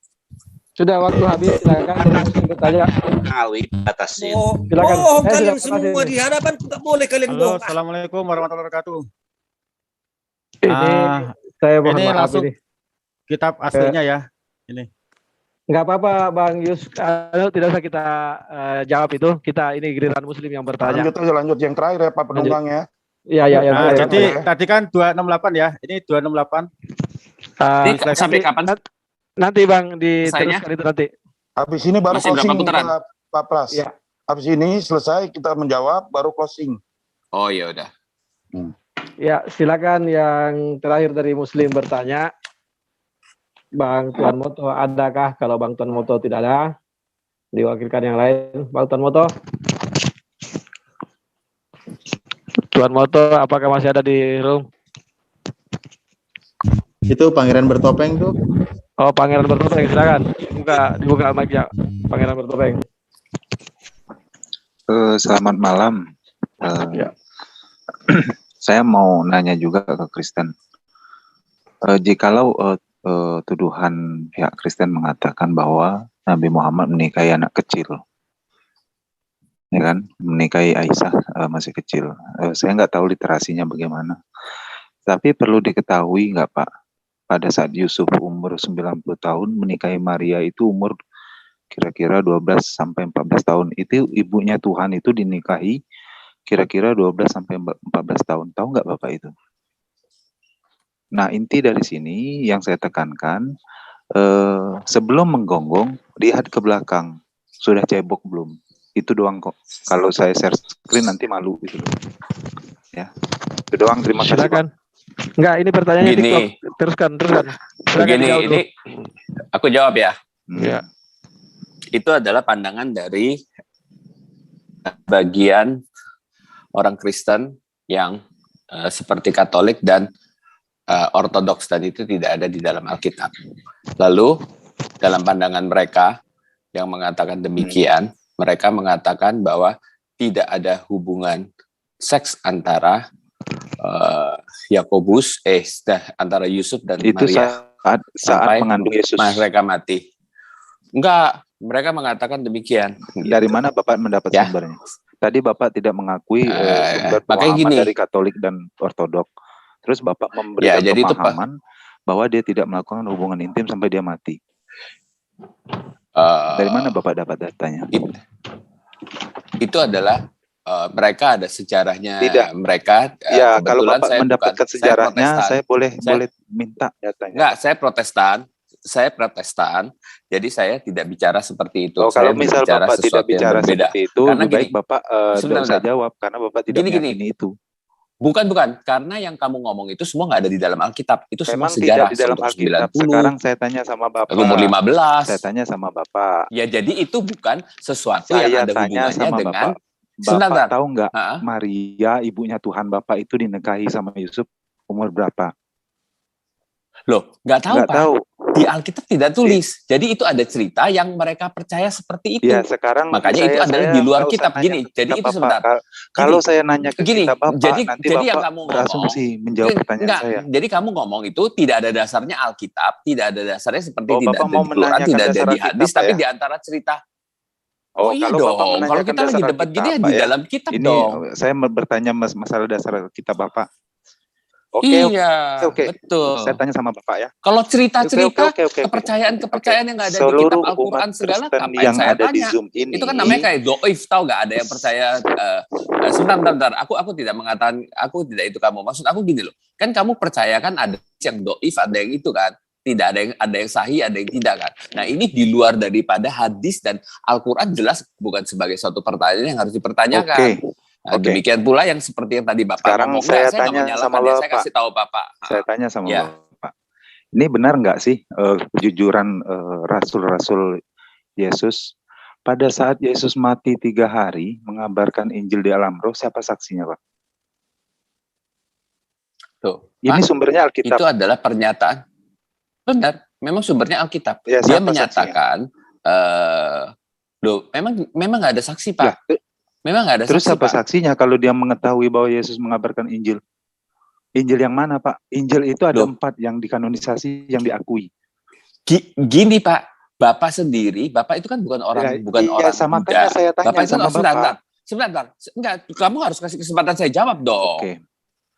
sudah waktu habis, silakan bertanya. Kali batasi. Bohong kalian semua di hadapan tidak boleh kalian bohong. Assalamualaikum warahmatullahi wabarakatuh. Ini saya mohon ini maaf langsung ini. Kitab aslinya ya. Ini. Enggak apa-apa Bang Yus, tidak usah kita jawab itu. Kita ini giliran muslim yang bertanya. Lanjut yang terakhir ya Pak Penunggangnya. Iya. Nah, jadi tadi kan 268 ya. Ini 268. Sampai kapan? Nanti Bang diteruskan itu nanti. Habis ini baru Masih closing berapa Pak Pras. Ya. Habis ini selesai kita menjawab baru closing. Oh ya udah. Ya, silakan yang terakhir dari muslim bertanya. Bang Tuan Moto, adakah? Kalau Bang Tuan Moto tidak ada, diwakilkan yang lain. Bang Tuan Moto. Tuan Moto, apakah masih ada di room? Itu pangeran bertopeng tuh. Oh, pangeran bertopeng, silakan. Dibuka mic-nya, pangeran bertopeng. Selamat malam. Saya mau nanya juga ke Kristen. Jikalau tuduhan pihak Kristen mengatakan bahwa Nabi Muhammad menikahi anak kecil, ya kan, menikahi Aisyah masih kecil. Saya nggak tahu literasinya bagaimana. Tapi perlu diketahui nggak Pak? Pada saat Yusuf umur 90 tahun menikahi Maria itu umur kira-kira 12 sampai 14 tahun. Itu ibunya Tuhan itu dinikahi kira-kira 12 sampai 14 tahun. Tahu nggak Bapak itu? Nah, inti dari sini yang saya tekankan, sebelum menggonggong, lihat ke belakang. Sudah cebok belum? Itu doang kok. Kalau saya share screen nanti malu gitu. Ya. Itu doang, terima kasih Pak. Enggak, ini pertanyaannya Gini. teruskan. Begini, ini aku jawab ya. Ya. Itu adalah pandangan dari bagian orang Kristen yang seperti Katolik dan Ortodoks tadi itu tidak ada di dalam Alkitab. Lalu dalam pandangan mereka yang mengatakan demikian, mereka mengatakan bahwa tidak ada hubungan seks antara Yakobus, antara Yusuf dan itu Maria saat sampai mengandung Yesus. mereka mati. Enggak, mereka mengatakan demikian. Dari mana Bapak mendapat sumbernya? Tadi Bapak tidak mengakui sumber pemahaman dari Katolik dan Ortodok. Terus Bapak memberikan pemahaman bahwa dia tidak melakukan hubungan intim sampai dia mati. Dari mana Bapak dapat datanya? Itu adalah mereka ada sejarahnya. Tidak. Mereka ya kalau Bapak mendapatkan sejarahnya, saya boleh minta datanya. Enggak, saya Protestan, jadi saya tidak bicara seperti itu. Kalau saya misal Bapak tidak bicara seperti itu, lebih baik Bapak tidak usah jawab karena Bapak tidak meyakini itu. Bukan, karena yang kamu ngomong itu semua nggak ada di dalam Alkitab. Itu semua Memang sejarah. Tidak di dalam Alkitab. Sekarang saya tanya sama Bapak. Umur 15. Saya tanya sama Bapak. Ya, jadi itu bukan sesuatu saya yang ada hubungannya sama dengan. Bapak tahu nggak Maria, ibunya Tuhan Bapak itu dinikahi sama Yusuf umur berapa? Loh, nggak tahu Nggak Pak. tahu. Di Alkitab tidak tulis. Jadi itu ada cerita yang mereka percaya seperti itu. Ya, sekarang Makanya itu adalah di luar kitab. Gini, jadi itu sebentar. Kalau saya nanya ke Gini, kita Bapak, jadi nanti yang Bapak kamu ngomong, berasumsi menjawab pertanyaan enggak, saya. jadi kamu ngomong itu tidak ada dasarnya Alkitab, tidak ada dasarnya seperti Oh, tidak Bapak ada mau di Quran, menanyakan tidak ada dasar di Alkitab, hadis, tapi ya? di antara cerita. Oh, iya kalau Bapak dong. Kalau menanyakan kita lagi dasar debat gini ya Alkitab, di Pak, ya? dalam kitab Ini dong. saya bertanya masalah dasar kitab Bapak. Oke, Iya, oke. betul. Saya tanya sama Bapak ya. Kalau cerita-cerita, Oke. kepercayaan-kepercayaan yang nggak ada di Seluruh kitab umat Al-Quran segala, Kristen ngapain yang saya ada di tanya? Zoom ini, Itu kan namanya kayak doif, tau nggak? Ada yang percaya. Sebentar. Aku tidak mengatakan, aku tidak itu kamu. Maksud aku gini loh. Kan kamu percaya kan ada yang doif, ada yang itu kan. Tidak ada yang sahih, ada yang tidak kan. Nah ini di luar daripada hadis dan Al-Quran jelas bukan sebagai suatu pertanyaan yang harus dipertanyakan. Nah, demikian pula yang seperti yang tadi Bapak Sekarang ngomong. saya Saya nggak tanya menyalahkan sama ya, saya Bapak. kasih tahu Bapak. Saya tanya sama Ya. Bapak. Ini benar nggak sih kejujuran rasul-rasul Yesus pada saat Yesus mati 3 hari mengabarkan Injil di alam roh, siapa saksinya Pak? Tuh, ini Pak, sumbernya Alkitab. Itu adalah pernyataan. Benar, memang sumbernya Alkitab. Ya, dia siapa menyatakan, loh, memang nggak ada saksi Pak. Memang nggak ada Terus saksi siapa Pak. saksinya kalau dia mengetahui bahwa Yesus mengabarkan Injil? Injil yang mana Pak? Injil itu ada 4 yang dikanonisasi, yang diakui. Gini Pak, Bapak sendiri, Bapak itu kan bukan orang orang sama Buddha. saya tanya Bapak itu sama Bapak. Sebentar. Enggak, kamu harus kasih kesempatan saya jawab dong.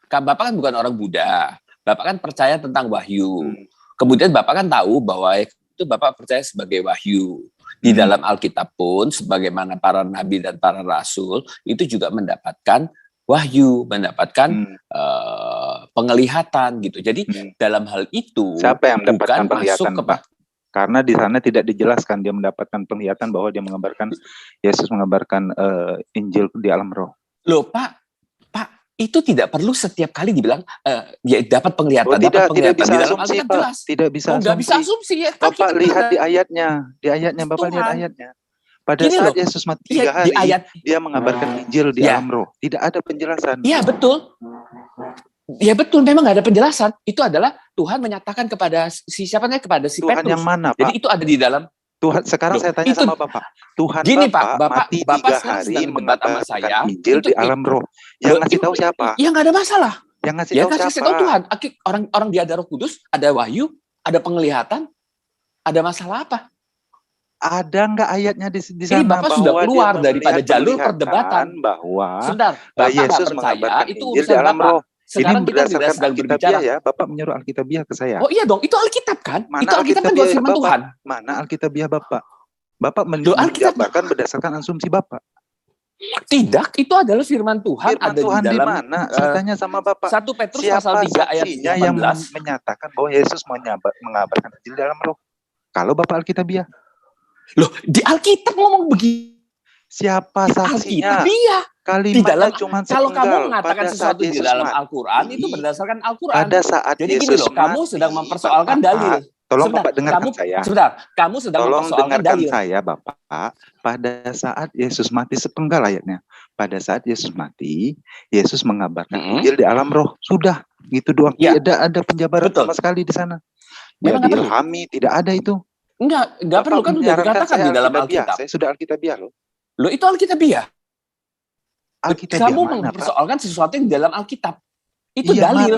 Bapak kan bukan orang Buddha. Bapak kan percaya tentang wahyu. Kemudian Bapak kan tahu bahwa itu Bapak percaya sebagai wahyu. Di dalam Alkitab pun, sebagaimana para nabi dan para rasul, itu juga mendapatkan wahyu, mendapatkan penglihatan gitu. Jadi dalam hal itu, Siapa yang mendapatkan bukan penglihatan masuk Pak? Karena di sana tidak dijelaskan dia mendapatkan penglihatan bahwa dia mengabarkan Yesus mengabarkan Injil di alam roh. Loh Pak, itu tidak perlu setiap kali dibilang dia dapat penglihatan, tidak bisa di dalam asumsi Alkitab Pak, jelas. tidak bisa asumsi. Nggak bisa asumsi ya. Bapak lihat di ayatnya, Bapak lihat ayatnya. Pada Gini saat loh, Yesus mati 3 hari, dia mengabarkan Injil di alam roh. Tidak ada penjelasan. Iya betul. Ya betul, memang nggak ada penjelasan. Itu adalah Tuhan menyatakan kepada si Tuhan Petrus. yang mana Pak? Jadi itu ada di dalam. Tuhan, sekarang saya tanya sama Bapak. Tuhan Gini Bapak, Pak, mati 3 hari mengabarkan mengabarkan Injil di alam roh. Yang ngasih tahu siapa? Ya nggak ada masalah. Yang ngasih ya tahu siapa? Kasih tahu Tuhan. Orang dia ada Roh Kudus, ada wahyu, ada penglihatan, ada masalah apa? Ada nggak ayatnya di sana? Ini Bapak sudah keluar daripada jalur perdebatan bahwa sebentar, Bapak Yesus percaya mengabarkan itu Injil di urusan alam Bapak. roh. Sekarang ini kita berdasarkan sedang berbicara. Ya, Bapak menyuruh Alkitabiah ke saya. Oh iya dong, itu Alkitab kan? Mana itu Alkitab kan buat firman Bapak? Tuhan. Mana Alkitabiah Bapak? Bapak menjabarkan berdasarkan asumsi Bapak. Tidak, itu adalah firman Tuhan. Firman ada Tuhan di dalam. Mana? Saya tanya sama Bapak. 1 Petrus Siapa pasal 3 ayat 18 yang menyatakan bahwa Yesus mengabarkan Injil dalam roh? Kalau Bapak Alkitabiah. Loh, di Alkitab ngomong begini. Siapa saksinya? Alkitabiah. Di dalam kalau kamu mengatakan sesuatu di dalam Al-Quran itu berdasarkan Al-Quran. Pada saat jadi Yesus gini loh, kamu sedang mempersoalkan dalil. Tolong Bapak dengarkan saya. Kamu sedang mempersoalkan dalil. Saya Bapak. Pada saat Yesus mati sepenggal ayatnya. Pada saat Yesus mati, Yesus mengabarkan Injil di alam roh. Sudah, gitu doang. Tidak ada penjabaran sama sekali di sana. Dia diilhami, tidak ada itu. Enggak perlu kan udah dikatakan di dalam Alkitab. Saya sudah Alkitabiah loh. Loh itu Alkitabiah. Kamu mana, mempersoalkan sesuatu yang di dalam Alkitab. Itu dalil.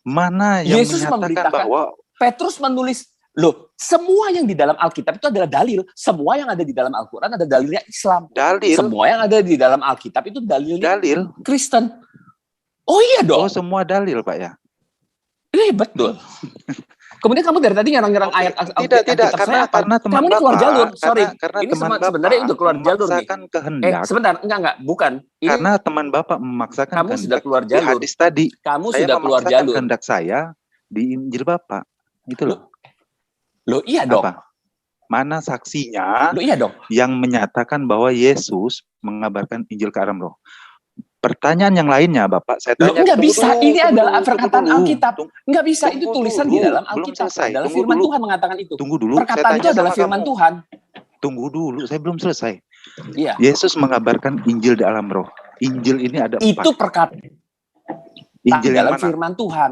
Mana yang Yesus menyatakan bahwa Petrus menulis, loh, semua yang di dalam Alkitab itu adalah dalil. Semua yang ada di dalam Al-Quran ada dalilnya Islam. Dalil. Semua yang ada di dalam Alkitab itu dalilnya Kristen. Oh iya dong. Oh semua dalil Pak ya? Betul. Kemudian kamu dari tadi nyerang-nyerang ayat tidak karena teman kamu Bapak, keluar jalur. Sorry. Karena ini teman sebenarnya udah keluar jalur nih. Kehendak. Sebentar, enggak, bukan. Ini karena teman Bapak memaksakan kamu sudah keluar jalur. Hadis tadi. Kamu saya sudah keluar jalur. Kehendak saya di Injil Bapak. Itu loh. Loh iya dong. Apa? Mana saksinya? Loh iya dong. Yang menyatakan bahwa Yesus mengabarkan Injil ke alam roh. Pertanyaan yang lainnya, Bapak, saya tanya. Enggak bisa, ini adalah perkataan Alkitab. Enggak bisa, itu tulisan di dalam Alkitab. Adalah firman Tuhan mengatakan itu. Tunggu dulu. Perkataan itu adalah firman Tuhan. Tunggu dulu, saya belum selesai. Iya. Yesus mengabarkan Injil di alam roh. Injil ini ada 4. Itu perkataan Injil dalam yang mana? firman Tuhan.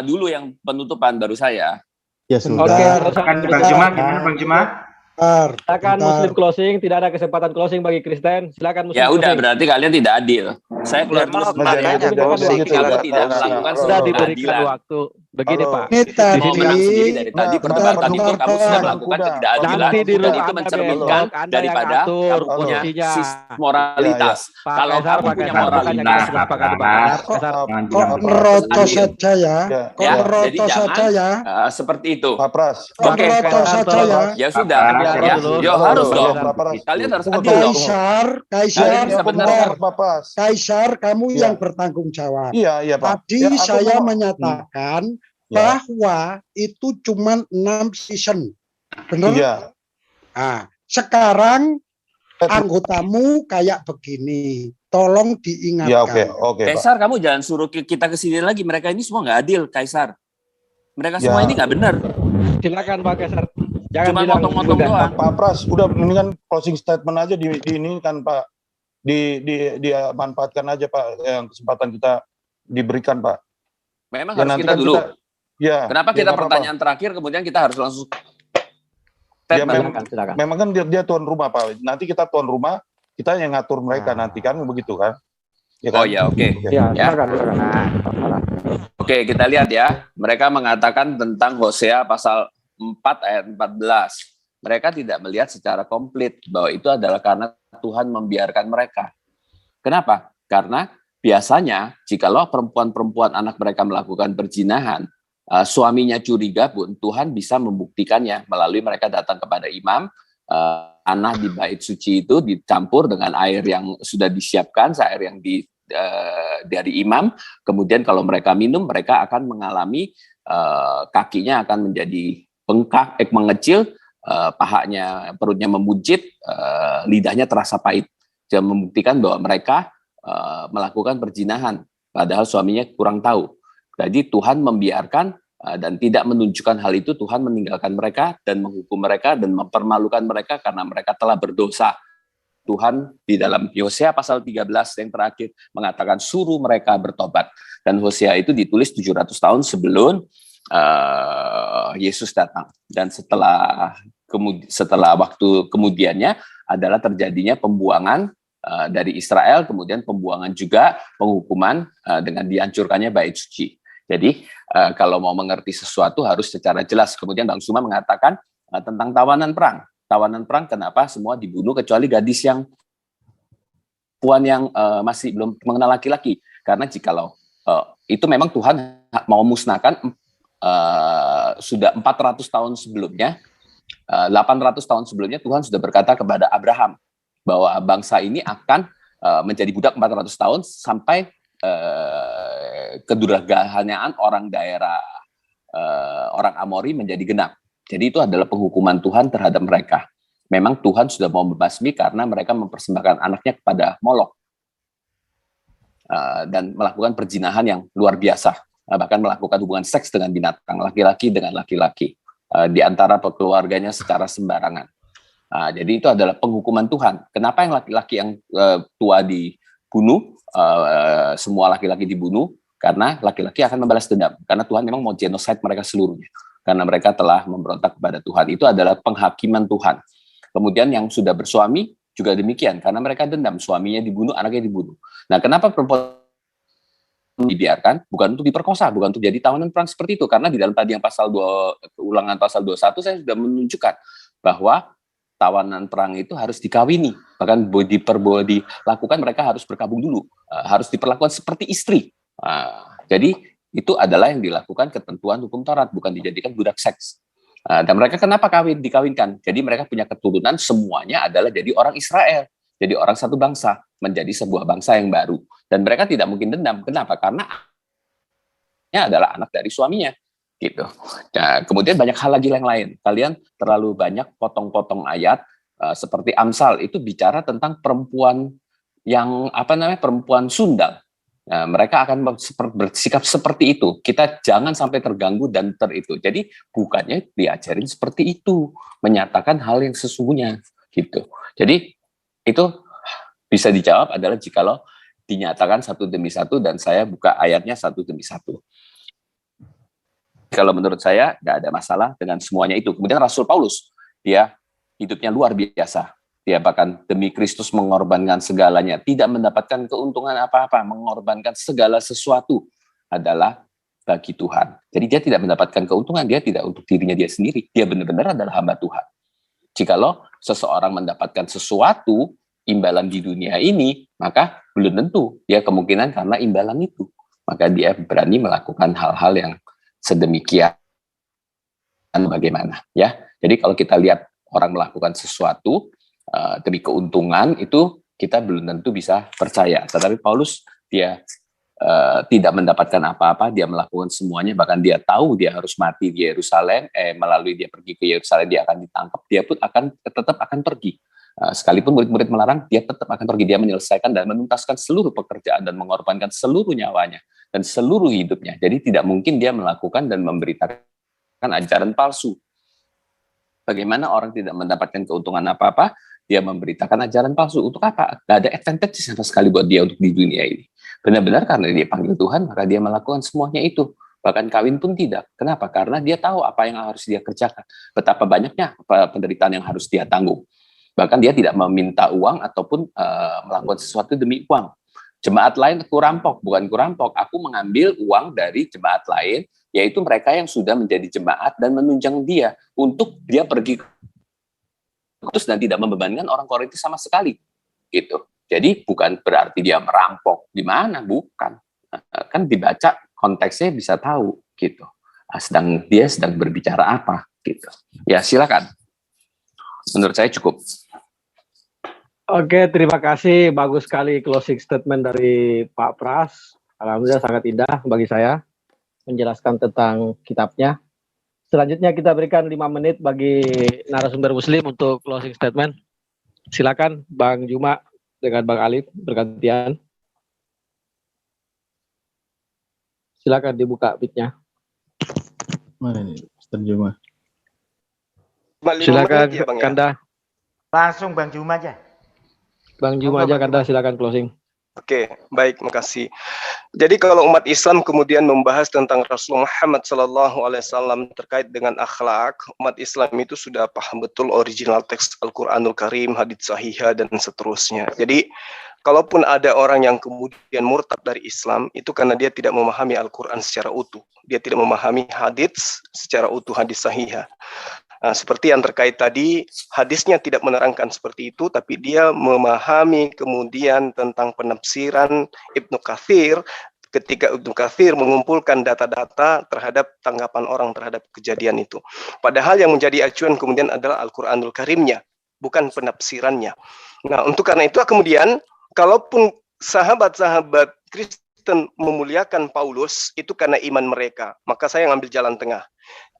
dulu yang penutupan baru saya. Ya sudah. Oke, Bang Juma, gimana Bang Juma? Silakan Muslim closing, tidak ada kesempatan closing bagi Kristen. Silakan Muslim. Ya udah, closing. berarti kalian tidak adil. Saya keluar dulu sebentar ya. Tapi kamu tidak melakukan sudah sebuah diberikan keadilan. waktu. Begini Pak. Mau menang sendiri dari tadi perdebatan itu kamu sudah melakukan ketidakadilan dan itu mencerminkan daripada kamu punya sisi moralitas. Kalau kamu punya moralitas, kok neroto saja ya. Kok neroto saja ya. Seperti itu. Pak Pras. Oke. Neroto saja ya. Ya sudah. Ya, yo harus dong. Kalian harus adil dong. Kaisar, kamu yang bertanggung jawab. Iya, Pak. Tadi saya menyatakan bahwa itu cuma 6 season. Benar? Iya. Nah, sekarang anggotamu kayak begini. Tolong diingatkan. Ya, oke. Kaisar, kamu jangan suruh kita ke sini lagi. Mereka ini semua nggak adil, Kaisar. Mereka semua ini nggak benar. Silakan Pak Kaisar. Jangan cuma motong-motong doang. Pak Pras, udah mendingan closing statement aja di ini kan Pak. Dimanfaatkan aja Pak yang kesempatan kita diberikan Pak. Memang harus kita dulu. Kenapa kita pertanyaan apa-apa. terakhir kemudian kita harus langsung memang kan dia tuan rumah Pak. Nanti kita tuan rumah, kita yang ngatur mereka nanti kan begitu kan? Ya kan? Oh ya, oke. Oke, kita lihat ya. Mereka mengatakan tentang Hosea pasal 4 ayat 14. Mereka tidak melihat secara komplit bahwa itu adalah karena Tuhan membiarkan mereka. Kenapa? Karena biasanya jikalau perempuan-perempuan anak mereka melakukan perzinahan, suaminya curiga pun Tuhan bisa membuktikannya melalui mereka datang kepada imam, tanah di bait suci itu dicampur dengan air yang sudah disiapkan, air yang dari imam, kemudian kalau mereka minum mereka akan mengalami kakinya akan menjadi bengkak, mengecil, pahanya, perutnya memuncit, lidahnya terasa pahit. Dia membuktikan bahwa mereka melakukan perzinahan, padahal suaminya kurang tahu. Jadi Tuhan membiarkan dan tidak menunjukkan hal itu. Tuhan meninggalkan mereka dan menghukum mereka dan mempermalukan mereka karena mereka telah berdosa. Tuhan di dalam Hosea pasal 13 yang terakhir mengatakan suruh mereka bertobat. Dan Hosea itu ditulis 700 tahun sebelum Yesus datang. Dan setelah waktu kemudiannya adalah terjadinya pembuangan dari Israel, kemudian pembuangan juga penghukuman dengan dihancurkannya bait suci. Jadi kalau mau mengerti sesuatu harus secara jelas. Kemudian Bang Suma mengatakan tentang tawanan perang. Tawanan perang kenapa semua dibunuh kecuali gadis yang puan yang masih belum mengenal laki-laki. Karena jikalau itu memang Tuhan mau musnahkan sudah 400 tahun sebelumnya, 800 tahun sebelumnya Tuhan sudah berkata kepada Abraham bahwa bangsa ini akan menjadi budak 400 tahun sampai kedurhagaan orang daerah orang Amori menjadi genap. Jadi itu adalah penghukuman Tuhan terhadap mereka. Memang Tuhan sudah mau membasmi karena mereka mempersembahkan anaknya kepada Molok dan melakukan perzinahan yang luar biasa, bahkan melakukan hubungan seks dengan binatang, laki-laki dengan laki-laki di antara keluarganya secara sembarangan. Jadi itu adalah penghukuman Tuhan. Kenapa yang laki-laki yang tua dibunuh? Semua laki-laki dibunuh karena laki-laki akan membalas dendam. Karena Tuhan memang mau genocide mereka seluruhnya. Karena mereka telah memberontak kepada Tuhan. Itu adalah penghakiman Tuhan. Kemudian yang sudah bersuami juga demikian. Karena mereka dendam. Suaminya dibunuh, anaknya dibunuh. Nah, kenapa perempuan dibiarkan? Bukan untuk diperkosa, bukan untuk jadi tawanan perang seperti itu. Karena di dalam tadi yang pasal 2, ulangan pasal 21, saya sudah menunjukkan bahwa tawanan perang itu harus dikawini, bahkan dilakukan mereka harus berkabung dulu, harus diperlakukan seperti istri. Jadi itu adalah yang dilakukan ketentuan hukum Taurat, bukan dijadikan budak seks. Dan mereka kenapa dikawinkan? Jadi mereka punya keturunan semuanya adalah jadi orang Israel, jadi orang satu bangsa, menjadi sebuah bangsa yang baru. Dan mereka tidak mungkin dendam. Kenapa? Karena anaknya adalah anak dari suaminya. Gitu. Nah, kemudian banyak hal lagi yang lain. Kalian terlalu banyak potong-potong ayat seperti Amsal itu bicara tentang perempuan yang perempuan sundal. Nah, mereka akan bersikap seperti itu. Kita jangan sampai terganggu dan itu. Jadi bukannya diajarin seperti itu, menyatakan hal yang sesungguhnya gitu. Jadi itu bisa dijawab adalah jikalau dinyatakan satu demi satu dan saya buka ayatnya satu demi satu. kalau menurut saya nggak ada masalah dengan semuanya itu. Kemudian Rasul Paulus, dia hidupnya luar biasa. Dia bahkan demi Kristus mengorbankan segalanya, tidak mendapatkan keuntungan apa-apa, mengorbankan segala sesuatu adalah bagi Tuhan. Jadi dia tidak mendapatkan keuntungan, dia tidak untuk dirinya dia sendiri. Dia benar-benar adalah hamba Tuhan. Jikalau seseorang mendapatkan sesuatu imbalan di dunia ini, maka belum tentu dia kemungkinan karena imbalan itu. Maka dia berani melakukan hal-hal yang sedemikian bagaimana, ya. Jadi kalau kita lihat orang melakukan sesuatu demi keuntungan, itu kita belum tentu bisa percaya. Tetapi Paulus, dia tidak mendapatkan apa-apa, dia melakukan semuanya, bahkan dia tahu dia harus mati di Yerusalem, melalui dia pergi ke Yerusalem, dia akan ditangkap, dia pun tetap akan pergi. Sekalipun murid-murid melarang, dia tetap akan pergi. Dia menyelesaikan dan menuntaskan seluruh pekerjaan dan mengorbankan seluruh nyawanya dan seluruh hidupnya. Jadi tidak mungkin dia melakukan dan memberitakan ajaran palsu. Bagaimana orang tidak mendapatkan keuntungan apa-apa, dia memberitakan ajaran palsu. Untuk apa? Gak ada advantage sama sekali buat dia untuk di dunia ini. Benar-benar karena dia panggil Tuhan, maka dia melakukan semuanya itu. Bahkan kawin pun tidak. Kenapa? Karena dia tahu apa yang harus dia kerjakan. Betapa banyaknya penderitaan yang harus dia tanggung. Bahkan dia tidak meminta uang ataupun melakukan sesuatu demi uang. Jemaat lain aku rampok, bukan kurampok. Aku mengambil uang dari jemaat lain, yaitu mereka yang sudah menjadi jemaat dan menunjang dia untuk dia pergi terus dan tidak membebankan orang Korintus sama sekali. Gitu. Jadi bukan berarti dia merampok di mana, bukan. Kan dibaca konteksnya bisa tahu gitu. Dia sedang berbicara apa gitu. Ya, silakan. Menurut saya cukup. Oke, terima kasih. Bagus sekali closing statement dari Pak Pras. Alhamdulillah sangat indah bagi saya menjelaskan tentang kitabnya. Selanjutnya kita berikan 5 menit bagi narasumber Muslim untuk closing statement. Silakan Bang Juma dengan Bang Alif bergantian. Silakan dibuka mic-nya. Mana ini, Ustaz Juma? Silakan Kanda. Langsung Bang Juma aja. Bang Juma aja Kanda, silakan closing. Oke, baik, makasih. Jadi kalau umat Islam kemudian membahas tentang Rasulullah Muhammad SAW terkait dengan akhlak, umat Islam itu sudah paham betul original teks Al-Quranul Karim, hadits sahihah, dan seterusnya. Jadi, kalaupun ada orang yang kemudian murtad dari Islam, itu karena dia tidak memahami Al-Quran secara utuh. Dia tidak memahami hadits secara utuh, hadits sahihah. Nah, seperti yang terkait tadi, hadisnya tidak menerangkan seperti itu, tapi dia memahami kemudian tentang penafsiran Ibnu Katsir ketika Ibnu Katsir mengumpulkan data-data terhadap tanggapan orang terhadap kejadian itu. Padahal yang menjadi acuan kemudian adalah Al-Quranul Karimnya, bukan penafsirannya. Nah, untuk karena itu kemudian, kalaupun sahabat-sahabat Kristen memuliakan Paulus, itu karena iman mereka. Maka saya ngambil jalan tengah.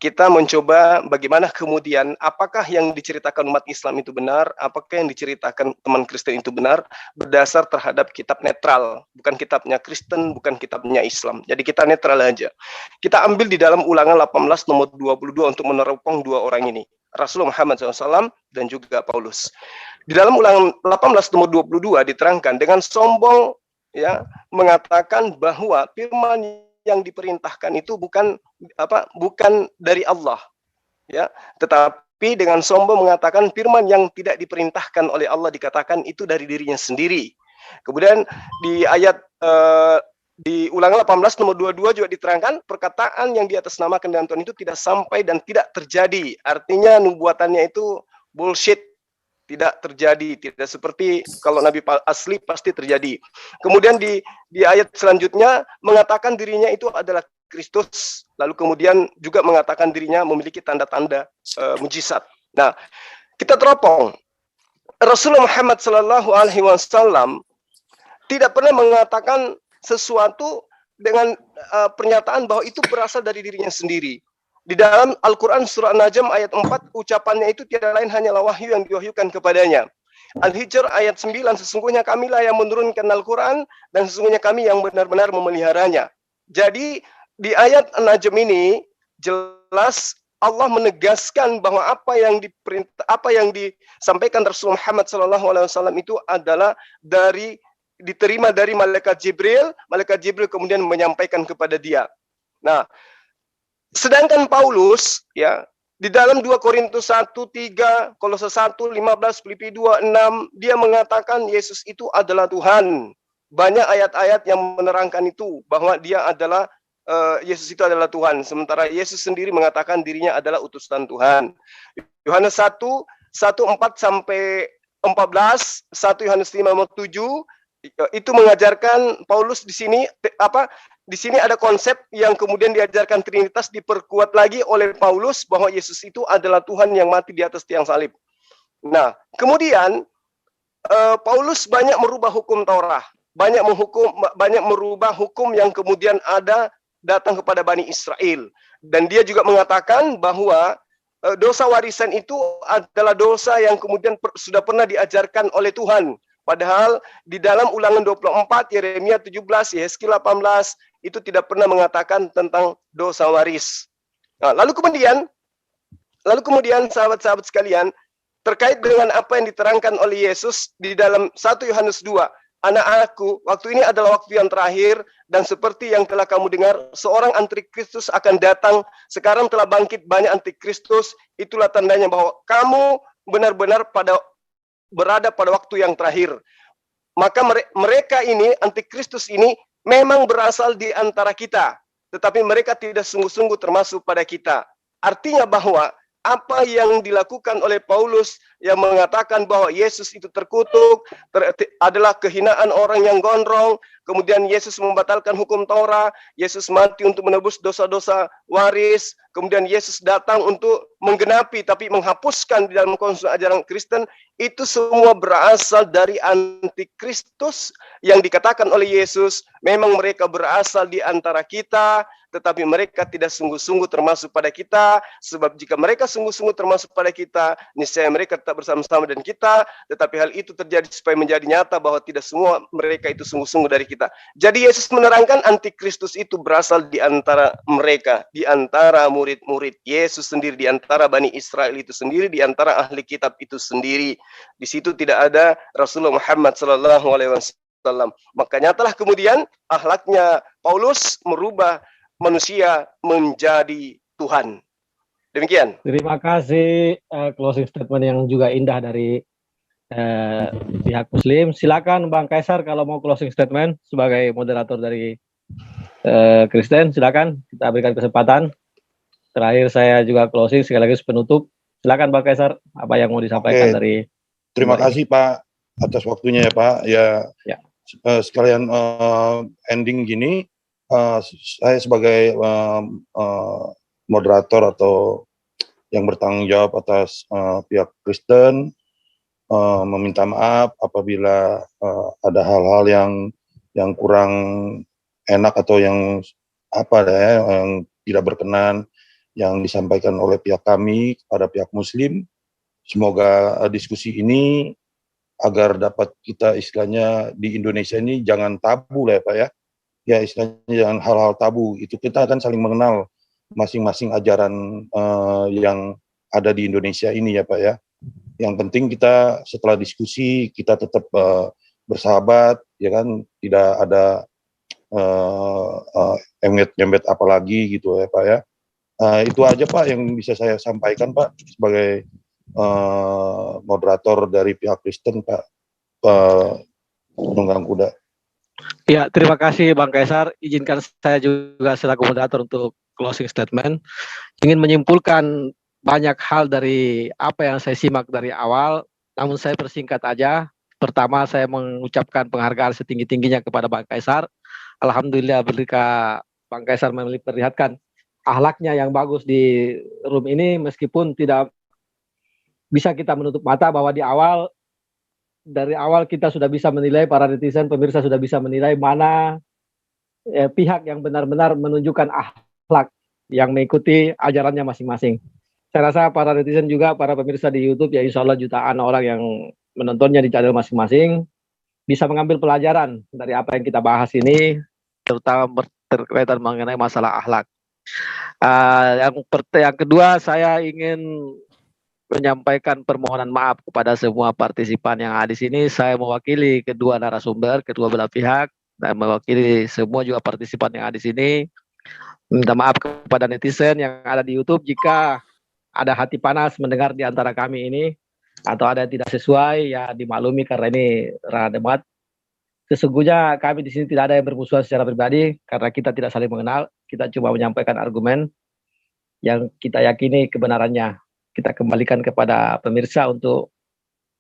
Kita mencoba bagaimana kemudian apakah yang diceritakan umat Islam itu benar, apakah yang diceritakan teman Kristen itu benar berdasar terhadap kitab netral, bukan kitabnya Kristen, bukan kitabnya Islam. Jadi kita netral aja. Kita ambil di dalam Ulangan 18 nomor 22 untuk meneropong dua orang ini, Rasulullah Muhammad SAW dan juga Paulus. Di dalam Ulangan 18 nomor 22 diterangkan dengan sombong ya mengatakan bahwa firman yang diperintahkan itu bukan dari Allah, ya, tetapi dengan sombong mengatakan firman yang tidak diperintahkan oleh Allah dikatakan itu dari dirinya sendiri. Kemudian di ayat di Ulangan 18 nomor 22 juga diterangkan perkataan yang di atas namakan dengan Tuhan itu tidak sampai dan tidak terjadi. Artinya nubuatannya itu bullshit. Tidak terjadi, tidak seperti kalau Nabi asli pasti terjadi. Kemudian di ayat selanjutnya mengatakan dirinya itu adalah Kristus, lalu kemudian juga mengatakan dirinya memiliki tanda-tanda mujizat. Nah, kita teropong. Rasulullah Muhammad SAW tidak pernah mengatakan sesuatu dengan pernyataan bahwa itu berasal dari dirinya sendiri. Di dalam Al-Quran surah An-Najm ayat 4, ucapannya itu tiada lain hanyalah wahyu yang diwahyukan kepadanya. Al-Hijr ayat 9, sesungguhnya kamilah yang menurunkan Al-Quran dan sesungguhnya kami yang benar-benar memeliharanya. Jadi di ayat An-Najm ini jelas Allah menegaskan bahwa apa yang disampaikan Rasulullah Muhammad SAW itu adalah diterima dari malaikat Jibril kemudian menyampaikan kepada dia. Nah, sedangkan Paulus ya di dalam 2 Korintus 1, 3, Kolose 1, 15, Filipi 2, 6, dia mengatakan Yesus itu adalah Tuhan. Banyak ayat-ayat yang menerangkan itu, bahwa dia adalah, Yesus itu adalah Tuhan. Sementara Yesus sendiri mengatakan dirinya adalah utusan Tuhan. Yohanes 1, 1:4 sampai 14, 1 Yohanes 5:7, itu mengajarkan Paulus di sini, di sini ada konsep yang kemudian diajarkan Trinitas diperkuat lagi oleh Paulus bahwa Yesus itu adalah Tuhan yang mati di atas tiang salib. Nah, kemudian Paulus banyak merubah hukum Taurat, banyak merubah hukum yang kemudian ada datang kepada Bani Israel. Dan dia juga mengatakan bahwa dosa warisan itu adalah dosa yang kemudian sudah pernah diajarkan oleh Tuhan. Padahal di dalam Ulangan 24, Yeremia 17, Yehezkiel 18 itu tidak pernah mengatakan tentang dosa waris. Nah, lalu kemudian sahabat-sahabat sekalian, terkait dengan apa yang diterangkan oleh Yesus di dalam 1 Yohanes 2, anak-anakku, waktu ini adalah waktu yang terakhir, dan seperti yang telah kamu dengar, seorang antikristus akan datang. Sekarang telah bangkit banyak antikristus, itulah tandanya bahwa kamu benar-benar berada pada waktu yang terakhir. Maka mereka ini, antikristus ini, memang berasal di antara kita, tetapi mereka tidak sungguh-sungguh termasuk pada kita. Artinya bahwa apa yang dilakukan oleh Paulus yang mengatakan bahwa Yesus itu terkutuk, adalah kehinaan orang yang gondrong, kemudian Yesus membatalkan hukum Taurat, Yesus mati untuk menebus dosa-dosa waris, kemudian Yesus datang untuk menggenapi tapi menghapuskan di dalam konsep ajaran Kristen, itu semua berasal dari antikristus yang dikatakan oleh Yesus. Memang mereka berasal di antara kita, tetapi mereka tidak sungguh-sungguh termasuk pada kita, sebab jika mereka sungguh-sungguh termasuk pada kita, niscaya mereka tetap bersama-sama dengan kita, tetapi hal itu terjadi supaya menjadi nyata bahwa tidak semua mereka itu sungguh-sungguh dari kita. Jadi Yesus menerangkan antikristus itu berasal di antara mereka, di antara murid-murid Yesus sendiri, di antara Bani Israel itu sendiri, di antara ahli kitab itu sendiri. Di situ tidak ada Rasulullah Muhammad SAW. Maka nyatalah kemudian akhlaknya Paulus merubah manusia menjadi Tuhan. Demikian. Terima kasih closing statement yang juga indah dari pihak Muslim. Silakan Bang Kaisar kalau mau closing statement sebagai moderator dari Kristen. Silakan, kita berikan kesempatan. Terakhir saya juga closing sekaligus penutup. Silakan Bang Kaisar, apa yang mau disampaikan dari. Terima kasih Pak atas waktunya ya Pak. Ya. Sekalian ending gini. Saya sebagai moderator atau yang bertanggung jawab atas pihak Kristen meminta maaf apabila ada hal-hal yang kurang enak atau yang yang tidak berkenan yang disampaikan oleh pihak kami kepada pihak Muslim. Semoga diskusi ini agar dapat kita istilahnya di Indonesia ini jangan tabu lah ya Pak ya. Ya istilahnya jangan hal-hal tabu, itu kita akan saling mengenal masing-masing ajaran yang ada di Indonesia ini ya Pak ya. Yang penting kita setelah diskusi kita tetap bersahabat ya kan, tidak ada nyembet apalagi gitu ya Pak ya. Itu aja Pak yang bisa saya sampaikan Pak sebagai moderator dari pihak Kristen Pak Penunggang Kuda. Ya, terima kasih Bang Kaisar. Izinkan saya juga selaku moderator untuk closing statement. Ingin menyimpulkan banyak hal dari apa yang saya simak dari awal, namun saya persingkat aja. Pertama, saya mengucapkan penghargaan setinggi-tingginya kepada Bang Kaisar. Alhamdulillah berkat Bang Kaisar memperlihatkan akhlaknya yang bagus di room ini, meskipun tidak bisa kita menutup mata bahwa dari awal kita sudah bisa menilai, para netizen pemirsa sudah bisa menilai mana pihak yang benar-benar menunjukkan akhlak yang mengikuti ajarannya masing-masing. Saya rasa para netizen juga, para pemirsa di YouTube, ya insya Allah jutaan orang yang menontonnya di channel masing-masing bisa mengambil pelajaran dari apa yang kita bahas ini, terutama berkaitan mengenai masalah akhlak. Yang kedua, saya ingin menyampaikan permohonan maaf kepada semua partisipan yang ada di sini. Saya mewakili kedua narasumber, kedua belah pihak, dan mewakili semua juga partisipan yang ada di sini. Minta maaf kepada netizen yang ada di YouTube jika ada hati panas mendengar di antara kami ini atau ada yang tidak sesuai, ya dimaklumi karena ini ranah debat. Sesungguhnya kami di sini tidak ada yang bermusuhan secara pribadi karena kita tidak saling mengenal. Kita cuma menyampaikan argumen yang kita yakini kebenarannya. Kita kembalikan kepada pemirsa untuk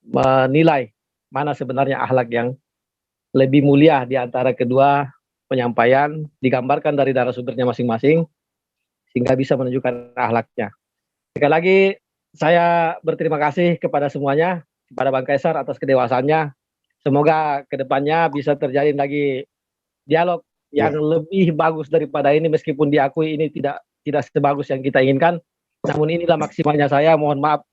menilai mana sebenarnya akhlak yang lebih mulia di antara kedua penyampaian, digambarkan dari narasumbernya masing-masing sehingga bisa menunjukkan akhlaknya. Sekali lagi saya berterima kasih kepada semuanya, kepada Bang Kaisar atas kedewasannya. Semoga kedepannya bisa terjadi lagi dialog yang lebih bagus daripada ini, meskipun diakui ini tidak sebagus yang kita inginkan. Namun inilah maksimalnya saya. Mohon maaf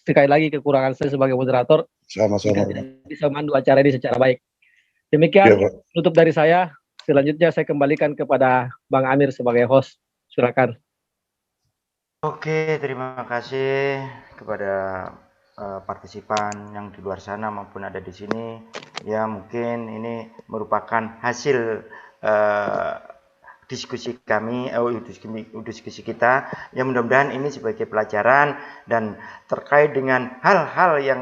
sekali lagi kekurangan saya sebagai moderator. Sama-sama. Tidak bisa memandu acara ini secara baik. Demikian tutup dari saya. Selanjutnya saya kembalikan kepada Bang Amir sebagai host. Silakan. Oke, terima kasih kepada partisipan yang di luar sana maupun ada di sini. Ya, mungkin ini merupakan hasil diskusi kami, diskusi kita. Ya, mudah-mudahan ini sebagai pelajaran dan terkait dengan hal-hal yang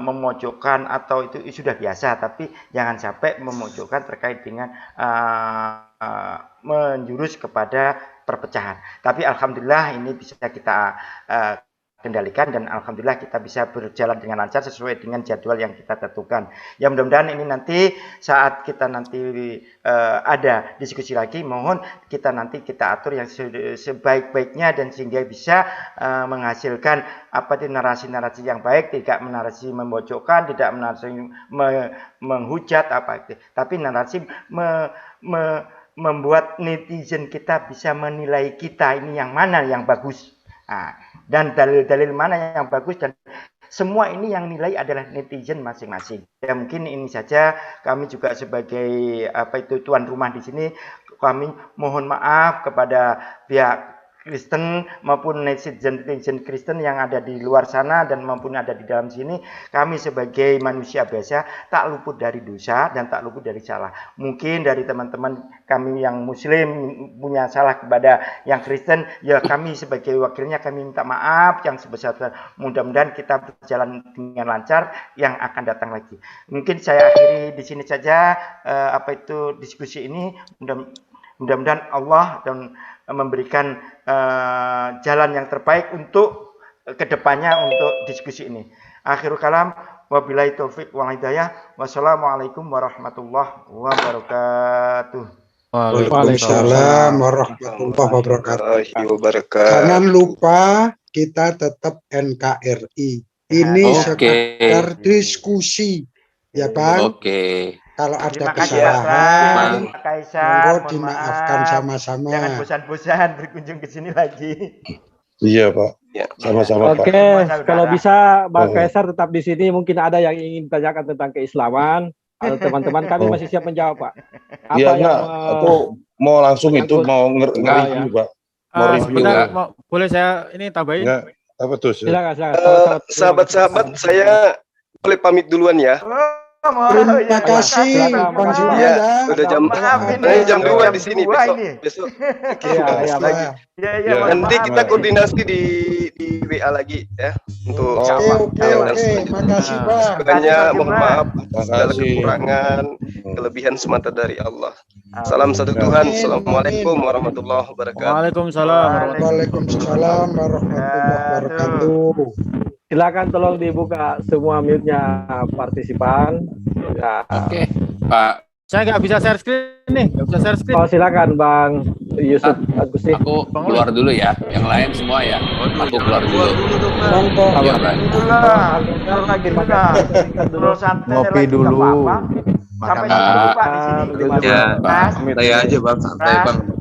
memojokkan atau itu sudah biasa, tapi jangan sampai memojokkan terkait dengan menjurus kepada perpecahan. Tapi alhamdulillah ini bisa kita kendalikan dan alhamdulillah kita bisa berjalan dengan lancar sesuai dengan jadwal yang kita tentukan. Ya, mudah-mudahan ini nanti saat kita nanti ada diskusi lagi, mohon kita nanti kita atur yang sebaik-baiknya dan sehingga bisa menghasilkan narasi-narasi yang baik, tidak narasi memojokkan, tidak narasi menghujat tapi narasi membuat netizen kita bisa menilai kita ini yang mana yang bagus. Dan dalil-dalil mana yang bagus, dan semua ini yang nilai adalah netizen masing-masing. Ya, mungkin ini saja kami juga sebagai tuan rumah di sini, kami mohon maaf kepada pihak Kristen maupun netizen Kristen yang ada di luar sana dan maupun ada di dalam sini. Kami sebagai manusia biasa tak luput dari dosa dan tak luput dari salah. Mungkin dari teman-teman kami yang Muslim punya salah kepada yang Kristen, ya kami sebagai wakilnya kami minta maaf yang sebesar-besar. Mudah-mudahan kita berjalan dengan lancar yang akan datang lagi. Mungkin saya akhiri di sini saja diskusi ini. Mudah-mudahan Allah dan memberikan jalan yang terbaik untuk kedepannya untuk diskusi ini. Akhirul kalam, wabillahi taufik wal hidayah. Wassalamualaikum warahmatullahi wabarakatuh. Waalaikumsalam warahmatullahi wabarakatuh. Jangan lupa kita tetap NKRI. Ini sekedar diskusi, ya Bang. Kalau ada kesalahan, monggo dimaafkan sama-sama. Jangan bosan-bosan berkunjung ke sini lagi. Iya, Pak. Sama-sama, Pak. Oke, kalau bisa Bang Kaisar tetap di sini. Mungkin ada yang ingin tanyakan tentang keislaman. Atau teman-teman kami masih siap menjawab, Pak. Iya, enggak. Aku mau langsung itu mau nge-review, Pak. Mau review. Boleh saya ini tambahin? Enggak. Apa tuh? Silakan. Sahabat-sahabat, saya boleh pamit duluan ya. Terima kasih Bang Juna ya. Udah jam 2 di sini besok. Nanti kita koordinasi di WA lagi ya untuk Oke. Makasih Bang. Sebenarnya mohon maaf segala kekurangan, kelebihan semata dari Allah. Salam satu Tuhan. Assalamualaikum warahmatullahi wabarakatuh. Waalaikumsalam warahmatullahi wabarakatuh. Silakan tolong dibuka semua mute-nya partisipan. Ya. Oke, Pak. Saya nggak bisa share screen nih, nggak bisa share screen. Oh, silakan Bang Yusuf Agusti. Aku keluar dulu ya, yang lain semua ya. Aku keluar dulu. Ngopi dulu. Sampai lupa di sini. Ya, santai aja Bang, santai Bang.